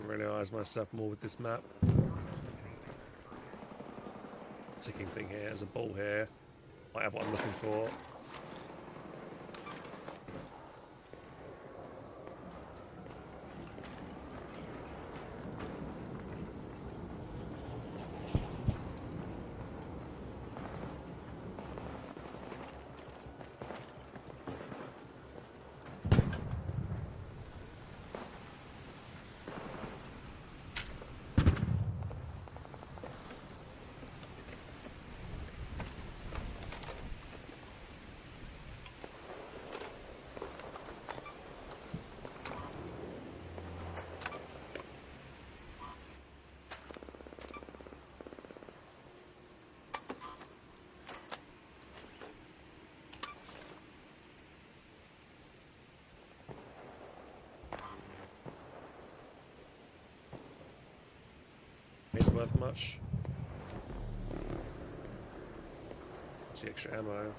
Familiarise myself more with this map. Ticking thing here. There's a ball here. Might have what I'm looking for. It's worth much. What's the extra ammo?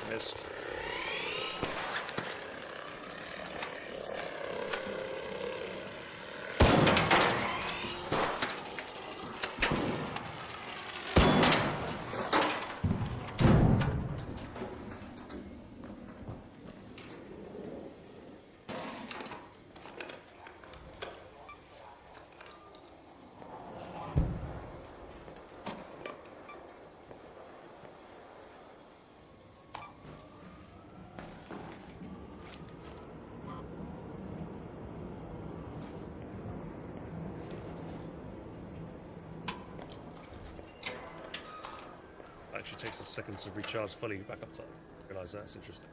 Missed. Actually takes a second to recharge fully back up to realise that's interesting.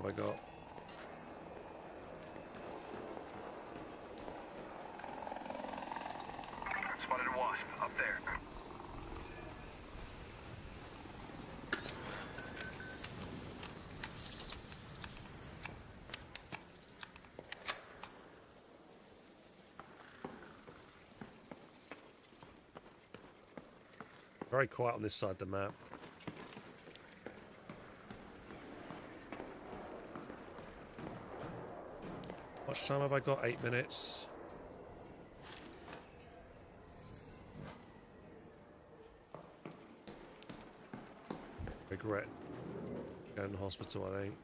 have I got? Spotted a wasp up there. Very quiet on this side of the map. How much time have I got? 8 minutes. Regret going to hospital, I think.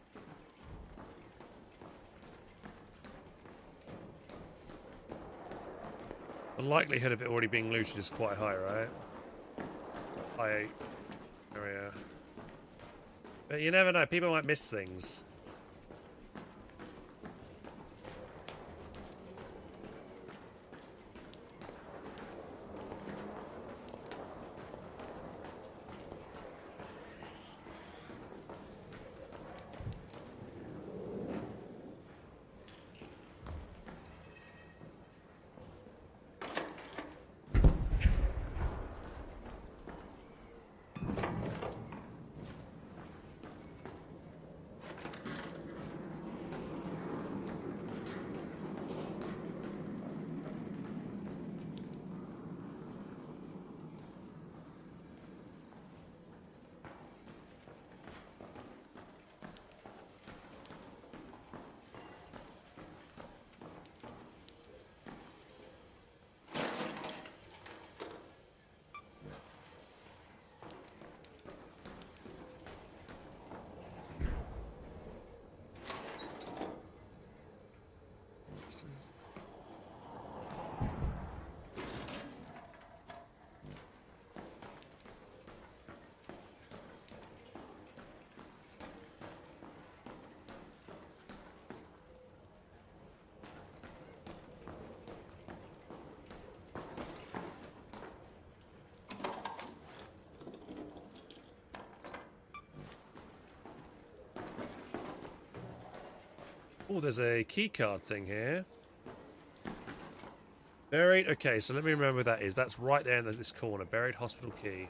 The likelihood of it already being looted is quite high, right? High area. But you never know, people might miss things. Oh, there's a keycard thing here. Buried. Okay, so let me remember where that is. That's right there in this corner. Buried hospital key.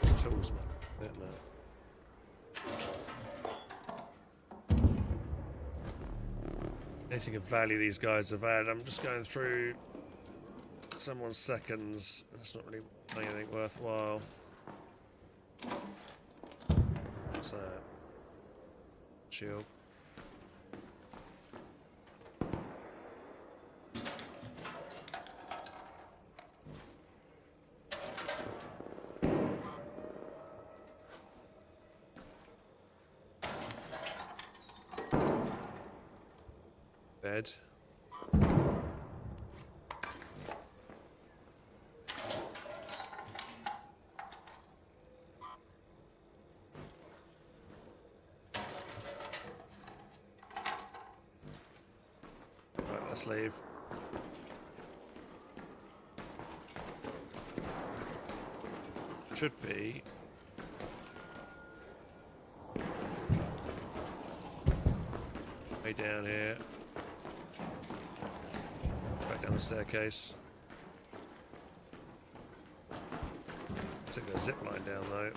It's tools, man. Anything of value these guys have had. I'm just going through someone's seconds. That's not really anything worthwhile. What's that? Shield. Bed. Let's leave. Should be. Way down here. Back down the staircase. Take that zip line down though.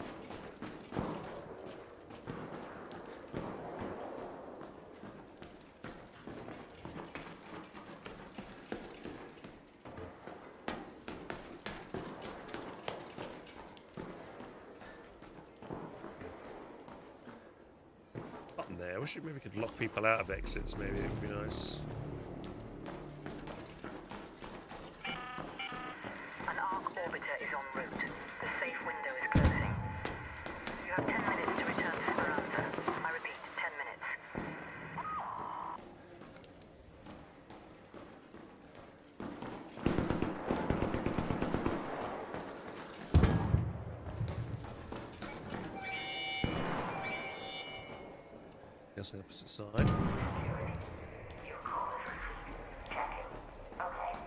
I wish maybe we could lock people out of exits, maybe it would be nice. An arc orbiter is en route. The safe window is closing. You have 10 minutes to return to Speranza. I repeat, 10 minutes. The opposite side. Checking. Okay.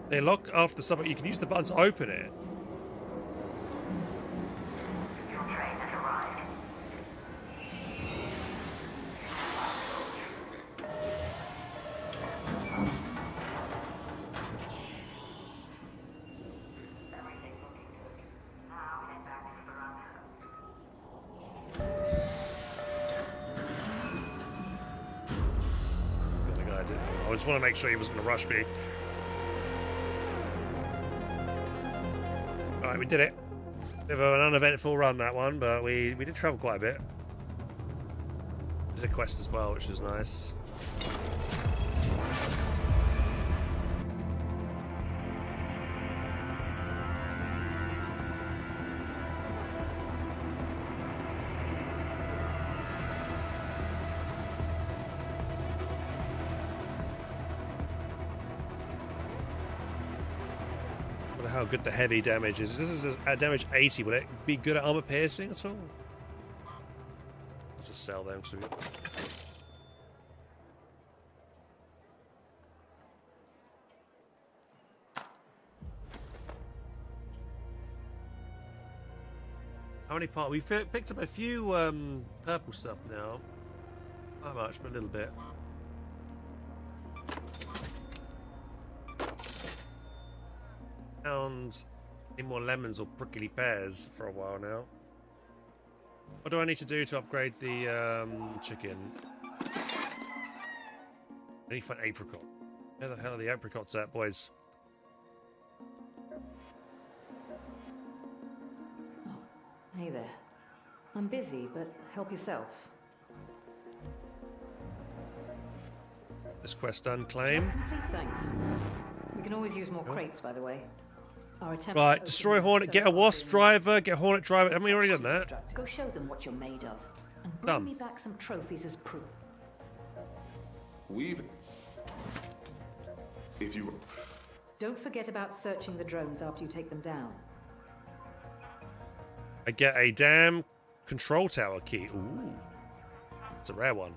They lock after something. You can use the button to open it. Your train has arrived. Everything looking good. Now head back to Esperanza. The guy did. I just want to make sure he wasn't going to rush me. Alright, we did it. Bit of an uneventful run, that one, but we did travel quite a bit. Did a quest as well, which was nice. How good the heavy damage is. This is at damage 80. Will it be good at armor piercing at all? Let's just sell them. How many parts? We picked up a few purple stuff now. Not much, but a little bit. Need more lemons or prickly pears for a while now. What do I need to do to upgrade the chicken? I need to find apricot. Where the hell are the apricots at, boys? Oh, hey there. I'm busy, but help yourself. This quest done, claim. Complete, thanks. We can always use more crates, by the way. Our attempt Right, destroy Hornet, get a Wasp driver, get a Hornet driver. Haven't we already done that? Go show them what you're made of, and bring Done. me back some trophies as proof. We've... If you... Don't forget about searching the drones after you take them down. I get a damn control tower key. Ooh. It's a rare one.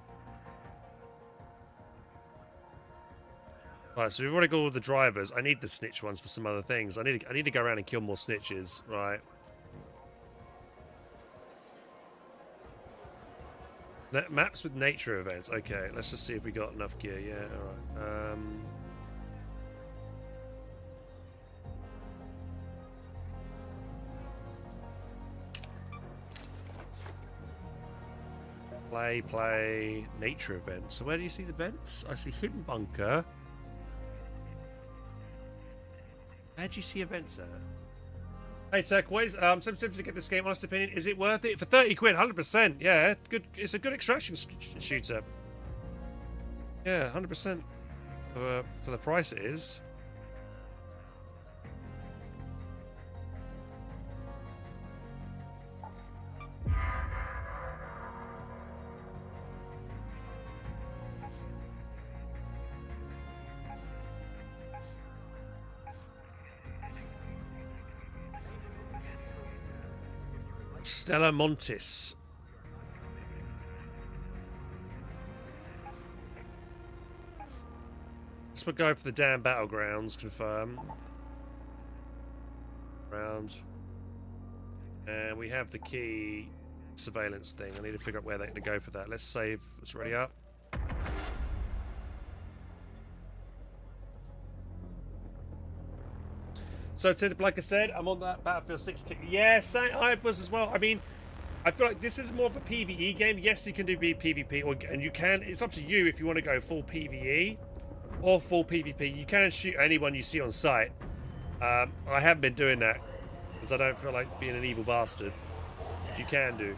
Right, so we've already got all the drivers. I need the snitch ones for some other things. I need to go around and kill more snitches. Right. Maps with nature events. Okay, let's just see if we got enough gear. Yeah, alright. Play, nature events. So where do you see the events? I see hidden bunker. Where do you see events at? Hey Turquoise, I'm tempted to get this game. Honest opinion, is it worth it? For 30 quid, 100%. Yeah, good. It's a good extraction shooter. Yeah, 100%. For the price it is. Stella Montis. Let's go for the damn battlegrounds. Confirm. Round. And we have the key surveillance thing. I need to figure out where they're going to go for that. Let's save. Let's ready up. So, Ted, like I said, I'm on that Battlefield 6 kick. Yes, I was as well. I mean, I feel like this is more of a PvE game. Yes, you can do PvP, and you can. It's up to you if you want to go full PvE or full PvP. You can shoot anyone you see on sight. I haven't been doing that because I don't feel like being an evil bastard. But you can do.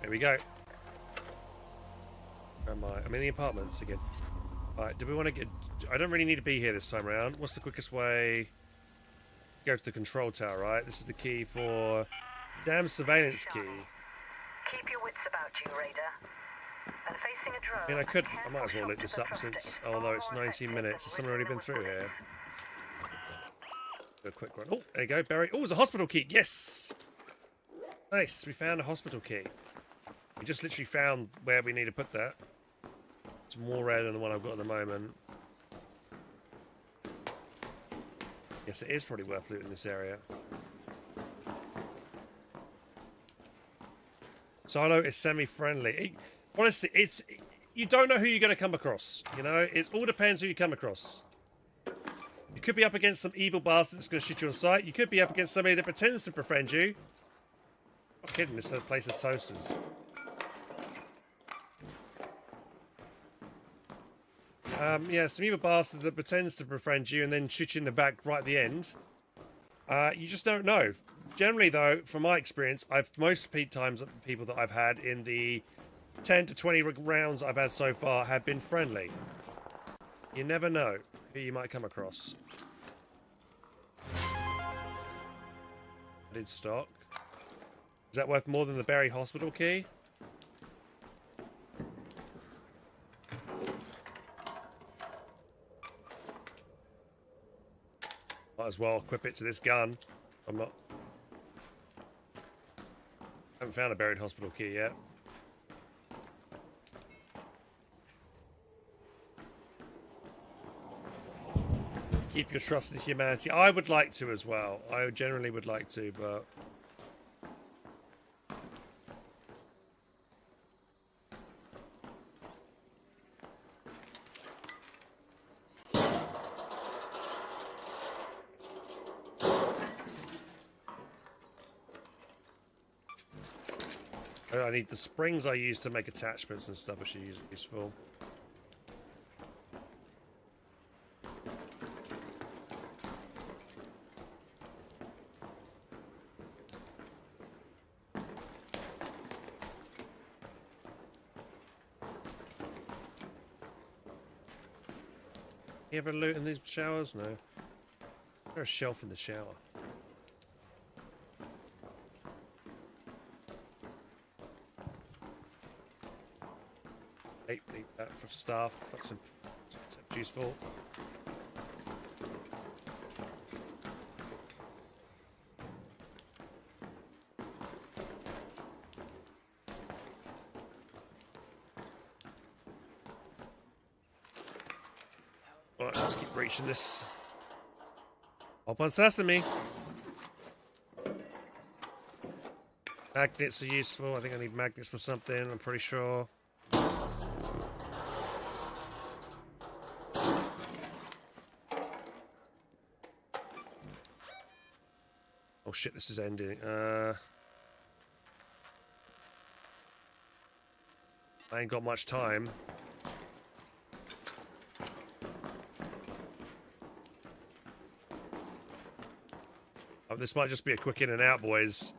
There we go. Where am I? I'm in the apartments again. Alright, do we want to get... I don't really need to be here this time around. What's the quickest way? Go to the control tower, right? This is the key for... Damn surveillance key. Keep your wits about you, Raider. And facing a drone, I mean, I might as well look this up since, although it's 19 minutes. Has someone already been through here? Do a quick run. Oh, there you go, Barry. Oh, it's a hospital key. Yes! Nice, we found a hospital key. We just literally found where we need to put that. It's more rare than the one I've got at the moment. Yes, it is probably worth looting this area. Silo is semi-friendly. Honestly, you don't know who you're going to come across. You know, it all depends who you come across. You could be up against some evil bastard that's going to shoot you on sight. You could be up against somebody that pretends to befriend you. Not kidding, this place is toasters. Yeah, some evil bastard that pretends to befriend you and then shoots you in the back right at the end. You just don't know. Generally, though, from my experience, most times people that I've had in the 10 to 20 rounds I've had so far have been friendly. You never know who you might come across. Added stock. Is that worth more than the Barry Hospital key? Might as well equip it to this gun. Haven't found a buried hospital key yet. Keep your trust in humanity. I would like to as well. I generally would like to, but... I need the springs I use to make attachments and stuff, which are useful. You ever loot in these showers? No. There's a shelf in the shower. Need that for stuff. That's useful. Alright, let's keep reaching this. Hop on sesame. Magnets are useful. I think I need magnets for something, I'm pretty sure. Oh shit, this is ending. I ain't got much time. Oh, this might just be a quick in and out, boys.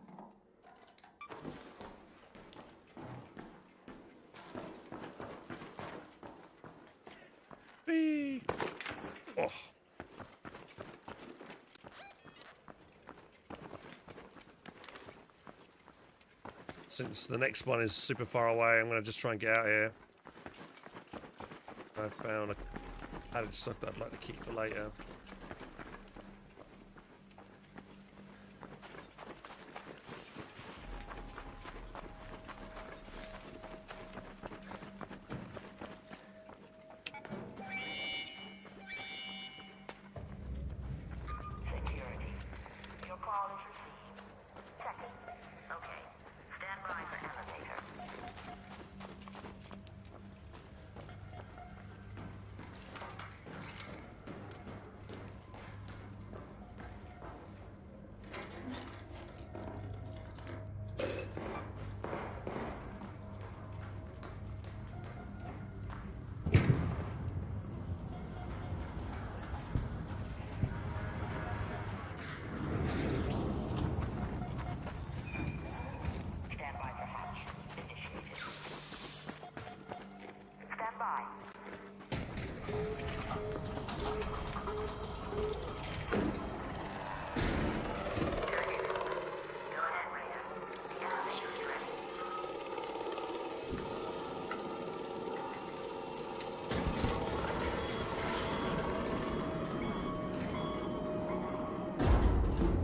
Whee! Oh. Since the next one is super far away, I'm going to just try and get out of here. I found a added stock that I'd like to keep for later.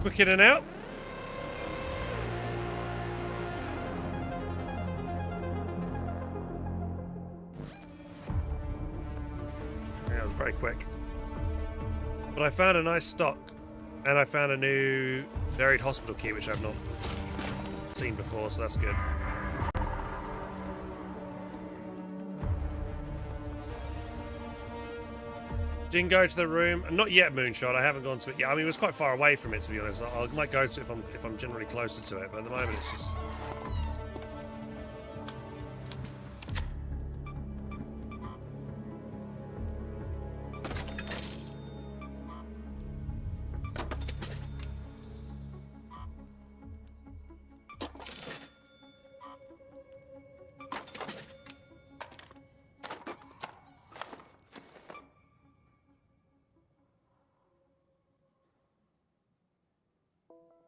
Quick in and out. Yeah, it was very quick. But I found a nice stock. And I found a new buried hospital key, which I've not seen before, so that's good. Didn't go to the room. Not yet, Moonshot. I haven't gone to it yet. I mean, it was quite far away from it, to be honest. I might go to it if I'm generally closer to it, but at the moment it's just...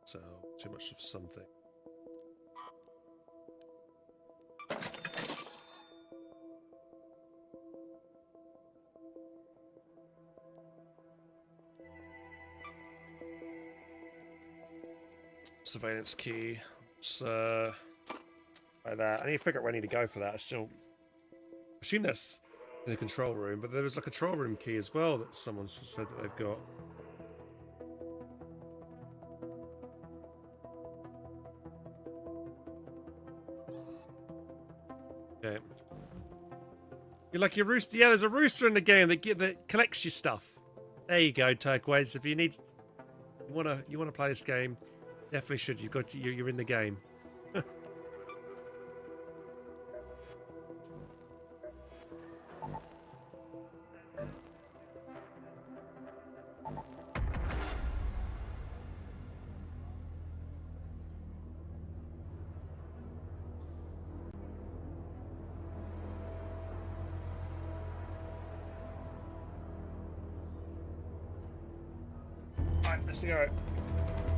So, too much of something. Surveillance key. So, like that. I need to figure out where I need to go for that. I still assume that's in the control room, but there was a control room key as well that someone said that they've got. Okay. You're like your rooster. Yeah, there's a rooster in the game that collects your stuff. There you go, Turquoise. If you wanna play this game, definitely should. You're in the game. Let's go.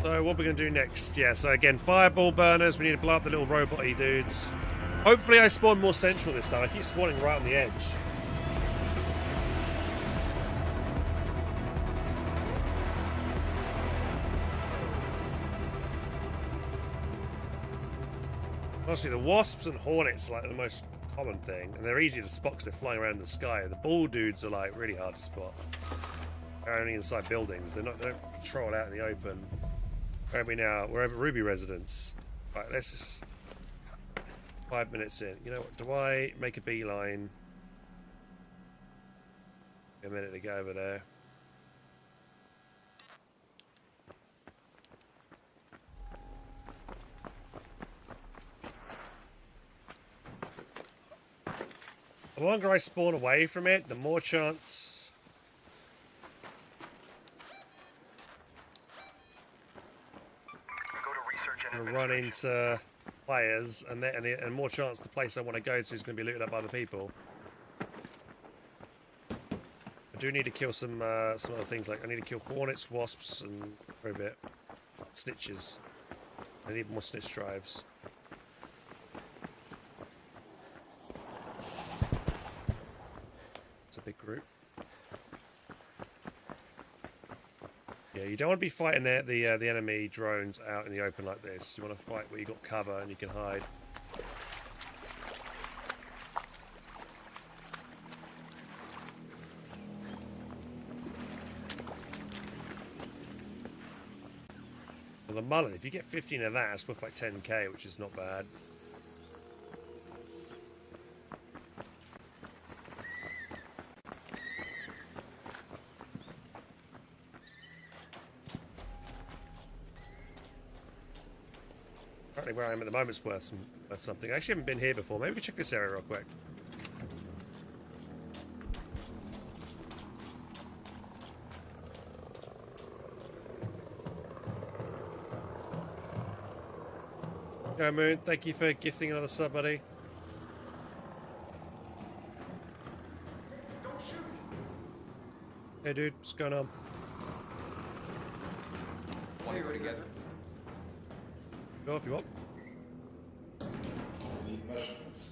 So what we're going to do next? Yeah, so again, fireball burners. We need to blow up the little robot-y dudes. Hopefully I spawn more central this time. I keep spawning right on the edge. Honestly, the wasps and hornets are like the most common thing, and they're easy to spot because they're flying around in the sky. The ball dudes are like really hard to spot. They're only inside buildings. They don't patrol out in the open. Where are we now? We're over Ruby residence. Right, let's just 5 minutes in. You know what? Do I make a beeline? A minute to go over there. The longer I spawn away from it, the more chance to run into players, and more chance the place I want to go to is going to be looted up by the people. I do need to kill some other things, like I need to kill hornets, wasps, and for a bit snitches. I need more snitch drives. It's a big group. Yeah, you don't want to be fighting the enemy drones out in the open like this. You want to fight where you got cover and you can hide. Well, the mullet, if you get 15 of that, it's worth like 10k, which is not bad. Where I am at the moment is worth something. I actually haven't been here before. Maybe we check this area real quick. Go Moon, thank you for gifting another sub, buddy. Don't shoot! Hey dude, what's going on? Want to go together? Go if you want. We need mushrooms.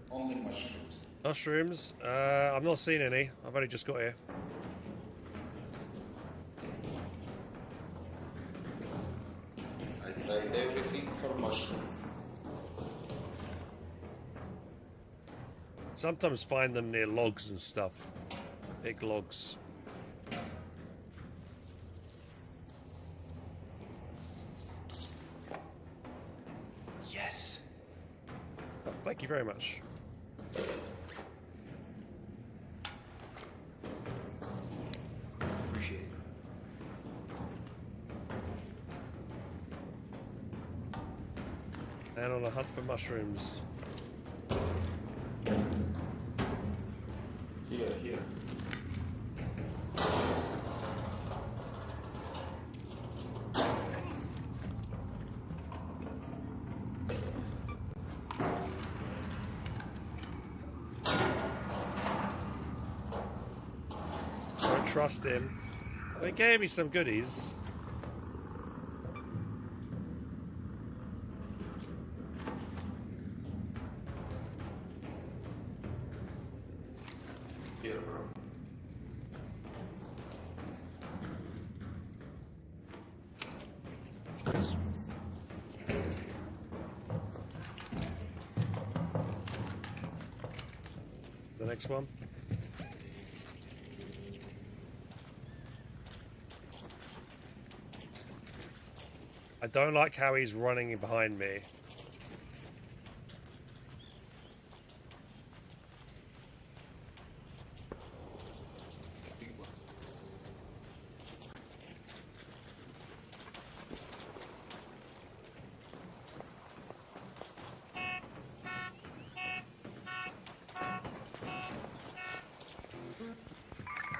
Only mushrooms. Mushrooms? I've not seen any. I've only just got here. Try everything for mushroom. Sometimes find them near logs and stuff. Big logs. Yes. Oh, thank you very much. Appreciate it. And on a hunt for mushrooms. Here. Don't trust him. They gave me some goodies. Here, bro. Yes. The next one. I don't like how he's running behind me.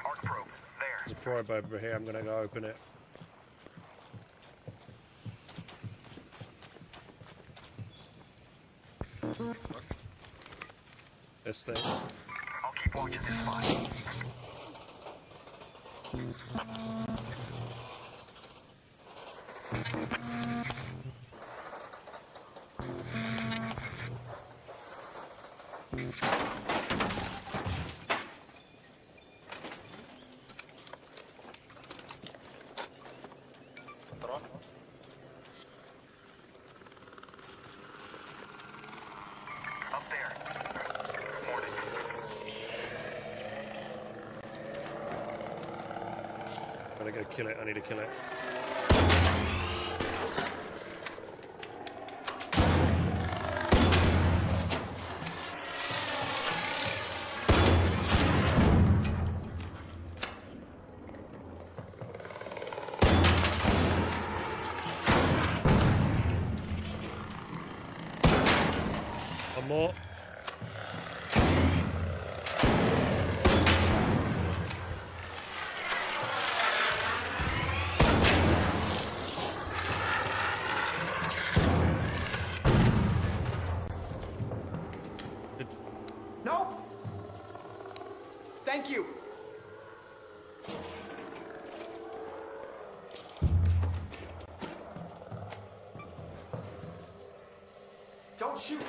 Arc probe. There. There's a probe over here. I'm gonna go open it. This thing. I'll keep watching this spot. Up there. Morning. I'm gonna go kill it. I need to kill it. One more. Good. Nope. Thank you. Don't shoot.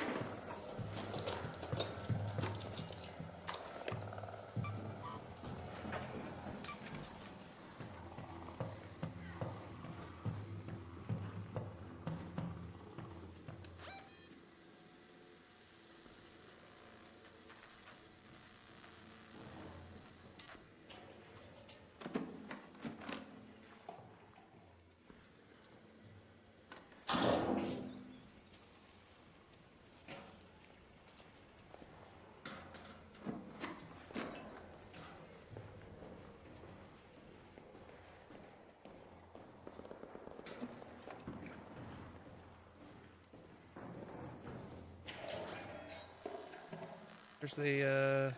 Where's the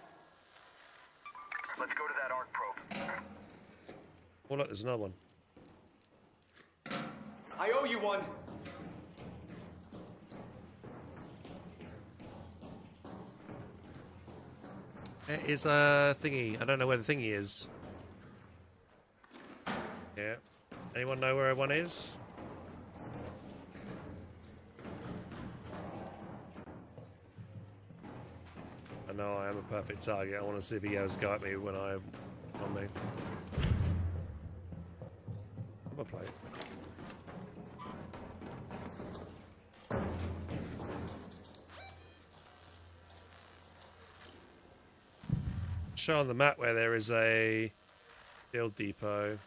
Let's go to that arc probe. Oh look, there's another one. I owe you one. There is a thingy. I don't know where the thingy is. Yeah. Anyone know where one is? I know I am a perfect target. I want to see if he has a go at me when I'm on me. I'm gonna play. show on the map where there is a field depot.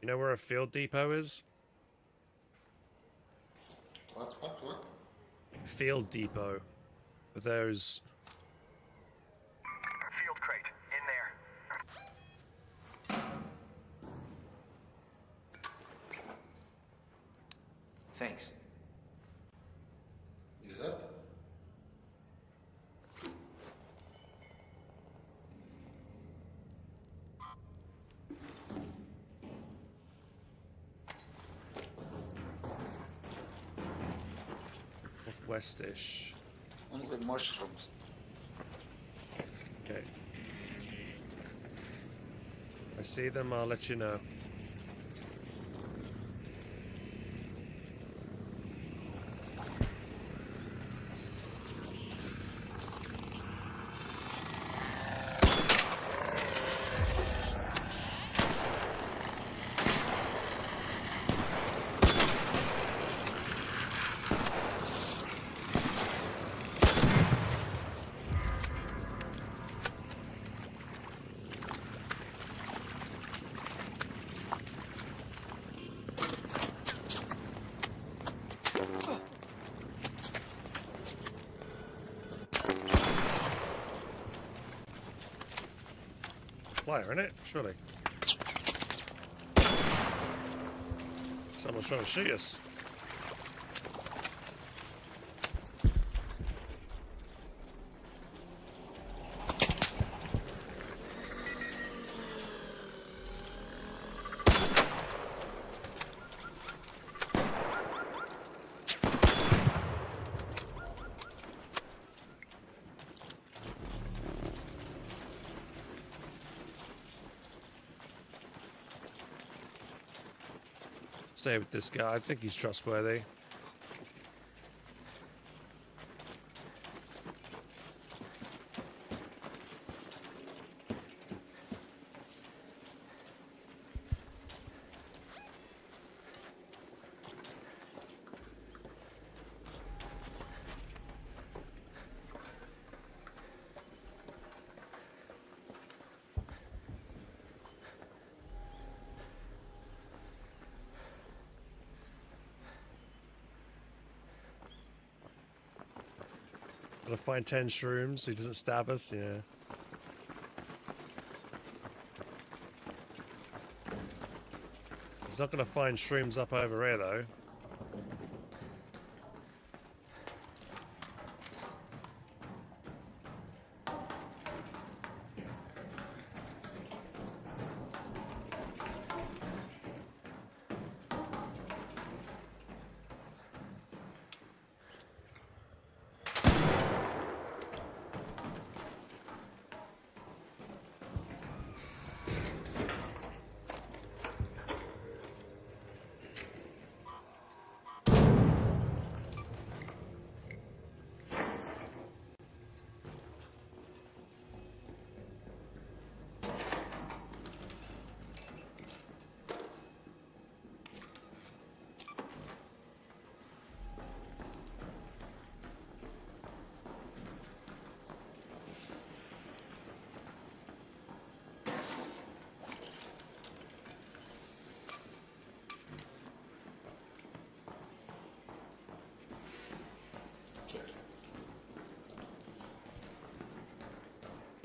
You know where a field depot is? What? Field depot. But there's... Field crate, in there. Thanks. Is that? Northwestish. Only mushrooms. Okay. I see them, I'll let you know. Player, innit? Surely. Someone's trying to shoot us. Stay with this guy. I think he's trustworthy. Gotta find 10 shrooms so he doesn't stab us, yeah. He's not gonna find shrooms up over here though.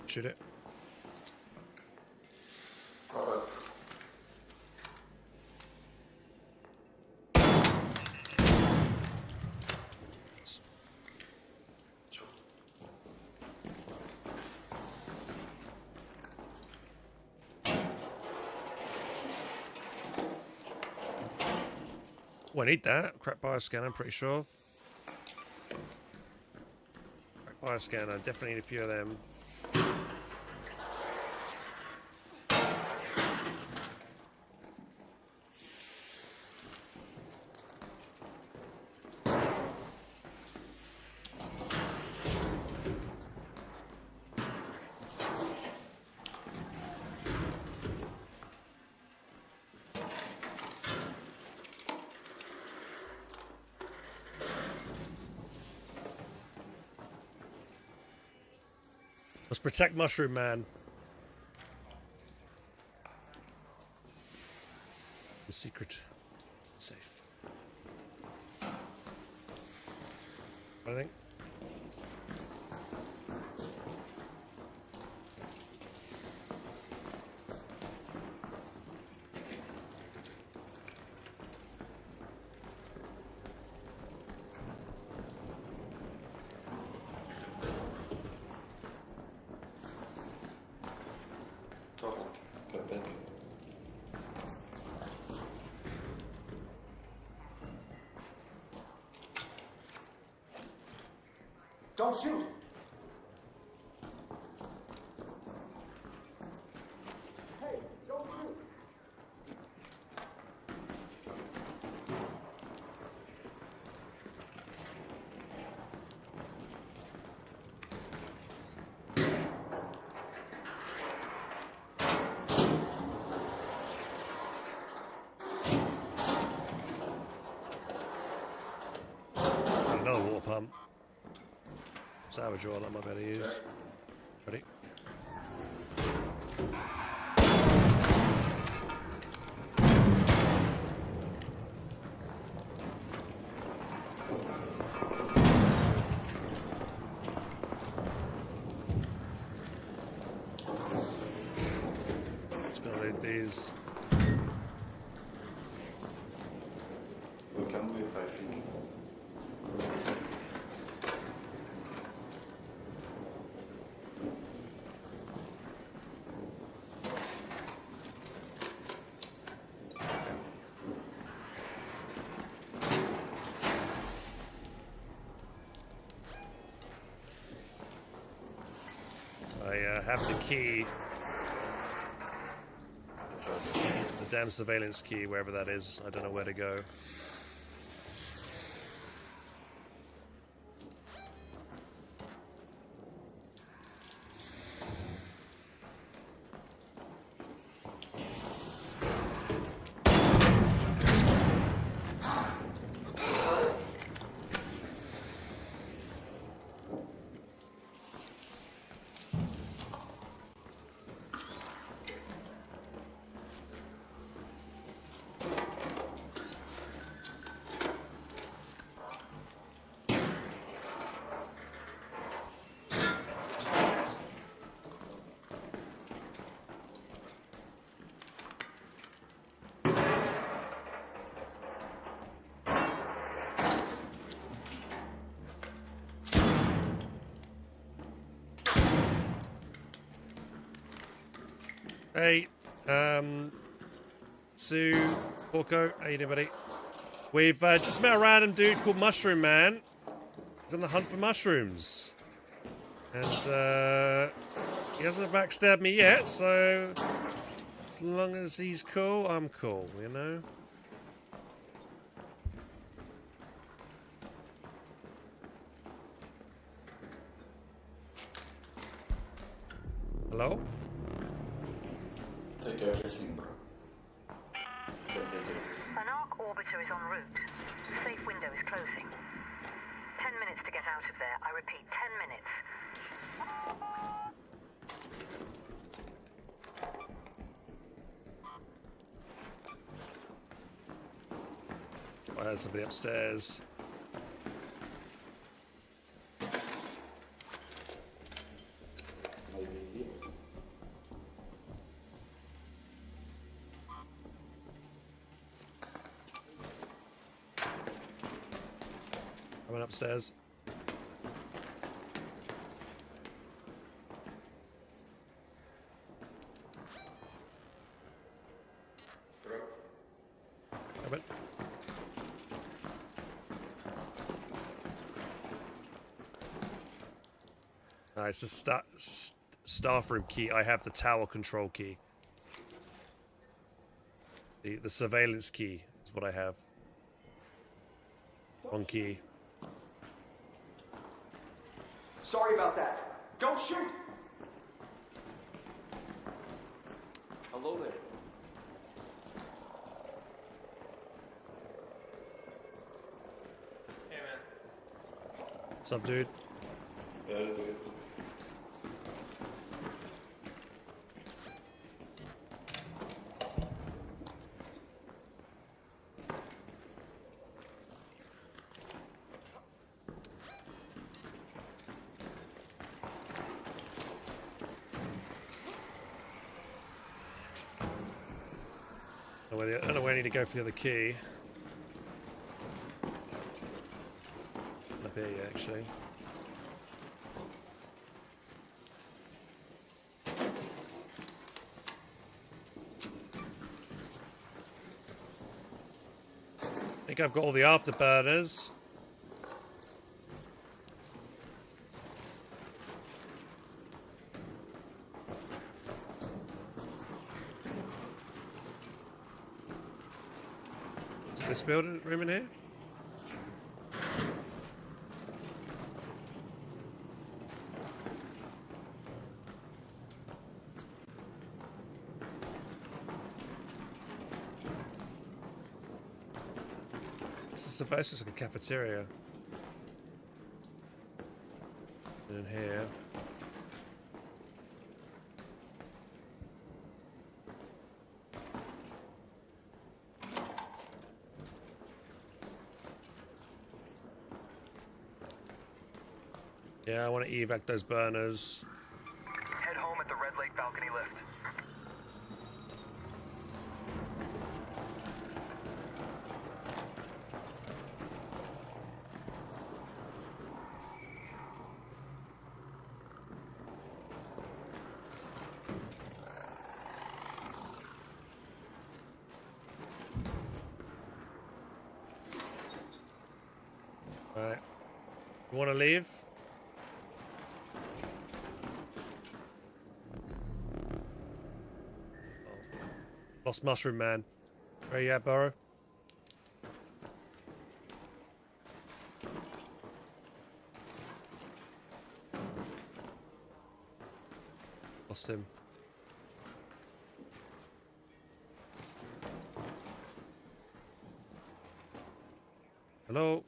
Shoot it. Alright. Oh, I need that. Crack bioscan, I'm pretty sure. Crack bioscan, I definitely need a few of them. Let's protect Mushroom Man. The secret safe. What do you think? Totally. Good thinking. Don't shoot! Hey, don't shoot! Another water pump. Salvage oil, that might be able to use. Ready? Just gonna loot these. We can do it, I think. I have the key. The damn surveillance key, wherever that is. I don't know where to go. Hey, Sue, Porco, how you doing, buddy? We've just met a random dude called Mushroom Man. He's on the hunt for mushrooms. And he hasn't backstabbed me yet, so as long as he's cool, I'm cool, you know? Hello? Take everything, bro. Can take everything. An arc orbiter is en route. The safe window is closing. 10 minutes to get out of there. I repeat, 10 minutes. I heard somebody upstairs. Coming upstairs. Coming. Nice, the staff room key. I have the tower control key. The surveillance key is what I have. One key. Sorry about that. Don't shoot! Hello there. Hey, man. What's up, dude? Yeah, dude. I don't know where I need to go for the other key. Up here, yeah, actually. I think I've got all the afterburners. Is this building room in here? This is like a cafeteria. And in here. Yeah, I want to evac those burners. Head home at the Red Lake balcony lift. Alright. You want to leave? Lost Mushroom Man. Where you at, Burrow? Lost him. Hello?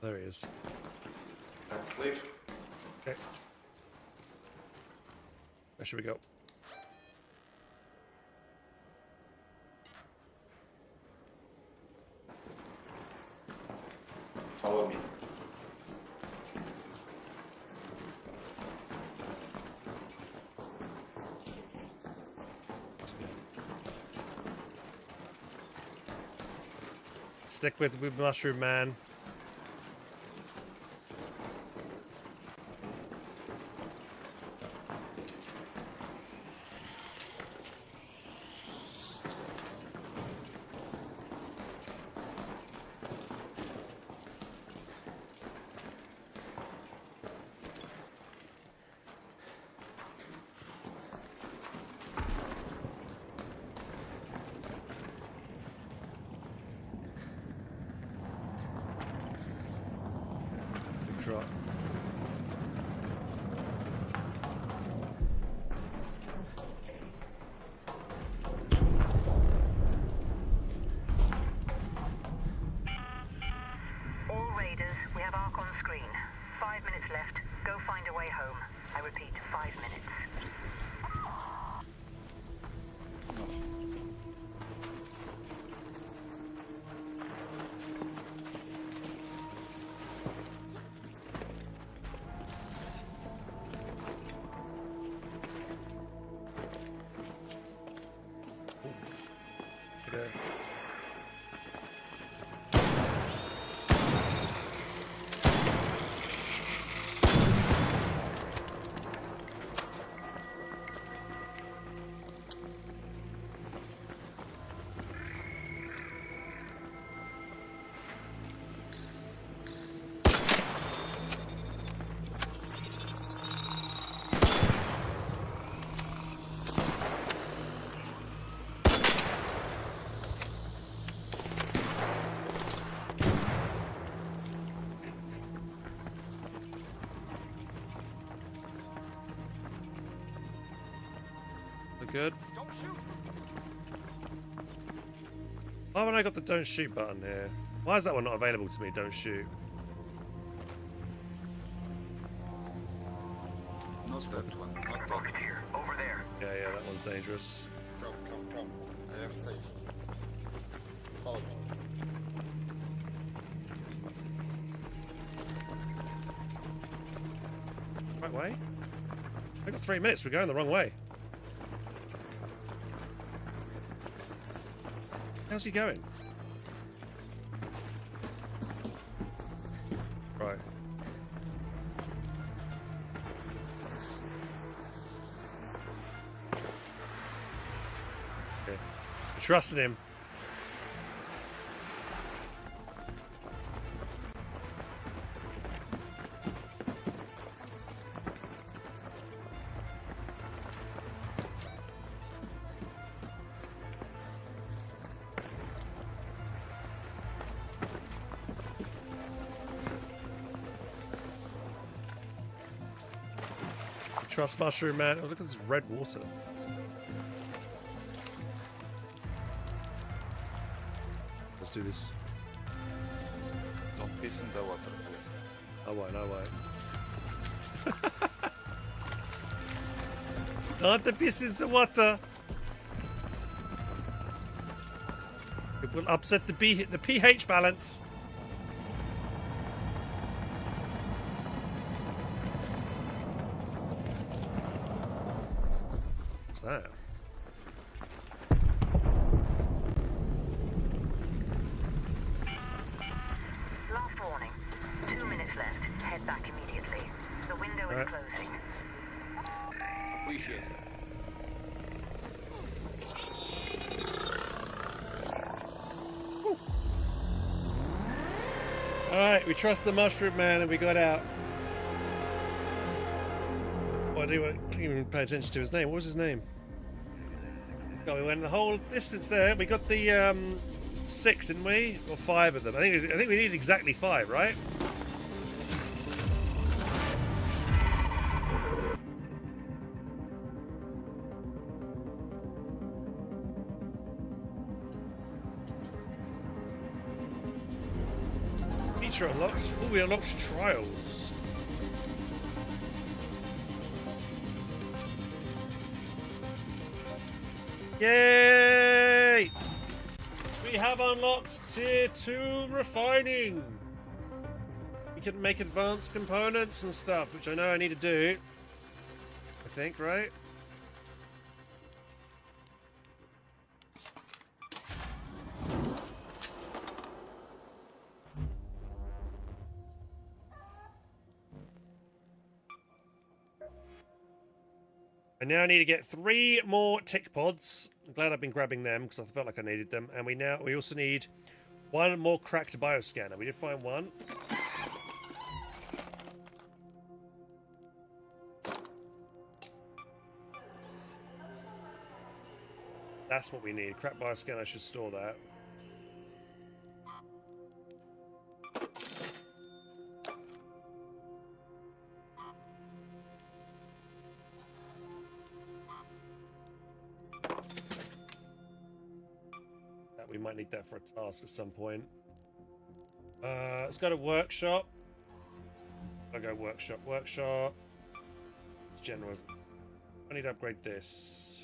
There he is. Let's leave. Okay. Where should we go? Follow me. Stick with Mushroom Man. Drop. All Raiders, we have Ark on screen. 5 minutes left. Go find a way home. I repeat, 5 minutes. Okay. We're good. Don't shoot! Why haven't I got the don't shoot button here? Why is that one not available to me? Don't shoot. Not that one. Not that one. Here, over there. Yeah, that one's dangerous. Come. I am safe. Follow me. Right way? We've got 3 minutes. We're going the wrong way. How's he going? Right. Okay. I trusted him. Trust mushroom man. Oh, look at this red water. Let's do this. Don't piss in the water, please. I won't, I won't. Not the piss in the water. It will upset the pH balance. What's that? Last warning. 2 minutes left. Head back immediately. The window is closing. Appreciate it. Alright, we trust the mushroom man and we got out. Well, I didn't even pay attention to his name. What was his name? Oh, we went the whole distance there. We got the 6, didn't we? Or 5 of them. I think we needed exactly 5, right? Feature unlocked. Oh, we unlocked trials. Yay! We have unlocked tier 2 refining. We can make advanced components and stuff, which I know I need to do. I think, right? I now need to get 3 more tick pods. I'm glad I've been grabbing them because I felt like I needed them. And we also need 1 more cracked bioscanner. We did find 1. That's what we need. Cracked bioscanner, I should store that. We might need that for a task at some point. Let's go to workshop. I'll go workshop. Workshop. It's general. I need to upgrade this.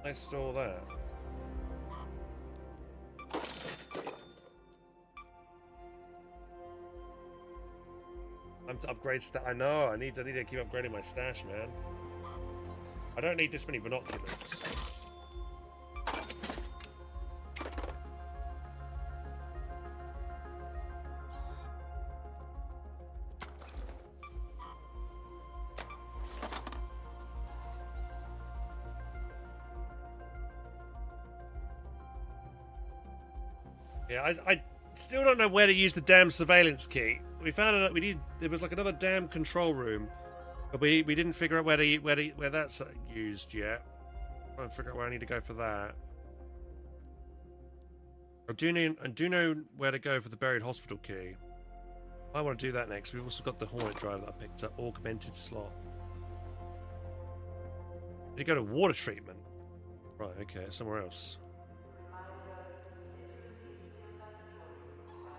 I store that. I'm to upgrade stash. I know. I need to keep upgrading my stash, man. I don't need this many binoculars. Yeah, I still don't know where to use the damn surveillance key. We found out there was like another damn control room, but we didn't figure out where that's used yet. I'm trying to figure out where I need to go for that. I do know where to go for the buried hospital key. I want to do that next. We've also got the Hornet drive that I picked up, augmented slot. Need to go to water treatment. Right, okay, somewhere else.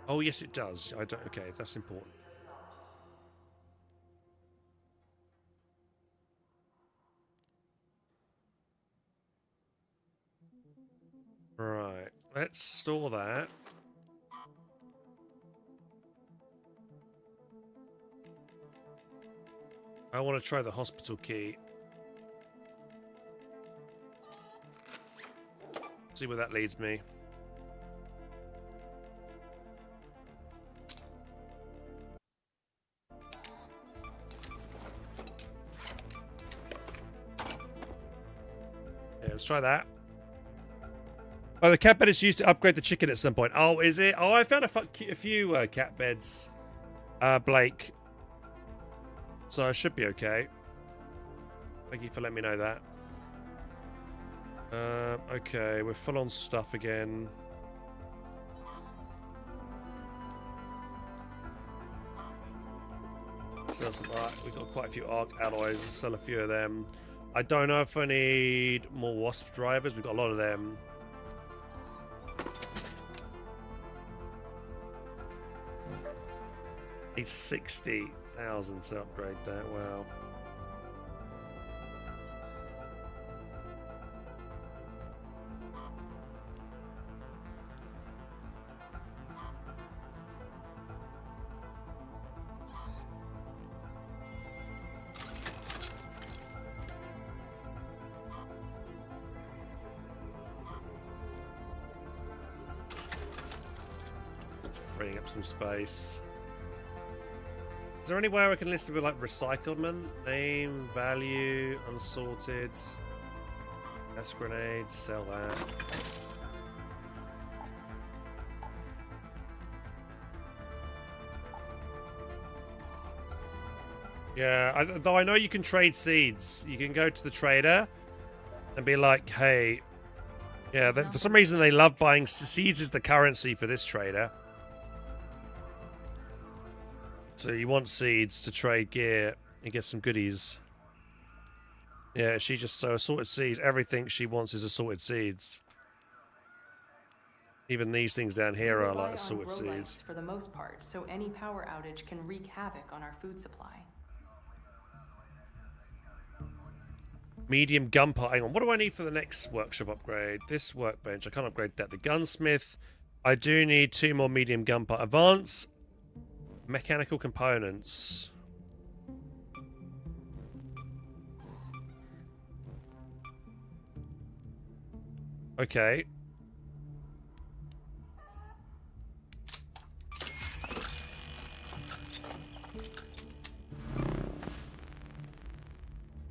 Oh, yes, it does. I don't. Okay, that's important. Right. Let's store that. I want to try the hospital key. See where that leads me. Yeah, let's try that. Oh, the cat bed is used to upgrade the chicken at some point. Oh, is it? Oh, I found a few cat beds, Blake. So I should be okay. Thank you for letting me know that. Okay, we're full on stuff again. Sell some art. We've got quite a few arc alloys. Let's sell a few of them. I don't know if I need more wasp drivers. We've got a lot of them. Need 60,000 to upgrade that. Wow. Freeing up some space. Is there anywhere I can list it with like recyclement? Name, value, unsorted. Gas grenades, sell that. Yeah, though I know you can trade seeds. You can go to the trader and be like, hey, yeah, for some reason they love buying seeds as the currency for this trader. So you want seeds to trade gear and get some goodies. Yeah, she just so assorted seeds. Everything she wants is assorted seeds. Even these things down here are like assorted seeds. For the most part, so any power outage can wreak havoc on our food supply. Medium gun part. Hang on, what do I need for the next workshop upgrade? This workbench, I can't upgrade that. The gunsmith, I do need 2 more medium gun part. Advance mechanical components. Okay.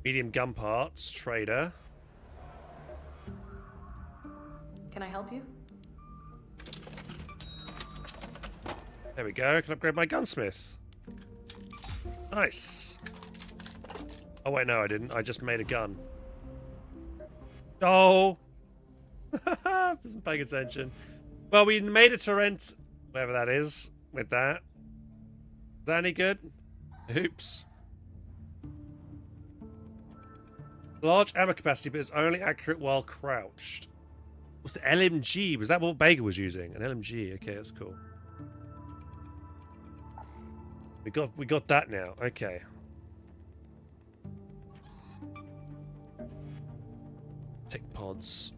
Medium gun parts, trader. Can I help you? There we go. I can upgrade my gunsmith. Nice. Oh wait, no, I didn't. I just made a gun. Oh. Wasn't paying attention. Well, we made a turret, whatever that is, with that. Is that any good? Oops. Large ammo capacity, but it's only accurate while crouched. What's the LMG? Was that what Baker was using? An LMG. Okay, that's cool. We got that now. Okay. Tick pods.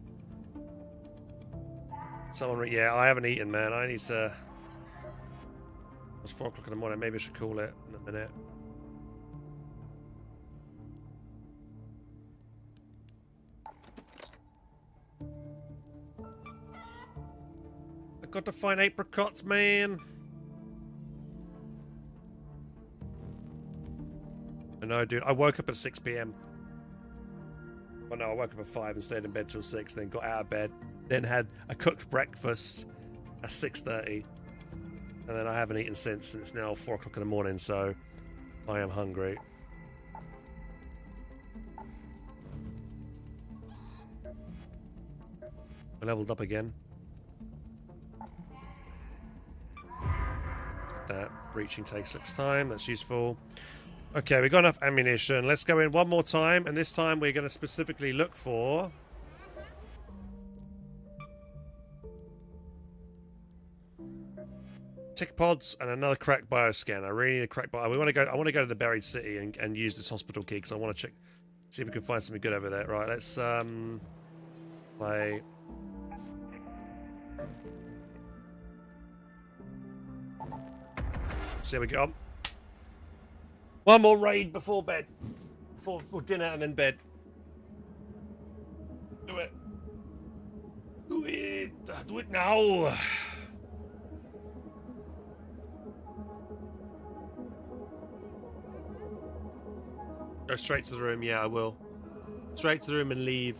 Someone, yeah, I haven't eaten, man. I need to. It's 4 o'clock in the morning. Maybe I should call it in a minute. I got to find apricots, man. I know, dude. I woke up at 6 p.m. Well, no, I woke up at 5 and stayed in bed till 6, then got out of bed, then had a cooked breakfast at 6:30, and then I haven't eaten since, and it's now 4 o'clock in the morning, so I am hungry. I leveled up again. That breaching takes 6 time. That's useful. Okay, we've got enough ammunition. Let's go in one more time, and this time we're going to specifically look for... Tick pods and another crack bioscan. I really need a crack bio. I want to go to the buried city and use this hospital key because I want to check, see if we can find something good over there. Right, let's play. See how we get on. One more raid before bed, before dinner and then bed. Do it. Do it. Do it now. Go straight to the room, yeah, I will. Straight to the room and leave.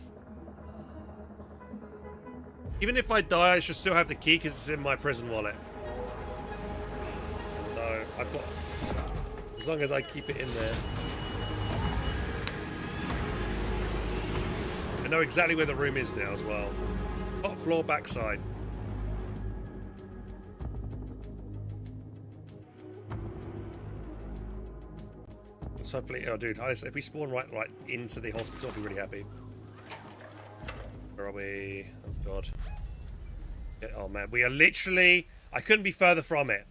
Even if I die, I should still have the key because it's in my prison wallet. So, I've got... As long as I keep it in there. I know exactly where the room is now as well. Top floor, backside. So hopefully, oh dude, if we spawn right into the hospital, I'll be really happy. Where are we? Oh god. Okay, oh man, we are literally, I couldn't be further from it.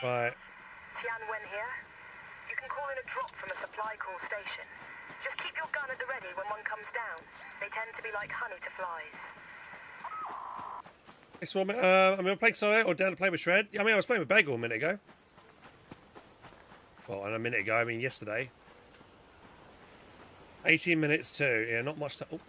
Right. Tianwen here. You can call in a drop from a supply call station. Just keep your gun at the ready when one comes down. They tend to be like honey to flies. So I'm playing solo or down to play with Shred. I mean, I was playing with Bagel a minute ago. Well, and a minute ago, I mean yesterday. 18 minutes too. Yeah, not much time. Oh.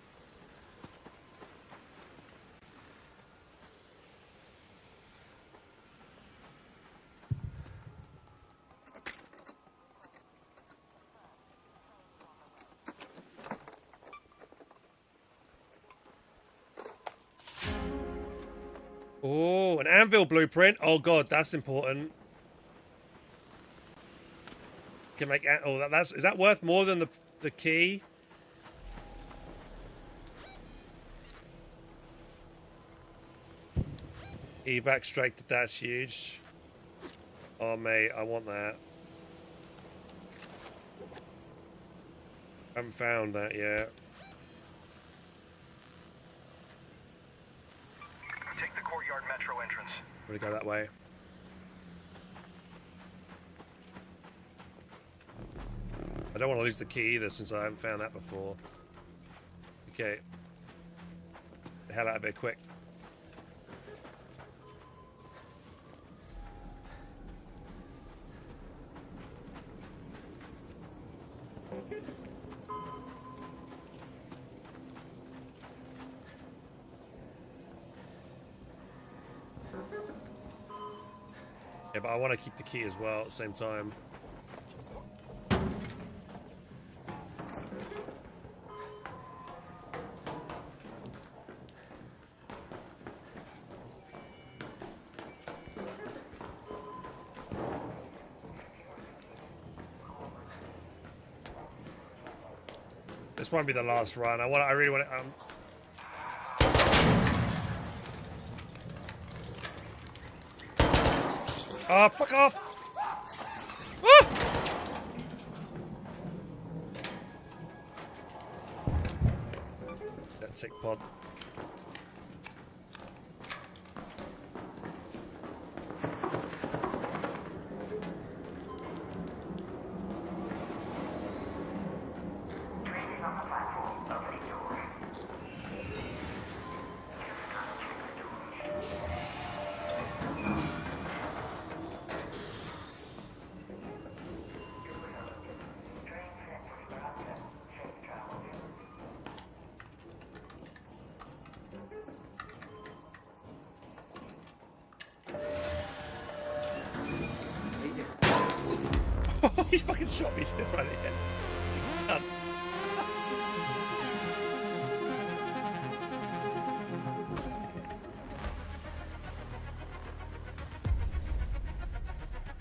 Oh, an anvil blueprint. Oh god, that's important. Can make is that worth more than the key? Evac straight, that's huge. Oh mate, I want that. Haven't found that yet. Take the courtyard metro entrance. I'm gonna go that way. I don't want to lose the key either since I haven't found that before. Okay. The hell out of it quick. Yeah, but I want to keep the key as well at the same time. This won't be the last run. I really want to. Oh, fuck off! Ah! That tick pod. He fucking shot me still right again.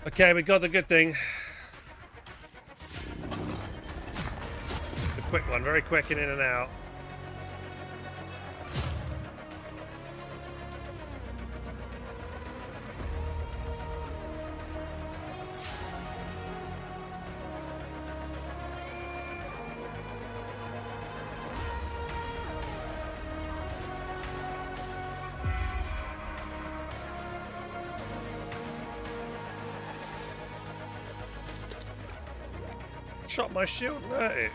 Okay, we got the good thing. The quick one, very quick in and out. Shot my shield and hurt it.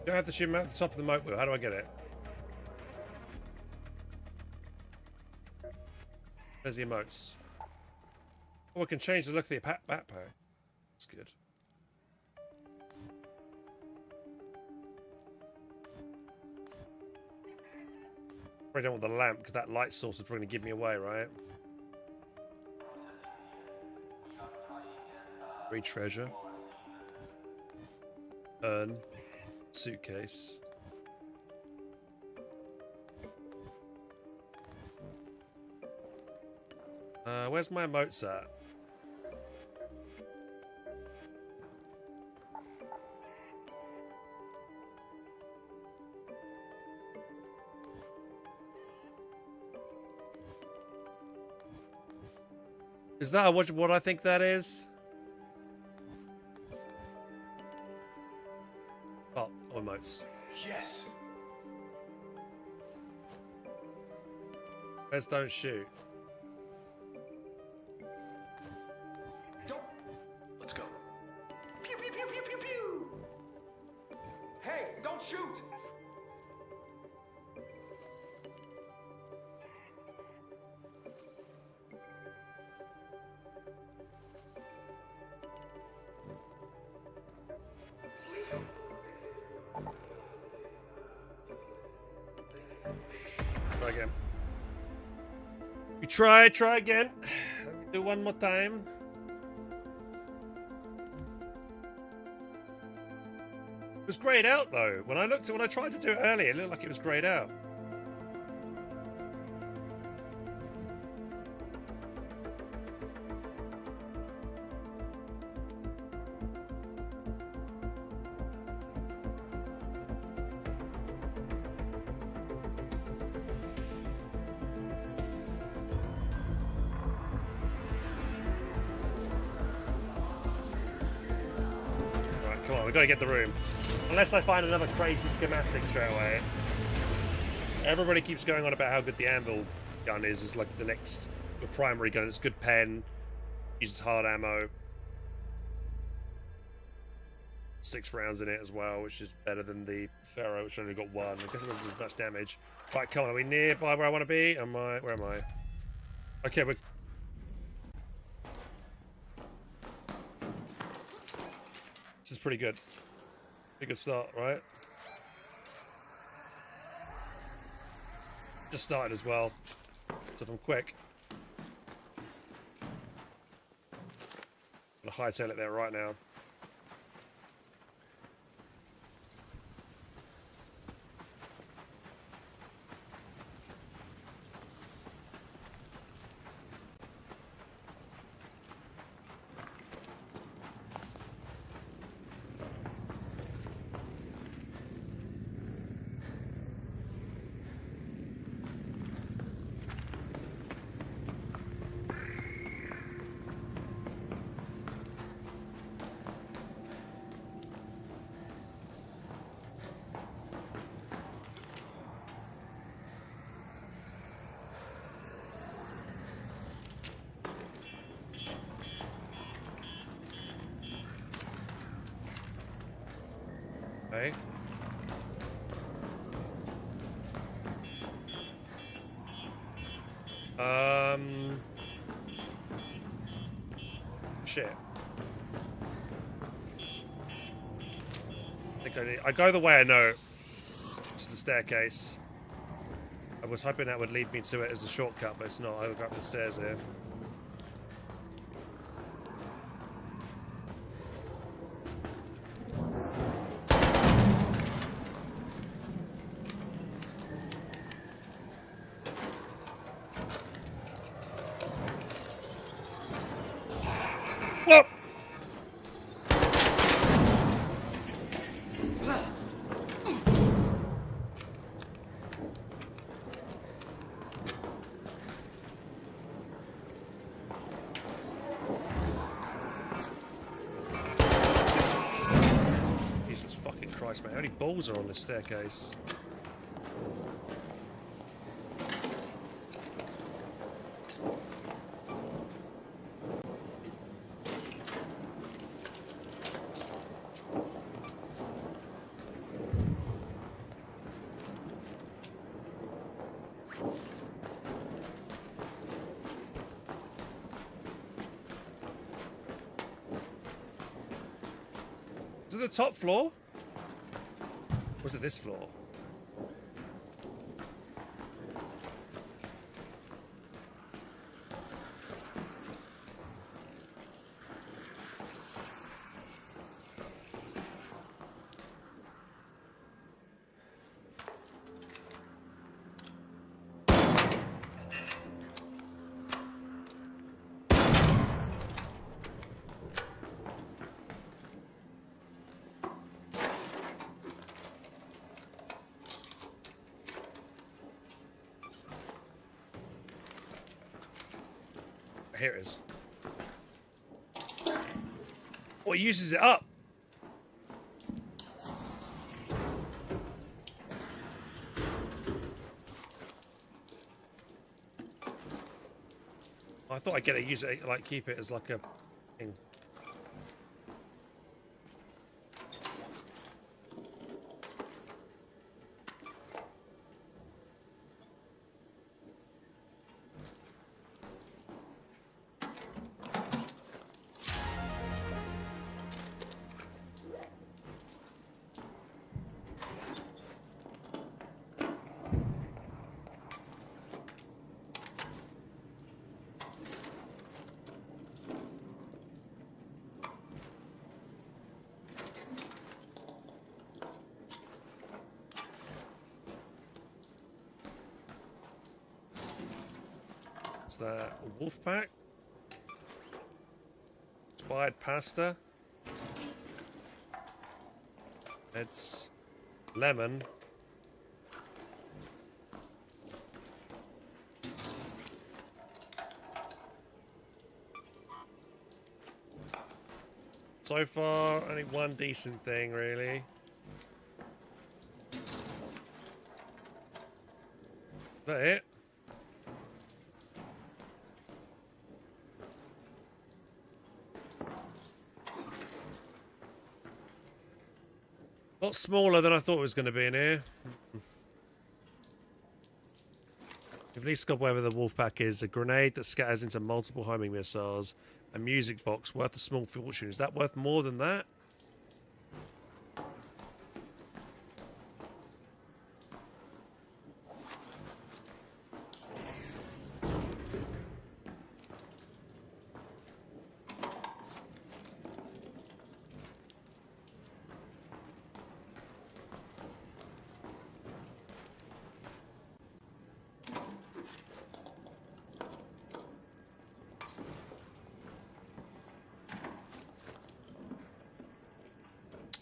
You have to shoot him at the top of the moat wheel. How do I get it? Where's the emotes? Oh, we can change the look of the backpack. That's good. I don't want the lamp because that light source is probably going to give me away, right? Read treasure. Urn. Suitcase. Where's my emotes at? Is that what I think that is? Oh, emotes. Yes. Where's don't shoot? Let's go. Pew, pew, pew, pew, pew, pew. Hey, don't shoot. Try again. We try again. Let me do one more time. It was grayed out though. When I tried to do it earlier, it looked like it was grayed out. Come on, we've got to get the room. Unless I find another crazy schematic straight away. Everybody keeps going on about how good the anvil gun is. It's like the primary gun. It's good pen. Uses hard ammo. 6 rounds in it as well, which is better than the Pharaoh, which only got 1. I guess it doesn't do as much damage. Right, come on, are we nearby where I want to be? Where am I? Okay, we're... This is pretty good. Pretty good start, right? Just started as well. So if I'm quick. I'm gonna hightail it there right now. Okay. Shit. I think I go the way I know. It's the staircase. I was hoping that would lead me to it as a shortcut, but it's not. I'll go up the stairs here. balls are on this staircase? Is it the top floor? Or was it this floor? Here it is. Oh, he uses it up. I thought I'd get to use it, like keep it as like a thing. What's that? A wolf pack? Expired pasta? It's lemon. So far, only one decent thing, really. Is that it? A lot smaller than I thought it was going to be in here. You've at least got whatever the wolf pack is. A grenade that scatters into multiple homing missiles. A music box worth a small fortune. Is that worth more than that?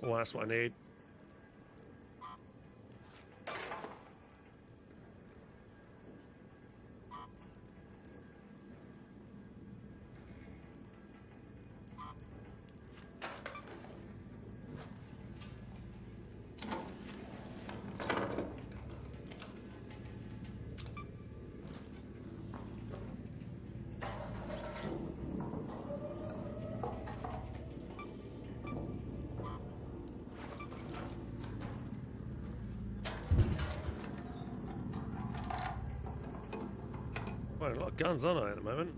Oh, that's what I need. Quite a lot of guns, aren't I, at the moment?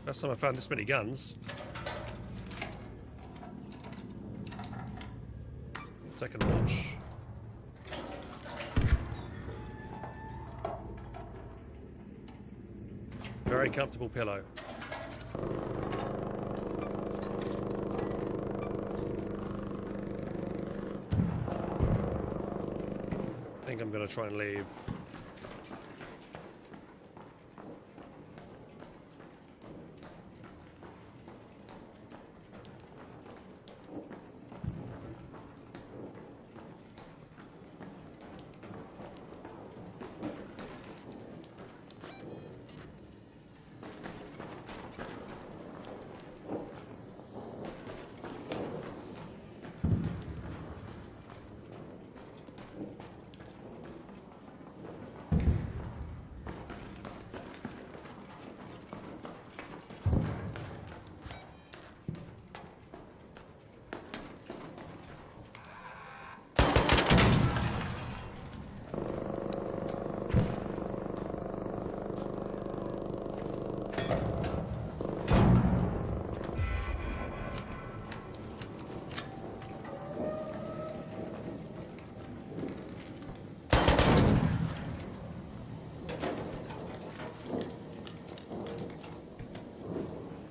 First time I found this many guns. Second watch. Very comfortable pillow. I think I'm going to try and leave.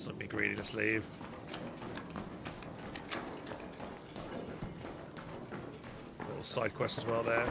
Let's not be greedy, let's leave. Little side quest as well there.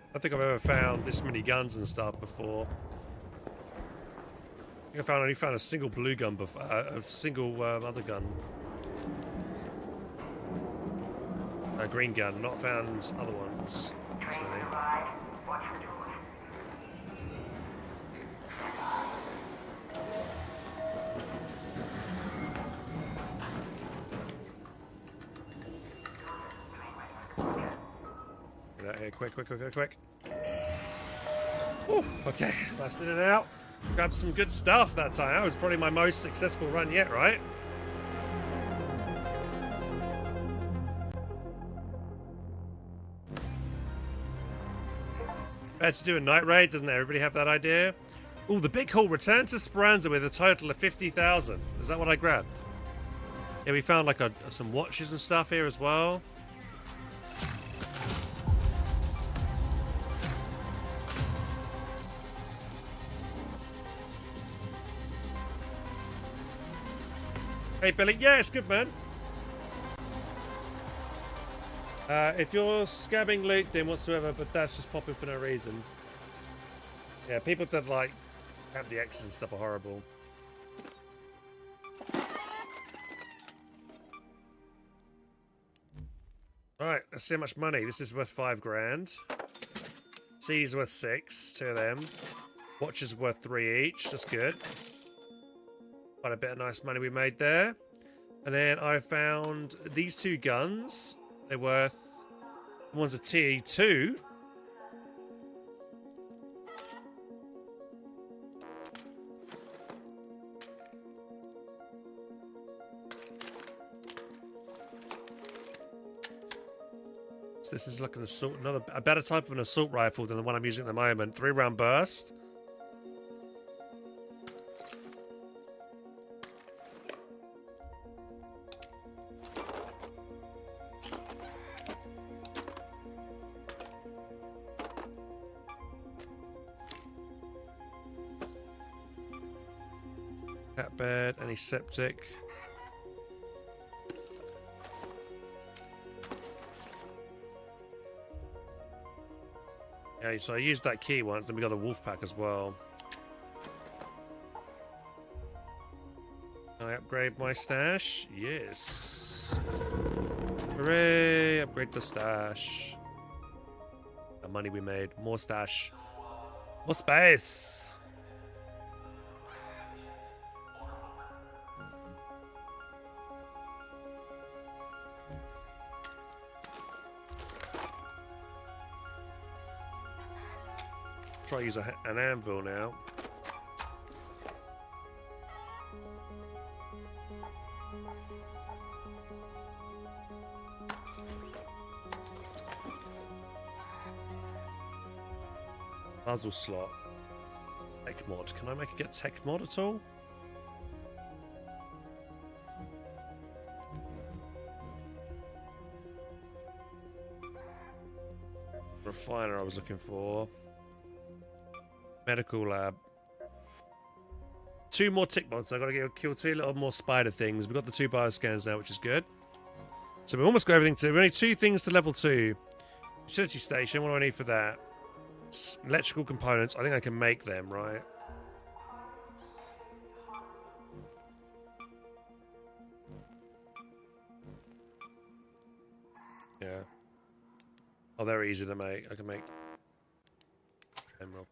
I don't think I've ever found this many guns and stuff before. I think I only found a single blue gun before, a single other gun. A green gun, not found other ones. That's many. Get out here, quick. Whew, okay, nice in and out. Grabbed some good stuff that time. That was probably my most successful run yet, right? Better to do a night raid, doesn't everybody have that idea? Oh, the big haul. Return to Speranza with a total of 50,000. Is that what I grabbed? Yeah, we found like some watches and stuff here as well. Hey Billy, yeah, it's good, man. If you're scabbing loot, then whatsoever, but that's just popping for no reason. Yeah, people that like have the X's and stuff are horrible. Alright, let's see how much money. This is worth 5 grand. C's worth 6, 2 of them. Watches worth 3 each, that's good. Quite a bit of nice money we made there. And then I found these 2 guns. They're worth... One's a TE2. So this is like an assault, a better type of an assault rifle than the one I'm using at the moment. 3-round burst. Cat bed, antiseptic. Yeah, so I used that key once, and we got the wolf pack as well. Can I upgrade my stash? Yes. Hooray! Upgrade the stash. The money we made. More stash. More space! Try to use an anvil now. Muzzle slot. Tech mod. Can I make it get tech mod at all? Refiner I was looking for. Medical lab. 2 more tick mods. So I gotta kill 2 little more spider things. We've got the 2 bioscans now, which is good. So we've almost got everything to. We've only 2 things to level 2. Utility station. What do I need for that? Electrical components. I think I can make them, right? Yeah. Oh, they're easy to make. I can make emerald.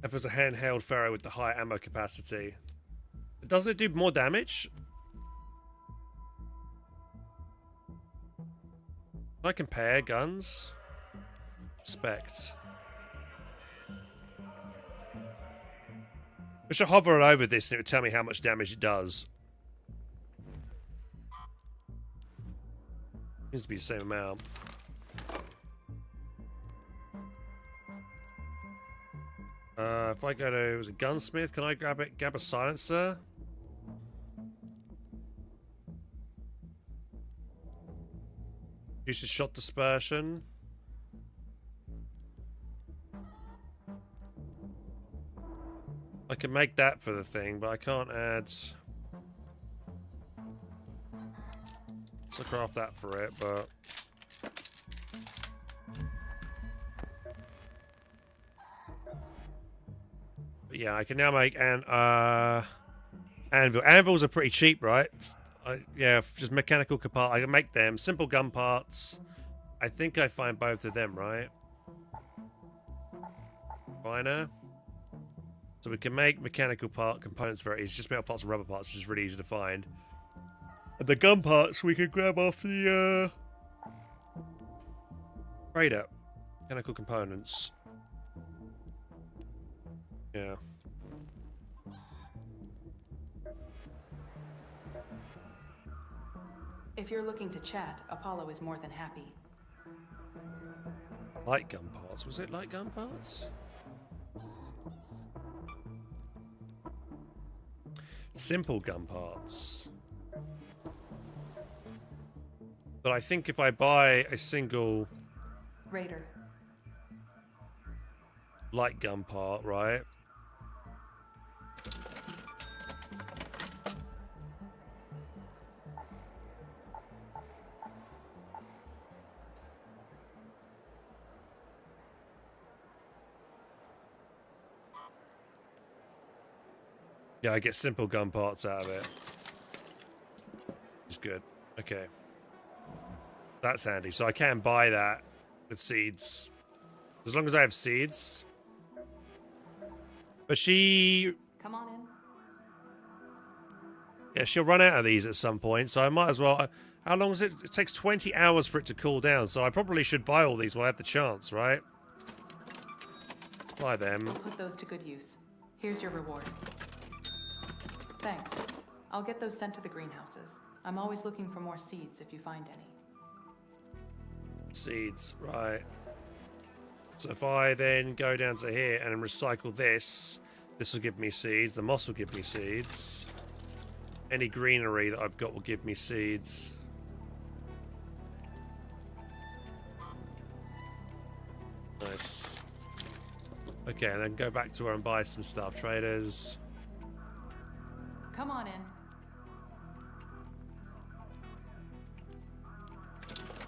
If it's a handheld Pharaoh with the high ammo capacity. Does it do more damage? Can I compare guns? Inspect. I should hover over this and it would tell me how much damage it does. Seems to be the same amount. If I go to was it gunsmith, can I grab a silencer? Uses shot dispersion. I can make that for the thing, but I can't add. So craft that for it, but. But yeah, I can now make an anvil. Anvils are pretty cheap, right? Yeah, just mechanical part. I can make them simple gun parts. I think I find both of them, right? Finer. So we can make mechanical part components very easy. Just metal parts and rubber parts, which is really easy to find. And the gun parts we can grab off the trader. Mechanical components. Yeah. If you're looking to chat, Apollo is more than happy. Light gun parts. Was it light gun parts? Simple gun parts. But I think if I buy a single Raider. light gun part, right? Yeah, I get simple gun parts out of it. It's good. Okay. That's handy. So I can buy that with seeds. As long as I have seeds. But she... Come on in. Yeah, she'll run out of these at some point, so I might as well... How long is it? It takes 20 hours for it to cool down, so I probably should buy all these while I have the chance, right? Buy them. We'll put those to good use. Here's your reward. Thanks. I'll get those sent to the greenhouses. I'm always looking for more seeds if you find any. Seeds, right. So if I then go down to here and recycle this, this will give me seeds. The moss will give me seeds. Any greenery that I've got will give me seeds. Nice. Okay, and then go back to where and buy some stuff. Traders. Come on in.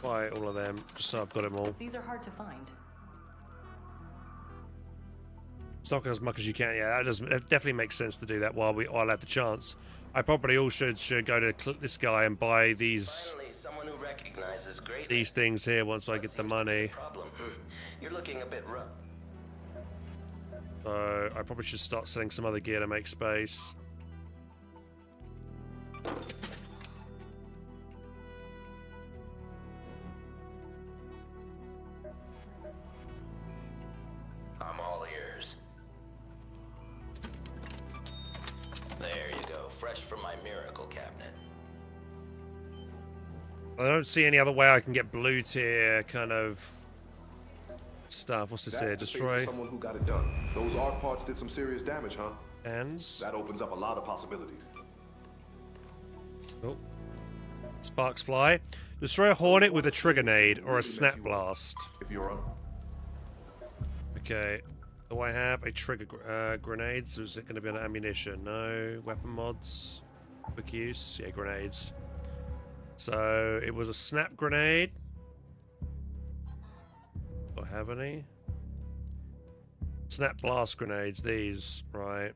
Buy all of them, just so I've got them all. These are hard to find. Stock as much as you can. Yeah, it definitely makes sense to do that while I have the chance. I probably all should go to this guy and buy these things here once I get the money. You're looking a bit rough. So I probably should start selling some other gear to make space. I'm all ears. There you go, fresh from my miracle cabinet. I don't see any other way I can get blue tier kind of stuff. What's this here? Destroy. Someone who got it done. Those arc parts did some serious damage, huh? Hands. That opens up a lot of possibilities. Oh. Sparks fly. Destroy a hornet with a trigger nade or a snap blast. If you're on. Okay. Do I have a trigger grenade? So is it going to be an ammunition? No. Weapon mods. Quick use. Yeah, grenades. So it was a snap grenade. Do I have any? Snap blast grenades. These, right?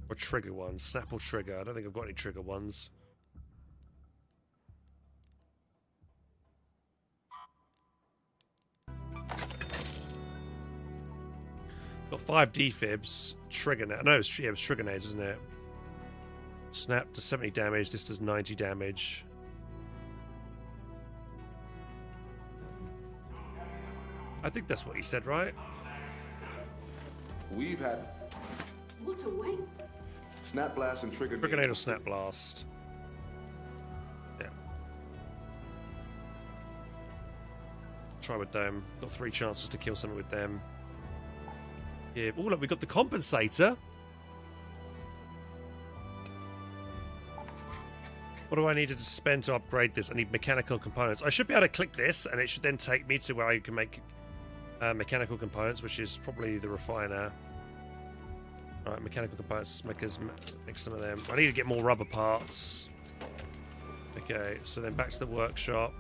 Or trigger ones. Snap or trigger. I don't think I've got any trigger ones. Got 5 defibs. Trigger net. No, it was trigger nades, isn't it? Snap does 70 damage. This does 90 damage. I think that's what he said, right? We've had What a way. snap blast and trigger. Trigger nade or snap blast. Yeah. Try with them. Got 3 chances to kill something with them. Yeah. Oh, look, we got the compensator. What do I need to spend to upgrade this? I need mechanical components. I should be able to click this, and it should then take me to where I can make mechanical components, which is probably the refiner. Alright, mechanical components, make some of them. I need to get more rubber parts. Okay, so then back to the workshop.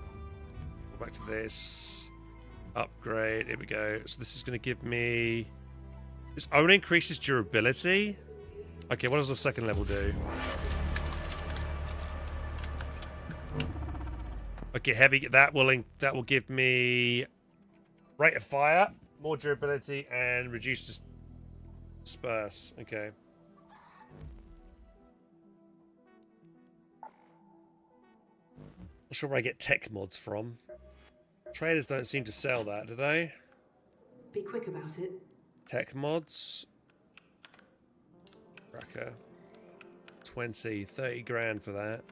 Go back to this. Upgrade, here we go. So this is going to give me... This only increases durability? Okay, what does the second level do? Okay, heavy. That will give me rate of fire, more durability, and reduced disperse. Okay. Not sure where I get tech mods from. Traders don't seem to sell that, do they? Be quick about it. Tech mods. Tracker. 20, 30 grand for that.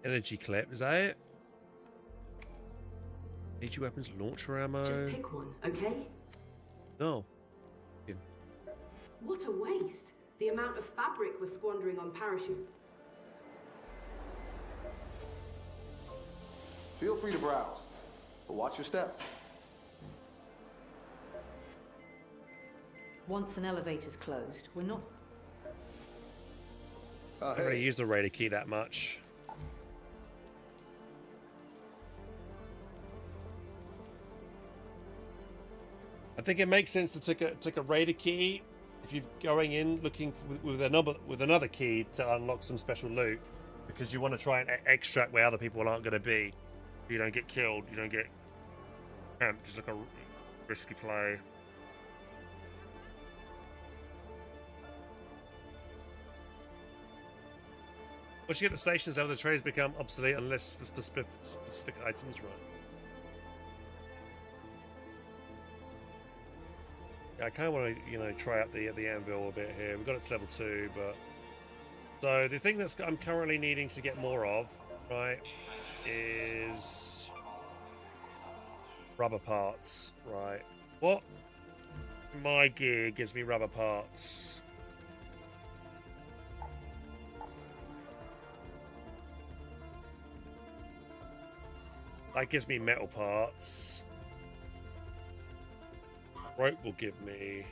Energy clip, is that it? AG weapons, launcher ammo. Just pick one, okay? No. What a waste. The amount of fabric we're squandering on parachute. Feel free to browse, but watch your step. Once an elevator's closed, we're not... I don't really use the radar key that much. I think it makes sense to take a radar key if you're going in looking for, with another key to unlock some special loot, because you want to try and extract where other people aren't going to be. You don't get killed. You don't get camped. Just like a risky play. Once you get the stations, however, the trades become obsolete unless for specific items run. I kind of want to, try out the anvil a bit here. We've got it to level 2, but so the thing that I'm currently needing to get more of, right, is rubber parts, right? What in my gear gives me rubber parts? That gives me metal parts. Rope will give me...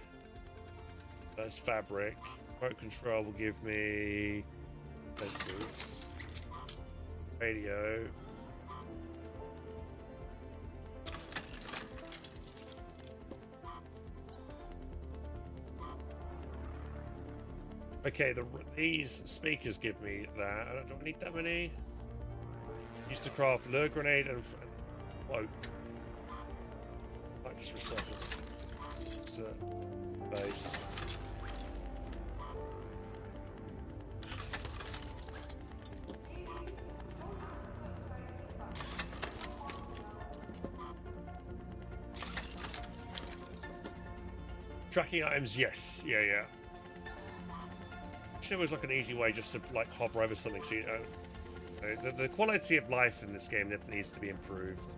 That's fabric. Remote control will give me... Sensors. Radio. Okay, these speakers give me that. I don't need that many. Used to craft lure grenade and cloak. Might just recycle. Base. Tracking items, yes, yeah. There was like an easy way just to like hover over something, so the quality of life in this game definitely needs to be improved.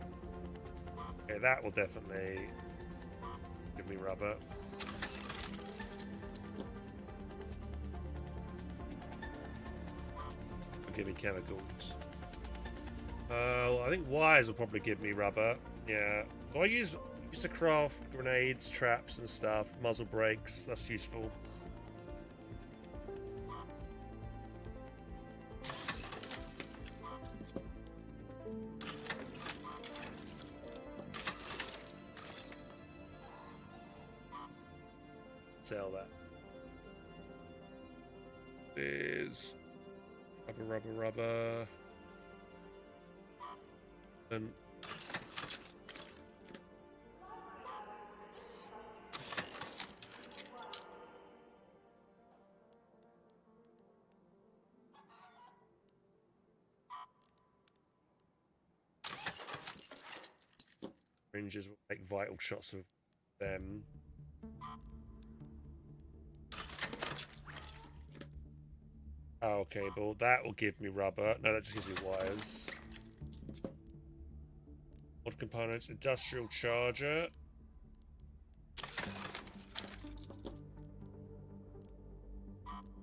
Okay, that will definitely give me rubber. Give me chemicals. Well, I think wires will probably give me rubber. Yeah. So I used to craft grenades, traps, and stuff. Muzzle brakes. That's useful. Sell that. There's rubber. Rangers will make vital shots of them. Oh, okay, but that will give me rubber. No, that just gives me wires. Mod components, industrial charger.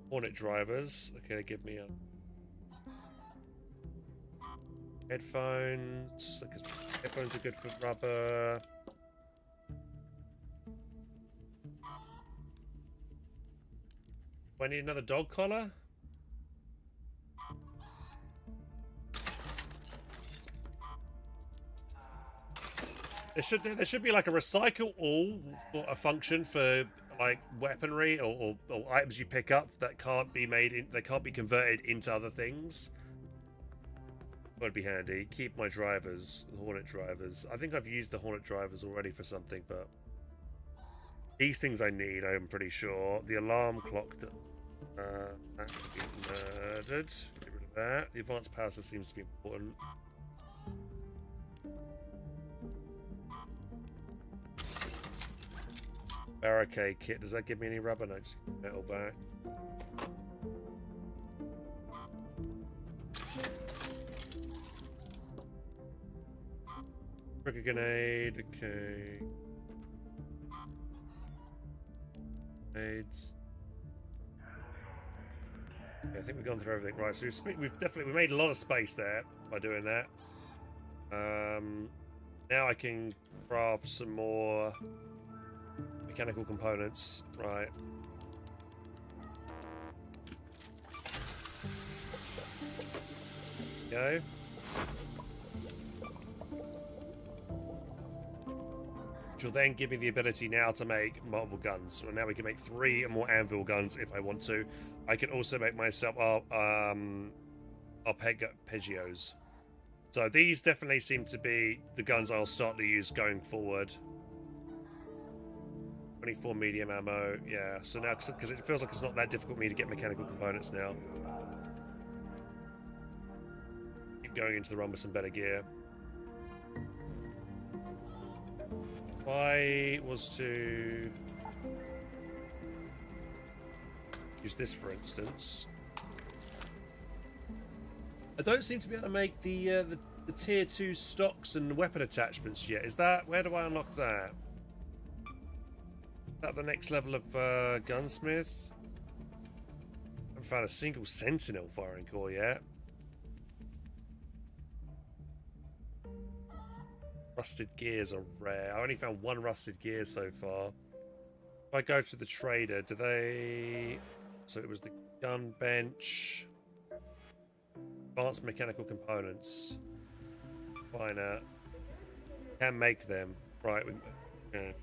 Hornet drivers. Okay, they give me a headphones. Headphones are good for rubber. Do I need another dog collar? There should be like a recycle all a function for like weaponry or items you pick up that can't be converted into other things. Would be handy. Keep my drivers, the Hornet drivers. I think I've used the Hornet drivers already for something, but these things I need. I'm pretty sure the alarm clock that could be murdered. Get rid of that. The advanced power system seems to be important. Barricade kit. Does that give me any rubber? No, just metal back. Trigger grenade. Okay. Grenades. Yeah, I think we've gone through everything. Right, so we made a lot of space there by doing that. Now I can craft some more mechanical components, right? Go. Which will then give me the ability now to make multiple guns. So now we can make 3 more anvil guns if I want to. I can also make myself arpeggios. So these definitely seem to be the guns I'll start to use going forward. 24 medium ammo, yeah. So now, because it feels like it's not that difficult for me to get mechanical components now. Keep going into the run with some better gear. If I was to use this, for instance, I don't seem to be able to make the tier 2 stocks and weapon attachments yet. Is that, where do I unlock that? Is that the next level of gunsmith? I haven't found a single sentinel firing core yet. Rusted gears are rare. I only found 1 rusted gear so far. If I go to the trader, do they... So it was the gun bench. Advanced mechanical components. Fine out. Can make them. Right. Okay.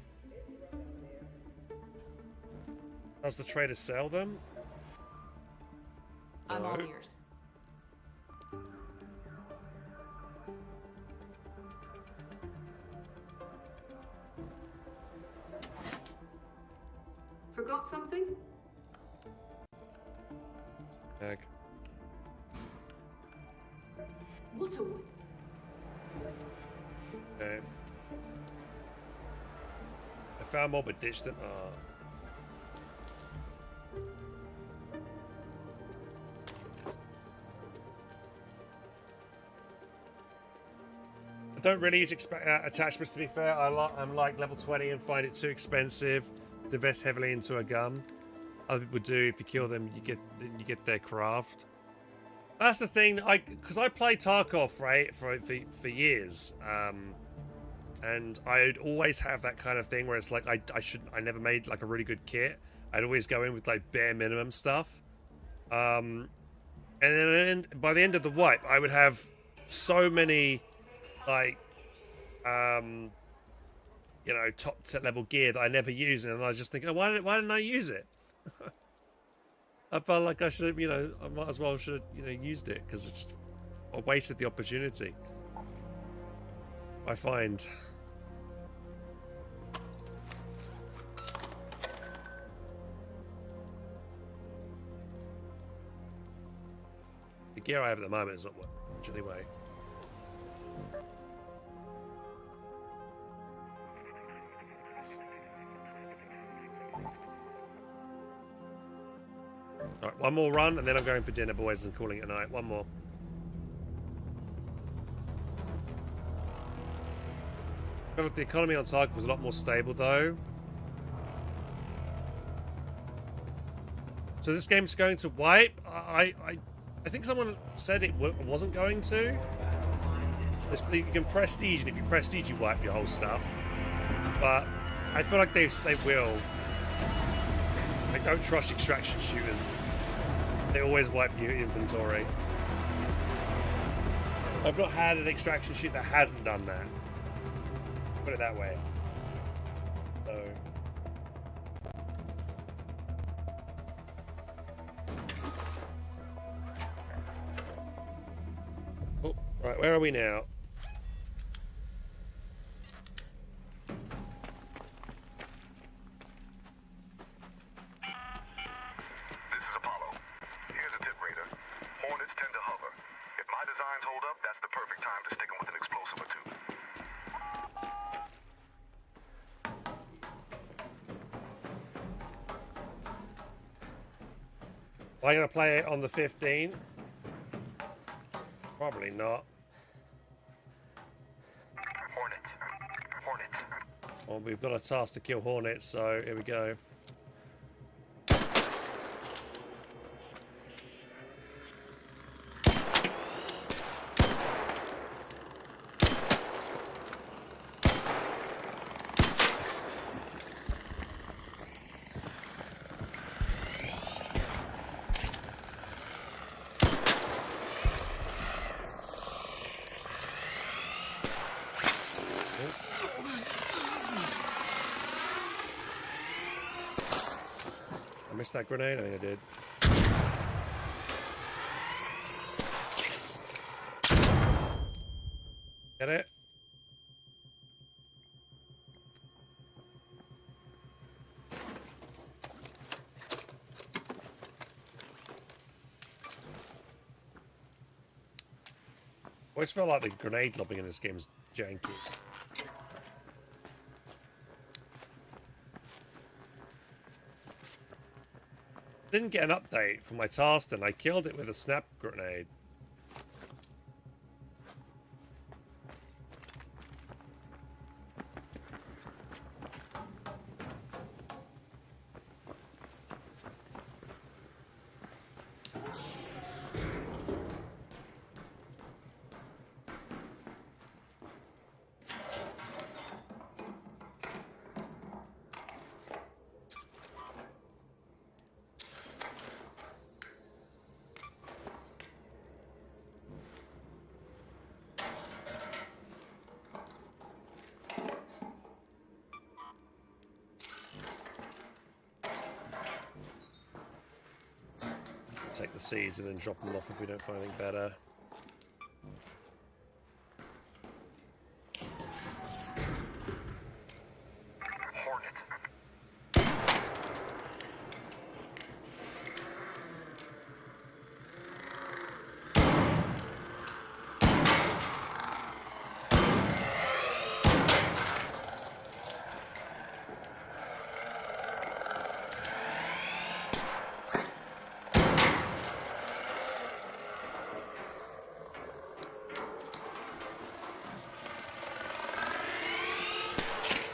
Does the trader sell them? I'm No. all ears. Forgot something? Egg. What a... Okay. I found more but ditched them. I don't really use attachments, to be fair. I'm like level 20 and find it too expensive to invest heavily into a gun. Other people do. If you kill them, you get their craft. That's the thing. Because I played Tarkov, right, for years, and I'd always have that kind of thing where it's like I never made like a really good kit. I'd always go in with like bare minimum stuff, and then by the end of the wipe, I would have so many like you know, top level gear that I never use, and I just think, oh, why didn't I use it? I felt like I should have, you know, I might as well should have, you know, used it, because it's just, I wasted the opportunity. I find. The gear I have at the moment is not working much anyway. Alright, one more run, and then I'm going for dinner, boys, and calling it a night. One more. I feel like the economy on Target was a lot more stable, though. So this game's going to wipe? I think someone said it wasn't going to. You can prestige, and if you prestige, you wipe your whole stuff. But I feel like they will. I don't trust extraction shooters. They always wipe your inventory. I've not had an extraction shoot that hasn't done that. Put it that way. So. Oh, right, where are we now? Am I going to play it on the 15th? Probably not. Hornets. Well, we've got a task to kill Hornets, so here we go. I missed that grenade? I think I did. Get it? Always felt like the grenade lobbing in this game is janky. Didn't get an update for my task, and I killed it with a snap grenade. Take the seeds and then drop them off if we don't find anything better.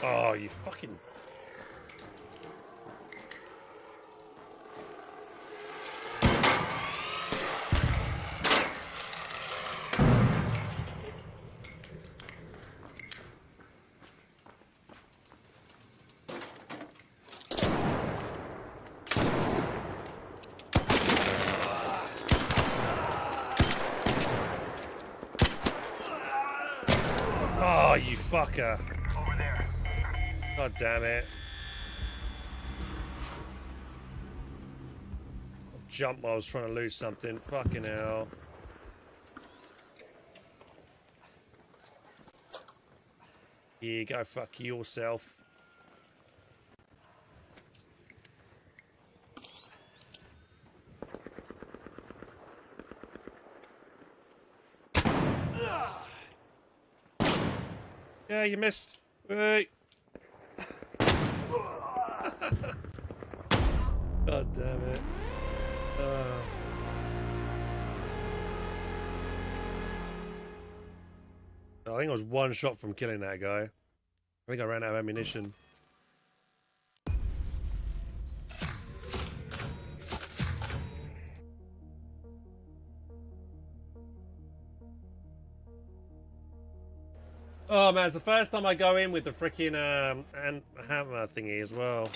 Oh, you fucking... Oh, you fucker. God damn it. I jumped while I was trying to lose something. Fucking hell. Yeah, go fuck yourself. Yeah, you missed. Wait. God damn it. I think I was one shot from killing that guy. I think I ran out of ammunition. Oh man, it's the first time I go in with the freaking hammer thingy as well.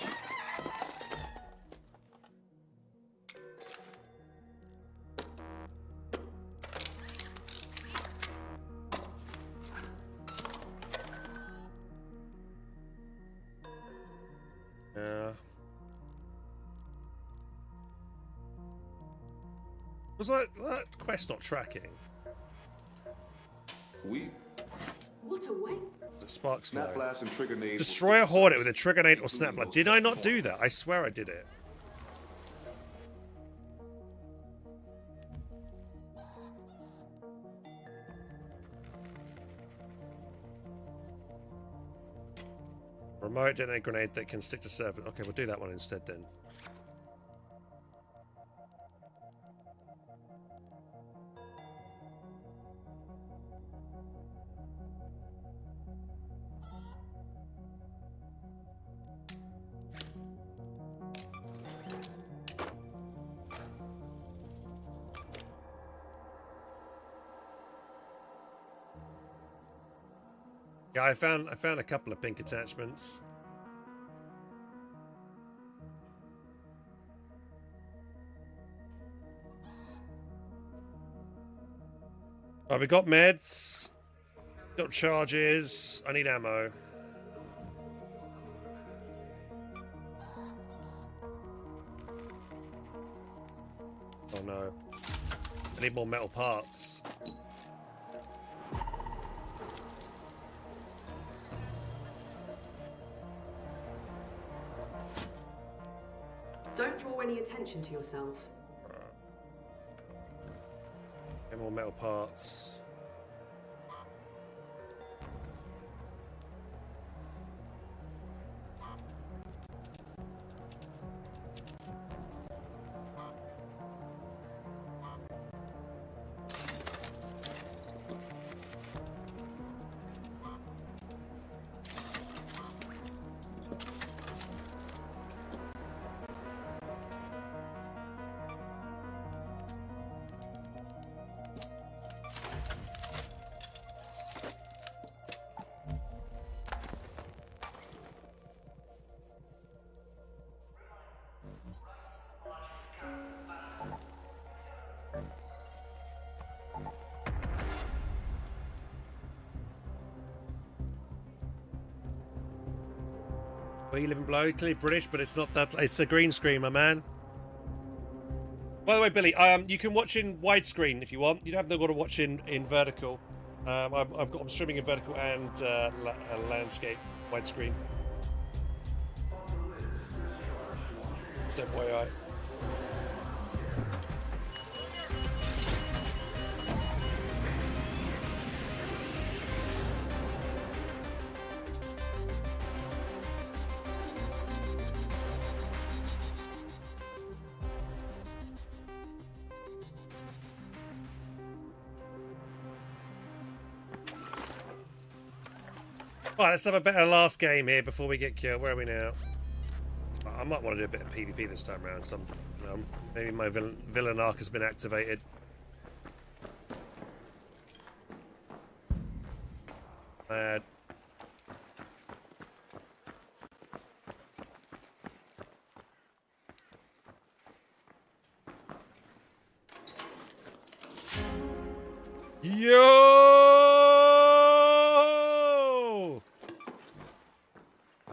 Yeah. Was that quest not tracking? What a way. The sparks fly. Snap blast and trigger nade. Destroy a horde with a trigger nade or snap blast. Did I not do that? I swear I did it. Remote detonate grenade that can stick to surface. Okay, we'll do that one instead then. Yeah, I found a couple of pink attachments. Right, we got meds, got charges. I need ammo. Oh no! I need more metal parts. Don't draw any attention to yourself. Get more metal parts. Where you live in Blow? Clearly British, but it's not that. It's a green screen, my man. By the way, Billy, you can watch in widescreen if you want. You don't have got to watch in vertical. I'm streaming in vertical and landscape widescreen. Just FYI. Right, let's have a better last game here before we get killed. Where are we now? I might want to do a bit of PvP this time around because maybe my villain arc has been activated. Bad. Yo!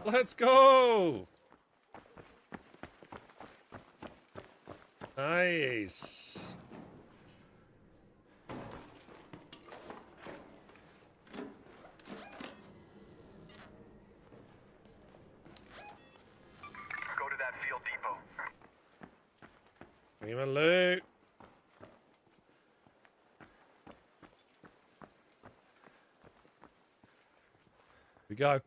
Let's go! Nice. Go to that field depot. Bring him a loot. We go.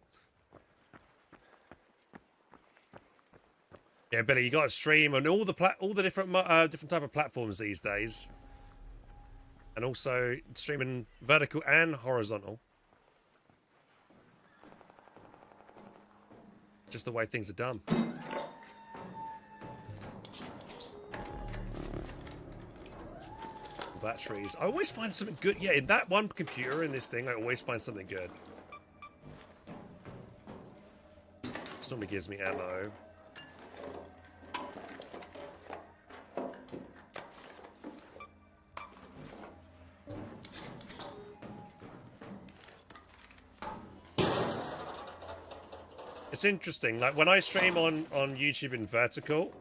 Yeah, Billy, you got to stream on all the different different type of platforms these days, and also streaming vertical and horizontal. Just the way things are done. Batteries. I always find something good. Yeah, in that one computer in this thing, I always find something good. This normally gives me ammo. It's interesting, like when I stream on YouTube in vertical,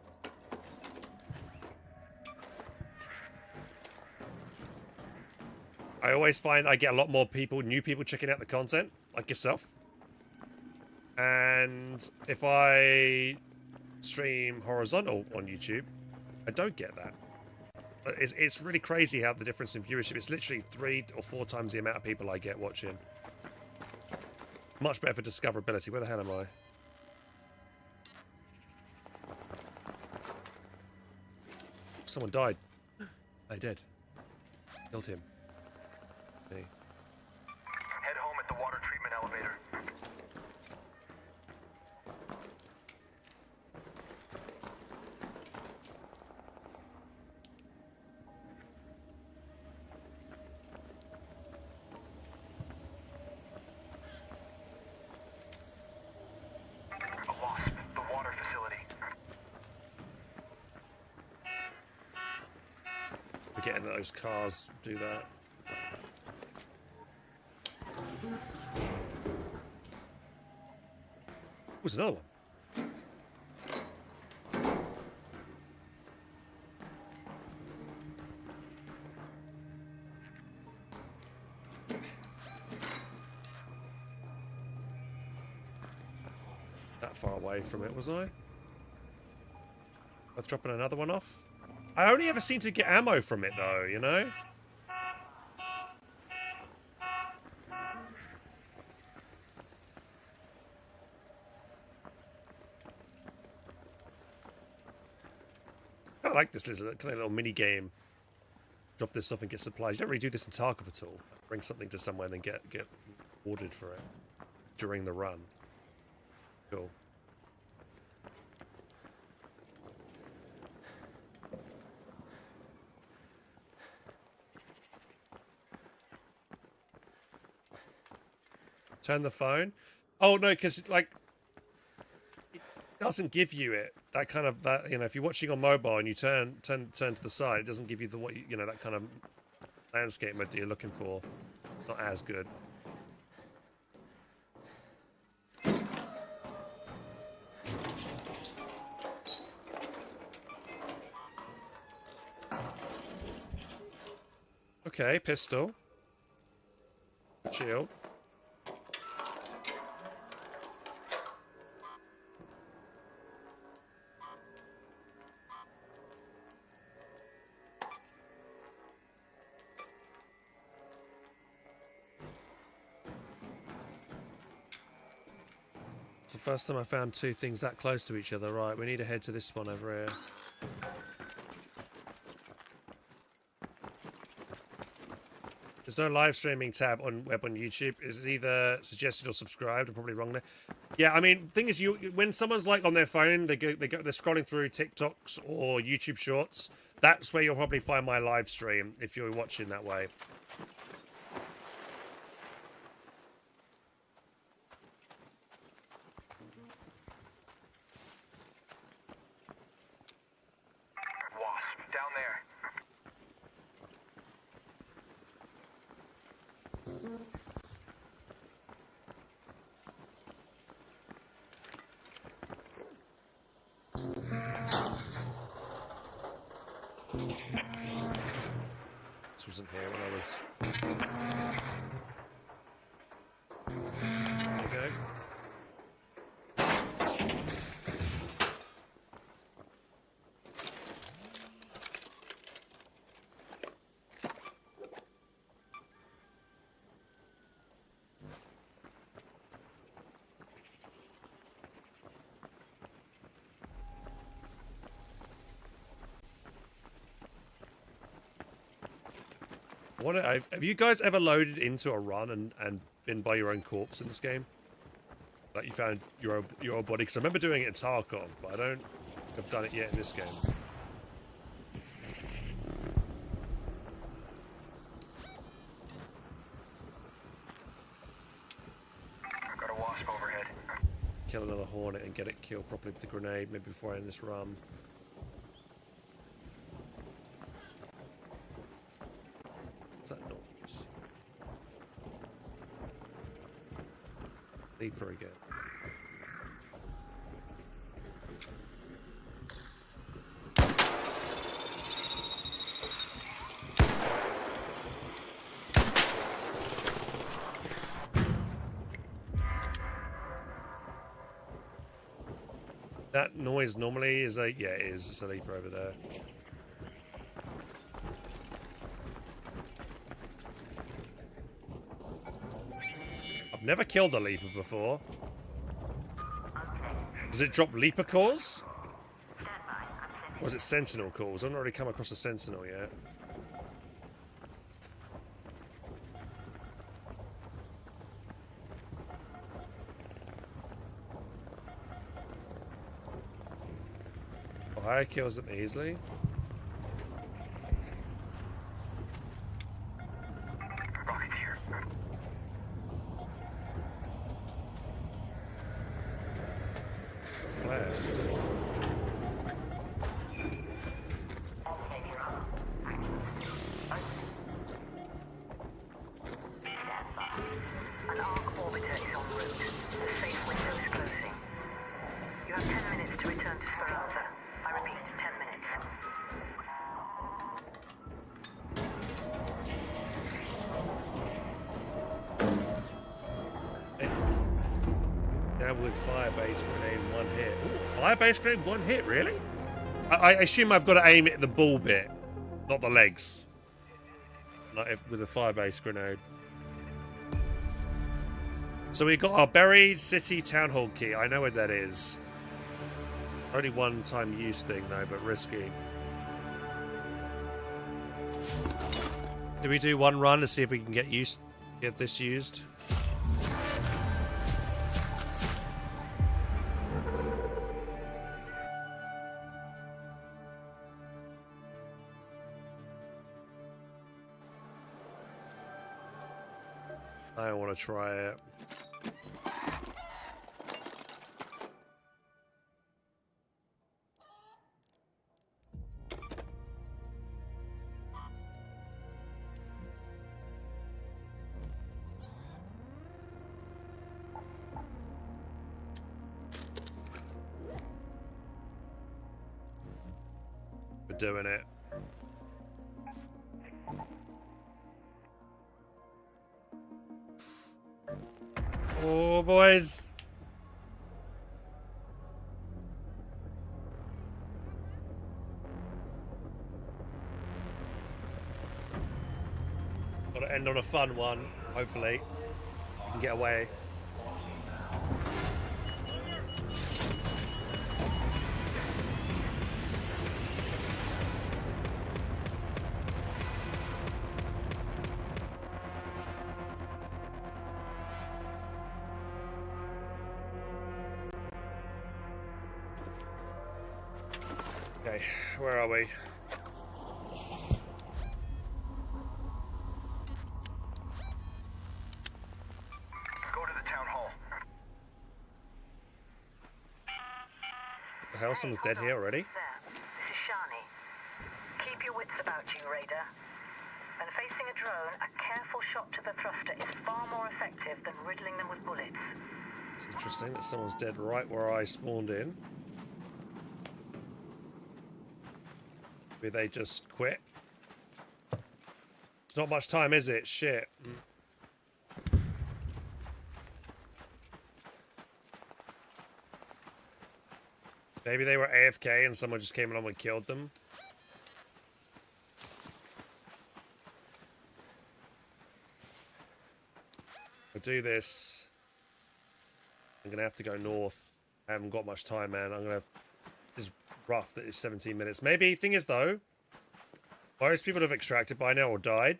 I always find I get a lot more people, new people checking out the content, like yourself. And if I stream horizontal on YouTube, I don't get that. It's really crazy how the difference in viewership, it's literally 3 or 4 times the amount of people I get watching. Much better for discoverability. Where the hell am I? Someone died. They did. Killed him. Me. Head home at the water treatment elevator. A wasp, the water facility. Forgetting that those cars do that. Was another one. That far away from it, was I? Worth dropping another one off? I only ever seem to get ammo from it though, you know? I like this kind of little mini game. Drop this off and get supplies. You don't really do this in Tarkov at all. Bring something to somewhere and then get ordered for it during the run. Cool. Turn the phone. Oh no, because like it doesn't give you it. That kind of you know, if you're watching on mobile and you turn to the side, it doesn't give you the you know, that kind of landscape mode that you're looking for. Not as good. Okay, pistol. Shield. It's the first time I found 2 things that close to each other. Right, we need to head to this one over here. There's no live streaming tab on YouTube. It's either suggested or subscribed. I'm probably wrong there. Yeah, I mean, thing is, when someone's like on their phone, they're scrolling through TikToks or YouTube Shorts. That's where you'll probably find my live stream if you're watching that way. Wasp, down there. This wasn't here when I was... There you go. Have you guys ever loaded into a run and been by your own corpse in this game? Like you found your own body? Because I remember doing it in Tarkov, but I don't have done it yet in this game. Got a wasp overhead. Kill another hornet and get it killed properly with the grenade, maybe before I end this run. What's that noise? Leaper again. That noise normally is a... Yeah, it is. It's a leaper over there. I've never killed a leaper before. Does it drop leaper cores? Or is it sentinel cores? I've not really come across a sentinel yet. Fire kills them easily. Rockets here. A flare. An arc orbiter is en route. The safe window is closing. You have 10 minutes to return to Speranza. I repeat, 10 minutes. Now with firebase grenade, one hit. Ooh, firebase grenade, one hit, really? I assume I've got to aim at the ball bit, not the legs. Like with a firebase grenade. So we got our buried city town hall key. I know what that is. Only one time use thing though, but risky. Do we do one run to see if we can get this used? I want to try it. We're doing it. Oh, boys. Gotta end on a fun one, hopefully. We can get away. Okay, where are we? Go to the town hall. The hell, someone's dead here already? There. This is Shani. Keep your wits about you, Raider. When facing a drone, a careful shot to the thruster is far more effective than riddling them with bullets. It's interesting that someone's dead right where I spawned in. Maybe they just quit. It's not much time, is it? Shit. Maybe they were AFK and someone just came along and killed them. I'll do this. I'm gonna have to go north. I haven't got much time, man. I'm gonna have... This is rough that it's 17 minutes. Maybe, thing is though, most people have extracted by now or died.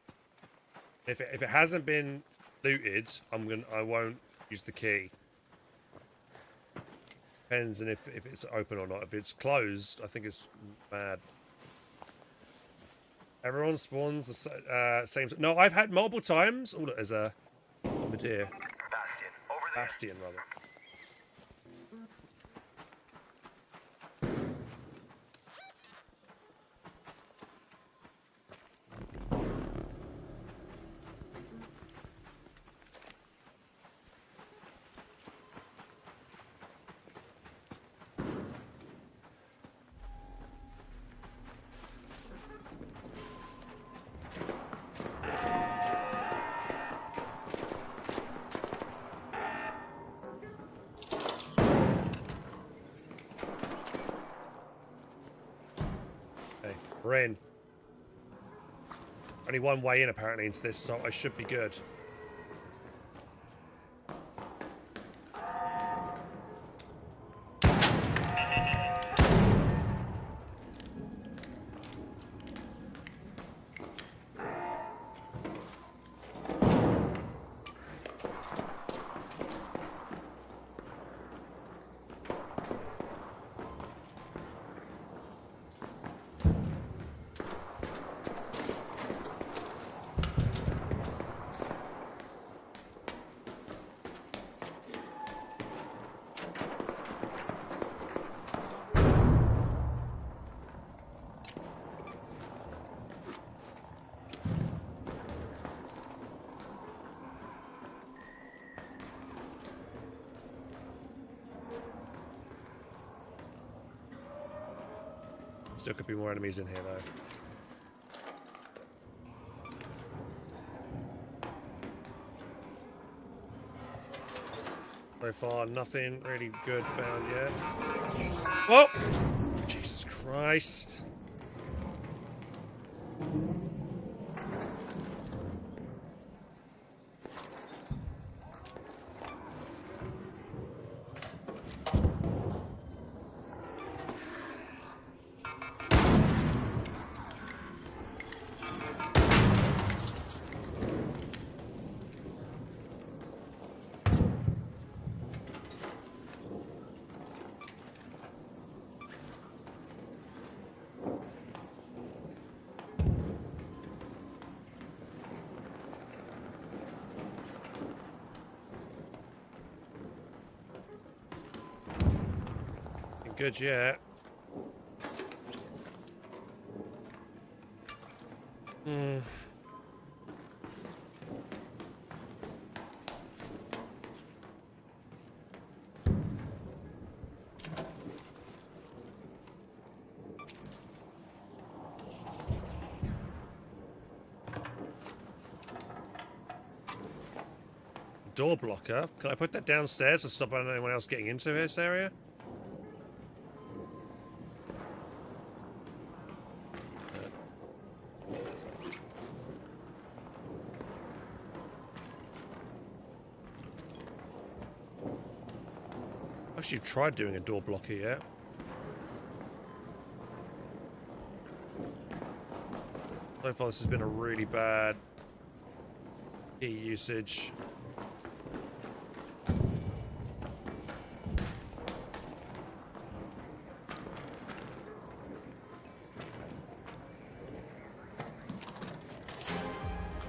If it hasn't been looted, I won't use the key. Depends on if it's open or not. If it's closed, I think it's bad. Everyone spawns the same. No, I've had multiple times. Oh, look, there's a bombardier. Bastion, over there. Bastion, rather. We're in. Only one way in apparently into this, so I should be good. Still could be more enemies in here, though. So far, nothing really good found yet. Oh! Jesus Christ. Good yet. Door blocker. Can I put that downstairs to stop anyone else getting into this area? You've tried doing a door blocker yet. So far this has been a really bad key usage.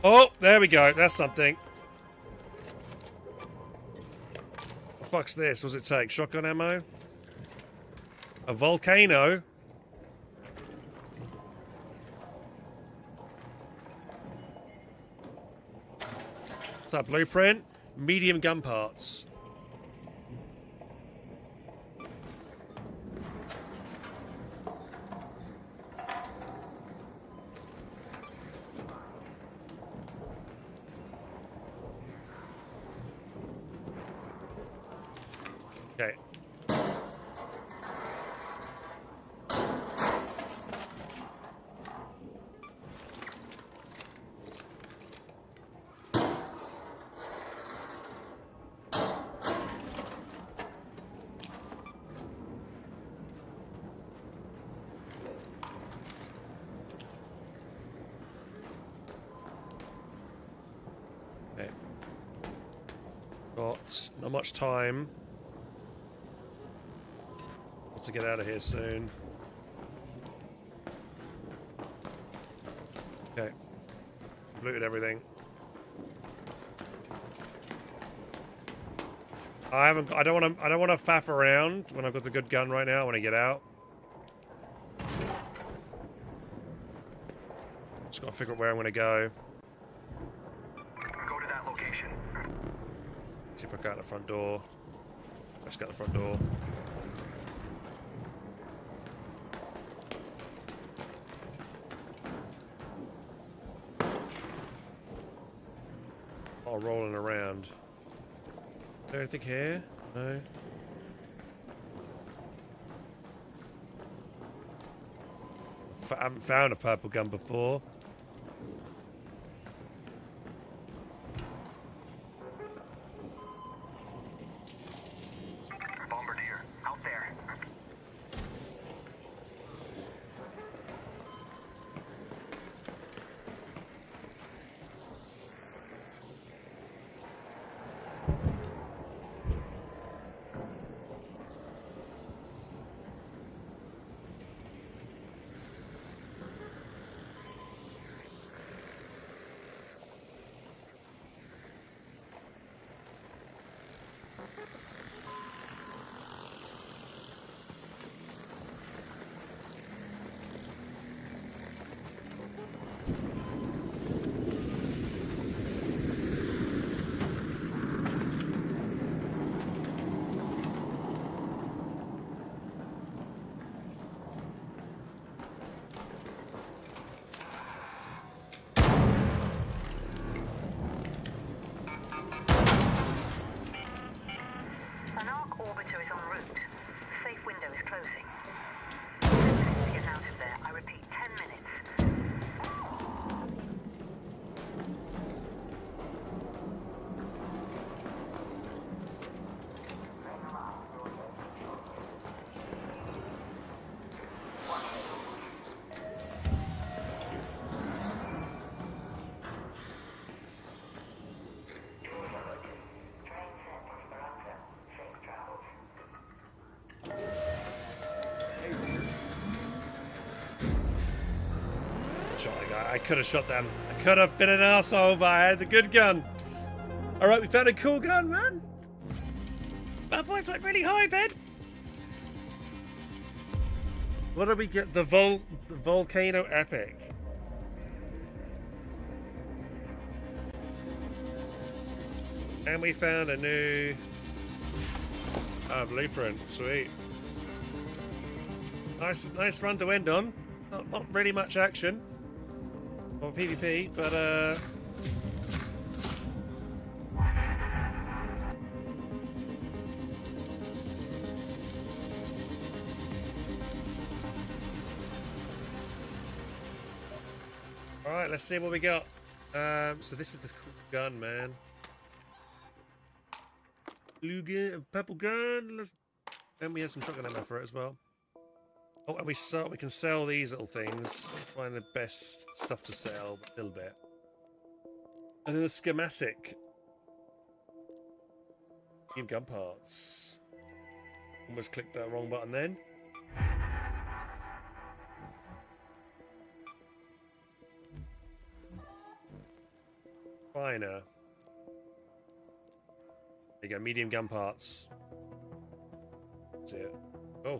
Oh, there we go. That's something. Fuck's this? What does it take? Shotgun ammo? A volcano? What's that blueprint? Medium gun parts. Okay. Not much time. Got to get out of here soon. Okay. I've looted everything. I don't want to faff around when I've got the good gun right now. I want to get out. Just got to figure out where I'm going to go. Go to that location. See if I go out the front door. Let's go out the front door. Oh, rolling around. Anything here? No. I haven't found a purple gun before. Bombardier, out there. An arc orbiter is en route. The safe window is closing. 10 minutes to get out of there. I repeat, 10 minutes. Shot the guy. I could have shot them. I could have been an asshole, but I had the good gun. Alright, we found a cool gun, man. My voice went really high then. What did we get? The volcano epic. And we found a new blueprint. Sweet. Nice run to end on. Not really much action. Or PvP, but alright, let's see what we got. So this is the cool gun, man. Blue gun, purple gun. And we have some shotgun ammo for it as well. Oh, and we can sell these little things. Find the best stuff to sell, a little bit. And then the schematic. Give gun parts. Almost clicked that wrong button then. Finer. There you go, medium gun parts. That's it. Oh.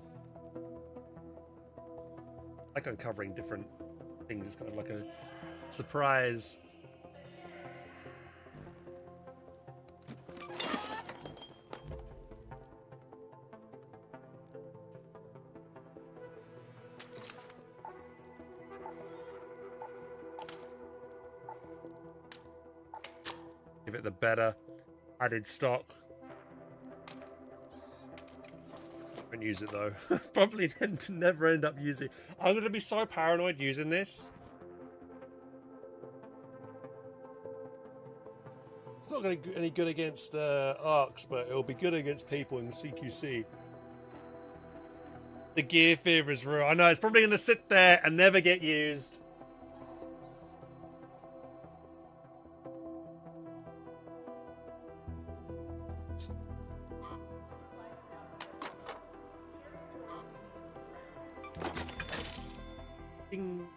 Like uncovering different things. It's kind of like a surprise. Give it the better added stock. Won't use it though. Probably never end up using it. I'm going to be so paranoid using this. It's not going to be any good against arcs, but it'll be good against people in CQC. The gear fear is real. I know, it's probably going to sit there and never get used. Ding.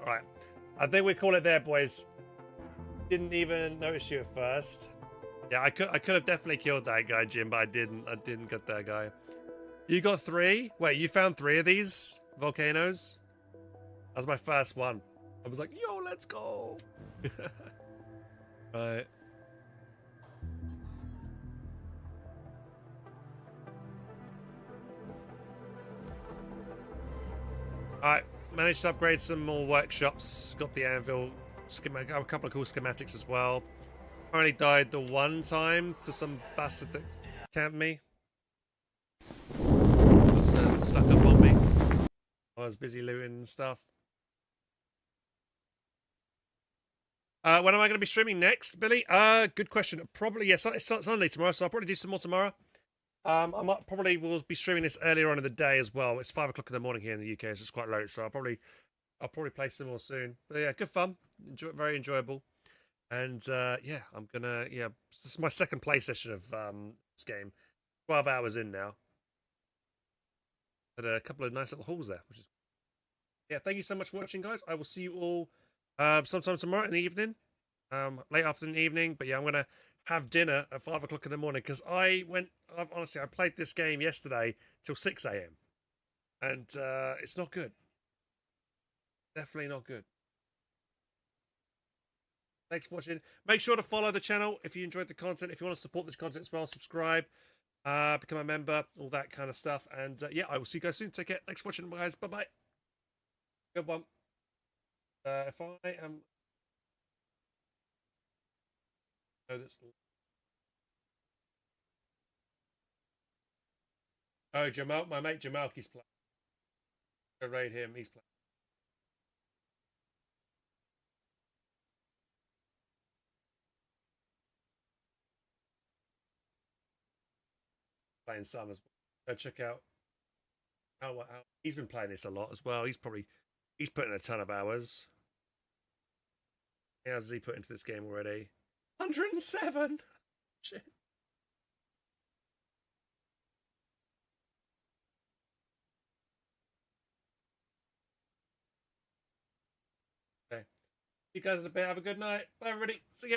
Right. I think we call it there, boys. Didn't even notice you at first. Yeah, I could have definitely killed that guy, Jim, but I didn't. I didn't get that guy. You got 3? Wait, you found 3 of these volcanoes? That was my first one. I was like, yo, let's go. Right. Alright, managed to upgrade some more workshops. Got the anvil, got a couple of cool schematics as well. Only died the one time to some bastard that camped me. Was stuck up on me. I was busy looting and stuff. When am I going to be streaming next, Billy? Good question. Probably, yes. It's Sunday tomorrow, so I'll probably do some more tomorrow. I might probably will be streaming this earlier on in the day as well. It's 5 o'clock in the morning here in the UK, so it's quite late. So I'll probably play some more soon. But yeah, good fun. Very enjoyable. And yeah, I'm gonna this is my second play session of this game. 12 hours in now. Had a couple of nice little hauls there, which is thank you so much for watching, guys. I will see you all sometime tomorrow in the evening, late afternoon, evening. But yeah, I'm gonna have dinner at 5 o'clock in the morning because honestly, I played this game yesterday till 6 a.m. and it's not good. Definitely not good. Thanks for watching. Make sure to follow the channel if you enjoyed the content. If you want to support the content as well, subscribe, become a member, all that kind of stuff. And yeah, I will see you guys soon. Take care. Thanks for watching, guys. Bye bye. Good one. If I am. Oh, that's. Oh, Jamal, my mate Jamal, he's playing. Go raid him. He's playing. Playing some as well. Go check out how he's been playing this a lot as well. He's putting a ton of hours. How has he put into this game already? 107. Shit. Okay. You guys in a bit. Have a good night. Bye, everybody. See ya.